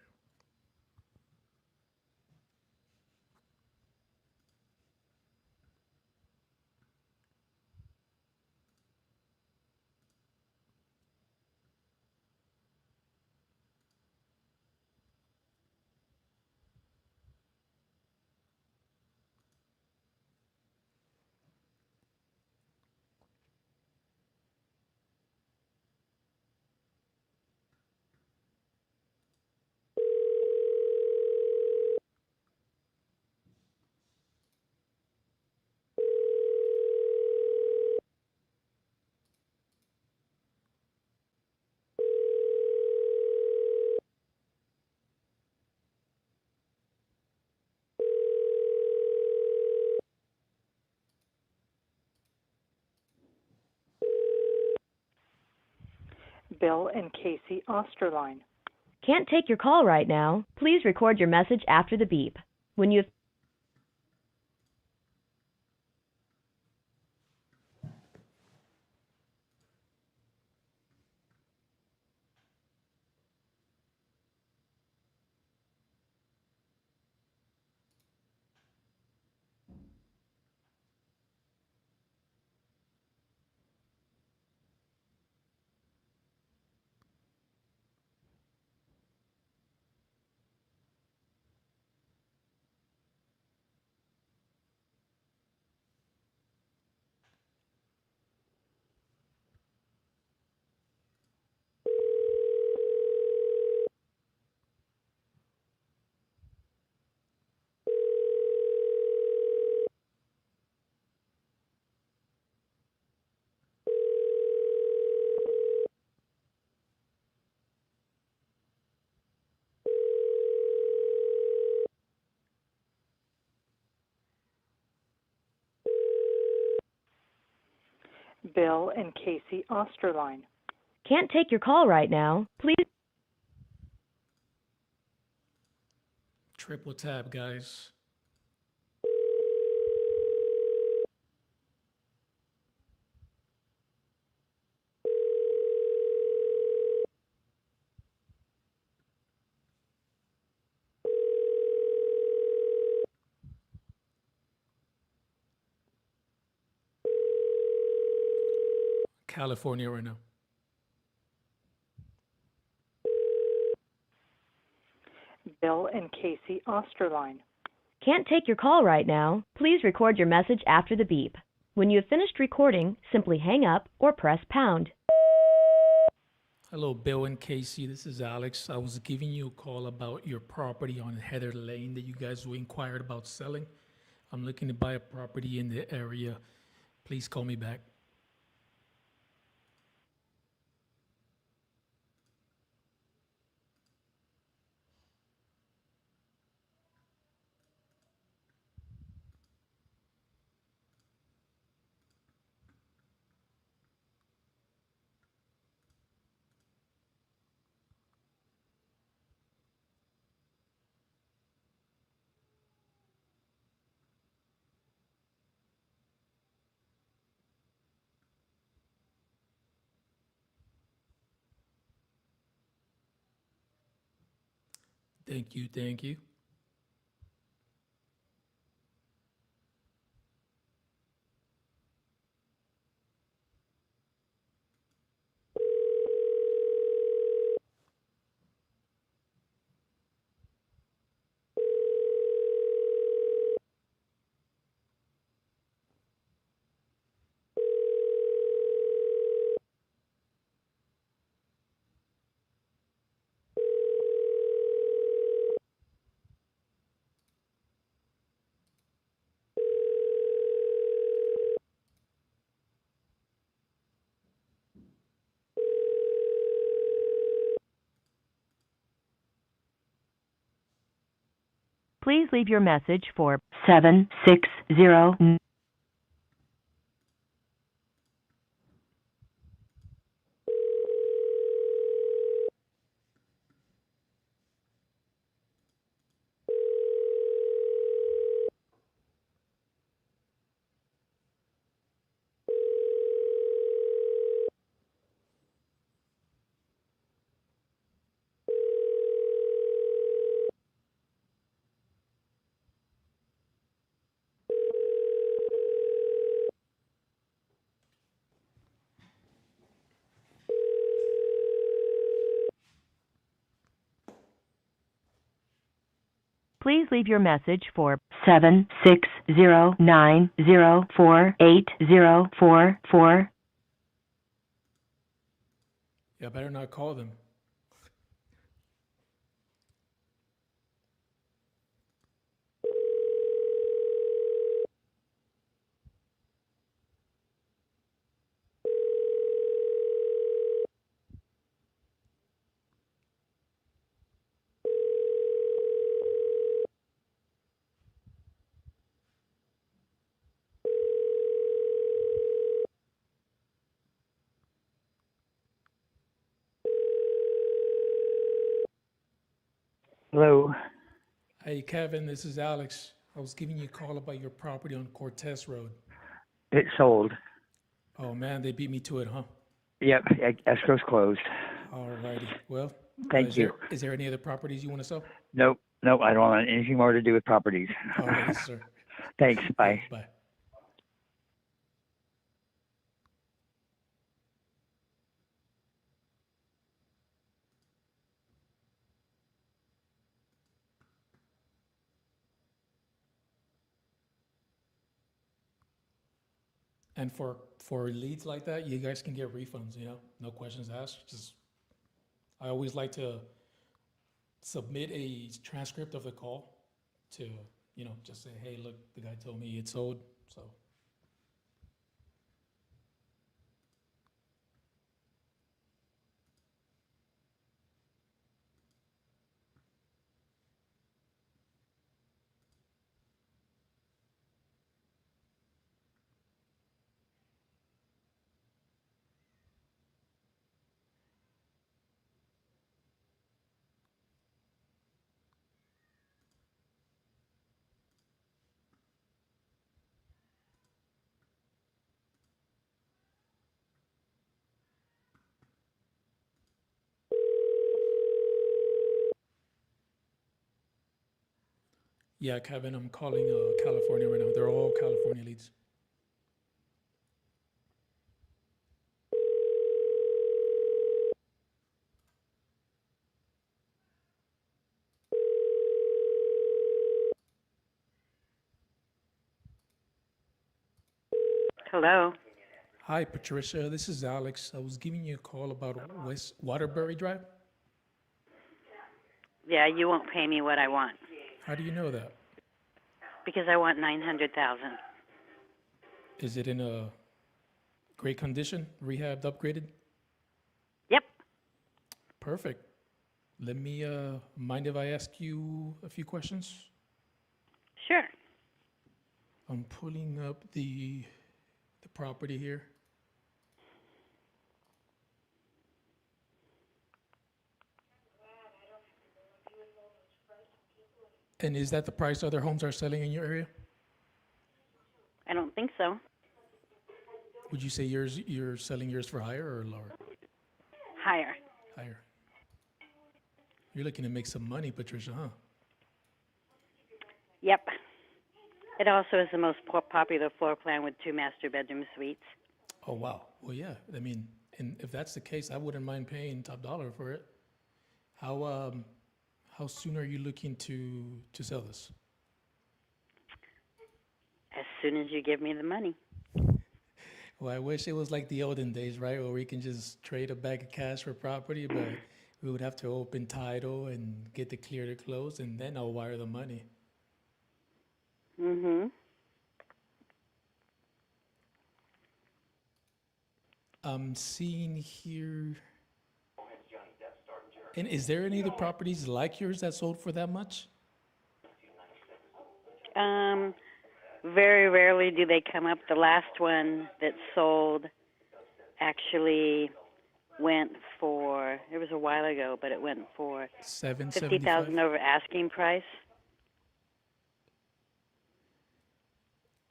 Bill and Casey Osterline. Can't take your call right now. Please record your message after the beep. When you've Bill and Casey Osterline. Can't take your call right now. Please. Triple tap, guys. California right now. Bill and Casey Osterline. Can't take your call right now. Please record your message after the beep. When you have finished recording, simply hang up or press pound. Hello, Bill and Casey. This is Alex. I was giving you a call about your property on Heather Lane that you guys inquired about selling. I'm looking to buy a property in the area. Please call me back. Thank you. Thank you. Please leave your message for 760. Please leave your message for 76090480444. Yeah, I better not call them. Hello. Hey, Kevin, this is Alex. I was giving you a call about your property on Cortez Road. It's sold. Oh, man, they beat me to it, huh? Yep, escrow's closed. All righty. Well, Thank you. Is there any other properties you want to sell? Nope, I don't want anything more to do with properties. All righty, sir. Thanks, bye. Yeah, bye. And for leads like that, you guys can get refunds, no questions asked. Just, I always like to submit a transcript of the call to, just say, hey, look, the guy told me it's sold, so. Yeah, Kevin, I'm calling California right now. They're all California leads. Hello. Hi, Patricia. This is Alex. I was giving you a call about West Waterbury Drive. Yeah, you won't pay me what I want How do you know that? because I want 900,000. Is it in a great condition, rehabbed, upgraded? Yep. Perfect. Let me, mind if I ask you a few questions? Sure. I'm pulling up the property here. And is that the price other homes are selling in your area? I don't think so. Would you say you're selling yours for higher or lower? Higher. Higher. You're looking to make some money, Patricia, huh? Yep. It also is the most popular floor plan with 2 master bedroom suites. Oh, wow. Well, yeah. I mean, and if that's the case, I wouldn't mind paying top dollar for it. How soon are you looking to sell this? As soon as you give me the money. Well, I wish it was like the olden days, right, where we can just trade a bag of cash for property, but we would have to open title and get the clear to close, and then I'll wire the money. Mm-hmm. I'm seeing here. And is there any other properties like yours that sold for that much? Very rarely do they come up. The last one that sold actually went for, it was a while ago, but it went for $50,000 over asking price.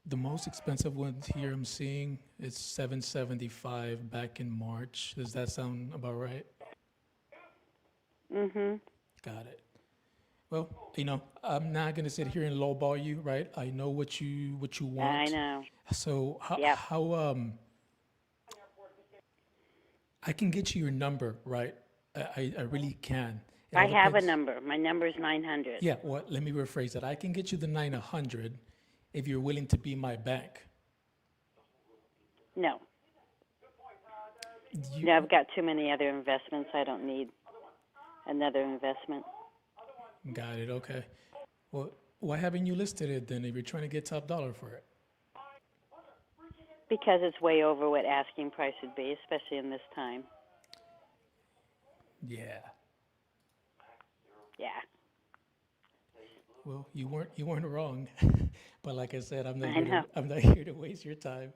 The most expensive ones here I'm seeing is $775 back in March. Does that sound about right? Mm-hmm. Got it. Well, I'm not gonna sit here and lowball you, right? I know what you want. I know. So Yep. how I can get you your number, right? I really can. It I all have a depends. number. My number is 900. Yeah, well, let me rephrase that. I can get you the 900 if you're willing to be my bank. No. No, I've got too many other investments. I don't need another investment. Got it, okay. Well, why haven't you listed it then if you're trying to get top dollar for it? Because it's way over what asking price would be, especially in this time. Yeah. Yeah. Well, you weren't wrong. But like I said, I'm not I here know. I'm not here to waste your time.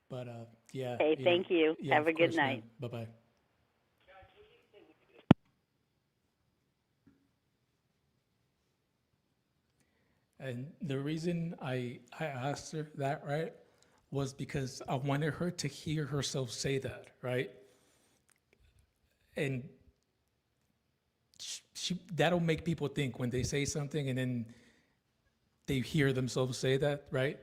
But yeah. Hey, thank you. Yeah, Have a of good course, ma'am. night. Bye-bye. And the reason I asked her that, right, was because I wanted her to hear herself say that, right? And that'll make people think when they say something and then they hear themselves say that, right?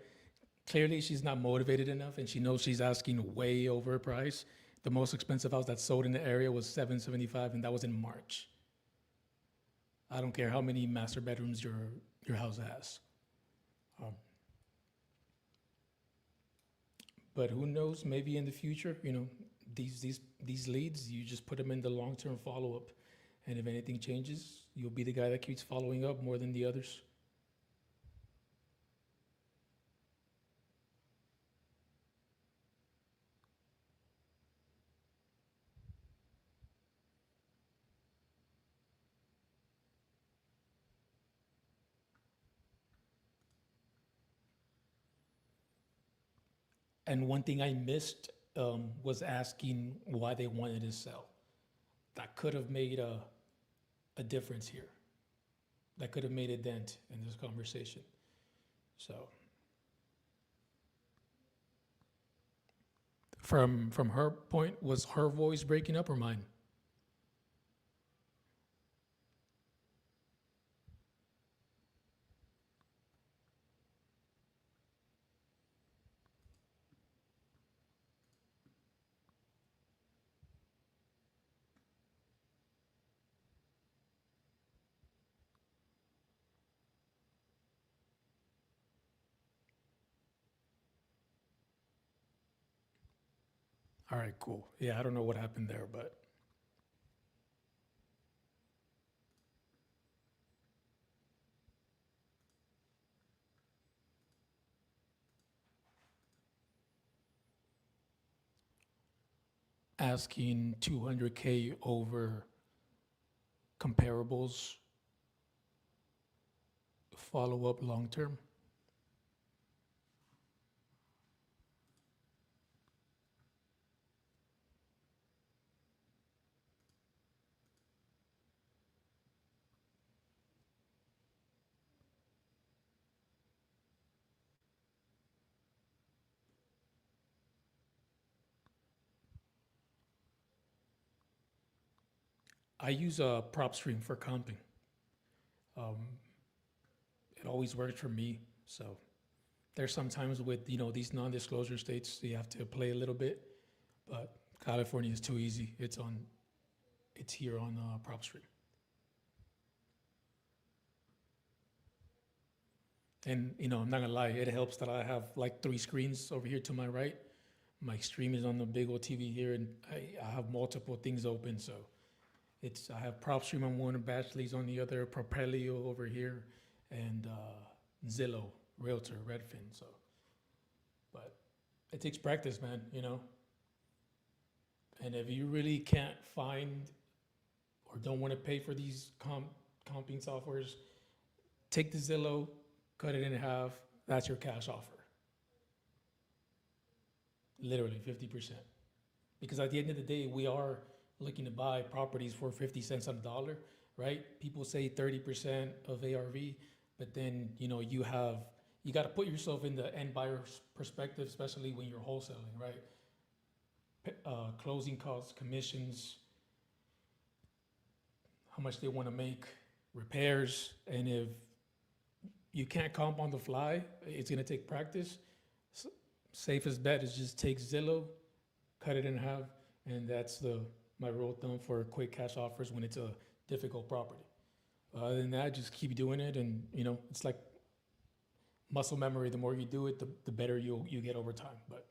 Clearly, she's not motivated enough, and she knows she's asking way over price. The most expensive house that sold in the area was $775, and that was in March. I don't care how many master bedrooms your house has. But who knows? Maybe in the future, these leads, you just put them in the long-term follow-up, and if anything changes, you'll be the guy that keeps following up more than the others. And one thing I missed was asking why they wanted to sell. That could have made a difference here. That could have made a dent in this conversation. So, from her point, was her voice breaking up or mine? All right, cool. Yeah, I don't know what happened there, but asking 200K over comparables, follow up long term. I use a prop stream for comping. It always works for me. So there's sometimes with these non-disclosure states you have to play a little bit, but California is too easy. It's here on prop stream. And I'm not gonna lie, it helps that I have like 3 screens over here to my right. My stream is on the big old TV here, and I have multiple things open. So I have prop stream on one, batch leads on the other, Propelio over here, and Zillow, Realtor, Redfin. So, but it takes practice, man. And if you really can't find or don't want to pay for these comping softwares, take the Zillow, cut it in half. That's your cash offer. Literally 50%. Because at the end of the day, we are looking to buy properties for 50 cents on the dollar, right? People say 30% of ARV, but then, you got to put yourself in the end buyer's perspective, especially when you're wholesaling, right? Closing costs, commissions, how much they want to make, repairs, and if you can't comp on the fly, it's going to take practice. Safest bet is just take Zillow, cut it in half, and that's my rule of thumb for quick cash offers when it's a difficult property. Other than that, just keep doing it, and it's like muscle memory. The more you do it, the better you get over time. But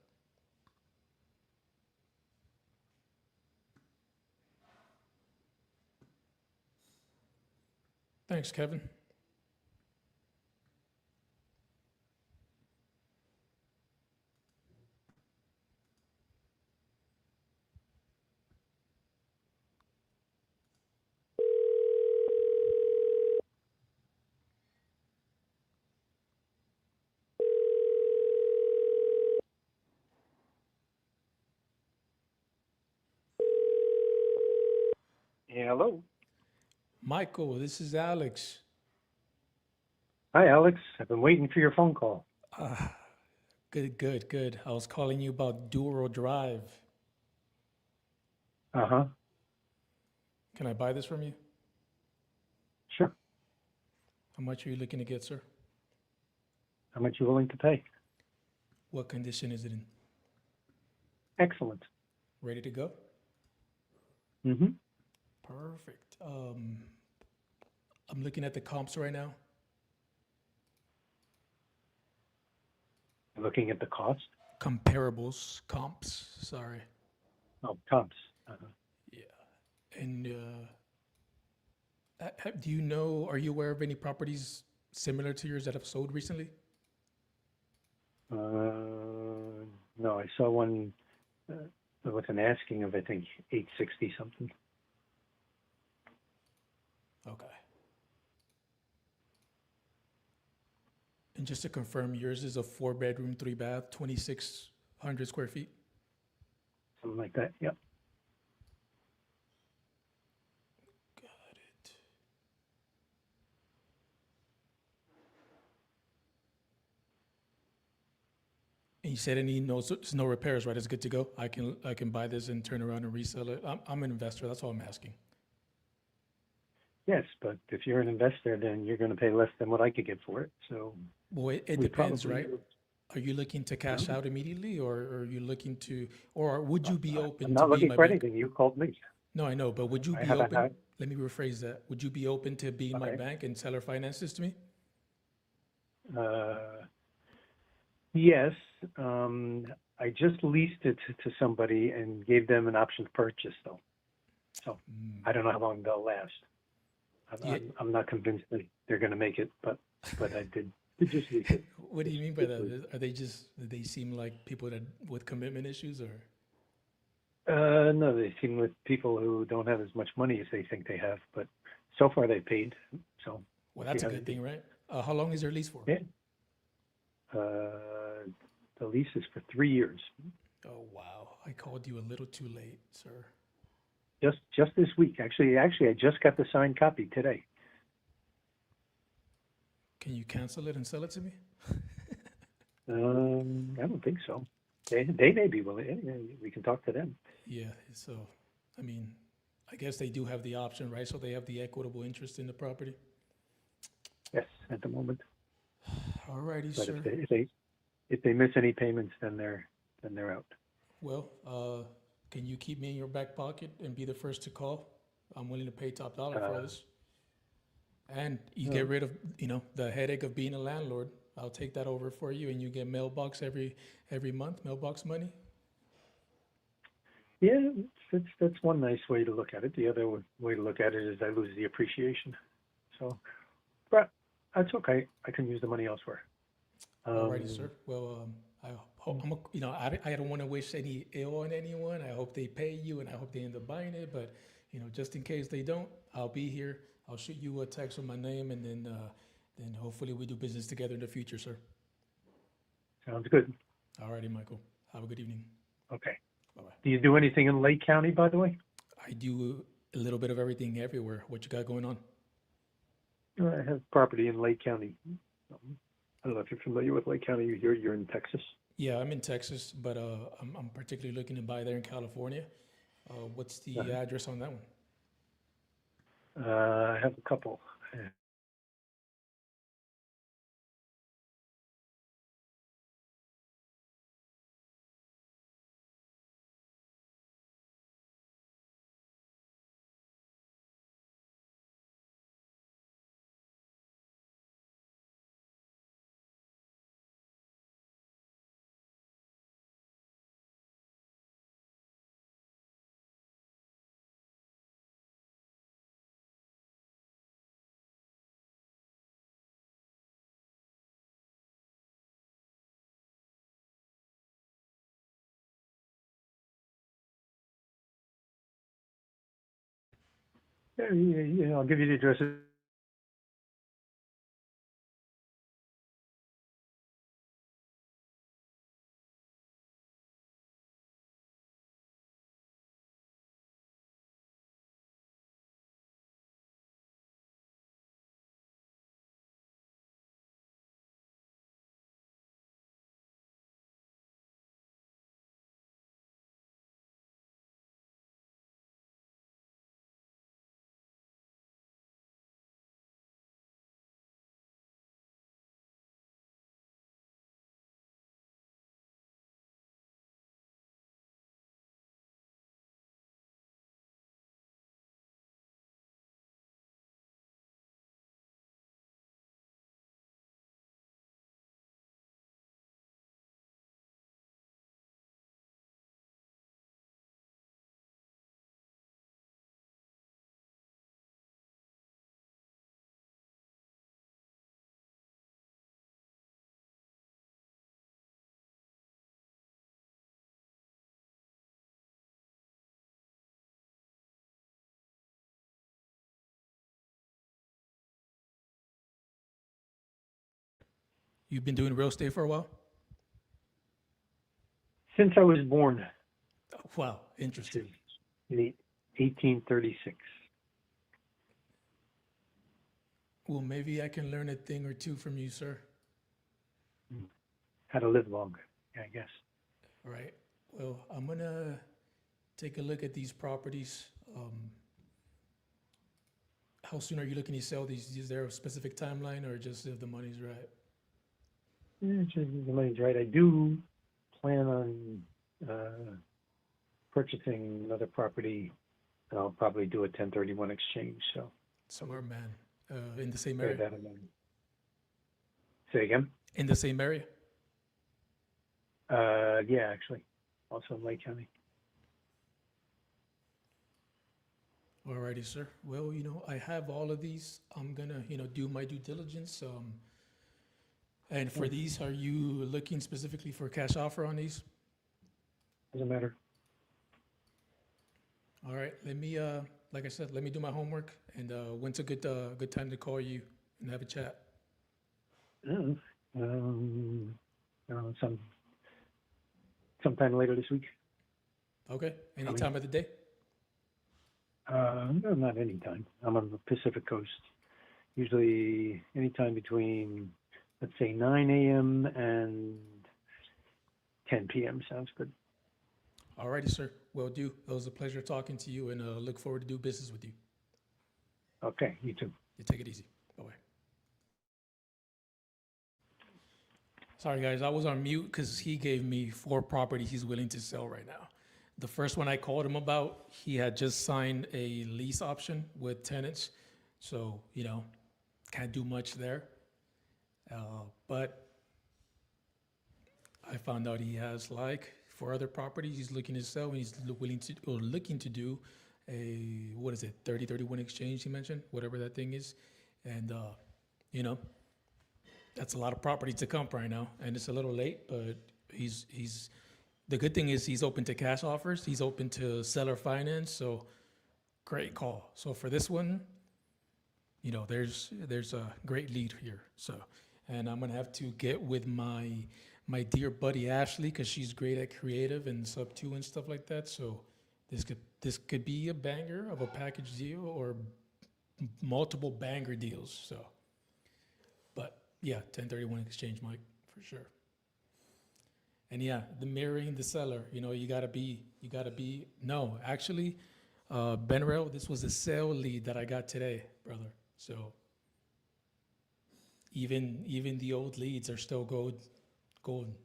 thanks, Kevin. Hello. Michael, this is Alex. Hi, Alex. I've been waiting for your phone call. Good. I was calling you about Duro Drive. Uh-huh. Can I buy this from you? Sure. How much are you looking to get, sir? How much are you willing to pay? What condition is it in? Excellent. Ready to go? Mm-hmm. Perfect. I'm looking at the comps right now. Looking at the cost? Comparables, comps, sorry. Oh, comps. Uh-huh. Yeah. And are you aware of any properties similar to yours that have sold recently? No, I saw one with an asking of, I think, 860 something. Okay. And just to confirm, yours is a 4-bedroom, 3-bath, 2,600 square feet? Something like that, yep. Got it. And you said there's no repairs, right? It's good to go. I can buy this and turn around and resell it. I'm an investor. That's all I'm asking. Yes, but if you're an investor, then you're going to pay less than what I could get for it. So, well, it depends, right? Are you looking to cash out immediately, or are you looking to, or would you be open? I'm not looking for anything. You called me. No, I know, but would you be open? Let me rephrase that. Would you be open to being my bank and seller finance this to me? Yes. I just leased it to somebody and gave them an option to purchase though. So I don't know how long they'll last. I'm not convinced that they're going to make it, but I did just lease it. What do you mean by that? Are they just, do they seem like people that with commitment issues, or? No, they seem with people who don't have as much money as they think they have, but so far they paid. So Well, that's a good thing, right? How long is their lease for? Yeah. The lease is for 3 years. Oh wow, I called you a little too late, sir. Just this week. Actually, I just got the signed copy today. Can you cancel it and sell it to me? I don't think so. They may be willing. We can talk to them. Yeah. So, I mean, I guess they do have the option, right? So they have the equitable interest in the property. Yes, at the moment. All righty, But sir. if they miss any payments, then they're out. Well, can you keep me in your back pocket and be the first to call? I'm willing to pay top dollar for this. And you get rid of, the headache of being a landlord. I'll take that over for you, and you get mailbox every month, mailbox money. Yeah, that's one nice way to look at it. The other way to look at it is I lose the appreciation. So, but that's okay. I can use the money elsewhere. Alrighty, sir. Well, I hope I don't want to wish any ill on anyone. I hope they pay you, and I hope they end up buying it. But just in case they don't, I'll be here. I'll shoot you a text with my name, and then hopefully we do business together in the future, sir. Sounds good. Alrighty, Michael. Have a good evening. Okay. Bye-bye. Do you do anything in Lake County, by the way? I do a little bit of everything everywhere. What you got going on? I have property in Lake County. I don't know if you're familiar with Lake County. You're in Texas. Yeah, I'm in Texas, but I'm particularly looking to buy there in California. What's the address on that one? I have a couple. Yeah, I'll give you the addresses. You've been doing real estate for a while? Since I was born. Oh, wow, interesting. In 1836. Well, maybe I can learn a thing or two from you, sir. How to live long, I guess. All right. Well, I'm gonna take a look at these properties. How soon are you looking to sell these? Is there a specific timeline, or just if the money's right? Yeah, the money's right. I do plan on purchasing another property, and I'll probably do a 1031 exchange. So Somewhere, man, in the same bear area. that in mind. Say again? In the same area? Yeah, actually, also in Lake County. Alrighty, sir. Well, I have all of these. I'm gonna, do my due diligence. And for these, are you looking specifically for a cash offer on these? Doesn't matter. All right. Let me, like I said, let me do my homework. And when's a good time to call you and have a chat? Sometime later this week. Okay. Any time of the day? No, not any time. I'm on the Pacific Coast. Usually anytime between, let's say, 9 a.m. and 10 p.m. sounds good. Alrighty, sir. Will do. It was a pleasure talking to you, and look forward to do business with you. Okay, you too. You take it easy. Bye-bye. Sorry, guys. I was on mute because he gave me 4 properties he's willing to sell right now. The first one I called him about, he had just signed a lease option with tenants. So, can't do much there. But I found out he has 4 other properties he's looking to sell, and he's looking to do a, 30-31 exchange he mentioned, whatever that thing is. And, that's a lot of property to comp right now, and it's a little late, but the good thing is he's open to cash offers. He's open to seller finance. So great call. So for this one, there's a great lead here. So, and I'm going to have to get with my dear buddy Ashley, because she's great at creative and sub 2 and stuff like that. So this could be a banger of a package deal or multiple banger deals. So, but yeah, 1031 exchange, Mike, for sure. And yeah, the mirroring the seller, you gotta be, no, actually, Benrel, this was a sale lead that I got today, brother. So even the old leads are still golden.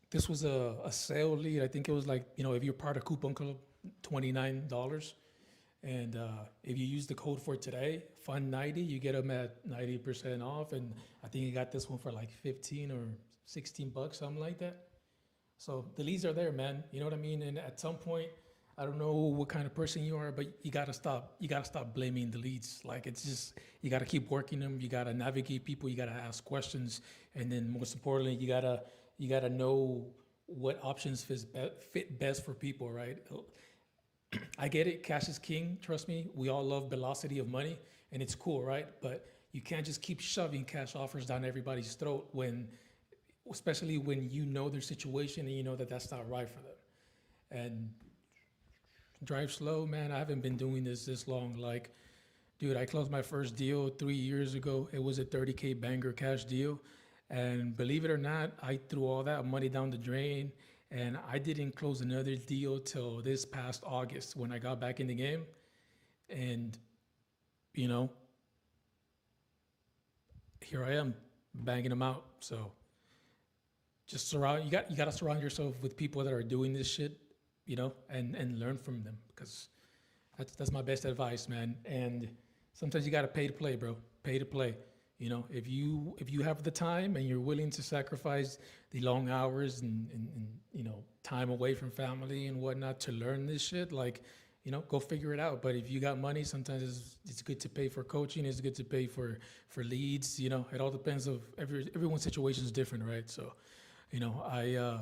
This was a sale lead. I think it was if you're part of Coupon Club, $29. And if you use the code for today, FUN90, you get them at 90% off. And I think you got this one for 15 or 16 bucks, something like that. So the leads are there, man. You know what I mean? And at some point, I don't know what kind of person you are, but you gotta stop blaming the leads. It's just, you gotta keep working them. You gotta navigate people. You gotta ask questions. And then most importantly, you gotta know what options fit best for people, right? I get it. Cash is king. Trust me. We all love velocity of money, and it's cool, right? But you can't just keep shoving cash offers down everybody's throat especially when you know their situation and you know that that's not right for them. And drive slow, man. I haven't been doing this long. Dude, I closed my first deal 3 years ago. It was a 30K banger cash deal. And believe it or not, I threw all that money down the drain, and I didn't close another deal till this past August when I got back in the game. And, here I am banging them out. So just you got to surround yourself with people that are doing this shit, and learn from them, because that's my best advice, man. And sometimes you got to pay to play, bro. Pay to play. If you have the time and you're willing to sacrifice the long hours and time away from family and whatnot to learn this shit, go figure it out. But if you got money, sometimes it's good to pay for coaching. It's good to pay for leads. It all depends of everyone's situation is different, right? So, I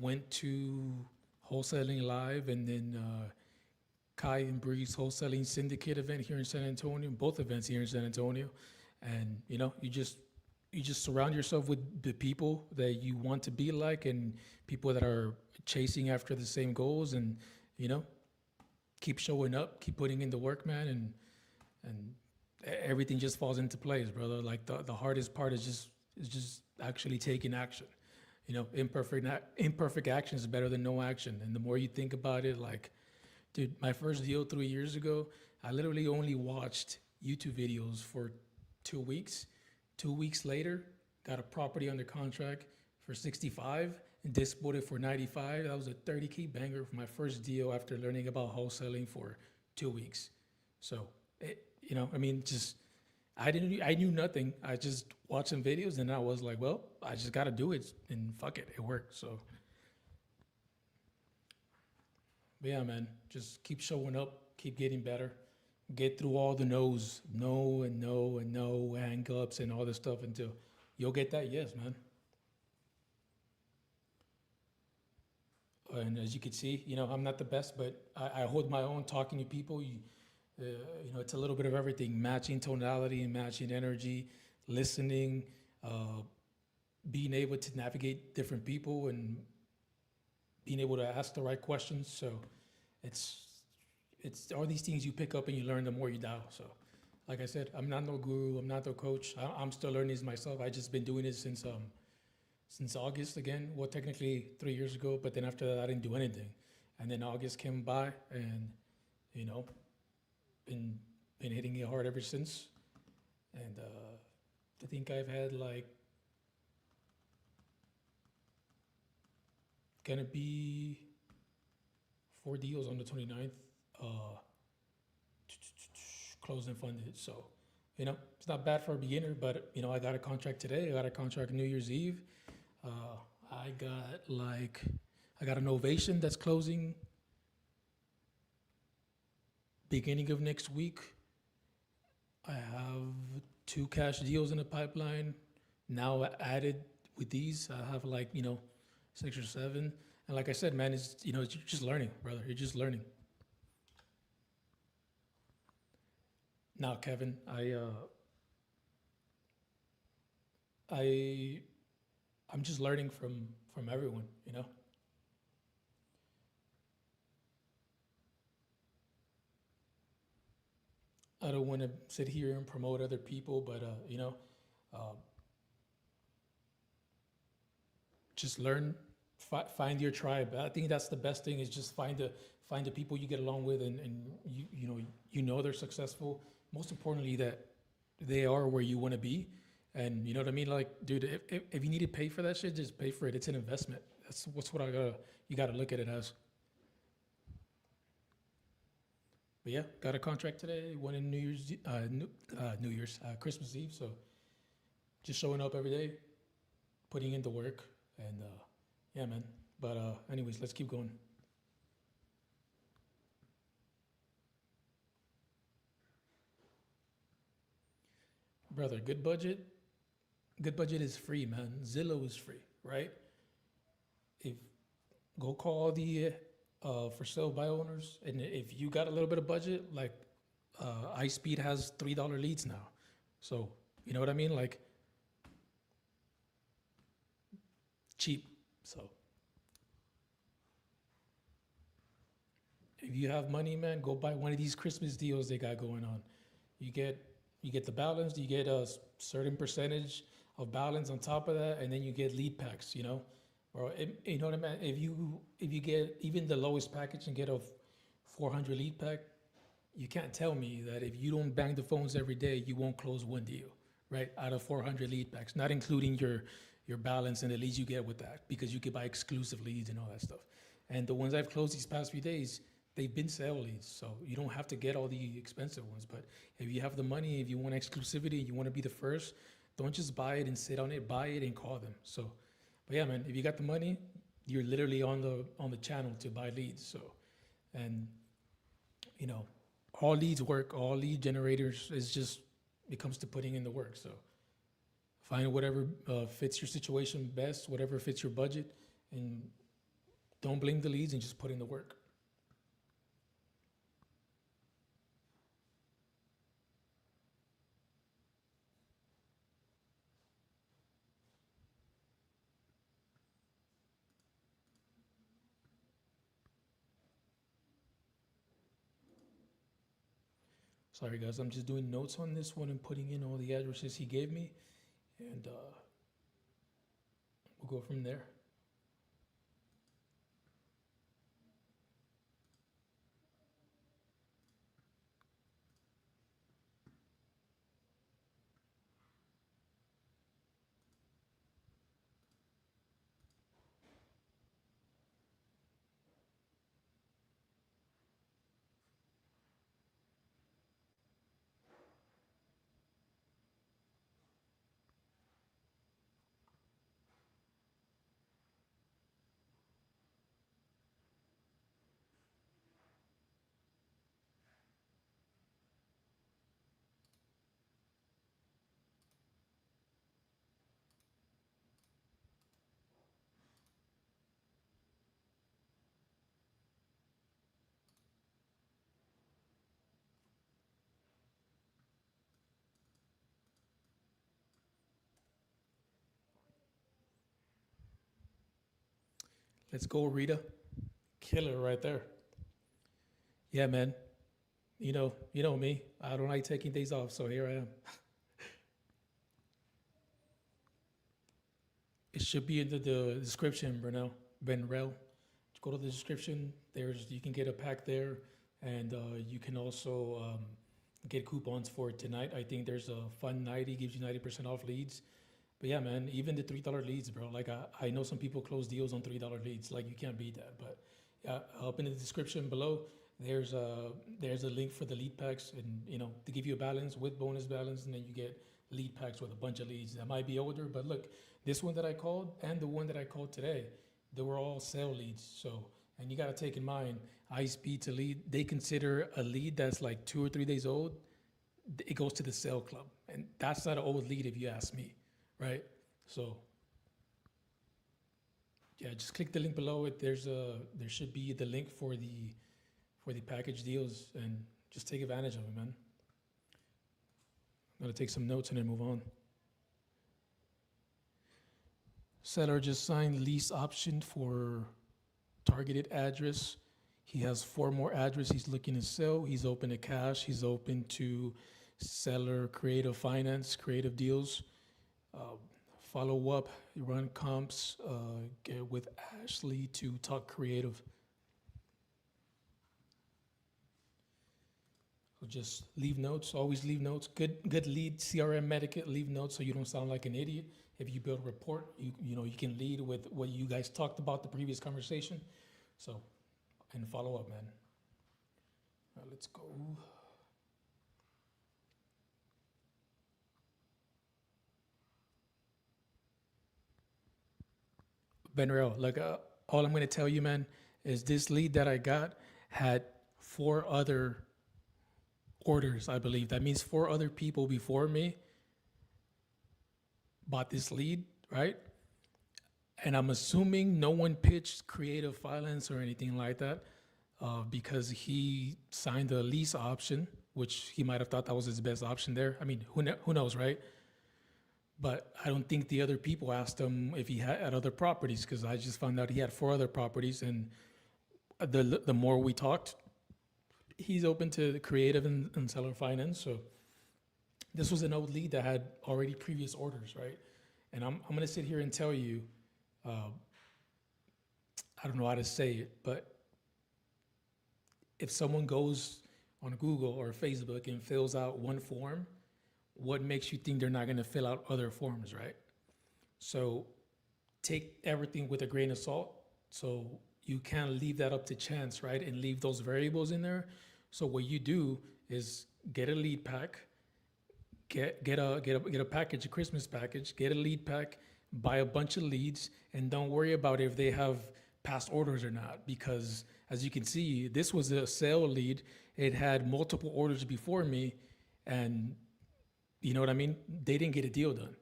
went to Wholesaling Live, and then Kai and Bree's Wholesaling Syndicate event here in San Antonio, both events here in San Antonio. And, you just surround yourself with the people that you want to be like, and people that are chasing after the same goals, and, keep showing up, keep putting in the work, man. And everything just falls into place, brother. The hardest part is just actually taking action. Imperfect action is better than no action. And the more you think about it, Dude, my first deal 3 years ago, I literally only watched YouTube videos for 2 weeks. 2 weeks later, got a property under contract for 65 and disposed it for 95. That was a 30K banger for my first deal after learning about wholesaling for 2 weeks. So, just I knew nothing. I just watched some videos and I was like, well, I just got to do it and fuck it. It worked. So, but yeah, man, just keep showing up, keep getting better, get through all the no's, no and no and no, hang ups and all this stuff until you'll get that yes, man. And as you can see, I'm not the best, but I hold my own talking to people. It's a little bit of everything, matching tonality and matching energy, listening, being able to navigate different people and being able to ask the right questions. So it's all these things you pick up and you learn the more you dial. So like I said, I'm not no guru, I'm not no coach. I'm still learning this myself. I just been doing it since August again. Well, technically 3 years ago, but then after that I didn't do anything. And then August came by and, been hitting it hard ever since. And I think I've had gonna be 4 deals on the 29th, closed and funded. So, it's not bad for a beginner, but I got a contract today. I got a contract New Year's Eve. I got an ovation that's closing beginning of next week. I have 2 cash deals in the pipeline. Now added with these, I have 6 or 7. And like I said, man, you're just learning, brother. You're just learning. Now, Kevin, I'm just learning from everyone, I don't want to sit here and promote other people, but just learn, find your tribe. I think that's the best thing is just find the people you get along with and they're successful. Most importantly, that they are where you want to be. And you know what I mean? Like, dude, if you need to pay for that shit, just pay for it. It's an investment. That's you gotta look at it as. But yeah, got a contract today. One in Christmas Eve. So just showing up every day, putting in the work, and yeah, man. But anyways, let's keep going. Brother, good budget is free, man. Zillow is free, right? Go call the for sale by owners, and if you got a little bit of budget, like iSpeed has $3 leads now, so you know what I mean, like cheap. So if you have money, man, go buy one of these Christmas deals they got going on. You get the balance, you get a certain percentage of balance on top of that, and then you get lead packs, Or you know what I mean? If you get even the lowest package and get a 400 lead pack, you can't tell me that if you don't bang the phones every day, you won't close one deal, right? Out of 400 lead packs, not including your balance and the leads you get with that, because you could buy exclusive leads and all that stuff. And the ones I've closed these past few days, they've been sale leads, so you don't have to get all the expensive ones. But if you have the money, if you want exclusivity, and you want to be the first, don't just buy it and sit on it. Buy it and call them. So. But yeah, man, if you got the money, you're literally on the channel to buy leads. So, and all leads work, all lead generators it comes to putting in the work. So find whatever fits your situation best, whatever fits your budget, and don't blame the leads and just put in the work. Sorry, guys, I'm just doing notes on this one and putting in all the addresses he gave me, and we'll go from there. Let's go, Rita. Killer right there. Yeah, man. You know me. I don't like taking days off, so here I am. It should be in the description, Benrel. Go to the description. You can get a pack there, and you can also get coupons for it tonight. I think there's a fun 90 gives you 90% off leads. But yeah, man, even the $3 leads, bro. Like I know some people close deals on $3 leads. Like you can't beat that. But yeah, up in the description below, there's a link for the lead packs, and to give you a balance with bonus balance, and then you get lead packs with a bunch of leads that might be older. But look, this one that I called and the one that I called today, they were all sale leads. So, and you got to take in mind, iSpeedToLead, they consider a lead that's like 2 or 3 days old, it goes to the sale club, and that's not an old lead if you ask me, right? So yeah, just click the link below it. There should be the link for the package deals, and just take advantage of it, man. I'm gonna take some notes and then move on. Seller just signed lease option for targeted address. He has 4 more addresses he's looking to sell. He's open to cash. He's open to seller creative finance, creative deals. Follow up, run comps, get with Ashley to talk creative. So just leave notes, always leave notes. Good lead CRM etiquette, leave notes so you don't sound like an idiot. If you build a report, you can lead with what you guys talked about the previous conversation. So, and follow up, man. All right, let's go. Benrel, like all I'm gonna tell you, man, is this lead that I got had 4 other orders, I believe. That means 4 other people before me bought this lead, right? And I'm assuming no one pitched creative finance or anything like that, because he signed a lease option, which he might have thought that was his best option there. I mean, who knows, right? But I don't think the other people asked him if he had other properties, because I just found out he had 4 other properties. And the more we talked, he's open to the creative and seller finance. So this was an old lead that had already previous orders, right? And I'm going to sit here and tell you, I don't know how to say it, but if someone goes on Google or Facebook and fills out one form, what makes you think they're not going to fill out other forms, right? So take everything with a grain of salt. So you can't leave that up to chance, right? And leave those variables in there. So what you do is get a lead pack, get a package, a Christmas package, get a lead pack, buy a bunch of leads, and don't worry about if they have past orders or not, because as you can see, this was a sale lead. It had multiple orders before me, and you know what I mean? They didn't get a deal done.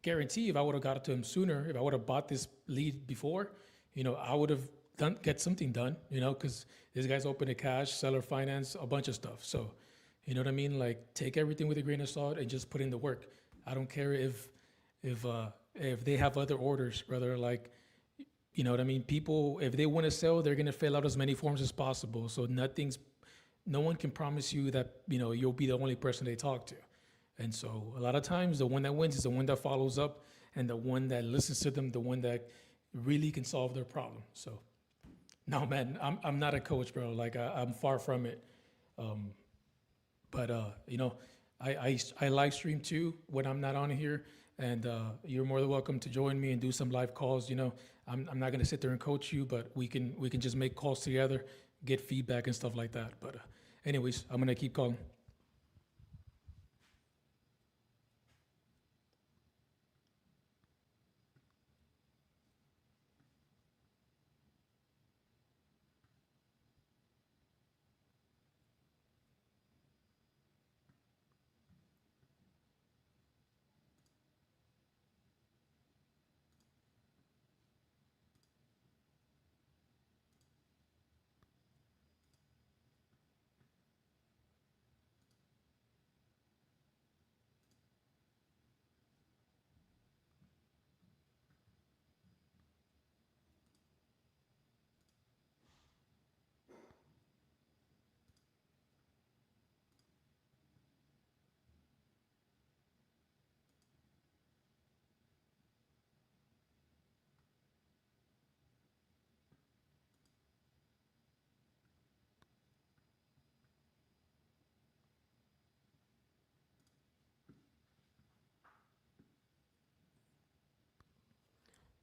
Guarantee if I would have got it to him sooner, if I would have bought this lead before, I would have get something done, because this guy's open to cash, seller finance, a bunch of stuff. So, you know what I mean? Like, take everything with a grain of salt and just put in the work. I don't care if they have other orders, brother. Like, you know what I mean? People, if they want to sell, they're gonna fill out as many forms as possible. So no one can promise you that you'll be the only person they talk to. And so a lot of times the one that wins is the one that follows up, and the one that listens to them, the one that really can solve their problem. So no, man, I'm not a coach, bro. Like I'm far from it. But I live stream too when I'm not on here, and you're more than welcome to join me and do some live calls. I'm not gonna sit there and coach you, but we can just make calls together, get feedback and stuff like that. But anyways, I'm gonna keep calling.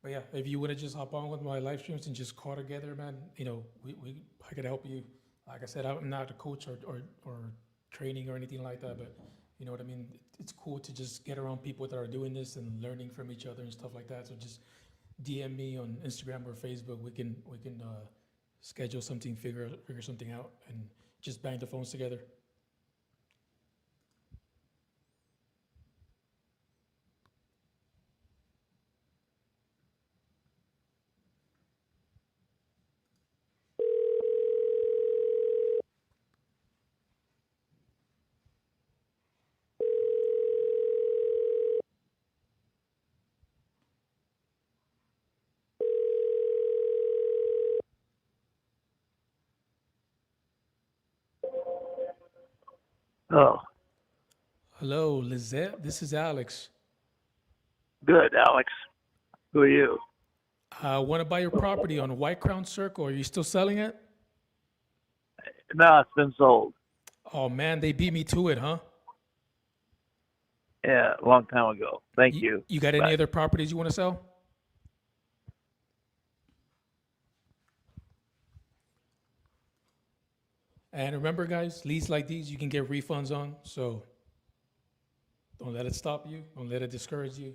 But yeah, if you want to just hop on with my live streams and just call together, man, I could help you. Like I said, I'm not a coach or training or anything like that, but you know what I mean? It's cool to just get around people that are doing this and learning from each other and stuff like that. So just DM me on Instagram or Facebook. We can schedule something, figure something out, and just bang the phones together. Oh, Hello, Lizette. This is Alex. good, Alex. Who are you? I want to buy your property on White Crown Circle. Are you still selling it? No, it's been sold. Oh man, they beat me to it, huh? Yeah, a long time ago. Thank you. You got any other properties you want to sell? And remember, guys, leads like these you can get refunds on. So don't let it stop you. Don't let it discourage you.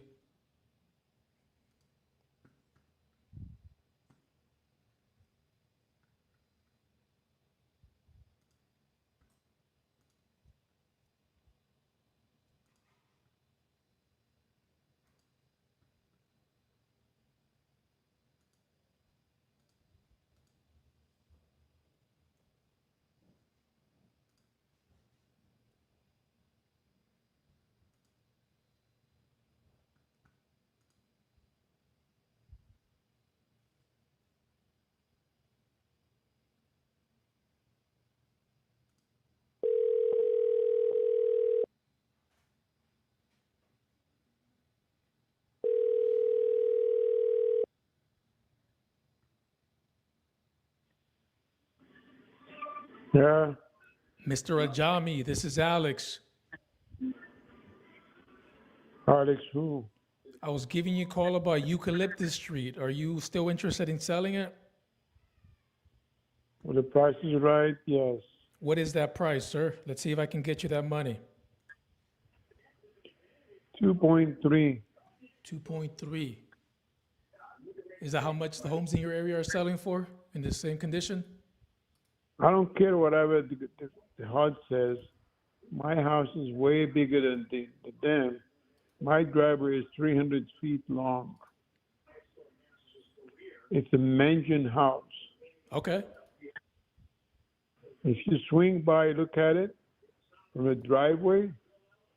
Yeah. Mr. Ajami, this is Alex. Alex who? I was giving you a call about Eucalyptus Street. Are you still interested in selling it? Well, the price is right, yes. What is that price, sir? Let's see if I can get you that money. 2.3. 2.3. Is that how much the homes in your area are selling for in the same condition? I don't care whatever the HUD says. My house is way bigger than them. My driveway is 300 feet long. It's a mansion house. Okay. If you swing by, look at it from the driveway,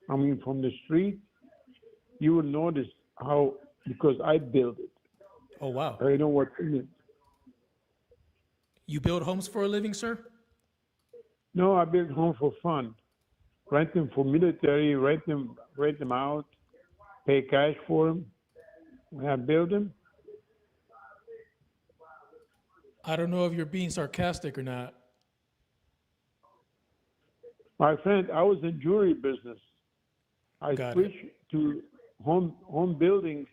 from the street, you will notice how, because I built it. Oh, wow. I know what's in it. You build homes for a living, sir? No, I build homes for fun. Rent them for military, rent them out, pay cash for them. When I build them, I don't know if you're being sarcastic or not. my friend, I was in jewelry business. I switched to home building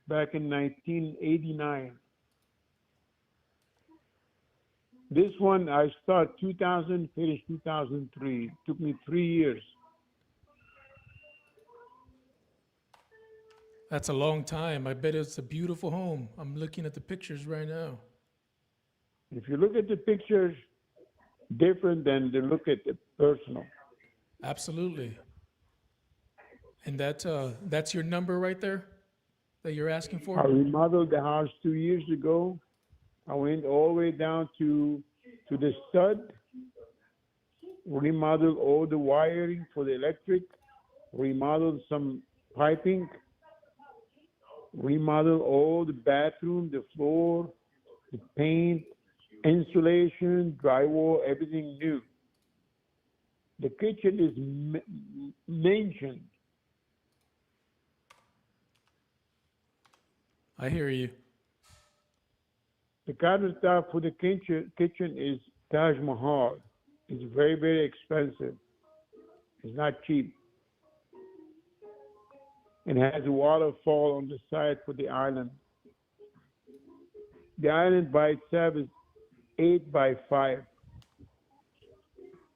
back in 1989. This one I started 2000, finished 2003. Took me 3 years. That's a long time. I bet it's a beautiful home. I'm looking at the pictures right now. If you look at the pictures, different than the look at the personal. Absolutely. And that's your number right there that you're asking for? I remodeled the house 2 years ago. I went all the way down to the stud, remodeled all the wiring for the electric, remodeled some piping, remodeled all the bathroom, the floor, the paint, insulation, drywall, everything new. The kitchen is mentioned. I hear you. The countertop for the kitchen is Taj Mahal. It's very, very expensive. It's not cheap. and has a waterfall on the side for the island. The island by itself is 8 by 5,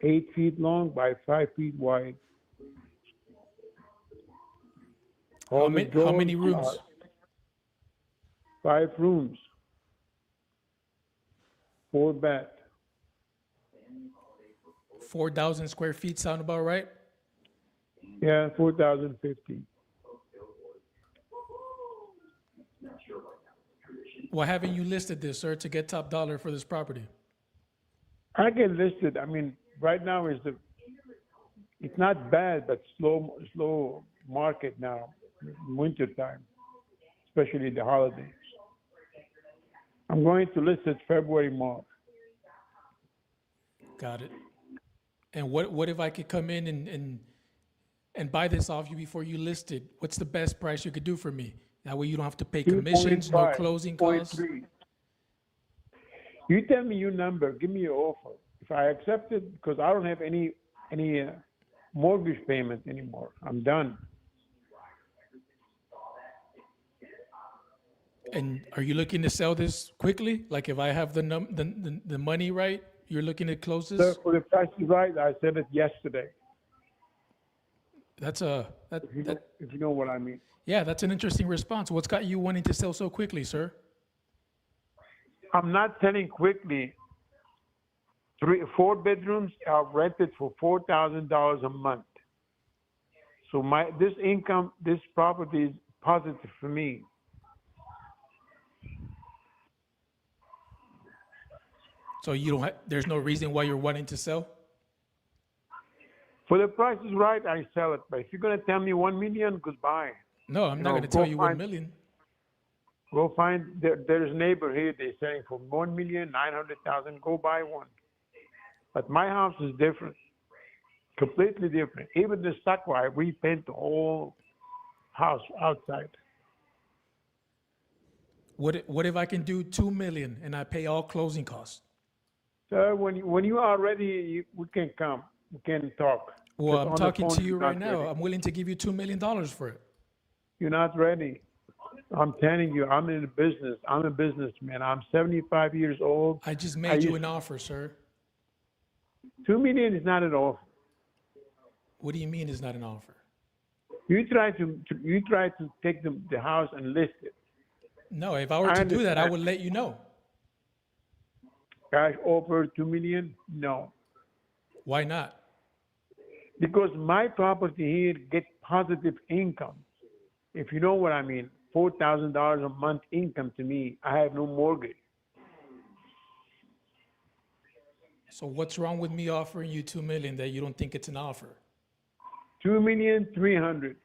8 feet long by 5 feet wide. How many rooms? 5 rooms, 4 baths. 4,000 square feet sound about right? Yeah, 4,050. Why haven't you listed this, sir, to get top dollar for this property? I can list it. I mean, right now it's not bad, but slow market now, winter time, especially the holidays. I'm going to list it February, March. Got it. And what if I could come in and buy this off you before you list it? What's the best price you could do for me? That way you don't have to pay commissions, no closing costs. 2.3. You tell me your number. Give me your offer. If I accept it, because I don't have any mortgage payment anymore. I'm done. And are you looking to sell this quickly? Like if I have the money right, you're looking to close this? Sir, for the price is right, I said it yesterday. That's if you know what I mean. Yeah, that's an interesting response. What's got you wanting to sell so quickly, sir? I'm not selling quickly. 4 bedrooms are rented for $4,000 a month. So this property is positive for me. So there's no reason why you're wanting to sell? For the price is right, I sell it. But if you're going to tell me 1 million, goodbye. No, I'm not going to tell you 1 million. Go find, there's a neighbor here, they're selling for 1,900,000. Go buy one. But my house is different, completely different. Even the stucco, I repaint the whole house outside. What if I can do 2 million and I pay all closing costs? Sir, when you are ready, we can come. We can talk. Well, Just I'm on the talking phone, to you you're right not now. ready. I'm willing to give you $2 million for it. You're not ready. I'm telling you, I'm in the business. I'm a businessman. I'm 75 years old. I just made you an offer, sir. 2 million is not an offer. What do you mean it's not an offer? You try to take the house and list it. No, if I were to do that, I would let you know. Cash offer 2 million? No. Why not? Because my property here gets positive income. If you know what I mean, $4,000 a month income to me. I have no mortgage. So what's wrong with me offering you 2 million that you don't think it's an offer? 2,300,000.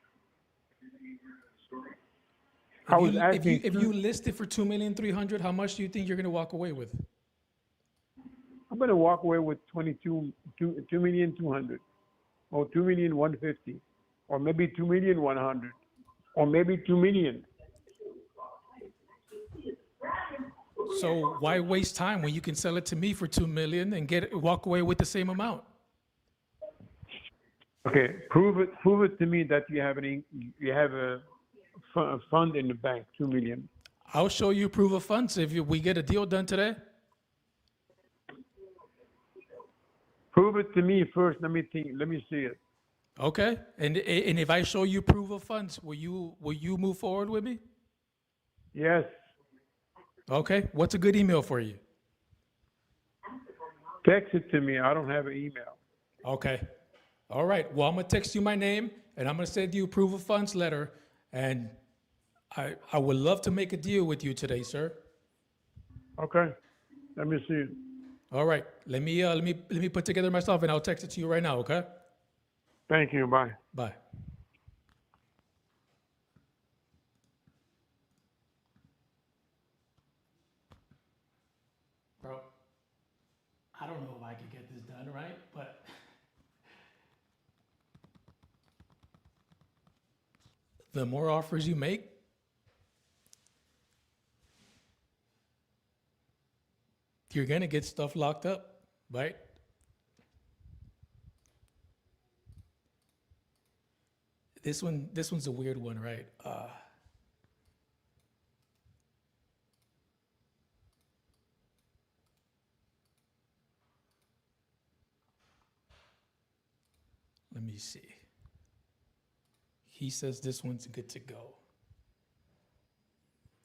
If you list it for 2,300,000, how much do you think you're going to walk away with? I'm going to walk away with 2,200,000, or 2,150,000, or maybe 2,100,000, or maybe 2 million. So why waste time when you can sell it to me for 2 million and walk away with the same amount? Okay, prove it to me that you have a fund in the bank, 2 million. I'll show you proof of funds if we get a deal done today. Prove it to me first. Let me see it. Okay, and if I show you proof of funds, will you move forward with me? Yes. Okay, what's a good email for you? Text it to me. I don't have an email. Okay. All right. Well, I'm going to text you my name, and I'm going to send you a proof of funds letter, and I would love to make a deal with you today, sir. Okay. Let me see it. All right. Let me put together myself, and I'll text it to you right now, okay? Thank you. Bye. Bye. Bro, I don't know if I can get this done right, but the more offers you make, you're going to get stuff locked up, right? This one's a weird one, right? Let me see. He says this one's good to go.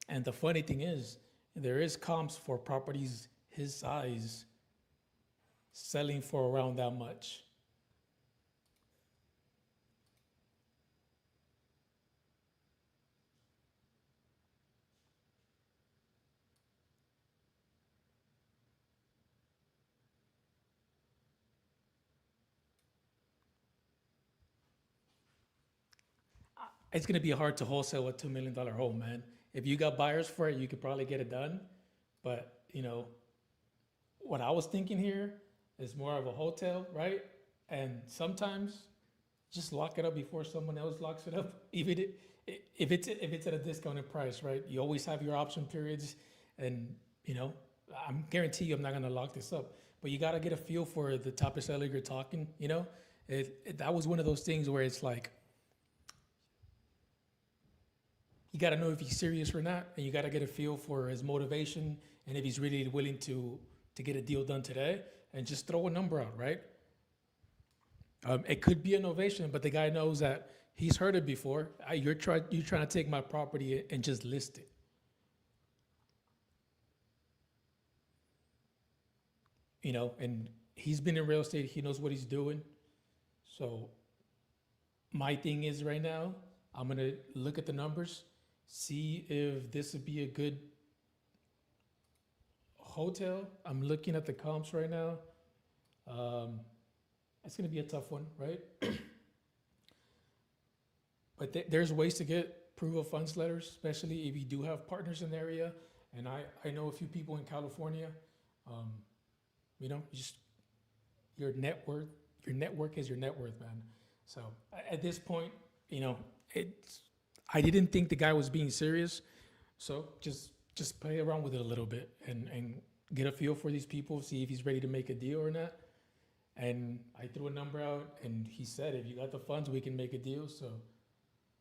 And the funny thing is, there is comps for properties his size selling for around that much. It's going to be hard to wholesale a $2 million home, man. If you got buyers for it, you could probably get it done. But, you know, what I was thinking here is more of a hotel, right? And sometimes just lock it up before someone else locks it up. Even if it's at a discounted price, right? You always have your option periods, and you know, I'm guarantee you I'm not gonna lock this up. But you gotta get a feel for the type of seller you're talking. You know, that was one of those things where it's like you gotta know if he's serious or not, and you gotta get a feel for his motivation and if he's really willing to get a deal done today, and just throw a number out, right? It could be an ovation, but the guy knows that he's heard it before. You're trying to take my property and just list it. You know, and he's been in real estate. He knows what he's doing. So my thing is right now, I'm going to look at the numbers, see if this would be a good hotel. I'm looking at the comps right now. It's going to be a tough one, right? But there's ways to get proof of funds letters, especially if you do have partners in the area. And I know a few people in California. You know, just your net worth is your net worth, man. So at this point, you know, I didn't think the guy was being serious. So just play around with it a little bit and get a feel for these people, see if he's ready to make a deal or not. And I threw a number out, and he said, if you got the funds, we can make a deal. So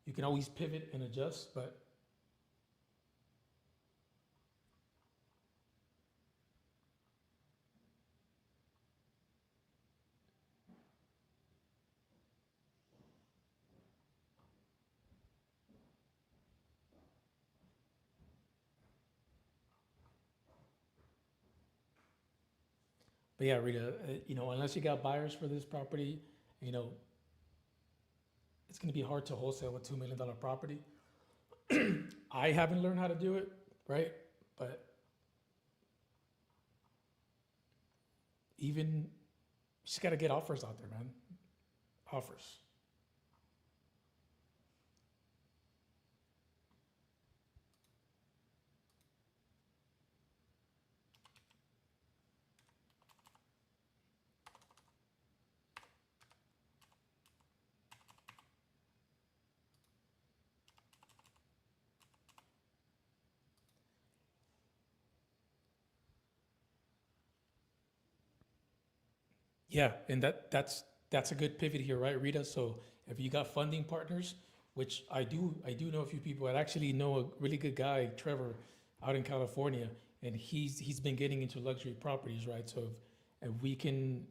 you can always pivot and adjust, but yeah, Rita, you know, unless you got buyers for this property, you know, it's going to be hard to wholesale a $2 million property. I haven't learned how to do it, right? But even, you just got to get offers out there, man. Offers. Yeah, and that's a good pivot here, right, Rita? So if you got funding partners, which I do know a few people. I actually know a really good guy, Trevor, out in California, and he's been getting into luxury properties, right? So if we can,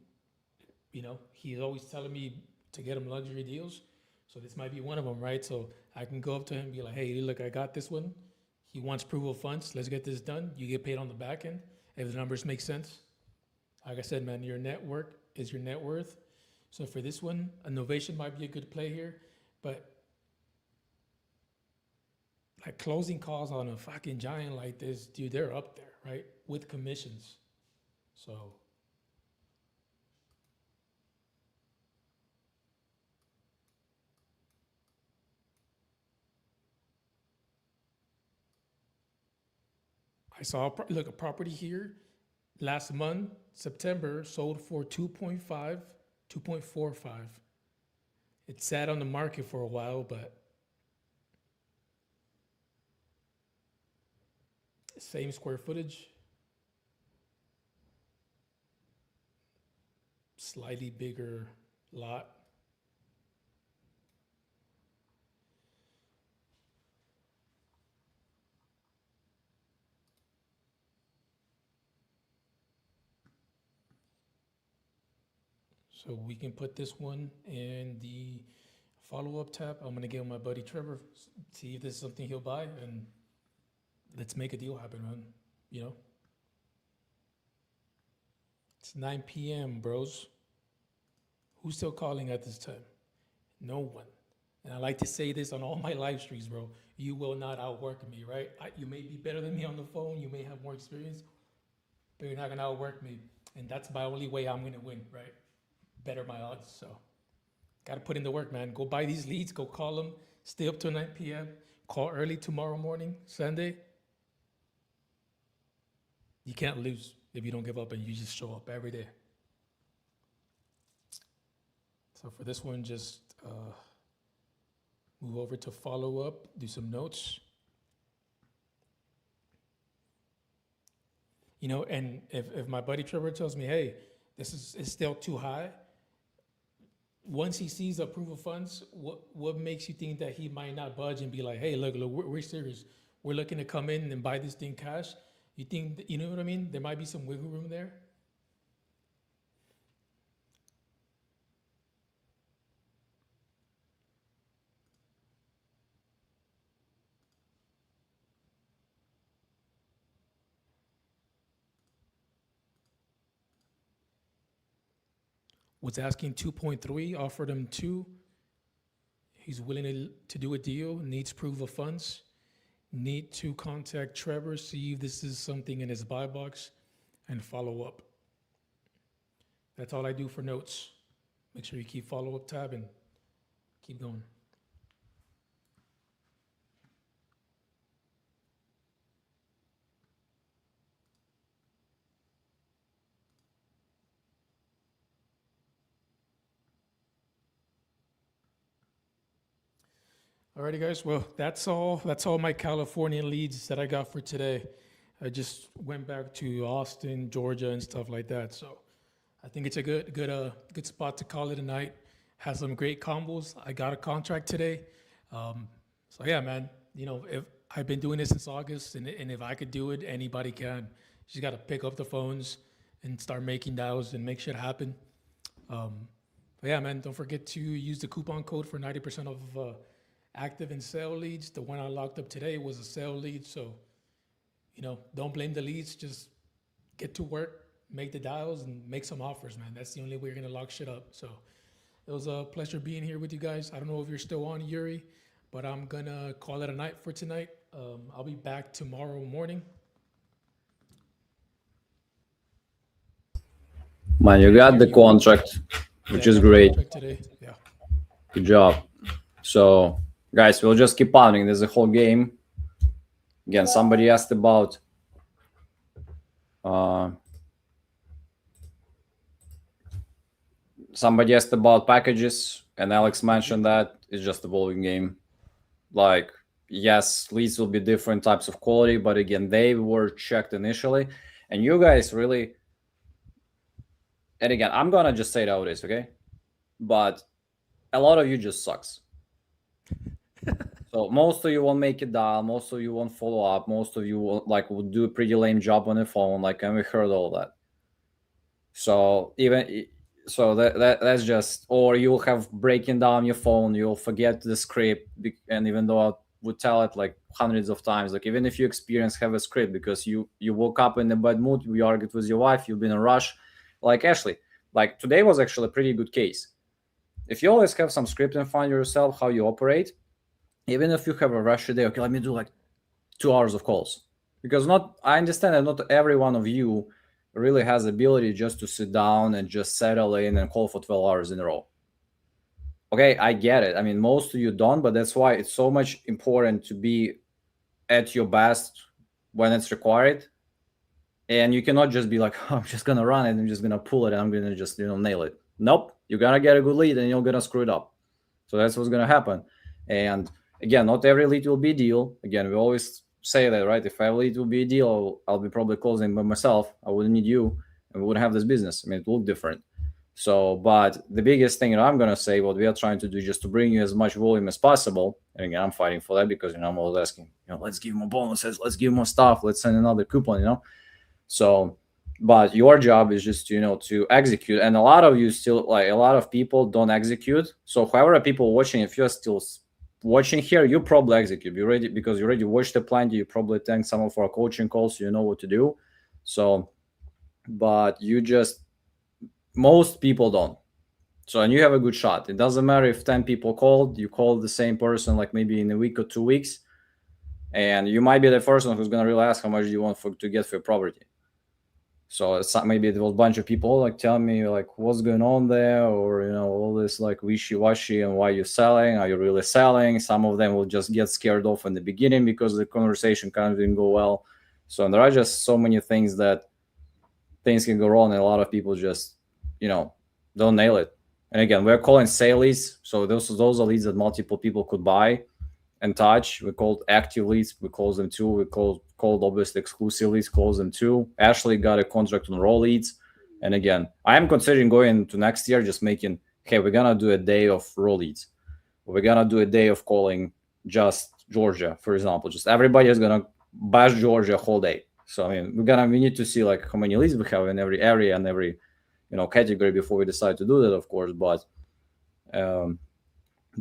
you know, he's always telling me to get him luxury deals. So this might be one of them, right? So I can go up to him and be like, hey, look, I got this one. He wants proof of funds. Let's get this done. You get paid on the back end if the numbers make sense. Like I said, man, your network is your net worth. So for this one, a novation might be a good play here, but like closing calls on a fucking giant like this, dude, they're up there, right? With commissions. So I saw a property here last month, September, sold for 2.5, 2.45. It sat on the market for a while, but same square footage, slightly bigger lot. So we can put this one in the follow-up tab. I'm gonna give my buddy Trevor, see if this is something he'll buy, and let's make a deal happen, man. You know, it's 9 p.m., bros. Who's still calling at this time? No one. And I like to say this on all my live streams, bro. You will not outwork me, right? You may be better than me on the phone. You may have more experience, but you're not gonna outwork me. And that's my only way I'm gonna win, right? Better my odds. So, gotta put in the work, man. Go buy these leads. Go call them. Stay up till 9 p.m. Call early tomorrow morning, Sunday. You can't lose if you don't give up and you just show up every day. So for this one, just move over to follow up, do some notes. You know, and if my buddy Trevor tells me, hey, this is still too high, once he sees the proof of funds, what makes you think that he might not budge and be like, hey, look, we're serious. We're looking to come in and buy this thing cash. You think, you know what I mean? There might be some wiggle room there. Was asking 2.3, offered him 2. He's willing to do a deal, needs proof of funds. Need to contact Trevor, see if this is something in his buy box, and follow up. That's all I do for notes. Make sure you keep follow up tab and keep going. Alrighty, guys. Well, that's all my California leads that I got for today. I just went back to Austin, Georgia, and stuff like that. So I think it's a good spot to call it a night. Has some great combos. I got a contract today. So yeah, man. You know, if I've been doing this since August, and if I could do it, anybody can. You just got to pick up the phones and start making dials and make shit happen. But yeah, man. Don't forget to use the coupon code for 90% off active and sale leads. The one I locked up today was a sale lead. So, you know, don't blame the leads. Just get to work, make the dials, and make some offers, man. That's the only way you're going to lock shit up. So it was a pleasure being here with you guys. I don't know if you're still on, Yuri, but I'm going to call it a night for tonight. I'll be back tomorrow morning. Man, you got the contract, which is great. Today. Yeah. Good job. So, guys, we'll just keep pounding. There's a whole game. Again, somebody asked about packages, and Alex mentioned that it's just a volume game. Like, yes, leads will be different types of quality, but again, they were checked initially, and you guys really. And again, I'm gonna just say it how it is, okay? But a lot of you just sucks. So most of you won't make it dial, most of you won't follow up, most of you will do a pretty lame job on the phone, and we heard all that. So that's just, or you'll have breaking down your phone, you'll forget the script, and even though I would tell it like hundreds of times, like even if you have a script because you woke up in a bad mood, you argued with your wife, you've been in a rush, like Ashley, like today was actually a pretty good case. If you always have some script and find yourself how you operate, even if you have a rush today, okay, let me do like 2 hours of calls. Because I understand that not every one of you really has the ability just to sit down and just settle in and call for 12 hours in a row. Okay, I get it. I mean, most of you don't, but that's why it's so much important to be at your best when it's required. And you cannot just be like, oh, I'm just going to run it, I'm just going to pull it, and I'm going to just, nail it. Nope, you're going to get a good lead and you're going to screw it up. So that's what's going to happen. And again, not every lead will be a deal. Again, we always say that, right? If every lead will be a deal, I'll be probably closing by myself. I wouldn't need you, and we wouldn't have this business. I mean, it would look different. So, but the biggest thing that I'm going to say, what we are trying to do is just to bring you as much volume as possible. And again, I'm fighting for that because, I'm always asking, let's give more bonuses, let's give more stuff, let's send another coupon, So but your job is just to execute. And a lot of you still, like, a lot of people don't execute. So whoever are people watching, if you're still watching here, you probably execute. You ready because you already watched the plan. You probably attend some of our coaching calls. You know what to do. So, but most people don't. So, and you have a good shot. It doesn't matter if 10 people called, you call the same person, like maybe in a week or 2 weeks, and you might be the person who's gonna really ask how much do you want to get for your property. So maybe there was a bunch of people like telling me like what's going on there, or all this like wishy-washy, and why you're selling, are you really selling? Some of them will just get scared off in the beginning because the conversation kind of didn't go well. So there are just so many things that things can go wrong, and a lot of people just don't nail it. And again, we're calling sale leads, so those are leads that multiple people could buy and touch. We called active leads, we close them too. We called obviously exclusive leads, close them too. Ashley got a contract on raw leads. And again, I am considering going to next year just making, hey, we're gonna do a day of raw leads. We're gonna do a day of calling just Georgia, for example. Just everybody is gonna bash Georgia a whole day. So I mean, we need to see like how many leads we have in every area and every category before we decide to do that, of course. But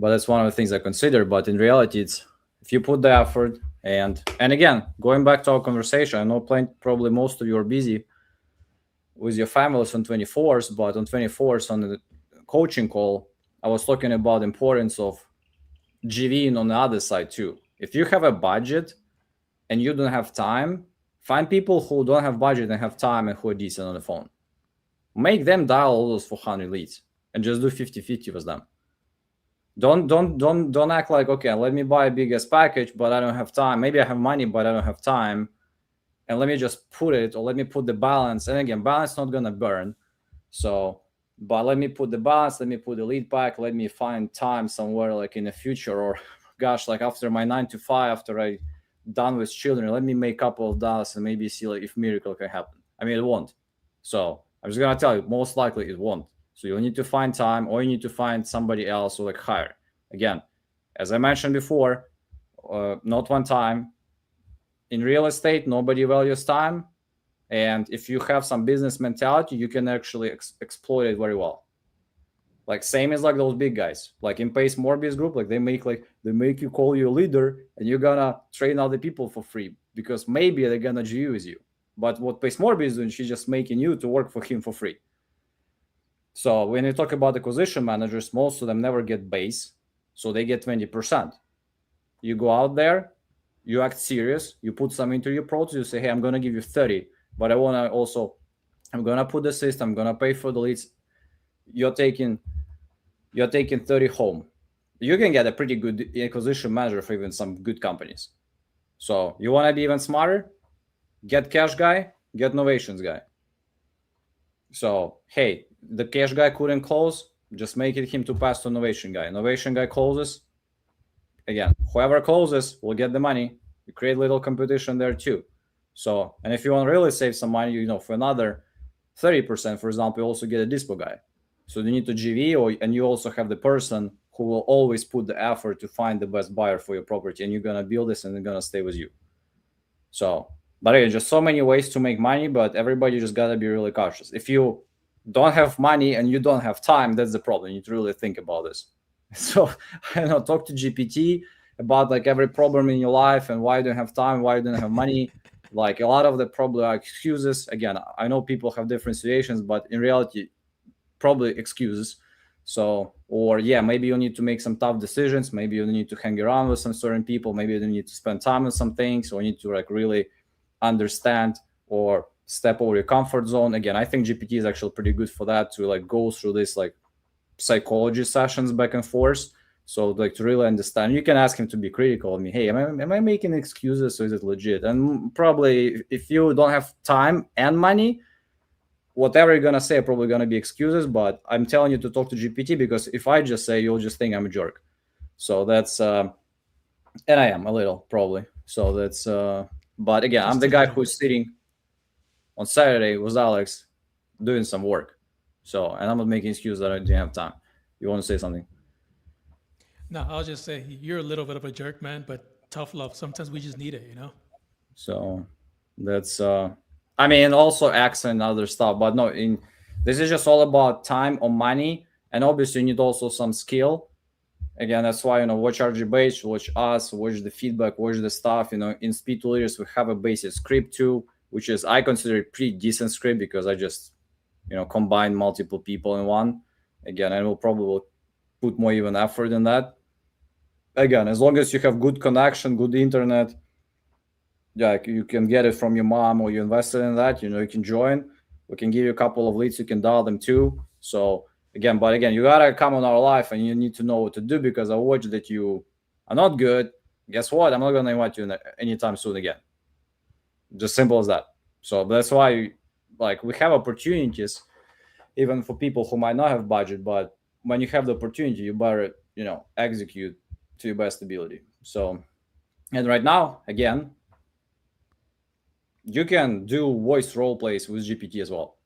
that's one of the things I consider. But in reality, it's if you put the effort, and again, going back to our conversation, I know probably most of you are busy with your families on 24th, but on 24th on the coaching call, I was talking about the importance of GVing on the other side too. If you have a budget and you don't have time, find people who don't have budget and have time and who are decent on the phone. Make them dial all those 400 leads and just do 50-50 with them. Don't act like, okay, let me buy a biggest package, but I don't have time. Maybe I have money, but I don't have time. And let me just put it, or let me put the balance. And again, balance not gonna burn. So, but let me put the balance, let me put the lead pack, let me find time somewhere like in the future, or gosh, like after my 9 to 5, after I done with children, let me make a couple of dollars and maybe see like if miracle can happen. I mean, it won't. So I'm just gonna tell you, most likely it won't. So you'll need to find time, or you need to find somebody else or like hire. Again, as I mentioned before, not one time. In real estate, nobody values time. And if you have some business mentality, you can actually exploit it very well. Like same as like those big guys, like in Pace Morbius Group, like they make you call you a leader and you're gonna train other people for free because maybe they're gonna use you. But what Pace Morbius is doing, she's just making you to work for him for free. So when you talk about acquisition managers, most of them never get base, so they get 20%. You go out there, you act serious, you put some into your process, you say, hey, I'm gonna give you 30, but I'm gonna put the system, I'm gonna pay for the leads. You're taking 30 home. You can get a pretty good acquisition manager for even some good companies. So you want to be even smarter? Get cash guy, get novations guy. So hey, the cash guy couldn't close, just make it him to pass to novation guy. Novation guy closes. Again, whoever closes will get the money. You create little competition there too. So, and if you want to really save some money, for another 30%, for example, you also get a dispo guy. So you need to GV, and you also have the person who will always put the effort to find the best buyer for your property, and you're gonna build this, and they're gonna stay with you. So, but again, just so many ways to make money, but everybody just gotta be really cautious. If you don't have money and you don't have time, that's the problem. You need to really think about this. So, talk to GPT about like every problem in your life and why you don't have time, why you don't have money. Like a lot of the problem are excuses. Again, I know people have different situations, but in reality, probably excuses. So, or yeah, maybe you need to make some tough decisions. Maybe you need to hang around with some certain people. Maybe you need to spend time on some things, or you need to like really understand or step over your comfort zone. Again, I think GPT is actually pretty good for that, to like go through this like psychology sessions back and forth. So like to really understand, you can ask him to be critical of me. Hey, am I making excuses, or is it legit? And probably if you don't have time and money, whatever you're gonna say probably gonna be excuses. But I'm telling you to talk to GPT, because if I just say, you'll just think I'm a jerk. So that's and I am a little probably. So that's but again, I'm the guy who's sitting on Saturday with Alex doing some work. So, and I'm not making excuse that I didn't have time. You want to say something? No, I'll just say you're a little bit of a jerk, man, but tough love. Sometimes we just need it, So that's I mean, also X and other stuff, but no, this is just all about time or money, and obviously you need also some skill. Again, that's why, watch RGBase, watch us, watch the feedback, watch the stuff. In iSpeedToLead we have a basic script too, which is, I consider it pretty decent script because I just combine multiple people in one. Again, I will probably put more even effort in that. Again, as long as you have good connection, good internet, yeah, you can get it from your mom or you invested in that, you can join. We can give you a couple of leads, you can dial them too. So again, you gotta come on our live and you need to know what to do, because I watch that you are not good. Guess what? I'm not gonna invite you anytime soon again. Just simple as that. So that's why we have opportunities even for people who might not have budget, but when you have the opportunity, you better execute to your best ability. So, and right now, again, you can do voice role plays with GPT as well.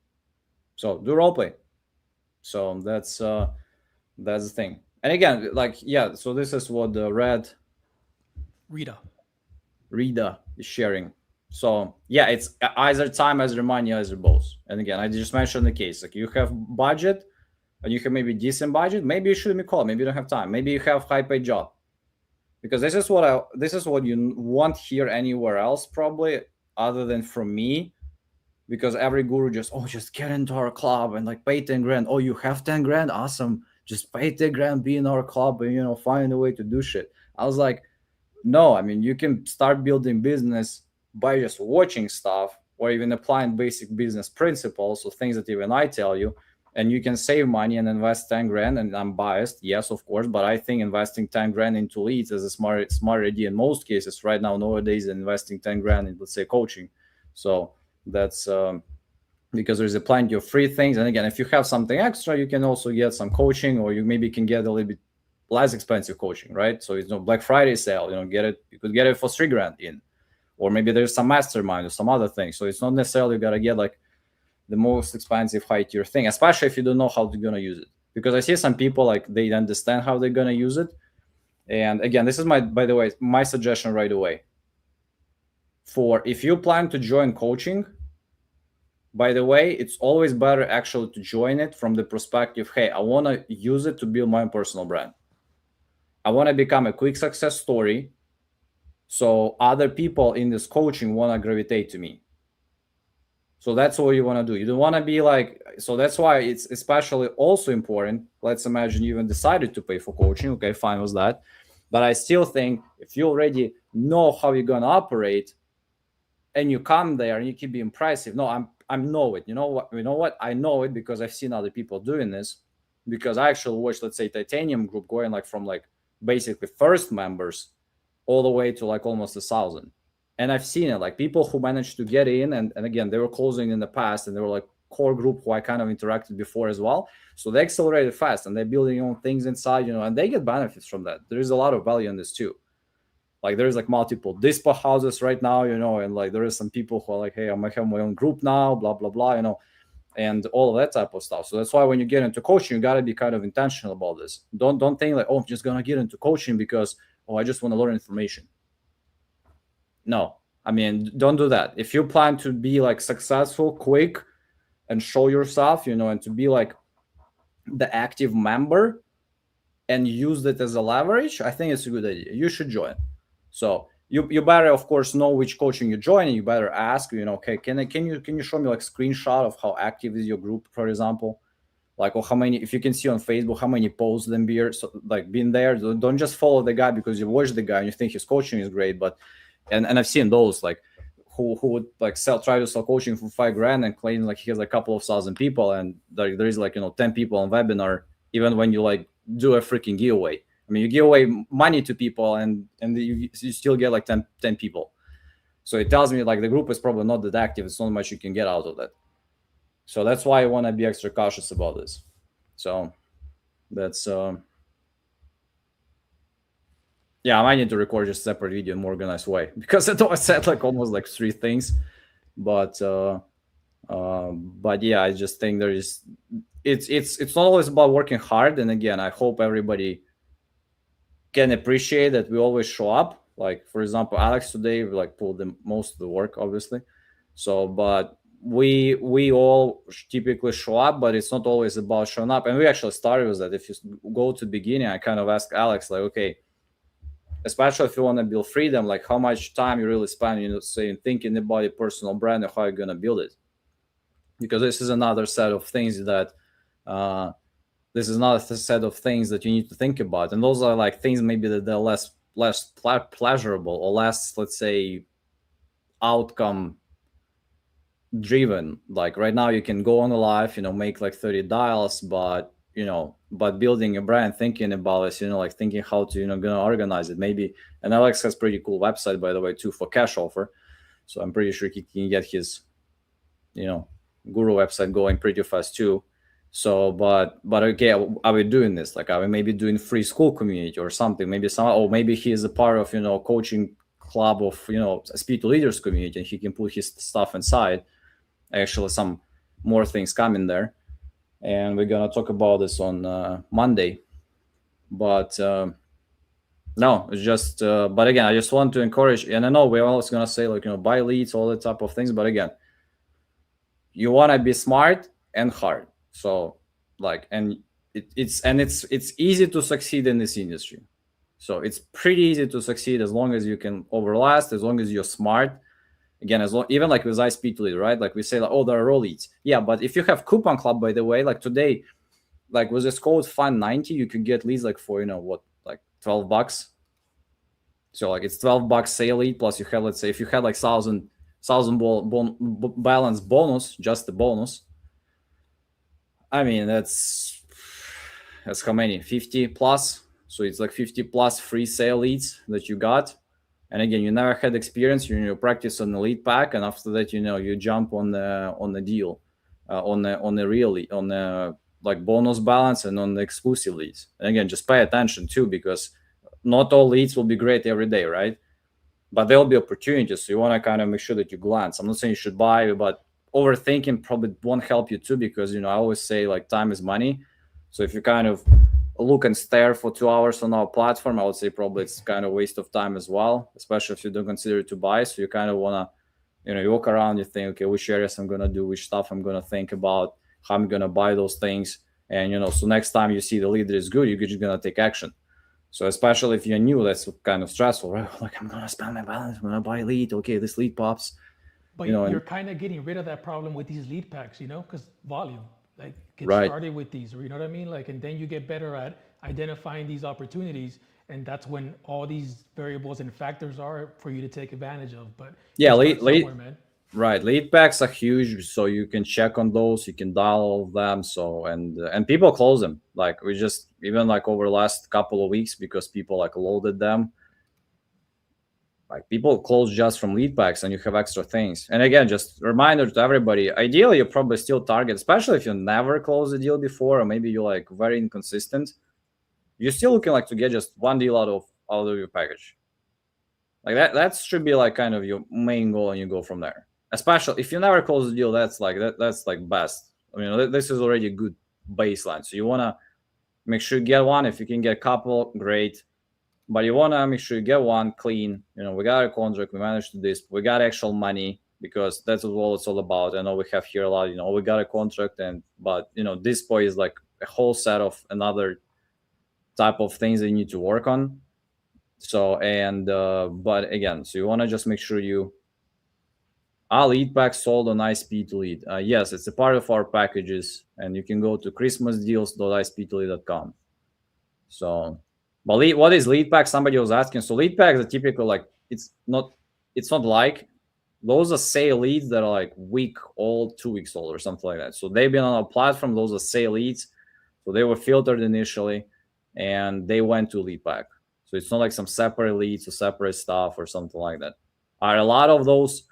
So do role play. So that's the thing. And again, so this is what the Rita is sharing. So yeah, it's either time, either money, either both. And again, I just mentioned the case, you have budget and you have maybe decent budget, maybe you shouldn't be called, maybe you don't have time, maybe you have high paid job, because this is what you won't hear anywhere else probably, other than from me, because every guru just get into our club and pay 10 grand. Oh, you have 10 grand, awesome, just pay 10 grand, be in our club, and find a way to do shit. I was like, no, I mean, you can start building business by just watching stuff or even applying basic business principles, so things that even I tell you, and you can save money and invest 10 grand. And I'm biased, yes, of course, but I think investing 10 grand into leads is a smart idea in most cases right now nowadays than investing 10 grand in, let's say, coaching. So that's because there's a plenty of free things. And again, if you have something extra, you can also get some coaching, or you maybe can get a little bit less expensive coaching, right? So it's no Black Friday sale, you could get it for 3 grand in, or maybe there's some mastermind or some other thing. So it's not necessarily you gotta get the most expensive high tier thing, especially if you don't know how they're gonna use it. Because I see some people they understand how they're gonna use it. And again, this is by the way, my suggestion right away. For if you plan to join coaching, by the way, it's always better actually to join it from the perspective, hey, I want to use it to build my personal brand. I want to become a quick success story, so other people in this coaching want to gravitate to me. So that's what you want to do. You don't want to be so that's why it's especially also important. Let's imagine you even decided to pay for coaching. Okay, fine with that. But I still think if you already know how you're going to operate and you come there and you keep being impressive, no, I know it. You know what? I know it because I've seen other people doing this, because I actually watched, let's say, Titanium Group going from basically first members all the way to almost 1,000. And I've seen it, people who managed to get in, and again, they were closing in the past, and they were core group who I kind of interacted before as well. So they accelerated fast and they're building own things inside, and they get benefits from that. There is a lot of value in this too. There's multiple dispo houses right now, and there is some people who are hey, I might have my own group now, blah, blah, blah, and all of that type of stuff. So that's why when you get into coaching, you got to be kind of intentional about this. Don't think oh, I'm just going to get into coaching because, I just want to learn information. No, I mean, don't do that. If you plan to be successful, quick, and show yourself, and to be the active member and use that as a leverage, I think it's a good idea. You should join. So you better, of course, know which coaching you're joining. You better ask, okay, can you show me screenshot of how active is your group, for example, or how many, if you can see on Facebook, how many posts then been there. Don't just follow the guy because you watch the guy and you think his coaching is great, but and I've seen those who would try to sell coaching for 5 grand and claim he has a couple of thousand people, and there is 10 people on webinar, even when you do a freaking giveaway. I mean, you give away money to people and you still get 10 people. So it tells me the group is probably not that active. It's not much you can get out of that. So that's why I want to be extra cautious about this. So that's yeah, I might need to record just a separate video in more organized way, because I thought I said almost 3 things, but yeah, I just think it's not always about working hard. And again, I hope everybody can appreciate that we always show up. For example, Alex today pulled most of the work, obviously. So, but we all typically show up, but it's not always about showing up. And we actually started with that. If you go to the beginning, I kind of asked Alex, like, okay, especially if you want to build freedom, like how much time you really spend, saying thinking about your personal brand and how you're gonna build it. Because this is another set of things that you need to think about, and those are like things maybe that they're less pleasurable or less, let's say, outcome driven. Like right now you can go on a live, make like 30 dials, but building a brand, thinking about it, like thinking how to gonna organize it maybe. And Alex has pretty cool website, by the way, too, for cash offer, so I'm pretty sure he can get his guru website going pretty fast too. So but okay, are we doing this? Like, are we maybe doing free school community or something? Maybe or maybe he is a part of coaching club of Speed to Leaders community, and he can put his stuff inside. Actually, some more things coming there, and we're gonna talk about this on Monday. But no, it's just but again, I just want to encourage, and I know we're always gonna say, like, buy leads, all that type of things, but again, you want to be smart and hard. So like, and it's easy to succeed in this industry. So it's pretty easy to succeed as long as you can overlast, as long as you're smart. Again, even like with iSpeedToLead, right? Like we say, like, oh, there are raw leads. Yeah, but if you have coupon club, by the way, like today, like with this code FUN90, you can get leads like for like $12. So like it's $12 sale lead, plus you have, let's say, if you had like 1,000 balance bonus, just the bonus, I mean, that's how many? 50 plus. So it's like 50 plus free sale leads that you got. And again, you never had experience. You practice on the lead pack, and after that, you jump on the deal, on the real lead, on the like bonus balance and on the exclusive leads. And again, just pay attention too, because not all leads will be great every day, right? But there'll be opportunities. So you want to kind of make sure that you glance. I'm not saying you should buy, but overthinking probably won't help you too, because I always say, like, time is money. So if you kind of look and stare for 2 hours on our platform, I would say probably it's kind of waste of time as well, especially if you don't consider it to buy. So you kind of want to, you walk around, you think, okay, which areas I'm going to do, which stuff I'm going to think about, how I'm going to buy those things. And, so next time you see the lead that is good, you're just going to take action. So especially if you're new, that's kind of stressful, right? Like, I'm going to spend my balance, I'm going to buy a lead. Okay, this lead pops. But you're kind of getting rid of that problem with these lead packs, because volume. Like, get started with these, you know what I mean? Like, and then you get better at identifying these opportunities, and that's when all these variables and factors are for you to take advantage of. But yeah, lead packs are huge, so you can check on those, you can dial all of them. So and people close them. Like, we just, even like over the last couple of weeks, because people like loaded them. Like, people close just from lead packs, and you have extra things. And again, just reminder to everybody, ideally you probably still target, especially if you never closed a deal before, or maybe you're like very inconsistent, you're still looking like to get just one deal out of your package. Like that should be like kind of your main goal, and you go from there. Especially if you never close a deal, that's like best. I mean, this is already a good baseline. So you want to make sure you get one. If you can get a couple, great. But you want to make sure you get one clean. We got a contract, we managed to this, we got actual money, because that's what it's all about. I know we have here a lot, we got a contract, but this point is like a whole set of another type of things that you need to work on. So, but again, so you want to just make sure lead pack sold on iSpeedToLead. Yes, it's a part of our packages, and you can go to christmasdeals.iSpeedToLead.com. So, but what is lead pack? Somebody was asking. So lead packs are typical, like, it's not like those are sale leads that are like week old, 2 weeks old, or something like that. So they've been on our platform. Those are sale leads. So they were filtered initially, and they went to lead pack. So it's not like some separate leads or separate stuff or something like that. Are a lot of those?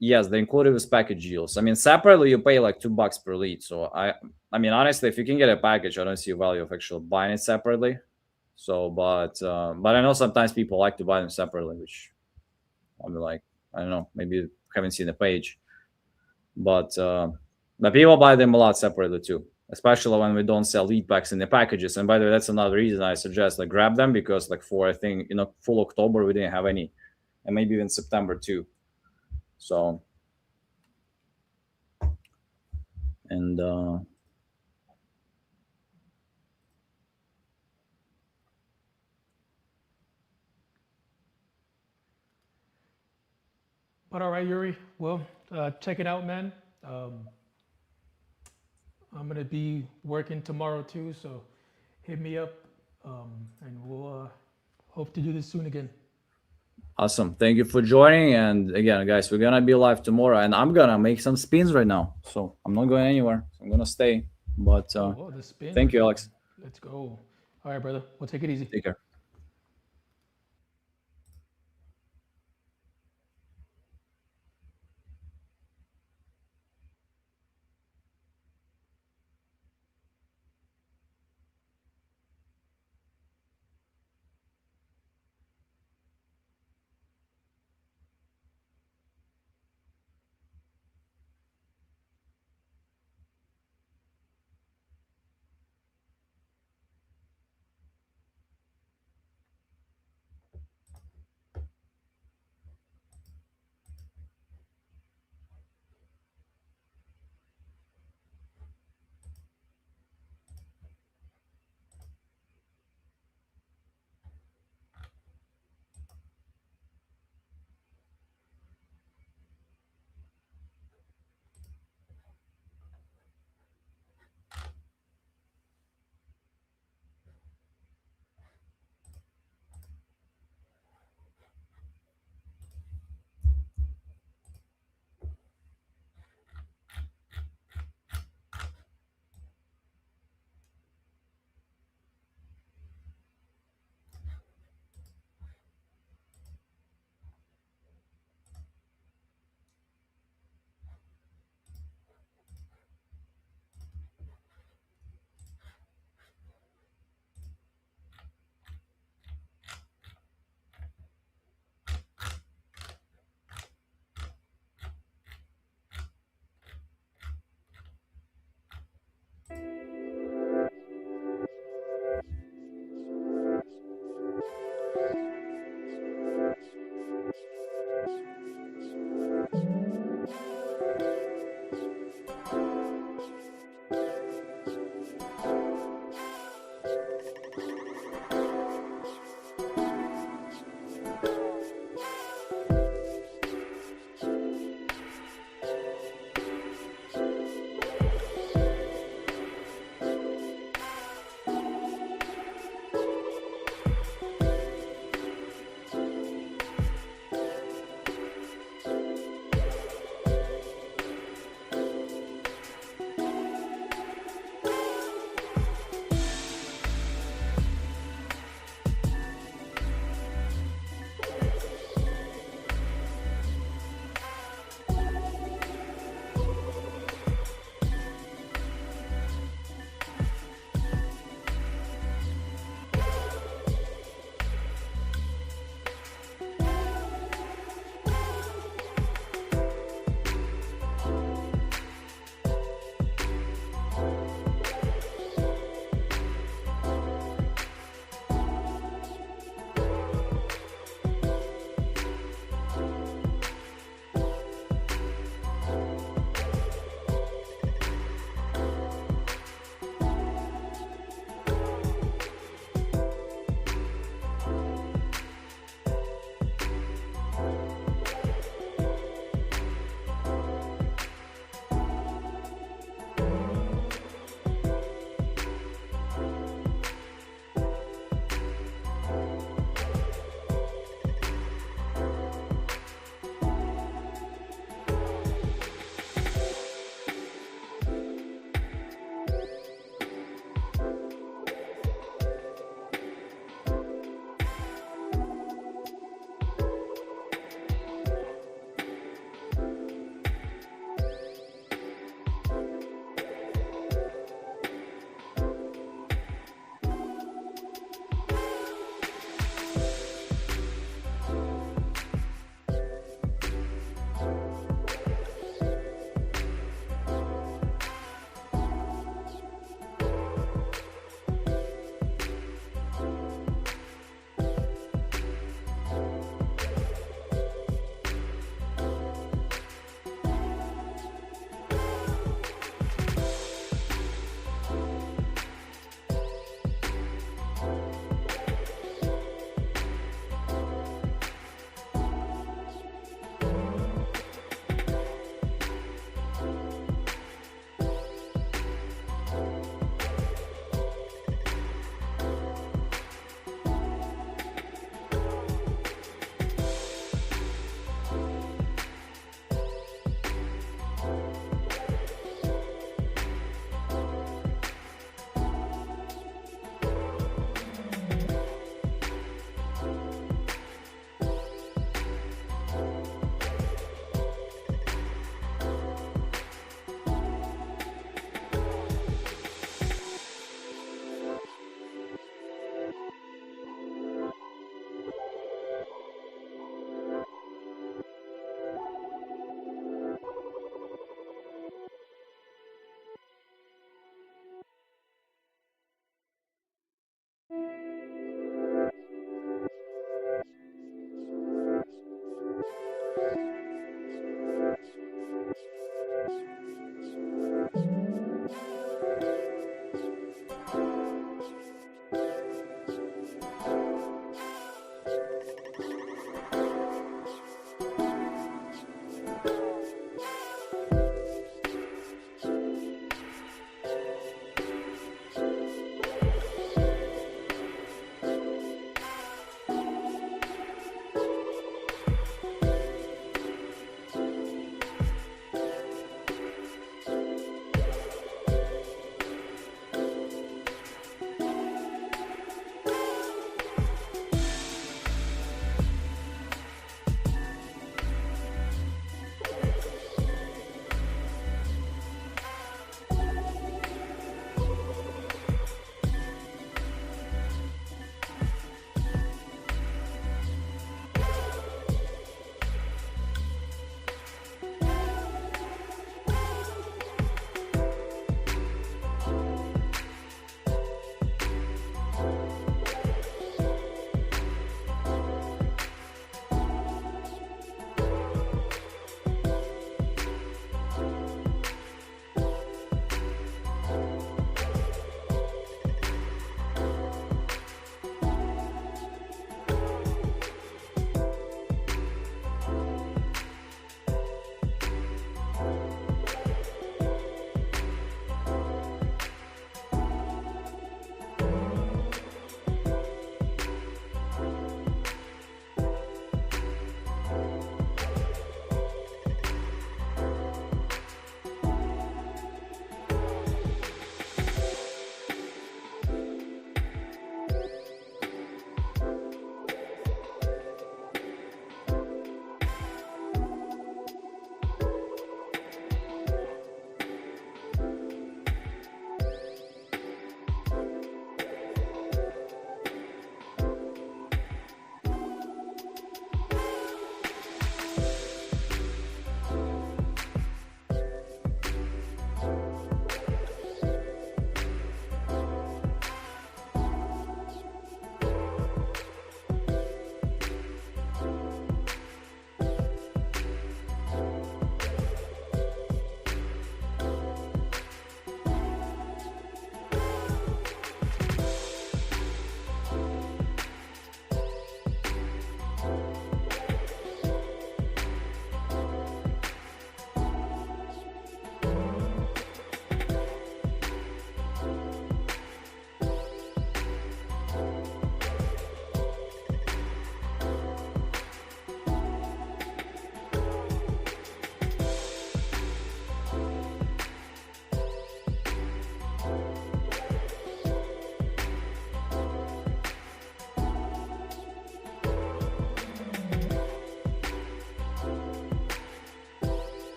Yes, they included with package deals. I mean, separately you pay like $2 per lead. So I mean, honestly, if you can get a package, I don't see a value of actually buying it separately. So, but I know sometimes people like to buy them separately, which I'm like, I don't know, maybe you haven't seen the page, but people buy them a lot separately too, especially when we don't sell lead packs in the packages. And by the way, that's another reason I suggest, like, grab them, because like for, I think, full October we didn't have any, and maybe even September too. So, and But all right, Yuri. Well, check it out, man. I'm gonna be working tomorrow too, so hit me up, and we'll hope to do this soon again. awesome. Thank you for joining. And again, guys, we're gonna be live tomorrow, and I'm gonna make some spins right now. So I'm not going anywhere. I'm gonna stay. But The spin. thank you, Alex. Let's go. All right, brother. We'll take it easy. Take care.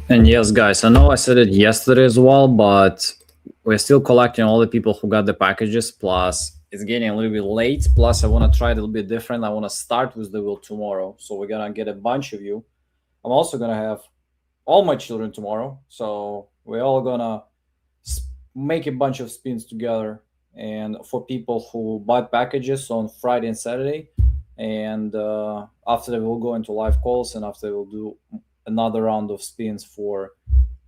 And yes, guys, I know I said it yesterday as well, but we're still collecting all the people who got the packages. Plus, it's getting a little bit late. Plus, I want to try it a little bit different. I want to start with the wheel tomorrow. So we're going to get a bunch of you. I'm also going to have all my children tomorrow. So we're all going to make a bunch of spins together. And for people who bought packages on Friday and Saturday. And after that, we'll go into live calls. And after we'll do another round of spins for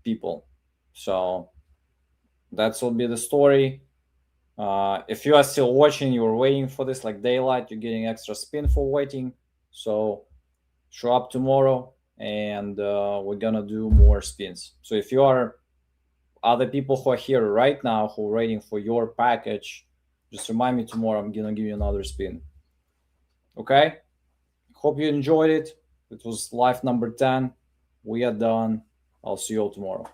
people. So that will be the story. If you are still watching, you're waiting for this like daylight, you're getting extra spin for waiting. So show up tomorrow and we're gonna do more spins. So if you are other people who are here right now who are waiting for your package, just remind me tomorrow. I'm gonna give you another spin. Okay, hope you enjoyed it. It was live number 10. We are done. I'll see you all tomorrow.